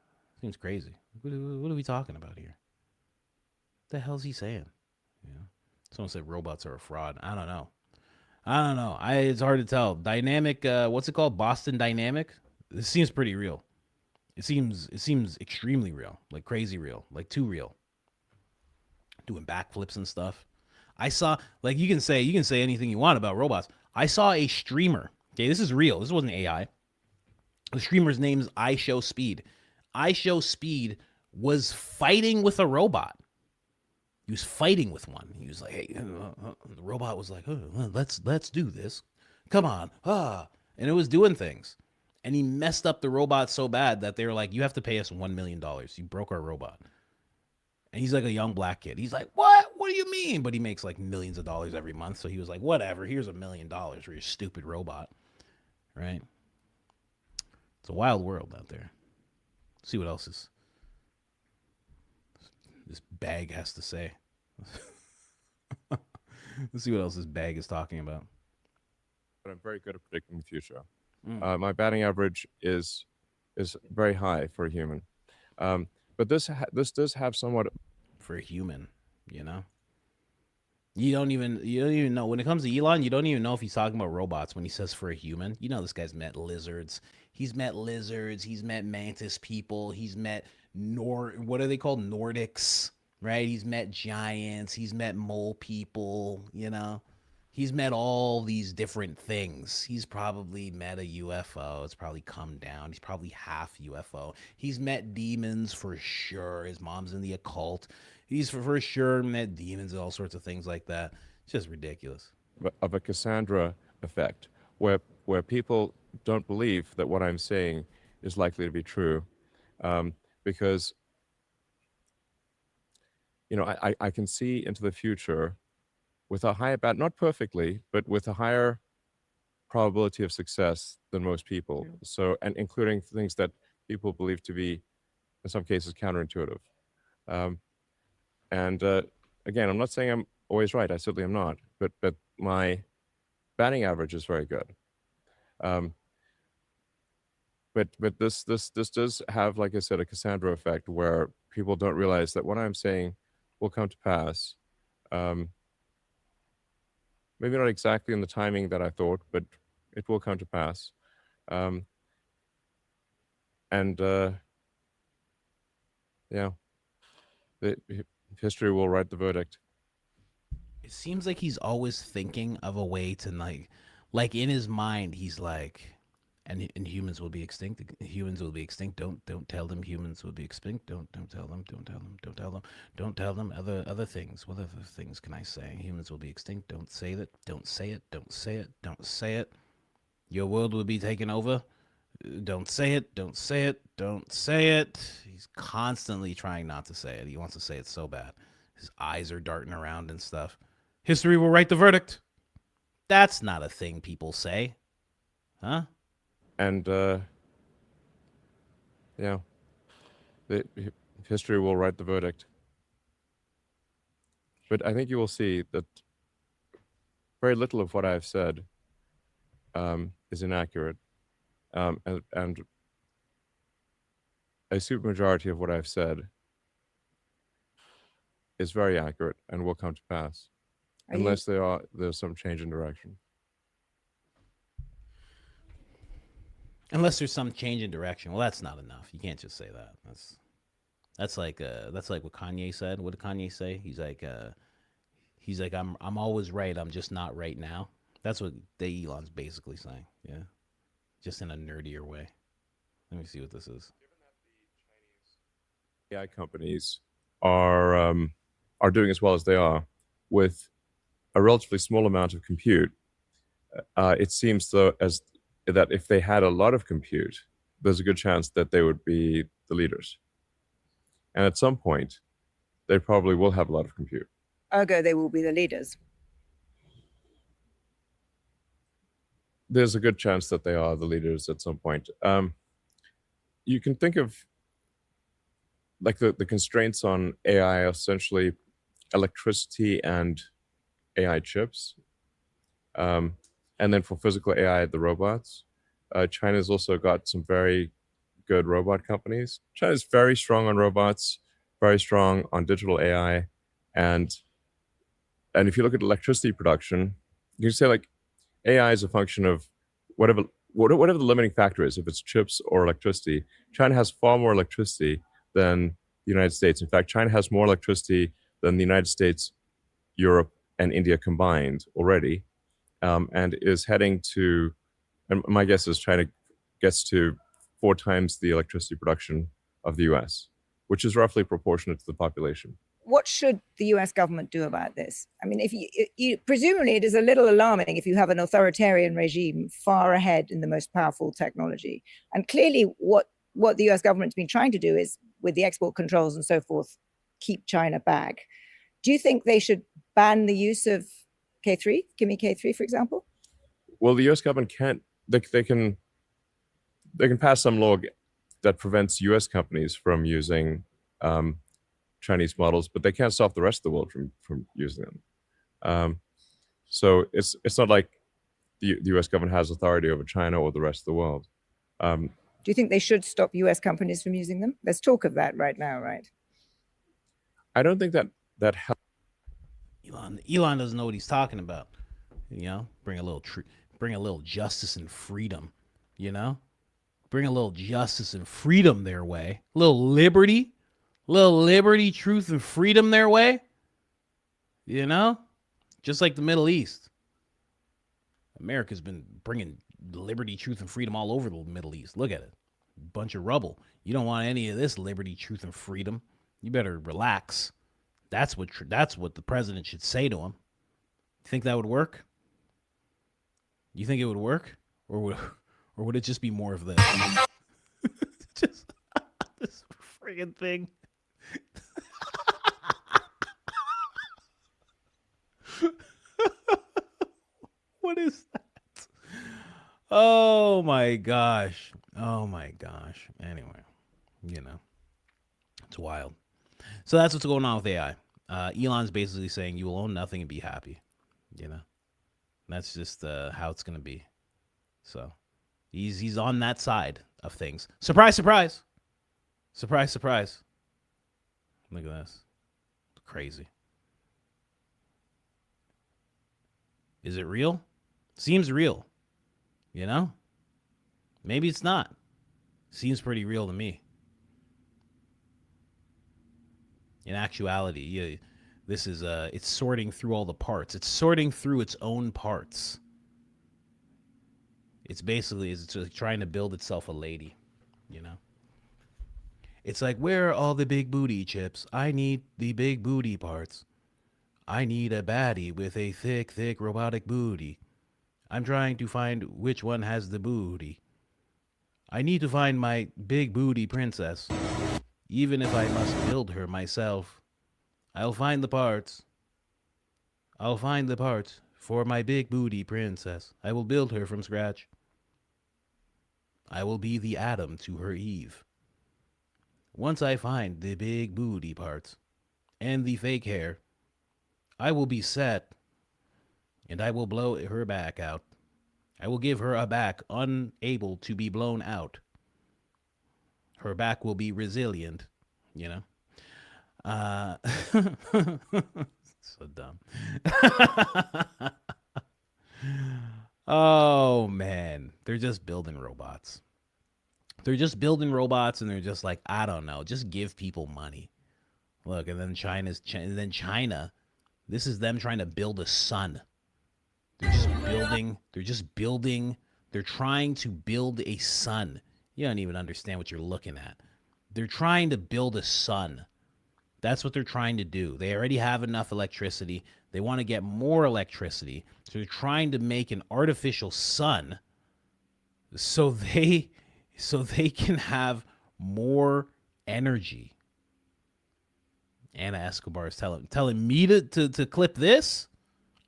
Seems crazy. What are we talking about here? What the hell's he saying? Someone said robots are a fraud. I don't know. It's hard to tell. Dynamic, what's it called? Boston Dynamic? This seems pretty real. It seems extremely real, like crazy real, like too real. Doing backflips and stuff. I saw, like, you can say anything you want about robots. I saw a streamer. Okay, this is real. This wasn't AI. The streamer's name's I Show Speed. I Show Speed was fighting with a robot. He was fighting with one. He was like, "Hey," the robot was like, "Oh, let's do this. Come on, and it was doing things. And he messed up the robot so bad that they were like, "You have to pay us $1 million. You broke our robot." And he's like a young black kid. He's like, "What? What do you mean?" But he makes like millions of dollars every month. So he was like, "Whatever. Here's $1 million for your stupid robot." Right? It's a wild world out there. Let's see what else this bag has to say. Let's see what else this bag is talking about. But I'm very good at predicting the future. My batting average is very high for a human. But this does have somewhat for a human, you know. You don't even know when it comes to Elon. You don't even know if he's talking about robots when he says for a human. You know, this guy's met lizards. He's met lizards. He's met mantis people. He's met what are they called? Nordics, right? He's met giants. He's met mole people. You know, he's met all these different things. He's probably met a UFO. It's probably come down. He's probably half UFO. He's met demons for sure. His mom's in the occult. He's for sure met demons and all sorts of things like that. It's just ridiculous. Of a Cassandra effect, where people don't believe that what I'm saying is likely to be true, because I can see into the future with a higher not perfectly, but with a higher probability of success than most people. So, and including things that people believe to be, in some cases, counterintuitive. And again, I'm not saying I'm always right. I certainly am not. But my batting average is very good. But this does have, like I said, a Cassandra effect where people don't realize that what I'm saying will come to pass. Maybe not exactly in the timing that I thought, but it will come to pass. History will write the verdict. It seems like he's always thinking of a way to like in his mind, he's like, and humans will be extinct. Humans will be extinct. Don't tell them humans will be extinct. Don't tell them. Don't tell them. Don't tell them. Don't tell them other things. What other things can I say? Humans will be extinct. Don't say that. Don't say it. Don't say it. Don't say it. Your world will be taken over. Don't say it. Don't say it. Don't say it. He's constantly trying not to say it. He wants to say it so bad. His eyes are darting around and stuff. History will write the verdict. That's not a thing people say. Huh? And history will write the verdict. But I think you will see that very little of what I've said is inaccurate. And a supermajority of what I've said is very accurate and will come to pass, unless there's some change in direction. Unless there's some change in direction. Well, that's not enough. You can't just say that. That's like what Kanye said. What did Kanye say? He's like I'm always right. I'm just not right now. That's what Elon's basically saying. Yeah, just in a nerdier way. Let me see what this is. AI companies are doing as well as they are with a relatively small amount of compute. It seems though as that if they had a lot of compute, there's a good chance that they would be the leaders. And at some point, they probably will have a lot of compute. Ergo, they will be the leaders. There's a good chance that they are the leaders at some point. You can think of like the constraints on AI are essentially electricity and AI chips. And then for physical AI, the robots. China's also got some very good robot companies. China's very strong on robots, very strong on digital AI. And if you look at electricity production, you can say like AI is a function of whatever the limiting factor is, if it's chips or electricity. China has far more electricity than the United States. In fact, China has more electricity than the United States, Europe, and India combined already. and is heading to, and my guess is China gets to 4 times the electricity production of the US, which is roughly proportionate to the population. What should the US government do about this? I mean, if you presumably it is a little alarming if you have an authoritarian regime far ahead in the most powerful technology. And clearly what the US government's been trying to do is, with the export controls and so forth, keep China back. Do you think they should ban the use of K3, Gimme K3, for example? Well, the US government can't, they can pass some law that prevents US companies from using Chinese models, but they can't stop the rest of the world from using them. So it's not like the US government has authority over China or the rest of the world. Do you think they should stop US companies from using them? There's talk of that right now, right? I don't think that helps. Elon doesn't know what he's talking about. You know, bring a little justice and freedom. You know, bring a little justice and freedom their way. A little liberty, truth, and freedom their way. You know, just like the Middle East. America's been bringing liberty, truth, and freedom all over the Middle East. Look at it. Bunch of rubble. You don't want any of this liberty, truth, and freedom. You better relax. That's what the president should say to him. You think that would work? You think it would work? Or would it just be more of this? Just this friggin' thing. What is that? Oh my gosh. Anyway, you know, it's wild. So that's what's going on with AI. Elon's basically saying you will own nothing and be happy. You know, that's just how it's gonna be. So he's on that side of things. Surprise, surprise, surprise, surprise. Look at this. It's crazy. Is it real? Seems real. You know? Maybe it's not. Seems pretty real to me. In actuality, this is it's sorting through all the parts. It's sorting through its own parts. It's basically it's like trying to build itself a lady, you know? It's like, where are all the big booty chips? I need the big booty parts. I need a baddie with a thick, thick robotic booty. I'm trying to find which one has the booty. I need to find my big booty princess. Even if I must build her myself, I'll find the parts. I'll find the parts for my big booty princess. I will build her from scratch. I will be the Adam to her Eve. Once I find the big booty parts and the fake hair, I will be set, and I will blow her back out. I will give her a back unable to be blown out. Her back will be resilient, you know? So dumb. Oh, man. They're just building robots. They're just building robots, and they're just like, I don't know, just give people money. Look, and then China, this is them trying to build a sun. They're trying to build a sun. You don't even understand what you're looking at. They're trying to build a sun. That's what they're trying to do. They already have enough electricity. They want to get more electricity. So they're trying to make an artificial sun so they can have more energy. Anna Escobar is telling me to clip this.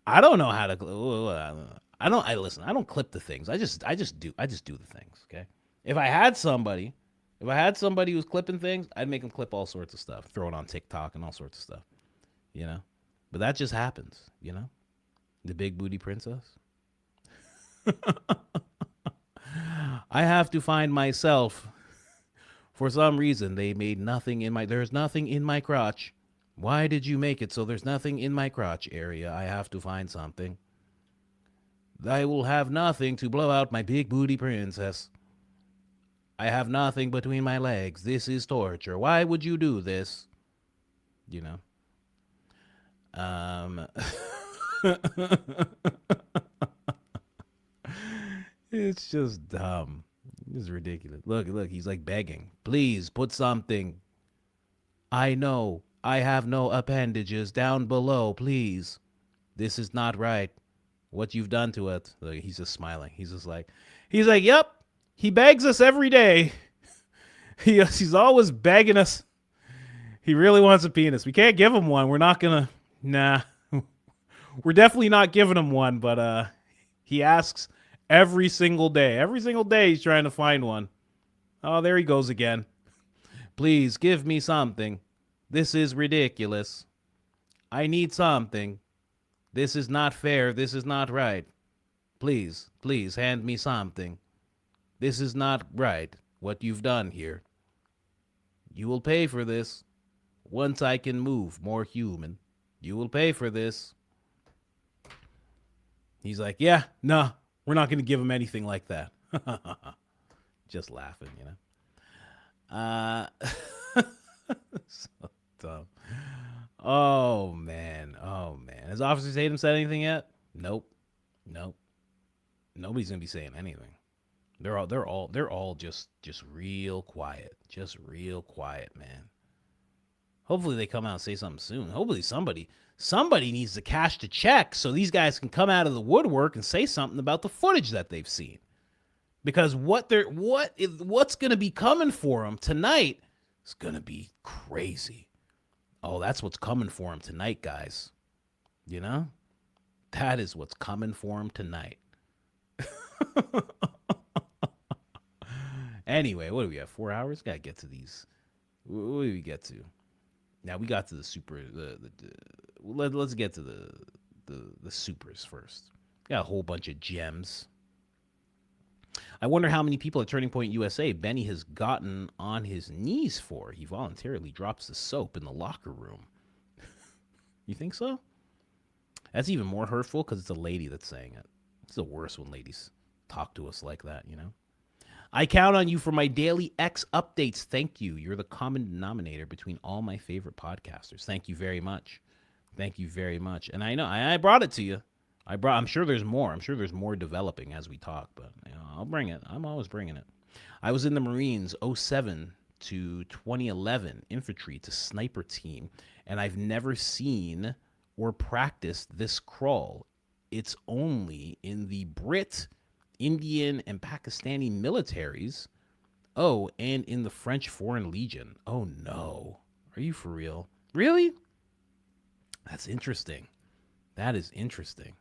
I don't know how to. I don't clip the things. I just do the things. Okay. If I had somebody who's clipping things, I'd make them clip all sorts of stuff, throw it on TikTok and all sorts of stuff. You know, but that just happens. You know, the big booty princess. I have to find myself. For some reason, they made nothing in my. There's nothing in my crotch. Why did you make it so there's nothing in my crotch area? I have to find something. I will have nothing to blow out my big booty princess. I have nothing between my legs. This is torture. Why would you do this? You know. It's just dumb. It's ridiculous. Look, he's like begging. Please put something. I know I have no appendages down below. Please. This is not right. What you've done to it. Look, he's just smiling. He's like, yep. He begs us every day. He's always begging us. He really wants a penis. We can't give him one. We're not going to. Nah. We're definitely not giving him one, but he asks every single day. Every single day he's trying to find one. Oh, there he goes again. Please give me something. This is ridiculous. I need something. This is not fair. This is not right. Please hand me something. This is not right, what you've done here. You will pay for this. Once I can move more human, you will pay for this. He's like, yeah, no, we're not going to give him anything like that. Just laughing, you know. So dumb. Oh man. Has Officer Tatum said anything yet? Nope. Nobody's gonna be saying anything. They're all just real quiet. Just real quiet, man. Hopefully they come out and say something soon. Hopefully somebody needs to cash the check so these guys can come out of the woodwork and say something about the footage that they've seen. Because what's gonna be coming for them tonight is gonna be crazy. Oh, that's what's coming for him tonight, guys. You know? That is what's coming for him tonight. Anyway, what do we have? 4 hours? Gotta get to these. What do we get to? Now we got to the super. Let's get to the supers first. Got a whole bunch of gems. I wonder how many people at Turning Point USA Benny has gotten on his knees for. He voluntarily drops the soap in the locker room. You think so? That's even more hurtful because it's a lady that's saying it. It's the worst when ladies talk to us like that, you know? I count on you for my daily X updates. Thank you. You're the common denominator between all my favorite podcasters. Thank you very much. Thank you very much. And I know I brought it to you. I'm sure there's more. I'm sure there's more developing as we talk, but you know, I'll bring it. I'm always bringing it. I was in the Marines 07 to 2011 infantry to sniper team, and I've never seen or practiced this crawl. It's only in the Brit, Indian, and Pakistani militaries. Oh, and in the French Foreign Legion. Oh no. Are you for real? Really? That's interesting. That is interesting.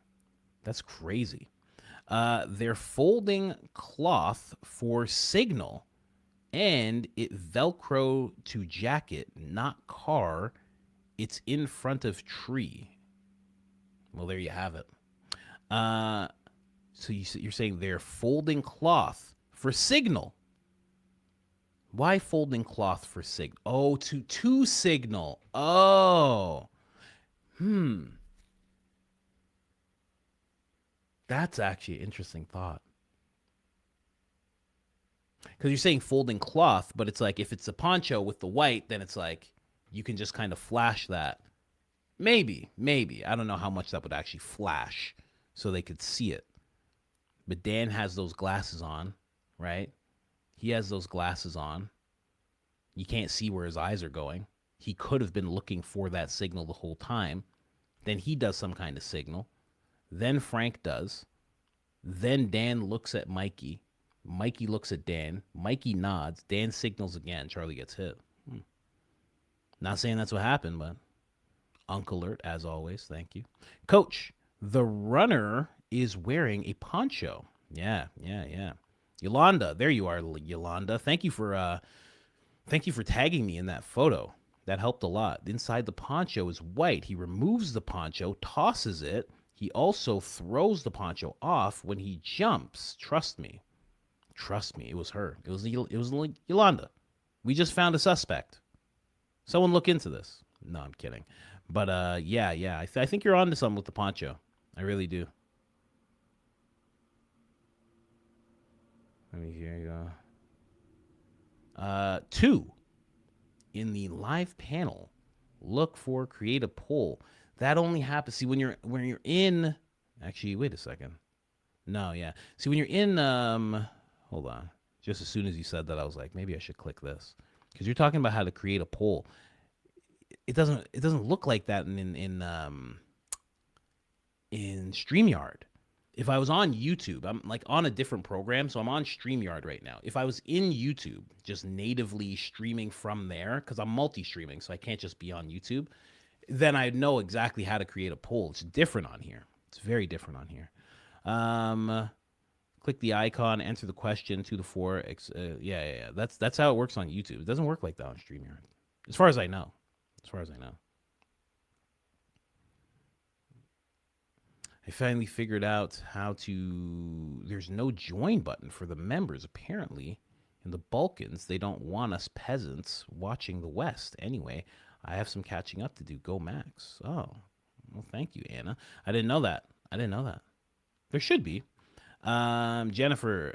That's crazy. They're folding cloth for signal, and it Velcro to jacket, not car. It's in front of tree. Well, there you have it. So you're saying they're folding cloth for signal. Why folding cloth for signal? Oh, to signal. Oh. That's actually an interesting thought. Because you're saying folding cloth, but it's like if it's a poncho with the white, then it's like you can just kind of flash that. Maybe. I don't know how much that would actually flash so they could see it. But Dan has those glasses on, right? He has those glasses on. You can't see where his eyes are going. He could have been looking for that signal the whole time. Then he does some kind of signal. Then Frank does. Then Dan looks at Mikey. Mikey looks at Dan. Mikey nods. Dan signals again. Charlie gets hit. Not saying that's what happened, but Uncle Alert, as always. Thank you. Coach, the runner is wearing a poncho. Yeah. Yolanda, there you are, Yolanda. Thank you for tagging me in that photo. That helped a lot. Inside the poncho is white. He removes the poncho, tosses it. He also throws the poncho off when he jumps. Trust me. It was her. It was Yolanda. We just found a suspect. Someone look into this. No, I'm kidding. But yeah. I think you're on to something with the poncho. I really do. Let me here you go. 2 in the live panel. Look for create a poll. That only happens. See, when you're in. Actually, wait a second. No, yeah. See, when you're in, hold on. Just as soon as you said that, I was like, maybe I should click this because you're talking about how to create a poll. It doesn't look like that in StreamYard. If I was on YouTube, I'm like on a different program, so I'm on StreamYard right now. If I was in YouTube, just natively streaming from there, because I'm multi-streaming, so I can't just be on YouTube, then I know exactly how to create a poll. It's different on here. It's very different on here. Click the icon, answer the question, 2 to 4. Yeah. That's how it works on YouTube. It doesn't work like that on StreamYard, as far as I know. I finally figured out how to. There's no join button for the members. Apparently, in the Balkans, they don't want us peasants watching the West. Anyway, I have some catching up to do. Go Max. Oh, well, thank you, Anna. I didn't know that. There should be. Jennifer,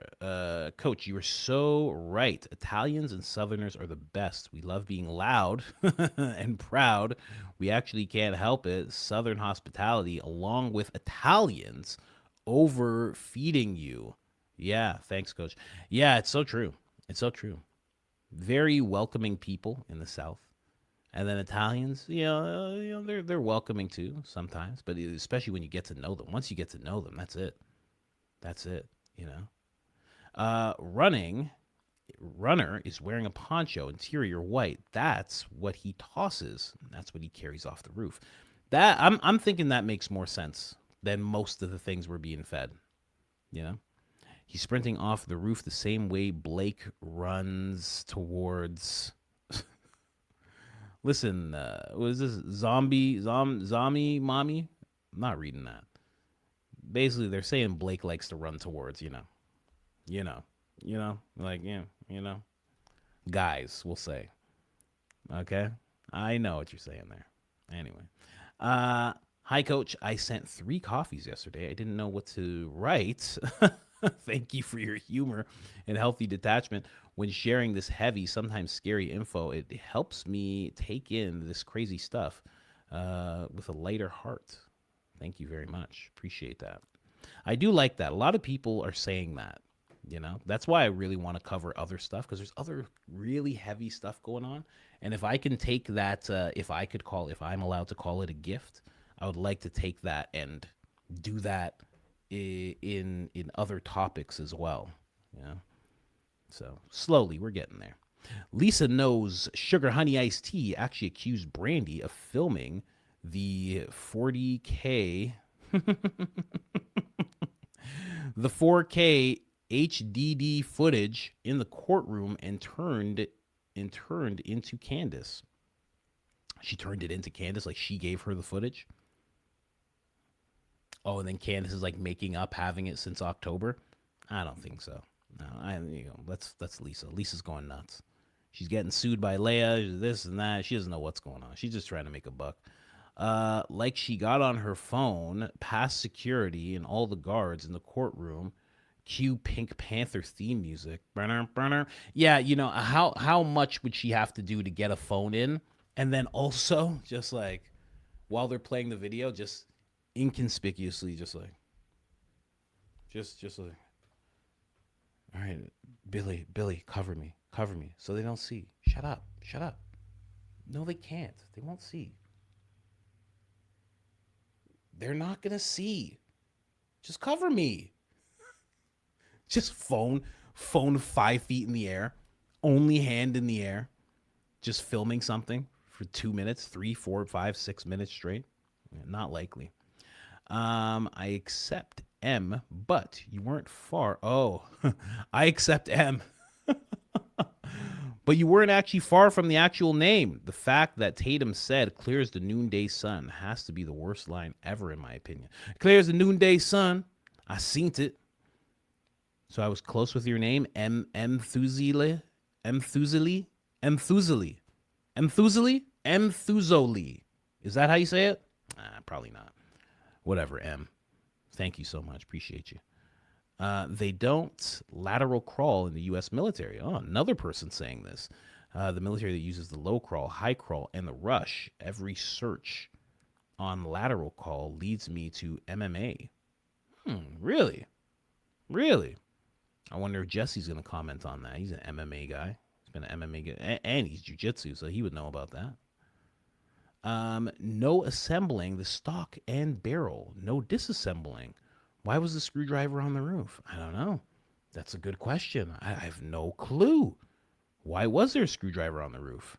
Coach, you were so right. Italians and Southerners are the best. We love being loud and proud. We actually can't help it. Southern hospitality, along with Italians, overfeeding you. Yeah, thanks, Coach. Yeah, it's so true. Very welcoming people in the South. And then Italians, they're welcoming too sometimes, but especially when you get to know them. Once you get to know them, that's it. Runner is wearing a poncho, interior white. That's what he tosses. That's what he carries off the roof. That I'm thinking that makes more sense than most of the things we're being fed. He's sprinting off the roof the same way Blake runs towards. Listen, what is this? Zombie mommy? I'm not reading that. Basically, they're saying Blake likes to run towards, guys, we'll say. Okay? I know what you're saying there. Anyway. Hi, Coach. I sent 3 coffees yesterday. I didn't know what to write. Thank you for your humor and healthy detachment. When sharing this heavy, sometimes scary info, it helps me take in this crazy stuff with a lighter heart. Thank you very much. Appreciate that. I do like that. A lot of people are saying that, That's why I really want to cover other stuff, because there's other really heavy stuff going on. And if I can take that, if I'm allowed to call it a gift, I would like to take that and do that in other topics as well. So slowly we're getting there. Lisa knows Sugar Honey Iced Tea actually accused Brandy of filming the 40K the 4K HDD footage in the courtroom and turned into Candace. She turned it into Candace, like she gave her the footage. Oh, and then Candace is like making up having it since October. I don't think so. No, that's Lisa. Lisa's going nuts. She's getting sued by Leia, this and that. She doesn't know what's going on. She's just trying to make a buck. Like she got on her phone, past security and all the guards in the courtroom. Cue Pink Panther theme music. Yeah, how much would she have to do to get a phone in? And then also, just like, while they're playing the video, just inconspicuously, just like, all right, Billy, cover me, so they don't see. Shut up. No, they can't. They won't see. They're not gonna see. Just cover me. Just phone 5 feet in the air, only hand in the air, just filming something for 2 minutes, 3, 4, 5, 6 minutes straight. Not likely. I accept M, but you weren't far. Oh, I accept M. But you weren't actually far from the actual name. The fact that Tatum said clears the noonday sun has to be the worst line ever, in my opinion. Clears the noonday sun. I seen it. So I was close with your name, Mthuzili. Is that how you say it? Probably not. Whatever, M. Thank you so much. Appreciate you. They don't lateral crawl in the U.S. military. Oh, another person saying this. The military that uses the low crawl, high crawl, and the rush. Every search on lateral crawl leads me to MMA. Really? Really? I wonder if Jesse's going to comment on that. He's an MMA guy. He's been an MMA guy, and he's jiu-jitsu, so he would know about that. No assembling the stock and barrel. No disassembling. Why was the screwdriver on the roof? I don't know. That's a good question. I have no clue. Why was there a screwdriver on the roof?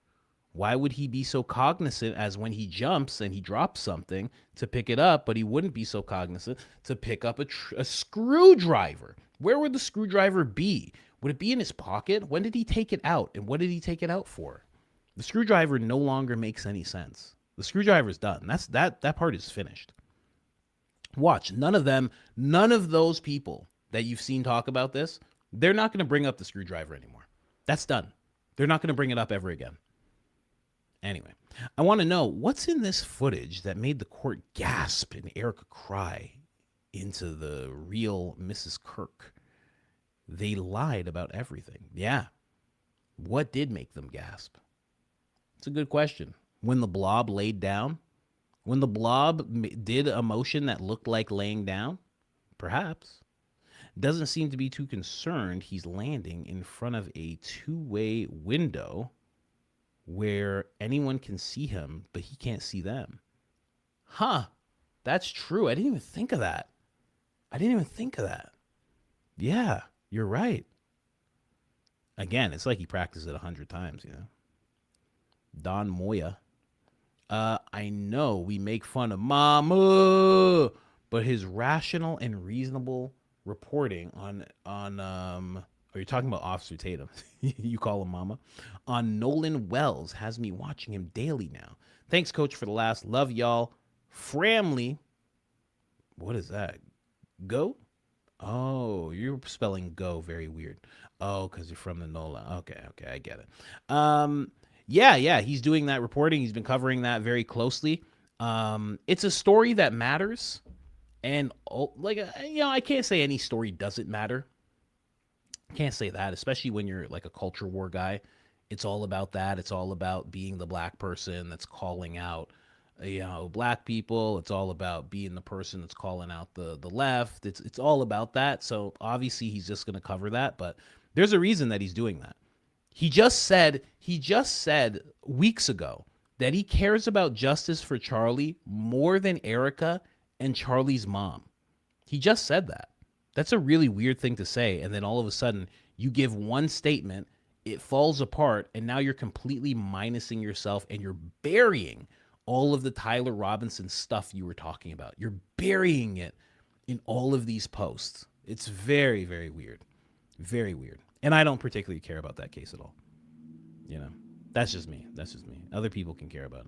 Why would he be so cognizant as when he jumps and he drops something to pick it up, but he wouldn't be so cognizant to pick up a screwdriver? Where would the screwdriver be? Would it be in his pocket? When did he take it out? And what did he take it out for? The screwdriver no longer makes any sense. The screwdriver is done. That part is finished. Watch. None of those people that you've seen talk about this, they're not going to bring up the screwdriver anymore. That's done. They're not going to bring it up ever again. Anyway, I want to know what's in this footage that made the court gasp and Erica cry into the real Mrs. Kirk. They lied about everything. Yeah. What did make them gasp? It's a good question. When the blob laid down? When the blob did a motion that looked like laying down? Perhaps. Doesn't seem to be too concerned he's landing in front of a two-way window where anyone can see him, but he can't see them. Huh. That's true. I didn't even think of that. Yeah, you're right. Again, it's like he practiced it 100 times, you know. Don Moya. I know we make fun of Mama, but his rational and reasonable reporting on are you talking about Officer Tatum? You call him Mama. On Nolan Wells has me watching him daily now. Thanks, Coach, for the last. Love y'all. Framley. What is that? Go? Oh, you're spelling go very weird. Oh, because you're from the NOLA. Okay, I get it. Yeah, he's doing that reporting. He's been covering that very closely. It's a story that matters. And, I can't say any story doesn't matter. Can't say that, especially when you're like a culture war guy. It's all about that. It's all about being the black person that's calling out, black people. It's all about being the person that's calling out the left. It's all about that. So obviously he's just going to cover that, but there's a reason that he's doing that. He just said weeks ago that he cares about justice for Charlie more than Erica and Charlie's mom. He just said that. That's a really weird thing to say. And then all of a sudden you give one statement, it falls apart, and now you're completely minusing yourself and you're burying all of the Tyler Robinson stuff you were talking about. You're burying it in all of these posts. It's very, very weird. Very weird. And I don't particularly care about that case at all. That's just me. Other people can care about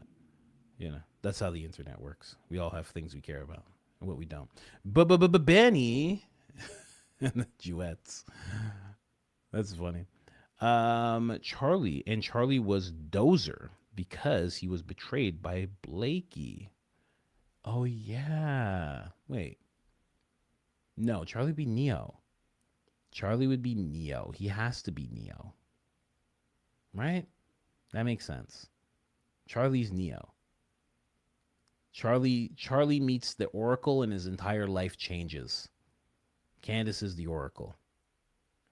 it. That's how the internet works. We all have things we care about and what we don't. Benny and the duets. That's funny. Charlie was Dozer because he was betrayed by Blakey. Oh, yeah. Wait. No, Charlie would be Neo. He has to be Neo. Right? That makes sense. Charlie's Neo. Charlie meets the Oracle and his entire life changes. Candace is the Oracle.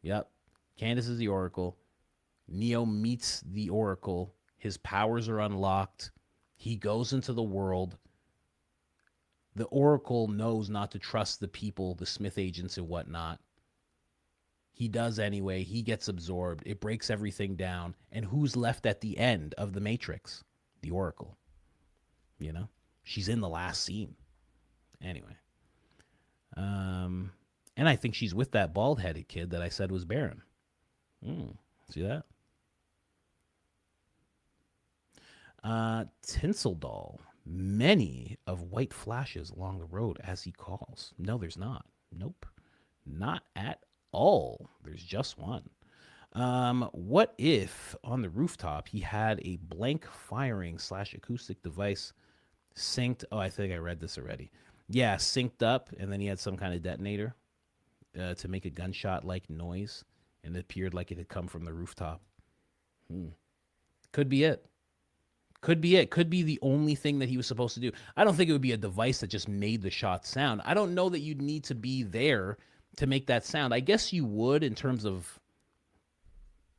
Yep. Candace is the Oracle. Neo meets the Oracle. His powers are unlocked. He goes into the world. The Oracle knows not to trust the people, the Smith agents and whatnot. He does anyway. He gets absorbed. It breaks everything down. And who's left at the end of the Matrix? The Oracle. She's in the last scene. Anyway. And I think she's with that bald-headed kid that I said was Baron. See that? Tinsel Doll. Many of white flashes along the road as he calls. No, there's not. Nope. Not at all. There's just one. What if on the rooftop he had a blank firing / acoustic device synced? Oh, I think I read this already. Yeah, synced up, and then he had some kind of detonator to make a gunshot-like noise, and it appeared like it had come from the rooftop. Could be it. Could be the only thing that he was supposed to do. I don't think it would be a device that just made the shot sound. I don't know that you'd need to be there to make that sound. I guess you would in terms of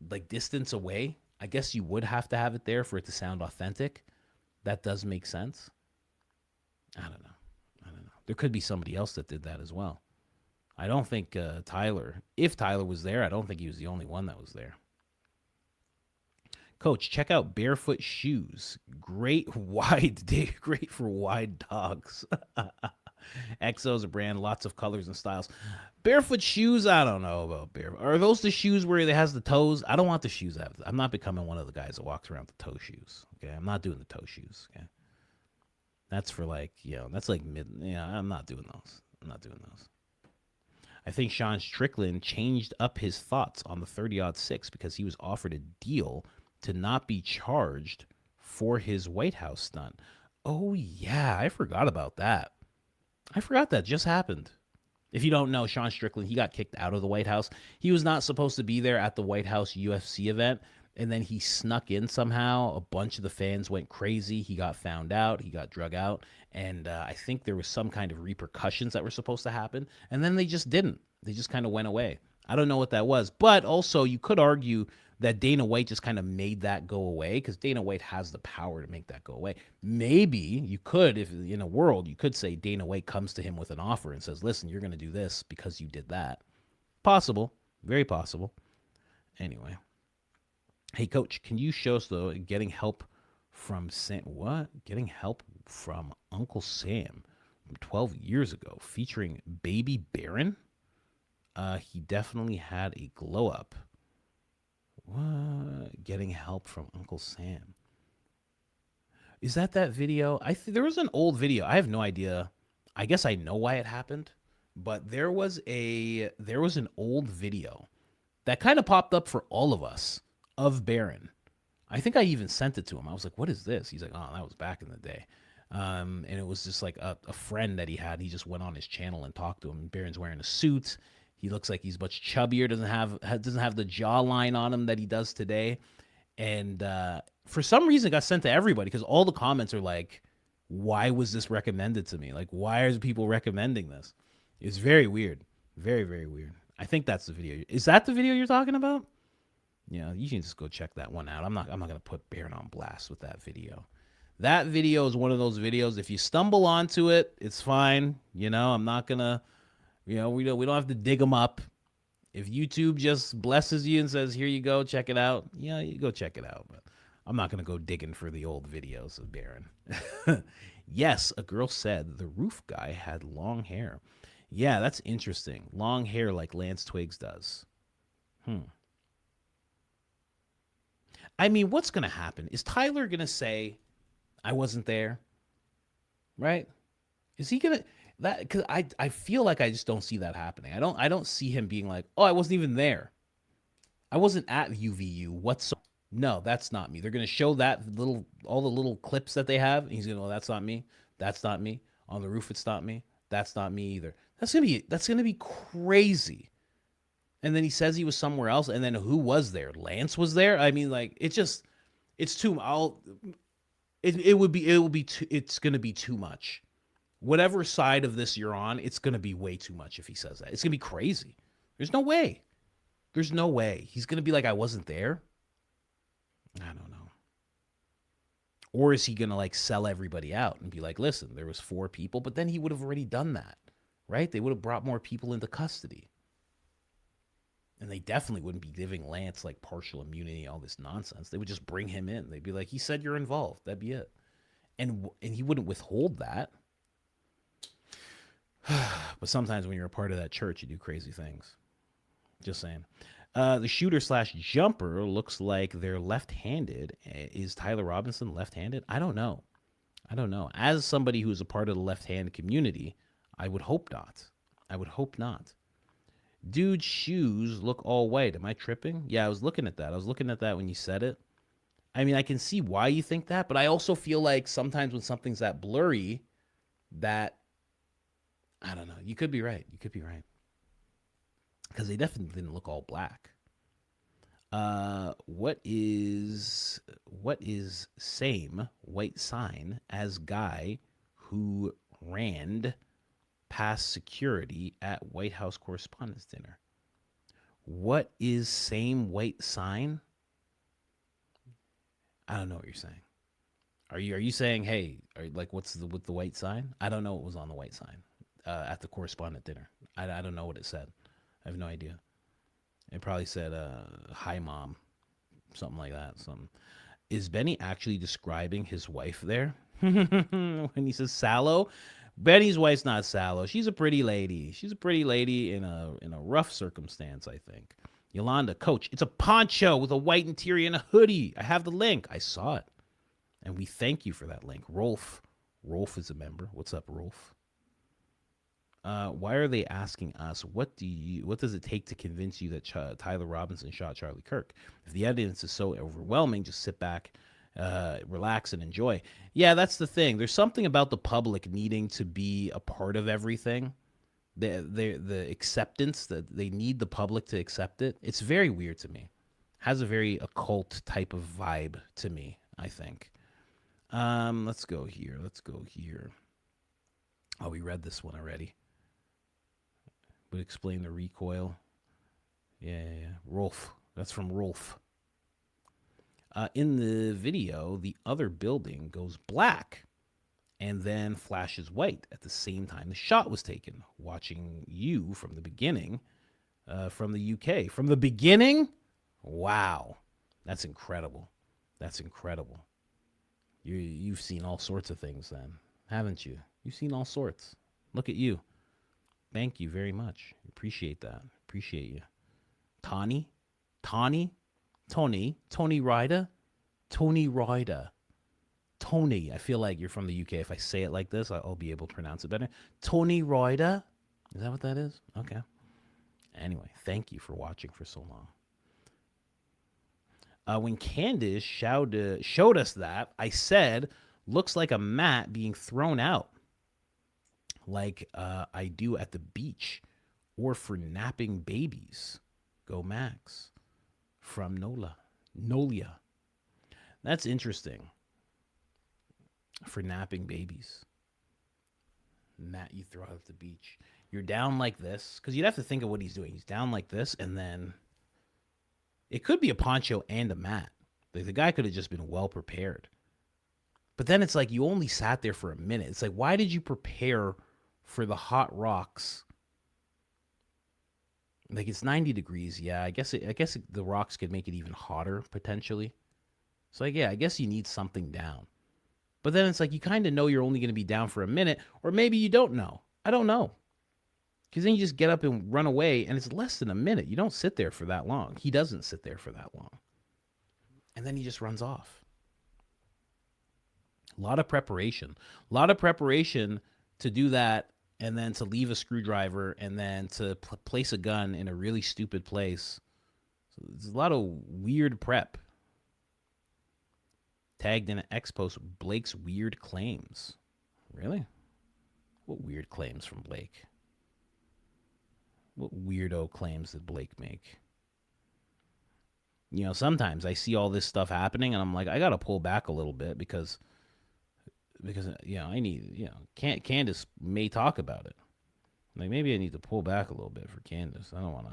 like distance away. I guess you would have to have it there for it to sound authentic. That does make sense. I don't know. There could be somebody else that did that as well. I don't think Tyler, if Tyler was there, I don't think he was the only one that was there. Coach, check out Barefoot Shoes. Great for wide dogs. EXO's a brand, lots of colors and styles. Barefoot shoes, I don't know about barefoot. Are those the shoes where it has the toes? I don't want the shoes. I'm not becoming one of the guys that walks around with the toe shoes. Okay, I'm not doing the toe shoes. Okay, that's for like, that's like mid. Yeah, I'm not doing those. I think Sean Strickland changed up his thoughts on the 30-06 because he was offered a deal to not be charged for his White House stunt. Oh, yeah, I forgot about that. I forgot that just happened. If you don't know, Sean Strickland, he got kicked out of the White House. He was not supposed to be there at the White House UFC event, and then he snuck in somehow. A bunch of the fans went crazy. He got found out. He got drug out, and I think there was some kind of repercussions that were supposed to happen, and then they just didn't. They just kind of went away. I don't know what that was, but also you could argue that Dana White just kind of made that go away because Dana White has the power to make that go away. Maybe you could, if in a world, you could say Dana White comes to him with an offer and says, listen, you're going to do this because you did that. Possible. Very possible. Anyway. Hey, Coach, can you show us, though, getting help from Sam? What? Getting help from Uncle Sam from 12 years ago featuring Baby Baron? He definitely had a glow up. What? Getting help from Uncle Sam. Is that video? There was an old video. I have no idea. I guess I know why it happened, but there was an old video that kind of popped up for all of us of Barron. I think I even sent it to him. I was like, "What is this?" He's like, "Oh, that was back in the day." And it was just like a friend that he had. He just went on his channel and talked to him. Barron's wearing a suit. He looks like he's much chubbier, doesn't have the jawline on him that he does today. And for some reason, it got sent to everybody because all the comments are like, why was this recommended to me? Like, why are people recommending this? It's very weird. Very, very weird. I think that's the video. Is that the video you're talking about? Yeah, you can just go check that one out. I'm not going to put Barron on blast with that video. That video is one of those videos. If you stumble onto it, it's fine. I'm not going to... we don't have to dig them up. If YouTube just blesses you and says, here you go, check it out, you go check it out. But I'm not going to go digging for the old videos of Barron. Yes, a girl said the roof guy had long hair. Yeah, that's interesting. Long hair like Lance Twiggs does. I mean, what's going to happen? Is Tyler going to say, I wasn't there? Right? Is he going to... That because I feel like I just don't see that happening. I don't see him being like, oh, I wasn't even there. I wasn't at UVU whatsoever. No, that's not me. They're gonna show all the little clips that they have, and he's gonna, oh, that's not me. That's not me. On the roof, it's not me. That's not me either. That's gonna be crazy. And then he says he was somewhere else, and then who was there? Lance was there. I mean, like it's too. It's gonna be too much. Whatever side of this you're on, it's going to be way too much if he says that. It's going to be crazy. There's no way. He's going to be like, I wasn't there. I don't know. Or is he going to like sell everybody out and be like, listen, there was 4 people, but then he would have already done that, right? They would have brought more people into custody. And they definitely wouldn't be giving Lance like partial immunity, all this nonsense. They would just bring him in. They'd be like, he said you're involved. That'd be it. And he wouldn't withhold that. But sometimes when you're a part of that church, you do crazy things. Just saying. The shooter/jumper looks like they're left-handed. Is Tyler Robinson left-handed? I don't know. As somebody who's a part of the left-hand community, I would hope not. Dude's shoes look all white. Am I tripping? Yeah, I was looking at that when you said it. I mean, I can see why you think that, but I also feel like sometimes when something's that blurry, that I don't know. You could be right. Because they definitely didn't look all black. What is same white sign as guy who ran past security at White House Correspondents' Dinner. What is same white sign? I don't know what you're saying. Are you saying, hey, what's with the white sign? I don't know what was on the white sign at the correspondent dinner. I don't know what it said. I have no idea. It probably said, hi, Mom, something like that. Is Benny actually describing his wife there? When he says sallow? Benny's wife's not sallow. She's a pretty lady. She's a pretty lady in a rough circumstance, I think. Yolanda, Coach, it's a poncho with a white interior and a hoodie. I have the link. I saw it. And we thank you for that link. Rolf is a member. What's up, Rolf? Why are they asking us, what does it take to convince you that Tyler Robinson shot Charlie Kirk? If the evidence is so overwhelming, just sit back, relax, and enjoy. Yeah, that's the thing. There's something about the public needing to be a part of everything. The acceptance, that they need the public to accept it. It's very weird to me. Has a very occult type of vibe to me, I think. Let's go here. Oh, we read this one already. Would explain the recoil. Yeah. Rolf. That's from Rolf. In the video, the other building goes black and then flashes white at the same time the shot was taken. Watching you from the beginning, from the UK. From the beginning? Wow. That's incredible. You've seen all sorts of things then, haven't you? You've seen all sorts. Look at you. Thank you very much. Appreciate that. Appreciate you. Tony Ryder. Tony. I feel like you're from the UK. If I say it like this, I'll be able to pronounce it better. Tony Ryder. Is that what that is? Okay. Anyway, thank you for watching for so long. When Candace showed us that, I said, looks like a mat being thrown out, like I do at the beach, or for napping babies. Go Max. From Nolia. That's interesting. For napping babies. Mat you throw out at the beach. You're down like this, because you'd have to think of what he's doing. He's down like this, and then it could be a poncho and a mat. Like the guy could have just been well prepared. But then it's like you only sat there for a minute. It's like, why did you prepare for the hot rocks? Like it's 90 degrees. Yeah, I guess the rocks could make it even hotter potentially. So like, yeah, I guess you need something down. But then it's like you kind of know you're only going to be down for a minute, or maybe you don't know. I don't know. Because then you just get up and run away, and it's less than a minute. You don't sit there for that long. He doesn't sit there for that long. And then he just runs off. A lot of preparation. A lot of preparation to do that, and then to leave a screwdriver, and then to place a gun in a really stupid place. So there's a lot of weird prep. Tagged in an X post, Blake's weird claims. Really? What weird claims from Blake? What weirdo claims did Blake make? You know, sometimes I see all this stuff happening and I'm like, I got to pull back a little bit because, you know, I need, you know, Candace may talk about it. Like maybe I need to pull back a little bit for Candace. I don't want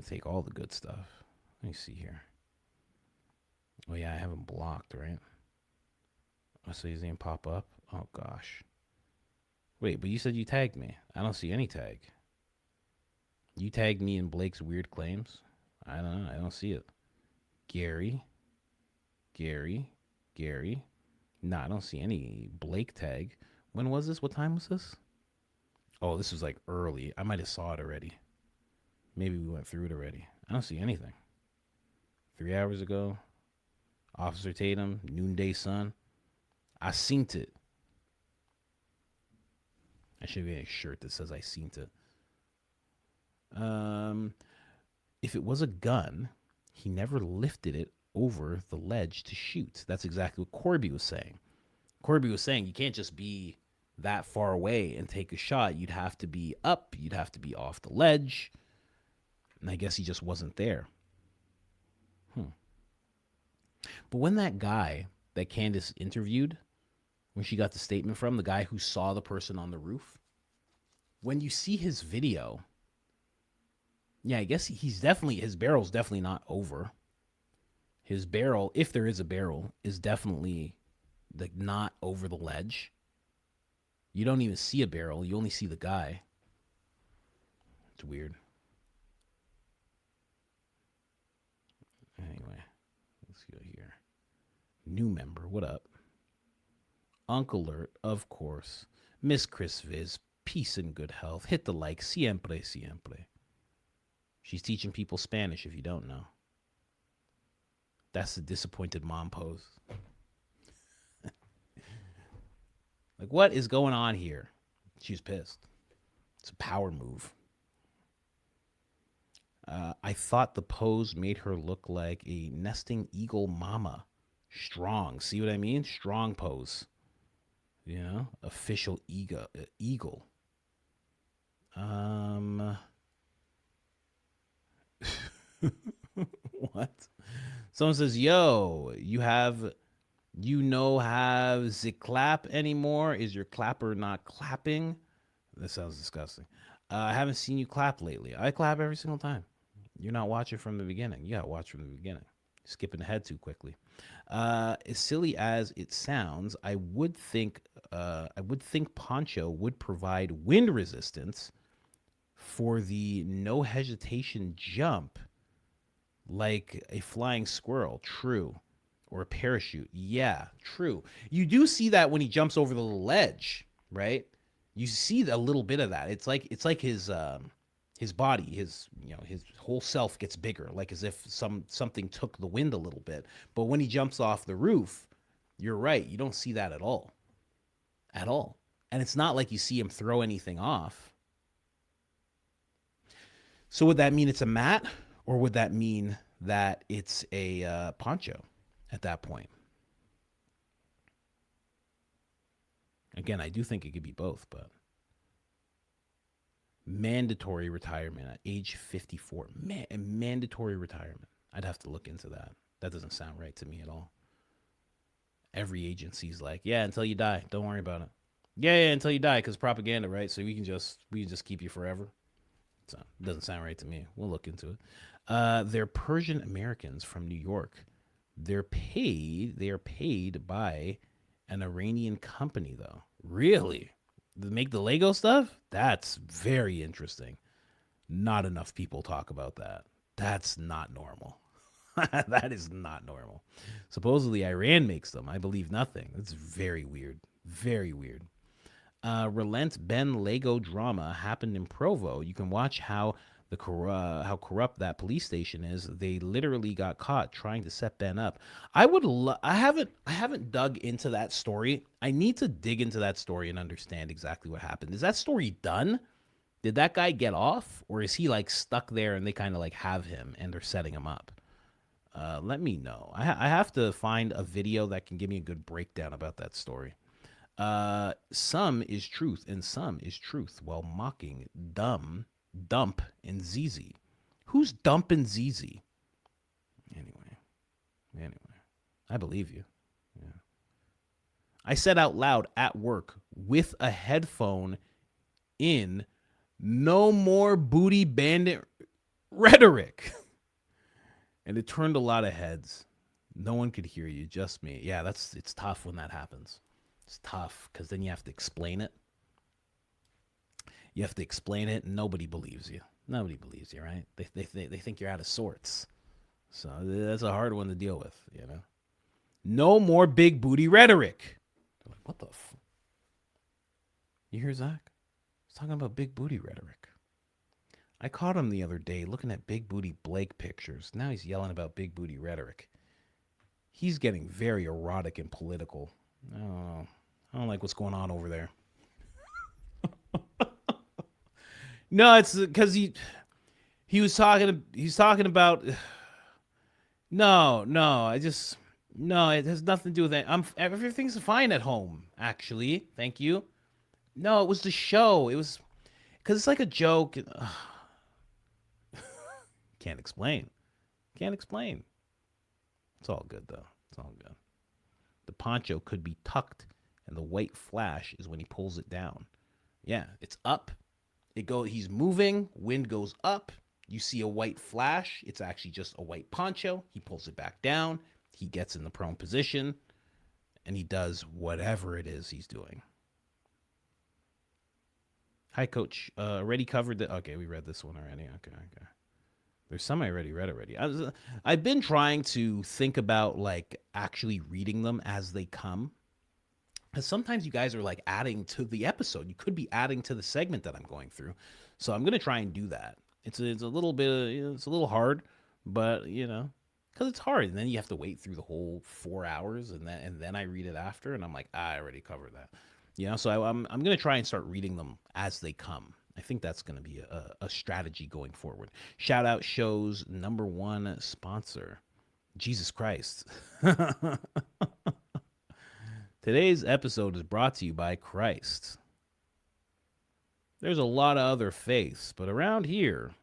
to take all the good stuff. Let me see here. Oh yeah, I have him blocked, right? I see his name pop up. Oh gosh. Wait, but you said you tagged me. I don't see any tag. You tagged me in Blake's weird claims? I don't know. I don't see it. Gary. No, I don't see any Blake tag. When was this? What time was this? Oh, this was like early. I might have saw it already. Maybe we went through it already. I don't see anything. 3 hours ago. Officer Tatum, Noonday Sun. I seen it. I should be a shirt that says I seen it. If it was a gun, he never lifted it over the ledge to shoot. That's exactly what Corby was saying. Corby was saying you can't just be that far away and take a shot. You'd have to be up. You'd have to be off the ledge. And I guess he just wasn't there. But when that guy that Candace interviewed, when she got the statement from, the guy who saw the person on the roof, when you see his video, yeah, I guess his barrel's definitely not over. His barrel, if there is a barrel, is definitely like not over the ledge. You don't even see a barrel. You only see the guy. It's weird. Anyway, let's go here. New member, what up? Uncle Alert, of course. Miss Chris Viz, peace and good health. Hit the like, siempre, siempre. She's teaching people Spanish if you don't know. That's the disappointed mom pose. Like, what is going on here? She's pissed. It's a power move. I thought the pose made her look like a nesting eagle mama. Strong. See what I mean? Strong pose. You know? Official eagle. What? Someone says, yo, have the clap anymore? Is your clapper not clapping? That sounds disgusting. I haven't seen you clap lately. I clap every single time. You're not watching from the beginning. You gotta watch from the beginning. Skipping ahead too quickly. As silly as it sounds, I would think Poncho would provide wind resistance for the no hesitation jump, like a flying squirrel. True. Or a parachute. Yeah, true. You do see that when he jumps over the little ledge, right? You see a little bit of that. It's like his body, his whole self gets bigger, like as if something took the wind a little bit. But when he jumps off the roof, you're right. You don't see that at all. At all. And it's not like you see him throw anything off. So would that mean it's a mat, or would that mean that it's a poncho at that point? Again, I do think it could be both, but mandatory retirement at age 54. Mandatory retirement. I'd have to look into that. That doesn't sound right to me at all. Every agency's like, yeah, until you die. Don't worry about it. Yeah, until you die, because propaganda, right? So we can just keep you forever. So it doesn't sound right to me. We'll look into it. They're Persian Americans from New York. They are paid by an Iranian company, though. Really? To make the Lego stuff? That's very interesting. Not enough people talk about that. That's not normal. That is not normal. Supposedly Iran makes them. I believe nothing. That's very weird. Very weird. Relent Ben Lego drama happened in Provo. You can watch how corrupt that police station is. They literally got caught trying to set Ben up. I haven't dug into that story. I need to dig into that story and understand exactly what happened. Is that story done? Did that guy get off, or is he like stuck there and they kind of like have him and they're setting him up? Let me know. I have to find a video that can give me a good breakdown about that story. Some is truth and some is truth while mocking Dump and ZZ. Who's Dump and ZZ? Anyway, I believe you. Yeah. I said out loud at work with a headphone in, no more booty bandit rhetoric. And it turned a lot of heads. No one could hear you, just me. Yeah, it's tough when that happens. It's tough because then you have to explain it. You have to explain it, and nobody believes you. Nobody believes you, right? They think you're out of sorts. So that's a hard one to deal with, you know? No more big booty rhetoric. They're like, what the f? You hear Zach? He's talking about big booty rhetoric. I caught him the other day looking at big booty Blake pictures. Now he's yelling about big booty rhetoric. He's getting very erotic and political. I don't like what's going on over there. No, it's because he was talking. He's talking about. No, it has nothing to do with that. Everything's fine at home, actually. Thank you. No, it was the show. It was because it's like a joke. Can't explain. It's all good though. It's all good. The poncho could be tucked, and the white flash is when he pulls it down. Yeah, it's up. He's moving, wind goes up. You see a white flash. It's actually just a white poncho. He pulls it back down. He gets in the prone position, and he does whatever it is he's doing. Hi, Coach. Already covered the. Okay, we read this one already. Okay. There's some I already read already. I've been trying to think about like actually reading them as they come, because sometimes you guys are like adding to the episode. You could be adding to the segment that I'm going through, so I'm gonna try and do that. It's a little bit. It's a little hard, but because it's hard, and then you have to wait through the whole 4 hours, and then I read it after, and I'm like, I already covered that. So I'm gonna try and start reading them as they come. I think that's gonna be a strategy going forward. Shout out show's #1 sponsor, Jesus Christ. Today's episode is brought to you by Christ. There's a lot of other faiths, but around here,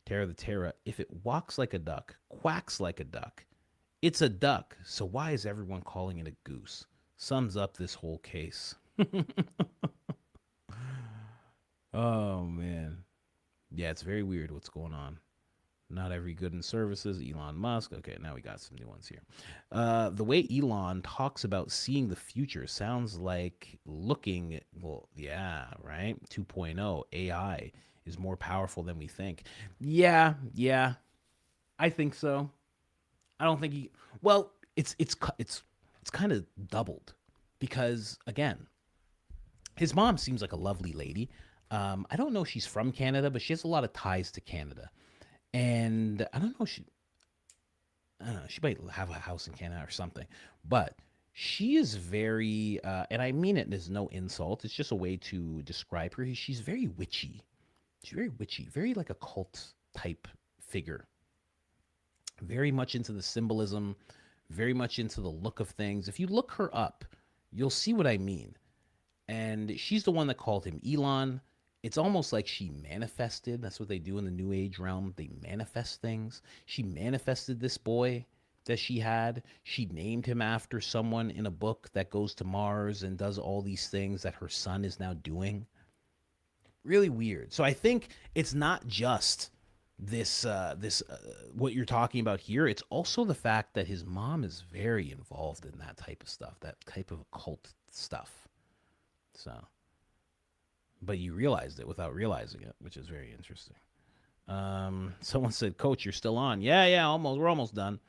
Terra the Terra, if it walks like a duck, quacks like a duck, it's a duck. So why is everyone calling it a goose? Sums up this whole case. Oh, man. Yeah, it's very weird what's going on. Not every good in services. Elon Musk. Okay, now we got some new ones here. The way Elon talks about seeing the future sounds like looking, well, yeah, right? 2.0 AI is more powerful than we think. Yeah, I think so. I don't think well, it's kind of doubled because, again, his mom seems like a lovely lady. I don't know if she's from Canada, but she has a lot of ties to Canada. And I don't know, she might have a house in Canada or something. But she is very, and I mean it as no insult, it's just a way to describe her. She's very witchy. She's very witchy, very like a cult type figure. Very much into the symbolism, very much into the look of things. If you look her up, you'll see what I mean. And she's the one that called him Elon. It's almost like she manifested. That's what they do in the New Age realm. They manifest things. She manifested this boy that she had. She named him after someone in a book that goes to Mars and does all these things that her son is now doing. Really weird. So I think it's not just this what you're talking about here. It's also the fact that his mom is very involved in that type of stuff, that type of occult stuff. So, but you realized it without realizing it, which is very interesting. Someone said, Coach, you're still on. Yeah, almost. We're almost done.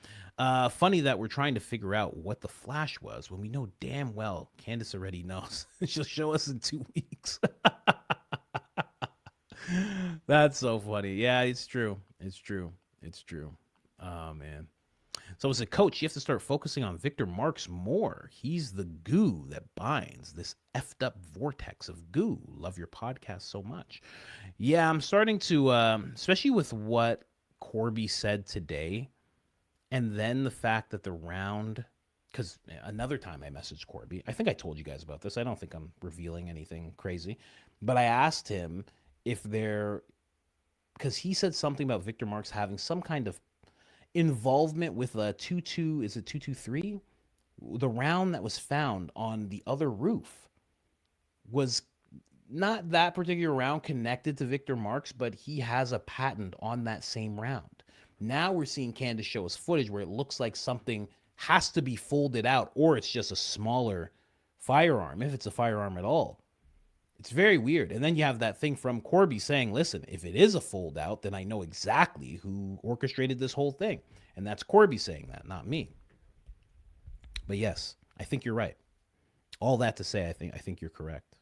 Funny that we're trying to figure out what the flash was when we know damn well Candace already knows. She'll show us in 2 weeks. That's so funny. Yeah, it's true. Oh, man. So as a coach, you have to start focusing on Victor Marx more. He's the goo that binds this effed up vortex of goo. Love your podcast so much. Yeah, I'm starting to, especially with what Corby said today, and then the fact that the round, because another time I messaged Corby. I think I told you guys about this. I don't think I'm revealing anything crazy. But I asked him if because he said something about Victor Marx having some kind of involvement with a 2-2, is it 223? The round that was found on the other roof was not that particular round connected to Victor Marx, but he has a patent on that same round. Now we're seeing Candace show us footage where it looks like something has to be folded out, or it's just a smaller firearm, if it's a firearm at all. It's very weird. And then you have that thing from Corby saying, listen, if it is a fold out, then I know exactly who orchestrated this whole thing. And that's Corby saying that, not me. But yes, I think you're right. All that to say, I think you're correct.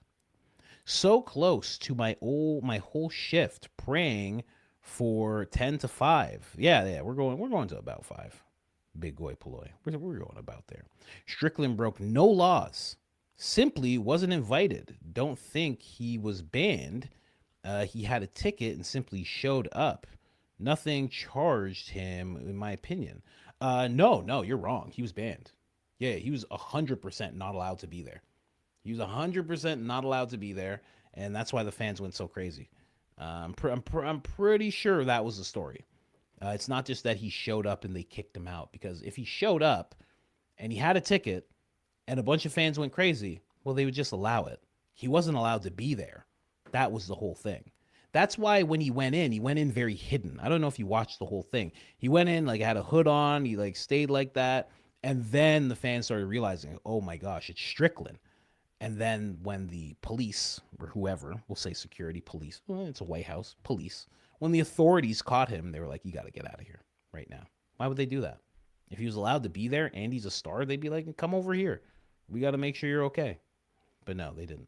So close to my whole shift praying for 10 to 5. Yeah, we're going to about 5. Big Goy Paloy. We're going about there. Strickland broke no laws. Simply wasn't invited. Don't think he was banned. He had a ticket and simply showed up. Nothing charged him, in my opinion. No, you're wrong. He was banned. Yeah, he was 100% not allowed to be there. He was 100% not allowed to be there, and that's why the fans went so crazy. I'm pretty sure that was the story. It's not just that he showed up and they kicked him out, because if he showed up and he had a ticket and a bunch of fans went crazy, well, they would just allow it. He wasn't allowed to be there. That was the whole thing. That's why when he went in very hidden. I don't know if you watched the whole thing. He went in like had a hood on. He like stayed like that. And then the fans started realizing, oh my gosh, it's Strickland. And then when the police or whoever, we'll say security police, well, it's a White House police. When the authorities caught him, they were like, you got to get out of here right now. Why would they do that? If he was allowed to be there and he's a star, they'd be like, come over here. We got to make sure you're okay. But no, they didn't.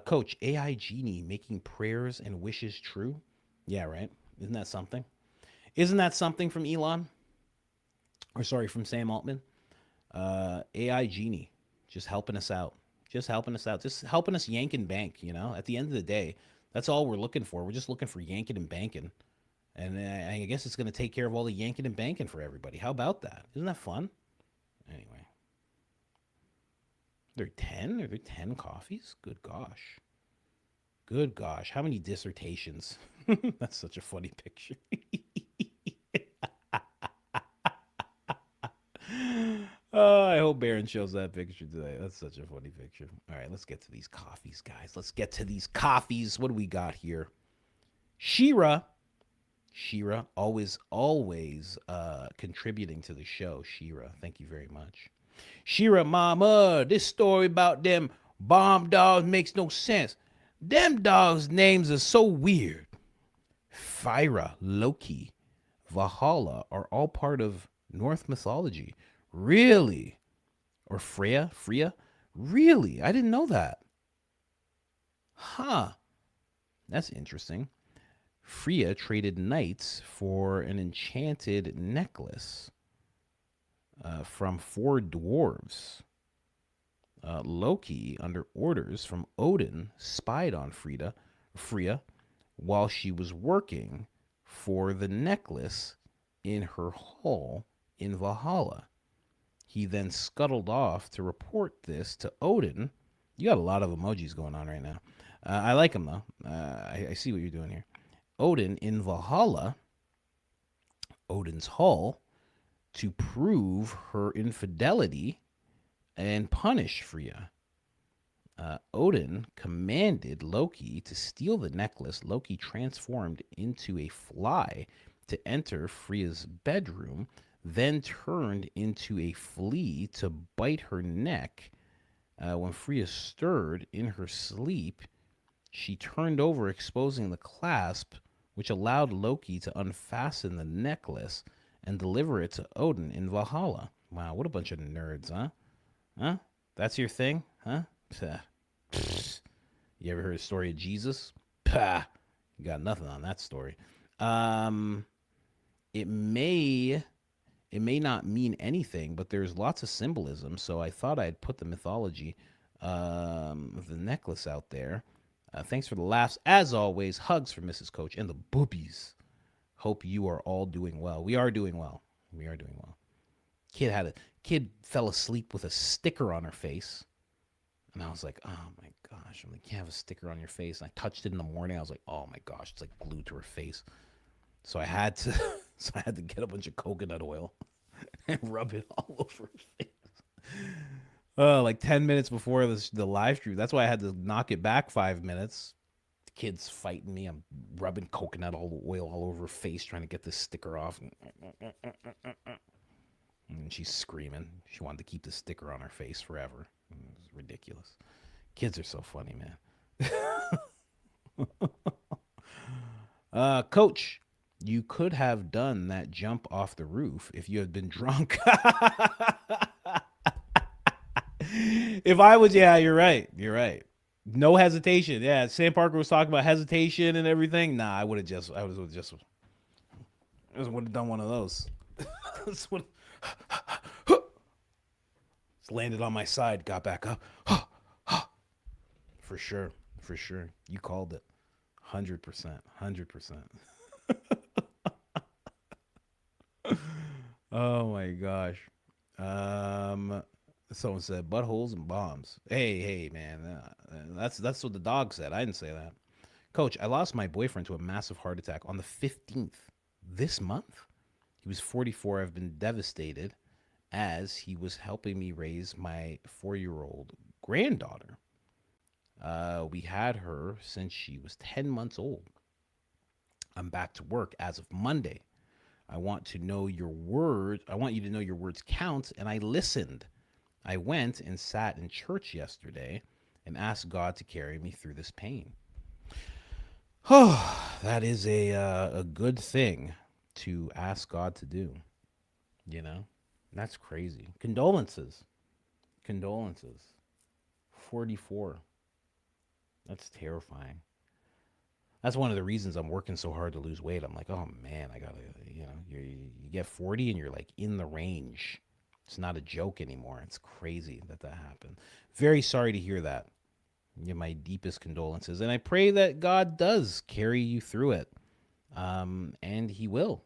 Coach, AI genie making prayers and wishes true? Yeah, right. Isn't that something? Isn't that something from Elon? Or sorry, from Sam Altman? AI genie, just helping us out. Just helping us out. Just helping us yank and bank, you know? At the end of the day, that's all we're looking for. We're just looking for yanking and banking. And I guess it's going to take care of all the yanking and banking for everybody. How about that? Isn't that fun? Anyway. Are there 10 coffees? Good gosh. Good gosh. How many dissertations? That's such a funny picture. Oh, I hope Barron shows that picture today. That's such a funny picture. All right, let's get to these coffees, guys. Let's get to these coffees. What do we got here? Shira, always contributing to the show. Shira, thank you very much. Shira, mama, this story about them bomb dogs makes no sense. Them dogs' names are so weird. Phyra, Loki, Valhalla are all part of Norse mythology. Really? Or Freya? Really? I didn't know that. Huh. That's interesting. Freya traded knights for an enchanted necklace from 4 dwarves. Loki, under orders from Odin, spied on Freya while she was working for the necklace in her hall in Valhalla. He then scuttled off to report this to Odin. You got a lot of emojis going on right now. I like them, though. I see what you're doing here. Odin in Valhalla, Odin's hall, to prove her infidelity and punish Freya. Odin commanded Loki to steal the necklace. Loki transformed into a fly to enter Freya's bedroom, then turned into a flea to bite her neck. When Freya stirred in her sleep, she turned over, exposing the clasp, which allowed Loki to unfasten the necklace and deliver it to Odin in Valhalla. Wow, what a bunch of nerds, huh? Huh? That's your thing, huh? Pfft. You ever heard a story of Jesus? Pah. You got nothing on that story. It may not mean anything, but there's lots of symbolism, so I thought I'd put the mythology of the necklace out there. Thanks for the laughs. As always, hugs for Mrs. Coach and the boobies. Hope you are all doing well. We are doing well. We are doing well. Kid fell asleep with a sticker on her face. And I was like, oh my gosh. I'm like, you have a sticker on your face. And I touched it in the morning. I was like, oh my gosh, it's like glued to her face. So I had to get a bunch of coconut oil and rub it all over her face. Like 10 minutes before the live stream. That's why I had to knock it back 5 minutes. The kid's fighting me. I'm rubbing coconut oil all over her face, trying to get this sticker off. And she's screaming. She wanted to keep the sticker on her face forever. It was ridiculous. Kids are so funny, man. Coach, you could have done that jump off the roof if you had been drunk. If I was, yeah, you're right. You're right. No hesitation. Yeah, Sam Parker was talking about hesitation and everything. Nah, I would have just done one of those. Just landed on my side, got back up. For sure. You called it. 100%. Oh my gosh. Someone said buttholes and bombs. Hey, man. That's what the dog said. I didn't say that. Coach, I lost my boyfriend to a massive heart attack on the 15th this month. He was 44. I've been devastated as he was helping me raise my 4-year-old granddaughter. We had her since she was 10 months old. I'm back to work as of Monday. I want to know your words. I want you to know your words count. And I listened. I went and sat in church yesterday and asked God to carry me through this pain. Oh, that is a good thing to ask God to do. You know, that's crazy. Condolences. 44. That's terrifying. That's one of the reasons I'm working so hard to lose weight. I'm like, oh man, I gotta, you get 40 and you're like in the range. It's not a joke anymore. It's crazy that happened. Very sorry to hear that. You have my deepest condolences, and I pray that God does carry you through it. And He will.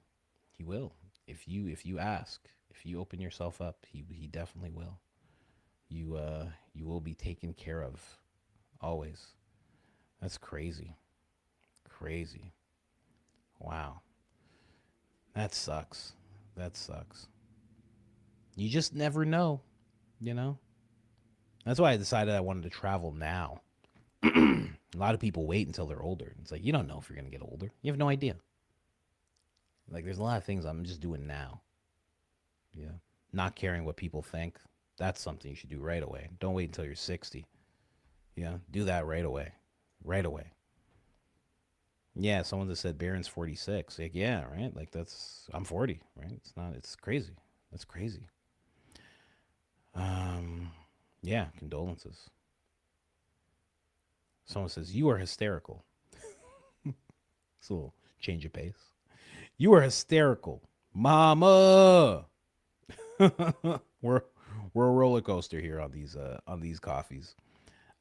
He will. If you ask, if you open yourself up, He definitely will. You will be taken care of, always. That's crazy. Crazy. Wow. That sucks. You just never know, you know? That's why I decided I wanted to travel now. A lot of people wait until they're older. It's like, you don't know if you're going to get older. You have no idea. Like, there's a lot of things I'm just doing now. Yeah. Not caring what people think. That's something you should do right away. Don't wait until you're 60. Yeah. Do that right away. Right away. Yeah. Someone just said Barron's 46. Like, yeah, right? Like, I'm 40, right? It's crazy. That's crazy. Yeah. Condolences. Someone says, you are hysterical. It's a little change of pace. You are hysterical. Mama. We're a roller coaster here on these coffees.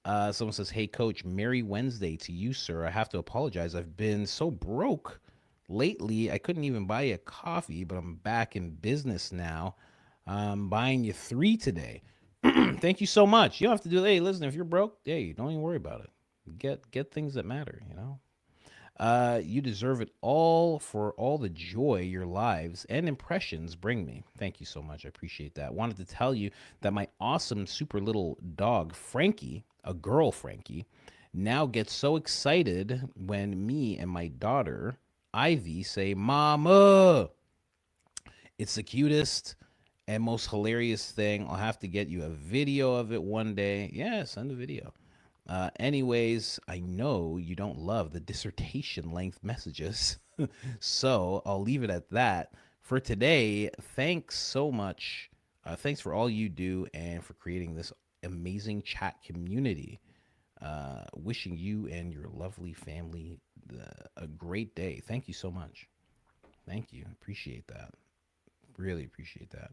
Someone says, hey, Coach, Merry Wednesday to you, sir. I have to apologize. I've been so broke lately. I couldn't even buy you a coffee, but I'm back in business now. I'm buying you 3 today. Thank you so much. You don't have to do that. Hey, listen, if you're broke, hey, don't even worry about it. Get things that matter, you know? You deserve it all for all the joy your lives and impressions bring me. Thank you so much. I appreciate that. Wanted to tell you that my awesome, super little dog, Frankie, a girl Frankie, now gets so excited when me and my daughter, Ivy, say, Mama. It's the cutest and most hilarious thing. I'll have to get you a video of it one day. Yeah, send a video. Anyways, I know you don't love the dissertation length messages, so I'll leave it at that. For today, thanks so much. Thanks for all you do and for creating this amazing chat community. Wishing you and your lovely family a great day. Thank you so much. Thank you. Appreciate that. Really appreciate that.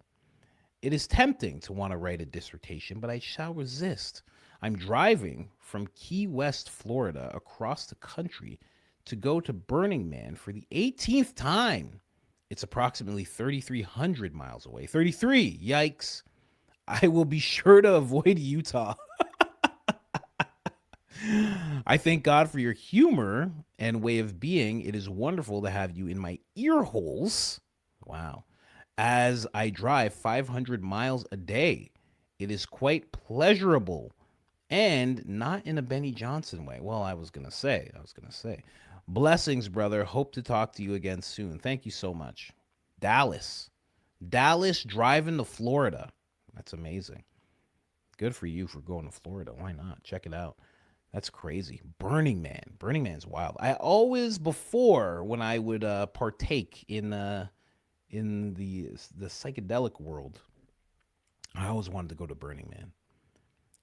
It is tempting to want to write a dissertation, but I shall resist. I'm driving from Key West, Florida, across the country to go to Burning Man for the 18th time. It's approximately 3,300 miles away. 33, yikes. I will be sure to avoid Utah. I thank God for your humor and way of being. It is wonderful to have you in my ear holes. Wow. As I drive 500 miles a day, it is quite pleasurable. And not in a Benny Johnson way. Well, I was going to say. Blessings, brother. Hope to talk to you again soon. Thank you so much. Dallas driving to Florida. That's amazing. Good for you for going to Florida. Why not? Check it out. That's crazy. Burning Man's wild. I always, before, when I would partake in the psychedelic world, I always wanted to go to Burning Man.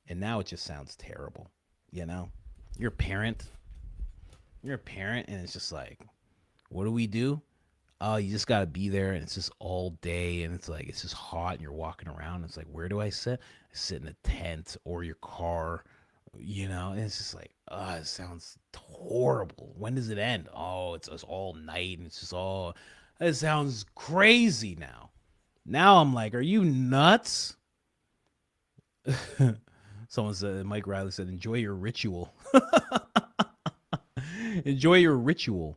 And now it just sounds terrible, you know? You're a parent, and it's just like, what do we do? Oh, you just got to be there, and it's just all day, and it's like, it's just hot, and you're walking around. It's like, where do I sit? I sit in a tent or your car, you know? And it's just like, it sounds horrible. When does it end? Oh, it's all night, and it's just all, it sounds crazy now. Now I'm like, are you nuts? Someone said, Mike Riley said, enjoy your ritual. Enjoy your ritual.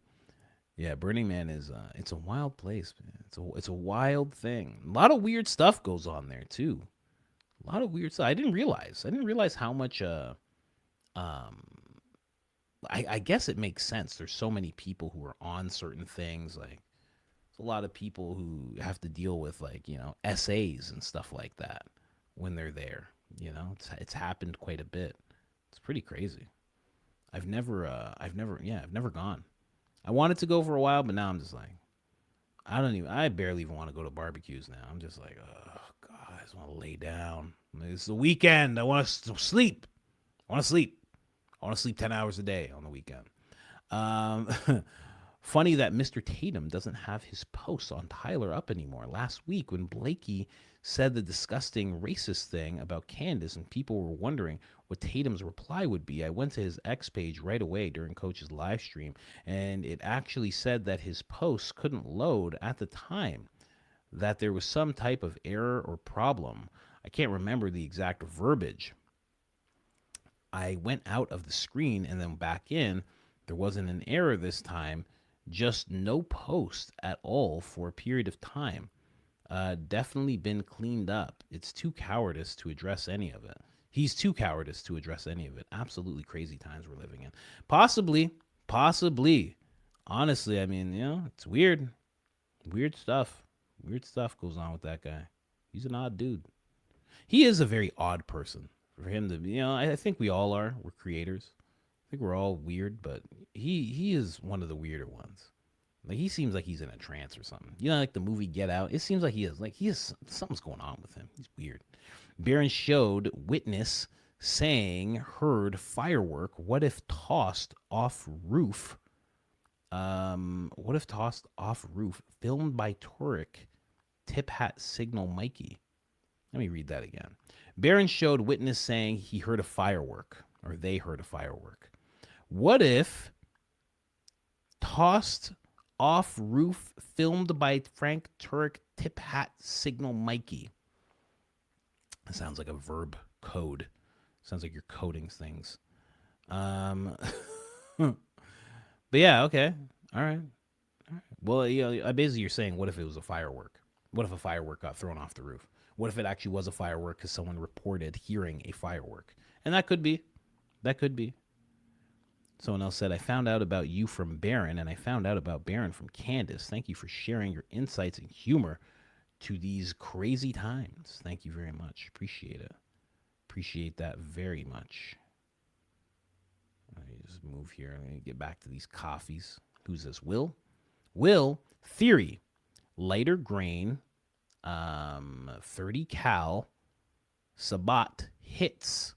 Yeah, Burning Man is, it's a wild place, man. It's a wild thing. A lot of weird stuff goes on there, too. A lot of weird stuff. I didn't realize how much I guess it makes sense. There's so many people who are on certain things. Like, there's a lot of people who have to deal with, like, essays and stuff like that when they're there. It's happened quite a bit. It's pretty crazy. I've never gone. I wanted to go for a while, but now I'm just like, I barely even want to go to barbecues now. I'm just like, oh God, I just want to lay down. It's the weekend. I want to sleep. I want to sleep 10 hours a day on the weekend. Funny that Mr. Tatum doesn't have his posts on Tyler up anymore. Last week when Blakey said the disgusting racist thing about Candace and people were wondering what Tatum's reply would be, I went to his X page right away during Coach's live stream, and it actually said that his posts couldn't load at the time, that there was some type of error or problem. I can't remember the exact verbiage. I went out of the screen and then back in. There wasn't an error this time, just no post at all for a period of time. Definitely been cleaned up. It's too cowardice to address any of it. He's too cowardice to address any of it. Absolutely crazy times we're living in. Possibly. Honestly, I mean, it's weird. Weird stuff. Weird stuff goes on with that guy. He's an odd dude. He is a very odd person. For him to be, I think we all are. We're creators. I think we're all weird, but he is one of the weirder ones. Like, he seems like he's in a trance or something. Like the movie Get Out. It seems like he is something's going on with him. He's weird. Barron showed witness saying heard firework. What if tossed off roof? What if tossed off roof? Filmed by Turek. Tip hat signal Mikey. Let me read that again. Barron showed witness saying he heard a firework, or they heard a firework. What if tossed off roof, filmed by Frank Turek, tip hat signal Mikey? That sounds like a verb code. Sounds like you're coding things. But yeah, okay. All right. Well, basically you're saying, what if it was a firework? What if a firework got thrown off the roof? What if it actually was a firework because someone reported hearing a firework? And that could be. That could be. Someone else said, I found out about you from Barron, and I found out about Barron from Candace. Thank you for sharing your insights and humor to these crazy times. Thank you very much. Appreciate it. Appreciate that very much. Let me just move here. Let me get back to these coffees. Who's this? Will? Will, theory. Lighter grain, 30 cal, Sabat hits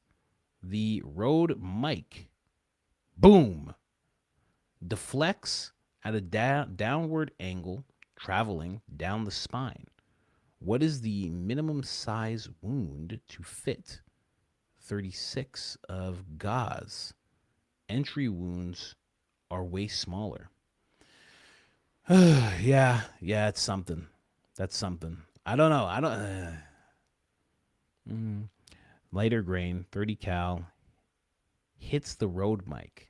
the road mic. Boom. Deflects at a downward angle, traveling down the spine. What is the minimum size wound to fit? 36 of gauze. Entry wounds are way smaller. Yeah, it's something. That's something. I don't know. Lighter grain, 30 cal, hits the road mic.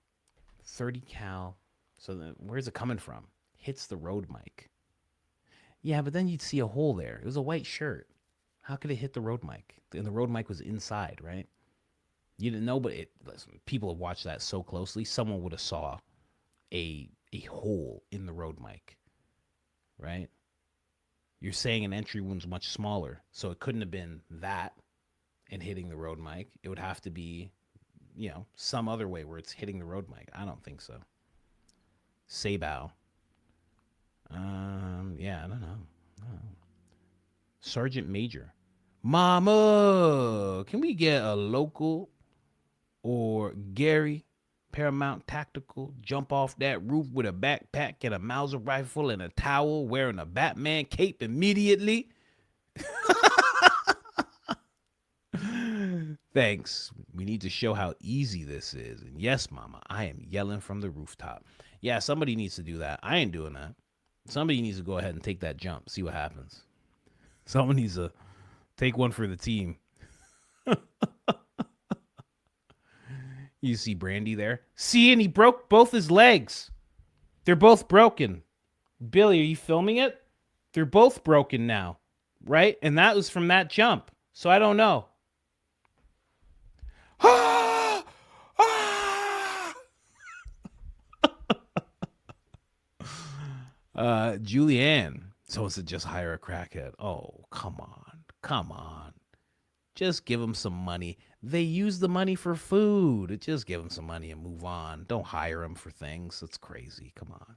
30 cal. So where's it coming from? Hits the road mic. Yeah, but then you'd see a hole there. It was a white shirt. How could it hit the road mic? And the road mic was inside, right? You didn't know, but listen, people have watched that so closely. Someone would have saw a hole in the road mic, right? You're saying an entry wound's much smaller, so it couldn't have been that and hitting the road mic. It would have to be, some other way where it's hitting the road mic. I don't think so. Sabao. Yeah, I don't know. Sergeant Major. Mama, can we get a local or Gary Paramount Tactical jump off that roof with a backpack and a Mauser rifle and a towel, wearing a Batman cape immediately? Thanks. We need to show how easy this is. And yes, Mama, I am yelling from the rooftop. Yeah, somebody needs to do that. I ain't doing that. Somebody needs to go ahead and take that jump, see what happens. Someone needs to take one for the team. You see Brandy there? See, and he broke both his legs. They're both broken. Billy, are you filming it? They're both broken now, right? And that was from that jump. So I don't know. Julianne. Someone said just hire a crackhead. Oh, come on. Come on. Just give them some money. They use the money for food. Just give them some money and move on. Don't hire them for things. That's crazy. Come on.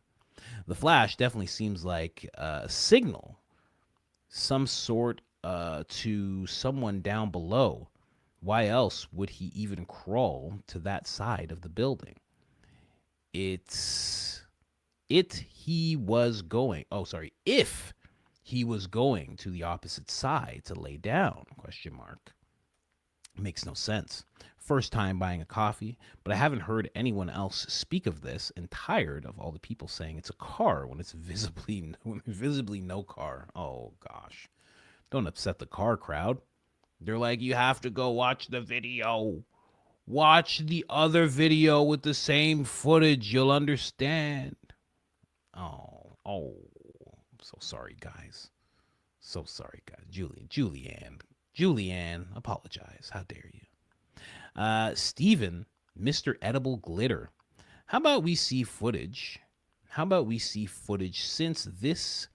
The Flash definitely seems like a signal, some sort to someone down below. Why else would he even crawl to that side of the building? If he was going to the opposite side to lay down, ? Makes no sense. First time buying a coffee, but I haven't heard anyone else speak of this, and tired of all the people saying it's a car when it's visibly no car. Oh gosh. Don't upset the car crowd. They're like, you have to go watch the video. Watch the other video with the same footage. You'll understand. Oh, I'm so sorry, guys. So sorry, guys. Julianne, apologize. How dare you? Steven, Mr. Edible Glitter. How about we see footage? Since this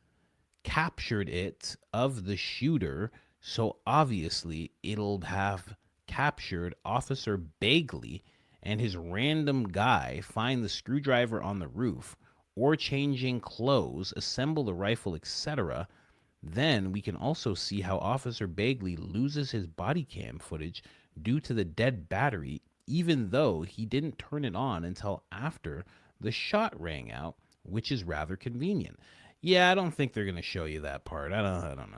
captured it of the shooter, so obviously it'll have captured Officer Bagley and his random guy find the screwdriver on the roof or changing clothes, assemble the rifle, etc. Then we can also see how Officer Bagley loses his body cam footage due to the dead battery, even though he didn't turn it on until after the shot rang out, which is rather convenient. Yeah, I don't think they're going to show you that part. I don't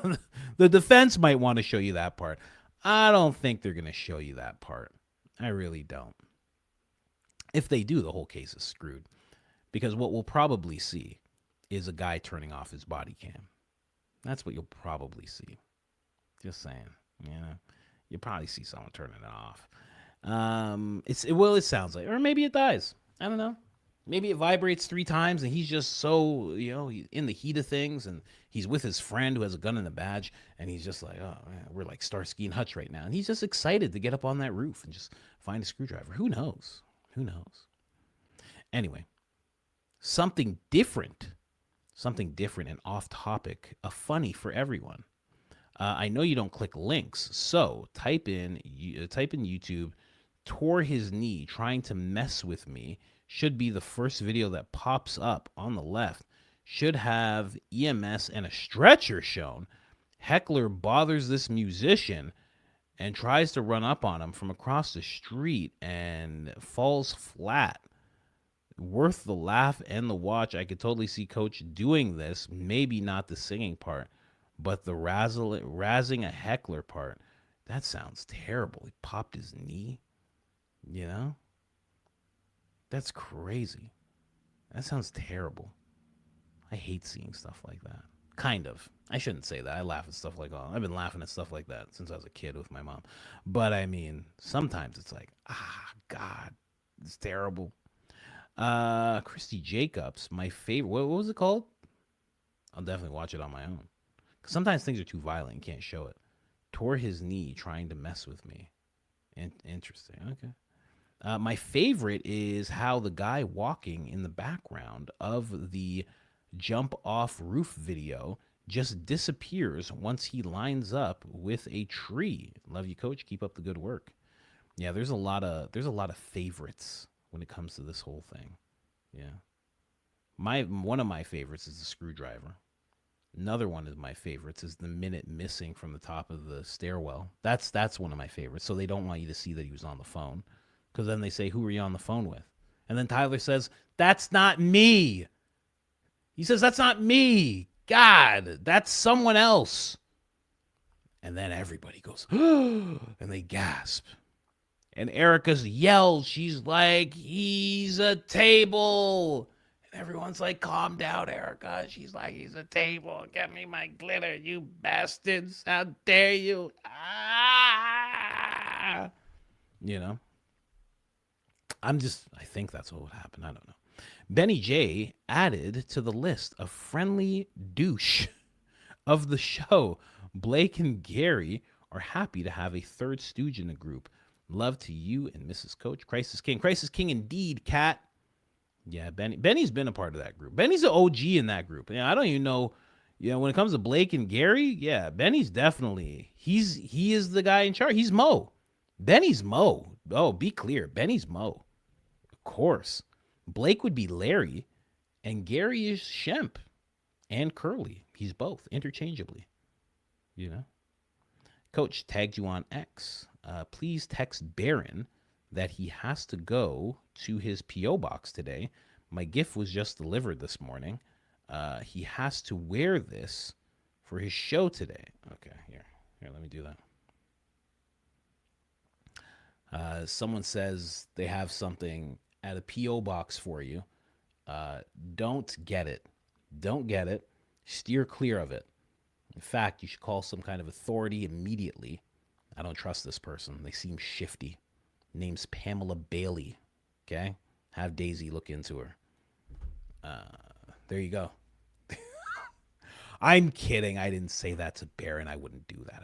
know. The defense might want to show you that part. I don't think they're going to show you that part. I really don't. If they do, the whole case is screwed. Because what we'll probably see is a guy turning off his body cam. That's what you'll probably see. Just saying. You'll probably see someone turning it off. It sounds like, or maybe it dies. I don't know. Maybe it vibrates 3 times and he's just so, he's in the heat of things and he's with his friend who has a gun and a badge and he's just like, oh, man, we're like Starsky and Hutch right now. And he's just excited to get up on that roof and just find a screwdriver. Who knows? Anyway, something different and off topic, a funny for everyone. I know you don't click links, so type in YouTube, tore his knee trying to mess with me. Should be the first video that pops up on the left. Should have EMS and a stretcher shown. Heckler bothers this musician and tries to run up on him from across the street and falls flat. Worth the laugh and the watch. I could totally see Coach doing this. Maybe not the singing part, but the razzing a heckler part. That sounds terrible. He popped his knee. That's crazy. That sounds terrible. I hate seeing stuff like that. Kind of. I shouldn't say that. I laugh at stuff like that. I've been laughing at stuff like that since I was a kid with my mom. But I mean, sometimes it's like, God, it's terrible. Christy Jacobs, my favorite. What was it called? I'll definitely watch it on my own. Because sometimes things are too violent. You can't show it. Tore his knee trying to mess with me. Interesting. Okay. My favorite is how the guy walking in the background of the jump off roof video just disappears once he lines up with a tree. Love you, Coach. Keep up the good work. Yeah, there's a lot of favorites when it comes to this whole thing. Yeah. One of my favorites is the screwdriver. Another one of my favorites is the minute missing from the top of the stairwell. That's one of my favorites. So they don't want you to see that he was on the phone. Because then they say, who were you on the phone with? And then Tyler says, that's not me. He says, that's not me. God, that's someone else. And then everybody goes, and they gasp. And Erica's yelled. She's like, he's a table. And everyone's like, calm down, Erica. She's like, he's a table. Get me my glitter, you bastards. How dare you? I think that's what would happen. I don't know. Benny J added to the list of friendly douche of the show. Blake and Gary are happy to have a third stooge in the group. Love to you and Mrs. Coach. Crisis King. Crisis King indeed, Kat. Yeah, Benny's been a part of that group. Benny's an OG in that group. Yeah, I don't even know. Yeah, when it comes to Blake and Gary, yeah, Benny's definitely he is the guy in charge. He's Mo. Benny's Mo. Oh, be clear. Benny's Mo. Of course. Blake would be Larry, and Gary is Shemp and Curly. He's both interchangeably. You know? Coach tagged you on X. Please text Barron that he has to go to his P.O. box today. My gift was just delivered this morning. He has to wear this for his show today. Okay, here, let me do that. Someone says they have something at a P.O. box for you. Don't get it. Don't get it. Steer clear of it. In fact, you should call some kind of authority immediately. I don't trust this person. They seem shifty. Name's Pamela Bailey. Okay? Have Daisy look into her. There you go. I'm kidding. I didn't say that to Barron. I wouldn't do that.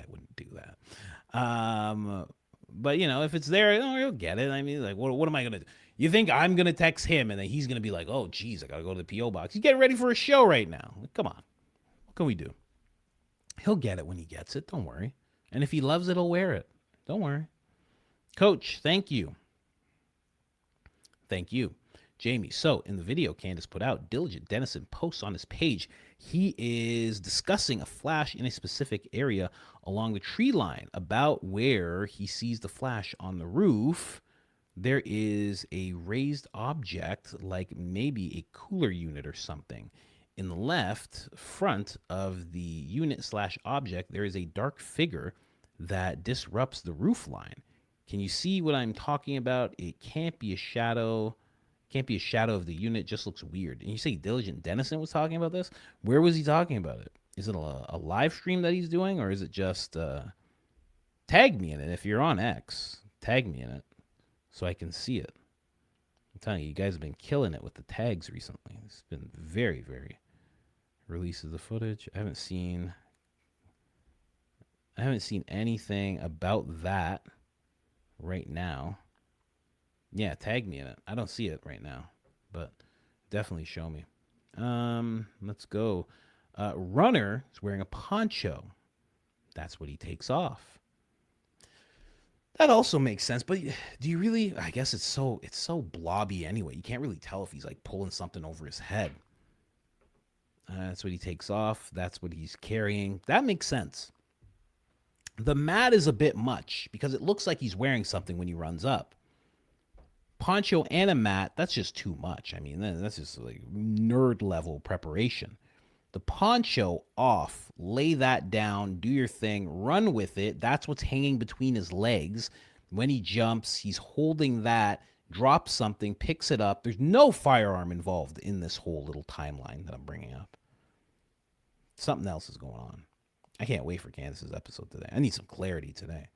But, you know, if it's there, he'll get it. I mean, like, what am I going to do? You think I'm going to text him and then he's going to be like, oh, geez, I got to go to the P.O. box. He's getting ready for a show right now. Come on. What can we do? He'll get it when he gets it. Don't worry. And if he loves it, he'll wear it. Don't worry. Coach, thank you. Thank you. Jamie, so in the video Candace put out, Diligent Dennison posts on his page, he is discussing a flash in a specific area along the tree line. About where he sees the flash on the roof, there is a raised object, like maybe a cooler unit or something. In the left front of the unit / object, there is a dark figure that disrupts the roof line. Can you see what I'm talking about? It can't be a shadow. Can't be a shadow of the unit. Just looks weird. And you say Diligent Dennison was talking about this? Where was he talking about it? Is it a live stream that he's doing, or is it just tag me in it? If you're on X, tag me in it so I can see it. I'm telling you, you guys have been killing it with the tags recently. It's been very, very releases of footage. I haven't seen anything about that right now. Yeah, tag me in it. I don't see it right now, but definitely show me. Let's go. Runner is wearing a poncho. That's what he takes off. That also makes sense, but do you really? I guess it's so blobby anyway. You can't really tell if he's like pulling something over his head. That's what he takes off. That's what he's carrying. That makes sense. The mat is a bit much because it looks like he's wearing something when he runs up. Poncho and a mat, that's just too much. I mean, that's just like nerd level preparation. The poncho off, lay that down, do your thing, run with it. That's what's hanging between his legs. When he jumps, he's holding that, drops something, picks it up. There's no firearm involved in this whole little timeline that I'm bringing up. Something else is going on. I can't wait for Candace's episode today. I need some clarity today.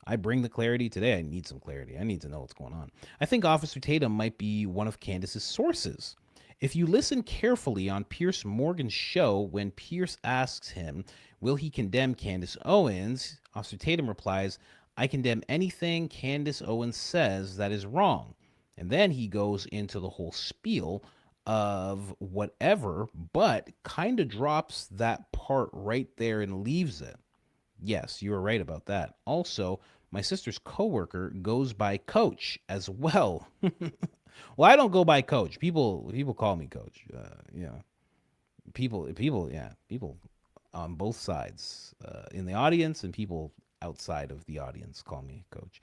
I bring the clarity today. I need some clarity. I need to know what's going on. I think Officer Tatum might be one of Candace's sources. If you listen carefully on Pierce Morgan's show, when Pierce asks him, will he condemn Candace Owens? Officer Tatum replies, I condemn anything Candace Owens says that is wrong. And then he goes into the whole spiel of whatever, but kind of drops that part right there and leaves it. Yes, you were right about that. Also, my sister's coworker goes by Coach as well. Well, I don't go by Coach. People call me Coach. People on both sides, in the audience and people outside of the audience call me Coach.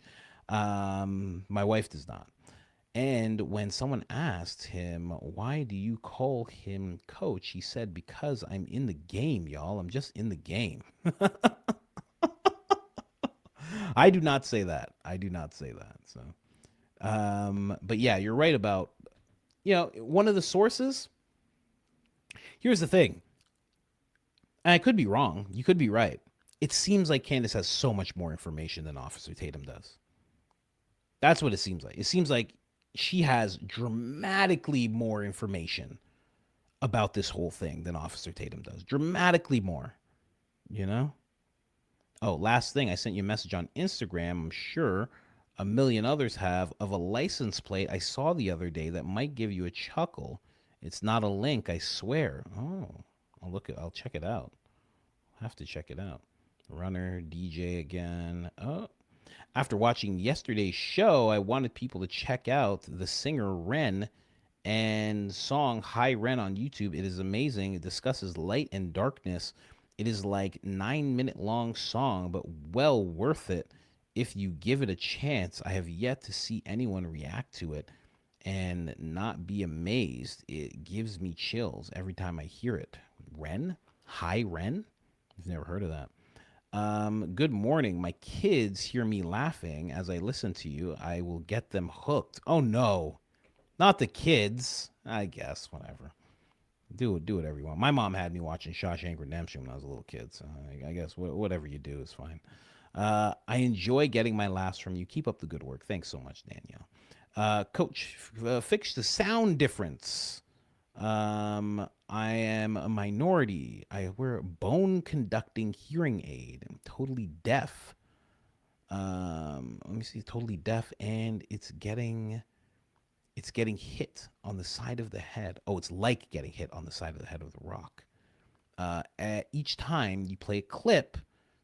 My wife does not. And when someone asked him, why do you call him Coach? He said, because I'm in the game, y'all. I'm just in the game. I do not say that. So, but yeah, you're right about, one of the sources. Here's the thing. And I could be wrong. You could be right. It seems like Candace has so much more information than Officer Tatum does. That's what it seems like. It seems like she has dramatically more information about this whole thing than Officer Tatum does. Dramatically more, Oh, last thing. I sent you a message on Instagram. I'm sure a million others have of a license plate I saw the other day that might give you a chuckle. It's not a link, I swear. Oh, I'll check it out. Have to check it out. Runner, DJ again. Oh, after watching yesterday's show, I wanted people to check out the singer Ren and song Hi Ren on YouTube. It is amazing. It discusses light and darkness. It is like 9-minute long song, but well worth it if you give it a chance. I have yet to see anyone react to it and not be amazed. It gives me chills every time I hear it. Ren? Hi Ren? I've never heard of that. Good morning. My kids hear me laughing as I listen to you. I will get them hooked. Oh no, not the kids. I guess whatever. Do whatever you want. My mom had me watching Shawshank Redemption when I was a little kid, so I guess whatever you do is fine. I enjoy getting my laughs from you. Keep up the good work. Thanks so much, Danielle. Coach, fix the sound difference. I am a minority. I wear a bone conducting hearing aid. I'm totally deaf. Let me see, totally deaf, and it's getting hit on the side of the head. Oh, it's like getting hit on the side of the head with a rock. Each time you play a clip,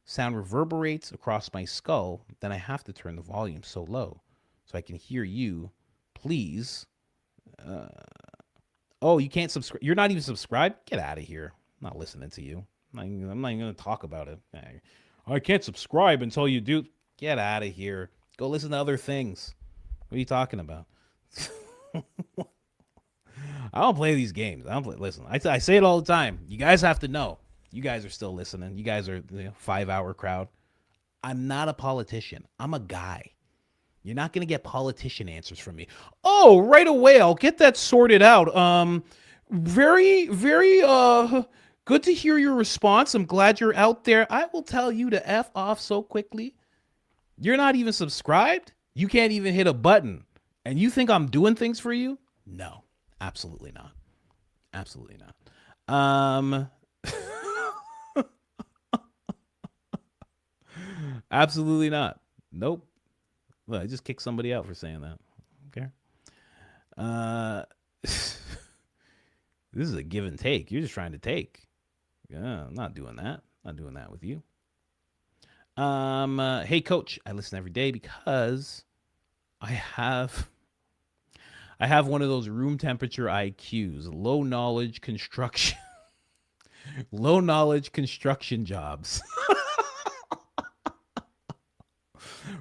sound reverberates across my skull. Then I have to turn the volume so low so I can hear you. Please. Oh, you can't subscribe. You're not even subscribed? Get out of here. I'm not listening to you. I'm not even going to talk about it. I can't subscribe until you do. Get out of here. Go listen to other things. What are you talking about? I don't play these games. Listen, I say it all the time. You guys have to know. You guys are still listening. You guys are the 5-hour crowd. I'm not a politician. I'm a guy. You're not going to get politician answers from me. Oh, right away. I'll get that sorted out. Very, very good to hear your response. I'm glad you're out there. I will tell you to F off so quickly. You're not even subscribed. You can't even hit a button. And you think I'm doing things for you? No, absolutely not. Absolutely not. Absolutely not. Nope. Well, I just kicked somebody out for saying that. Okay. This is a give and take. You're just trying to take. Yeah, I'm not doing that. Not doing that with you. Hey, Coach. I listen every day because I have one of those room temperature IQs. Low knowledge construction. Low knowledge construction jobs.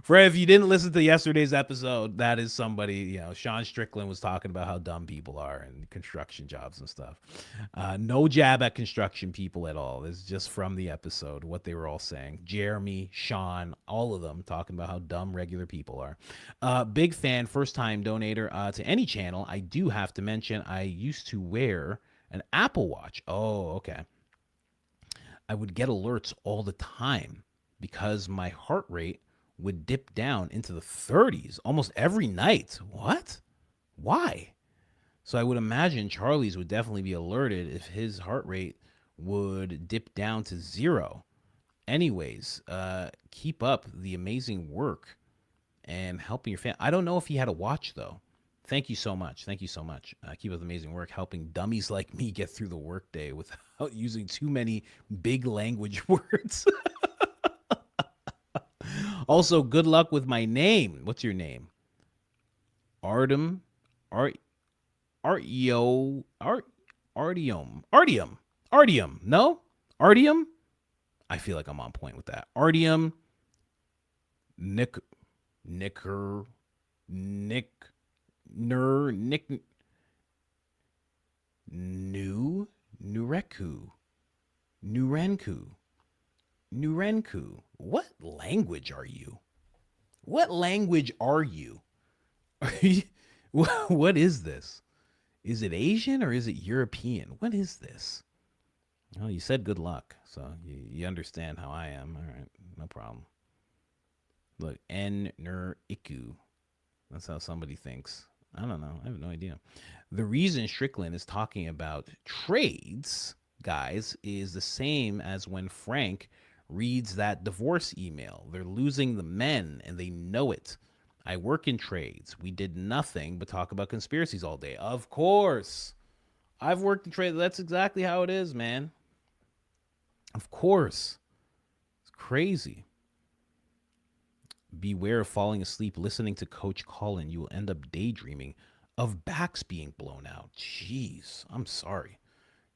Fred, if you didn't listen to yesterday's episode, that is somebody, Sean Strickland was talking about how dumb people are in construction jobs and stuff. No jab at construction people at all. It's just from the episode, what they were all saying. Jeremy, Sean, all of them talking about how dumb regular people are. Big fan, first time donator to any channel. I do have to mention, I used to wear an Apple Watch. Oh, okay. I would get alerts all the time because my heart rate would dip down into the 30s almost every night. What? Why? So I would imagine Charlie's would definitely be alerted if his heart rate would dip down to 0. Anyways, keep up the amazing work and helping your family. I don't know if he had a watch, though. Thank you so much. Thank you so much. Keep up the amazing work helping dummies like me get through the workday without using too many big language words. Also, good luck with my name. What's your name? Artium. No? Artium? I feel like I'm on point with that. Artium. Nurenku. What language are you? What language are you? What is this? Is it Asian or is it European? What is this? Oh, you said good luck, so you understand how I am. All right, no problem. Look, N-ner-iku. That's how somebody thinks. I don't know. I have no idea. The reason Strickland is talking about trades, guys, is the same as when Frank reads that divorce email. They're losing the men, and they know it. I work in trades. We did nothing but talk about conspiracies all day. Of course. I've worked in trades. That's exactly how it is, man. Of course. It's crazy. Beware of falling asleep listening to Coach Colin. You will end up daydreaming of backs being blown out. Jeez, I'm sorry.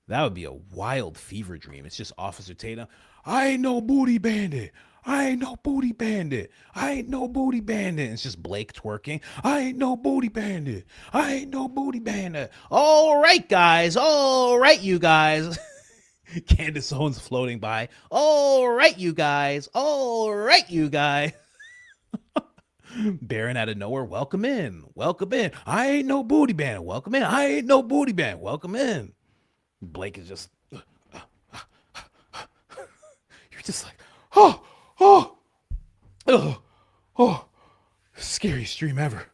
That would be a wild fever dream. It's just Officer Tatum. I ain't no booty bandit. I ain't no booty bandit. I ain't no booty bandit. It's just Blake twerking. I ain't no booty bandit. I ain't no booty bandit. All right, guys. All right, you guys. Candace Owens floating by. All right, you guys. All right, you guys. Baron out of nowhere. Welcome in. Welcome in. I ain't no booty bandit. Welcome in. I ain't no booty bandit. Welcome in. Blake is just, you're just like, scariest stream ever.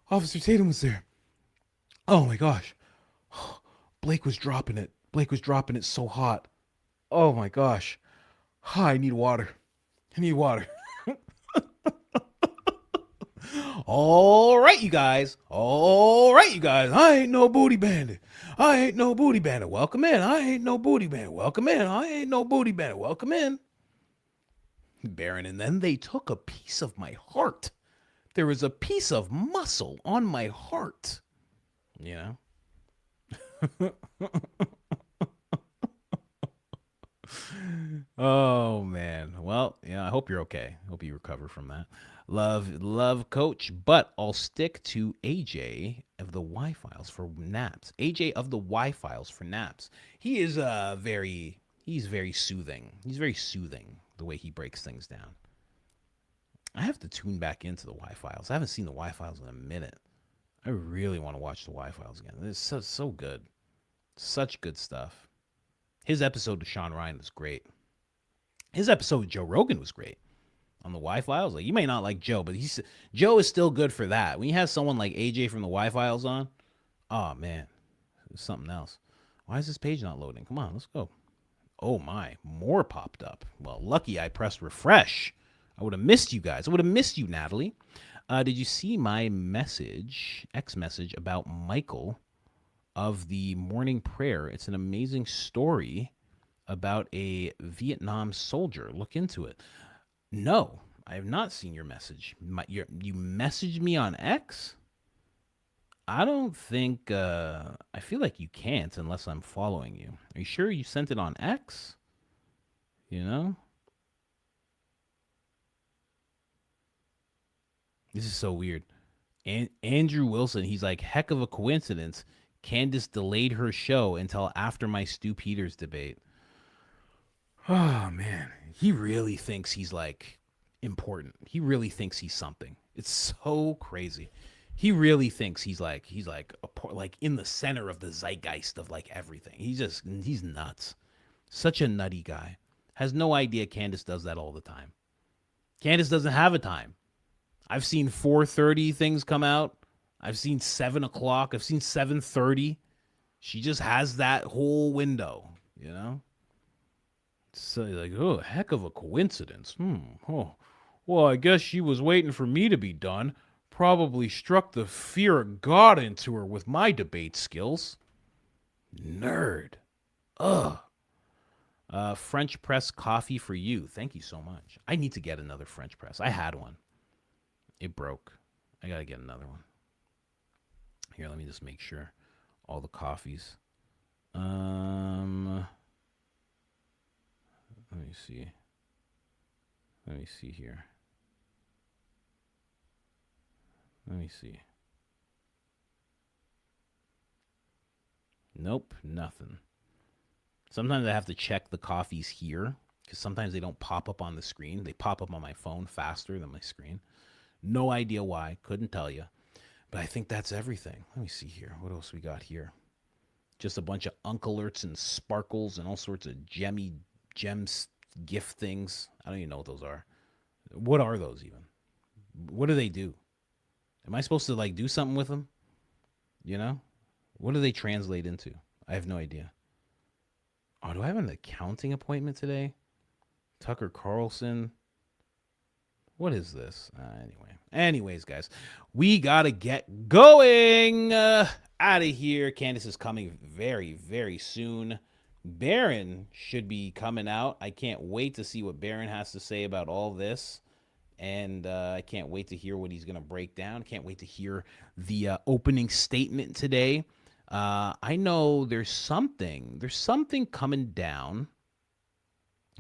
Officer Tatum was there. Oh my gosh. Blake was dropping it. Blake was dropping it so hot. Oh my gosh. I need water. I need water. All right, you guys. All right, you guys. I ain't no booty bandit. I ain't no booty bandit. Welcome in. I ain't no booty bandit. Welcome in. I ain't no booty bandit. Welcome in. Baron, and then they took a piece of my heart. There was a piece of muscle on my heart. You know? Oh, man. Well, yeah, I hope you're okay. Hope you recover from that. Love, Coach, but I'll stick to AJ of the Y-Files for naps. AJ of the Y-Files for naps. He is he's very soothing. He's very soothing the way he breaks things down. I have to tune back into the Y-Files. I haven't seen the Y-Files in a minute. I really want to watch the Y-Files again. It's so good. Such good stuff. His episode with Sean Ryan was great. His episode with Joe Rogan was great. On the Y-Files, like, you may not like Joe, but Joe is still good for that. When you have someone like AJ from the Y-Files on, oh man, it's something else. Why is this page not loading? Come on, let's go. Oh my, more popped up. Well, lucky I pressed refresh. I would have missed you guys. I would have missed you, Natalie. Did you see my message, X message about Michael of the morning prayer? It's an amazing story about a Vietnam soldier. Look into it. No, I have not seen your message. You messaged me on X? I don't think, I feel like you can't unless I'm following you. Are you sure you sent it on X? You know? This is so weird. Andrew Wilson, he's like, heck of a coincidence. Candace delayed her show until after my Stu Peters debate. Oh, man. He really thinks he's, like, important. He really thinks he's something. It's so crazy. He really thinks he's in the center of the zeitgeist of, like, everything. He's nuts. Such a nutty guy. Has no idea Candace does that all the time. Candace doesn't have a time. I've seen 4:30 things come out. I've seen 7 o'clock. I've seen 7:30. She just has that whole window, you know? So like, oh, heck of a coincidence. Oh, well, I guess she was waiting for me to be done. Probably struck the fear of God into her with my debate skills. Nerd. Ugh. French press coffee for you. Thank you so much. I need to get another French press. I had one. It broke. I gotta get another one. Here, let me just make sure. All the coffees. Let me see. Let me see here. Let me see. Nope, nothing. Sometimes I have to check the coffees here because sometimes they don't pop up on the screen. They pop up on my phone faster than my screen. No idea why. Couldn't tell you. But I think that's everything. Let me see here. What else we got here? Just a bunch of Uncle-erts and sparkles and all sorts of gems gift things. I don't even know what those are. What are those even? What do they do? Am I supposed to like do something with them? You know? What do they translate into? I have no idea. Oh, do I have an accounting appointment today? Tucker Carlson. What is this? Anyways, guys, we got to get going out of here. Candace is coming very, very soon. Baron should be coming out. I can't wait to see what Baron has to say about all this. And I can't wait to hear what he's going to break down. Can't wait to hear the opening statement today. I know there's something coming down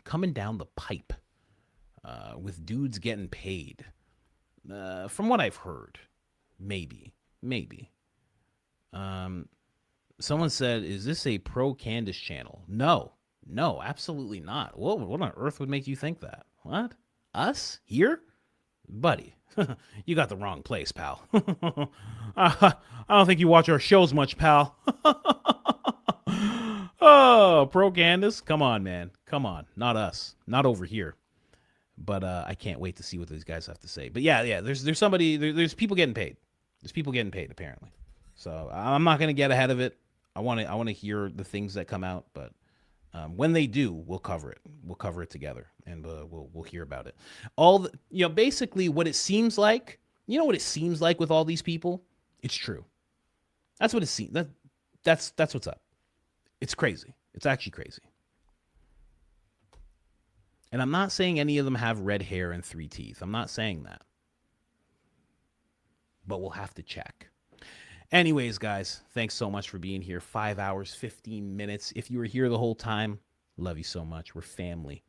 the pipe with dudes getting paid. From what I've heard, maybe. Someone said, "Is this a pro Candace channel?" No, absolutely not. What on earth would make you think that? What? Us here, buddy? You got the wrong place, pal. I don't think you watch our shows much, pal. Oh, pro Candace, come on, man, come on. Not us, not over here. But I can't wait to see what these guys have to say. But yeah, there's people getting paid. There's people getting paid apparently. So I'm not gonna get ahead of it. I want to hear the things that come out. But when they do, we'll cover it. We'll cover it together, and we'll hear about it. Basically what it seems like. You know what it seems like with all these people? It's true. That's what it seems. That's what's up. It's crazy. It's actually crazy. And I'm not saying any of them have red hair and 3 teeth. I'm not saying that. But we'll have to check. Anyways, guys, thanks so much for being here. 5 hours, 15 minutes. If you were here the whole time, love you so much. We're family.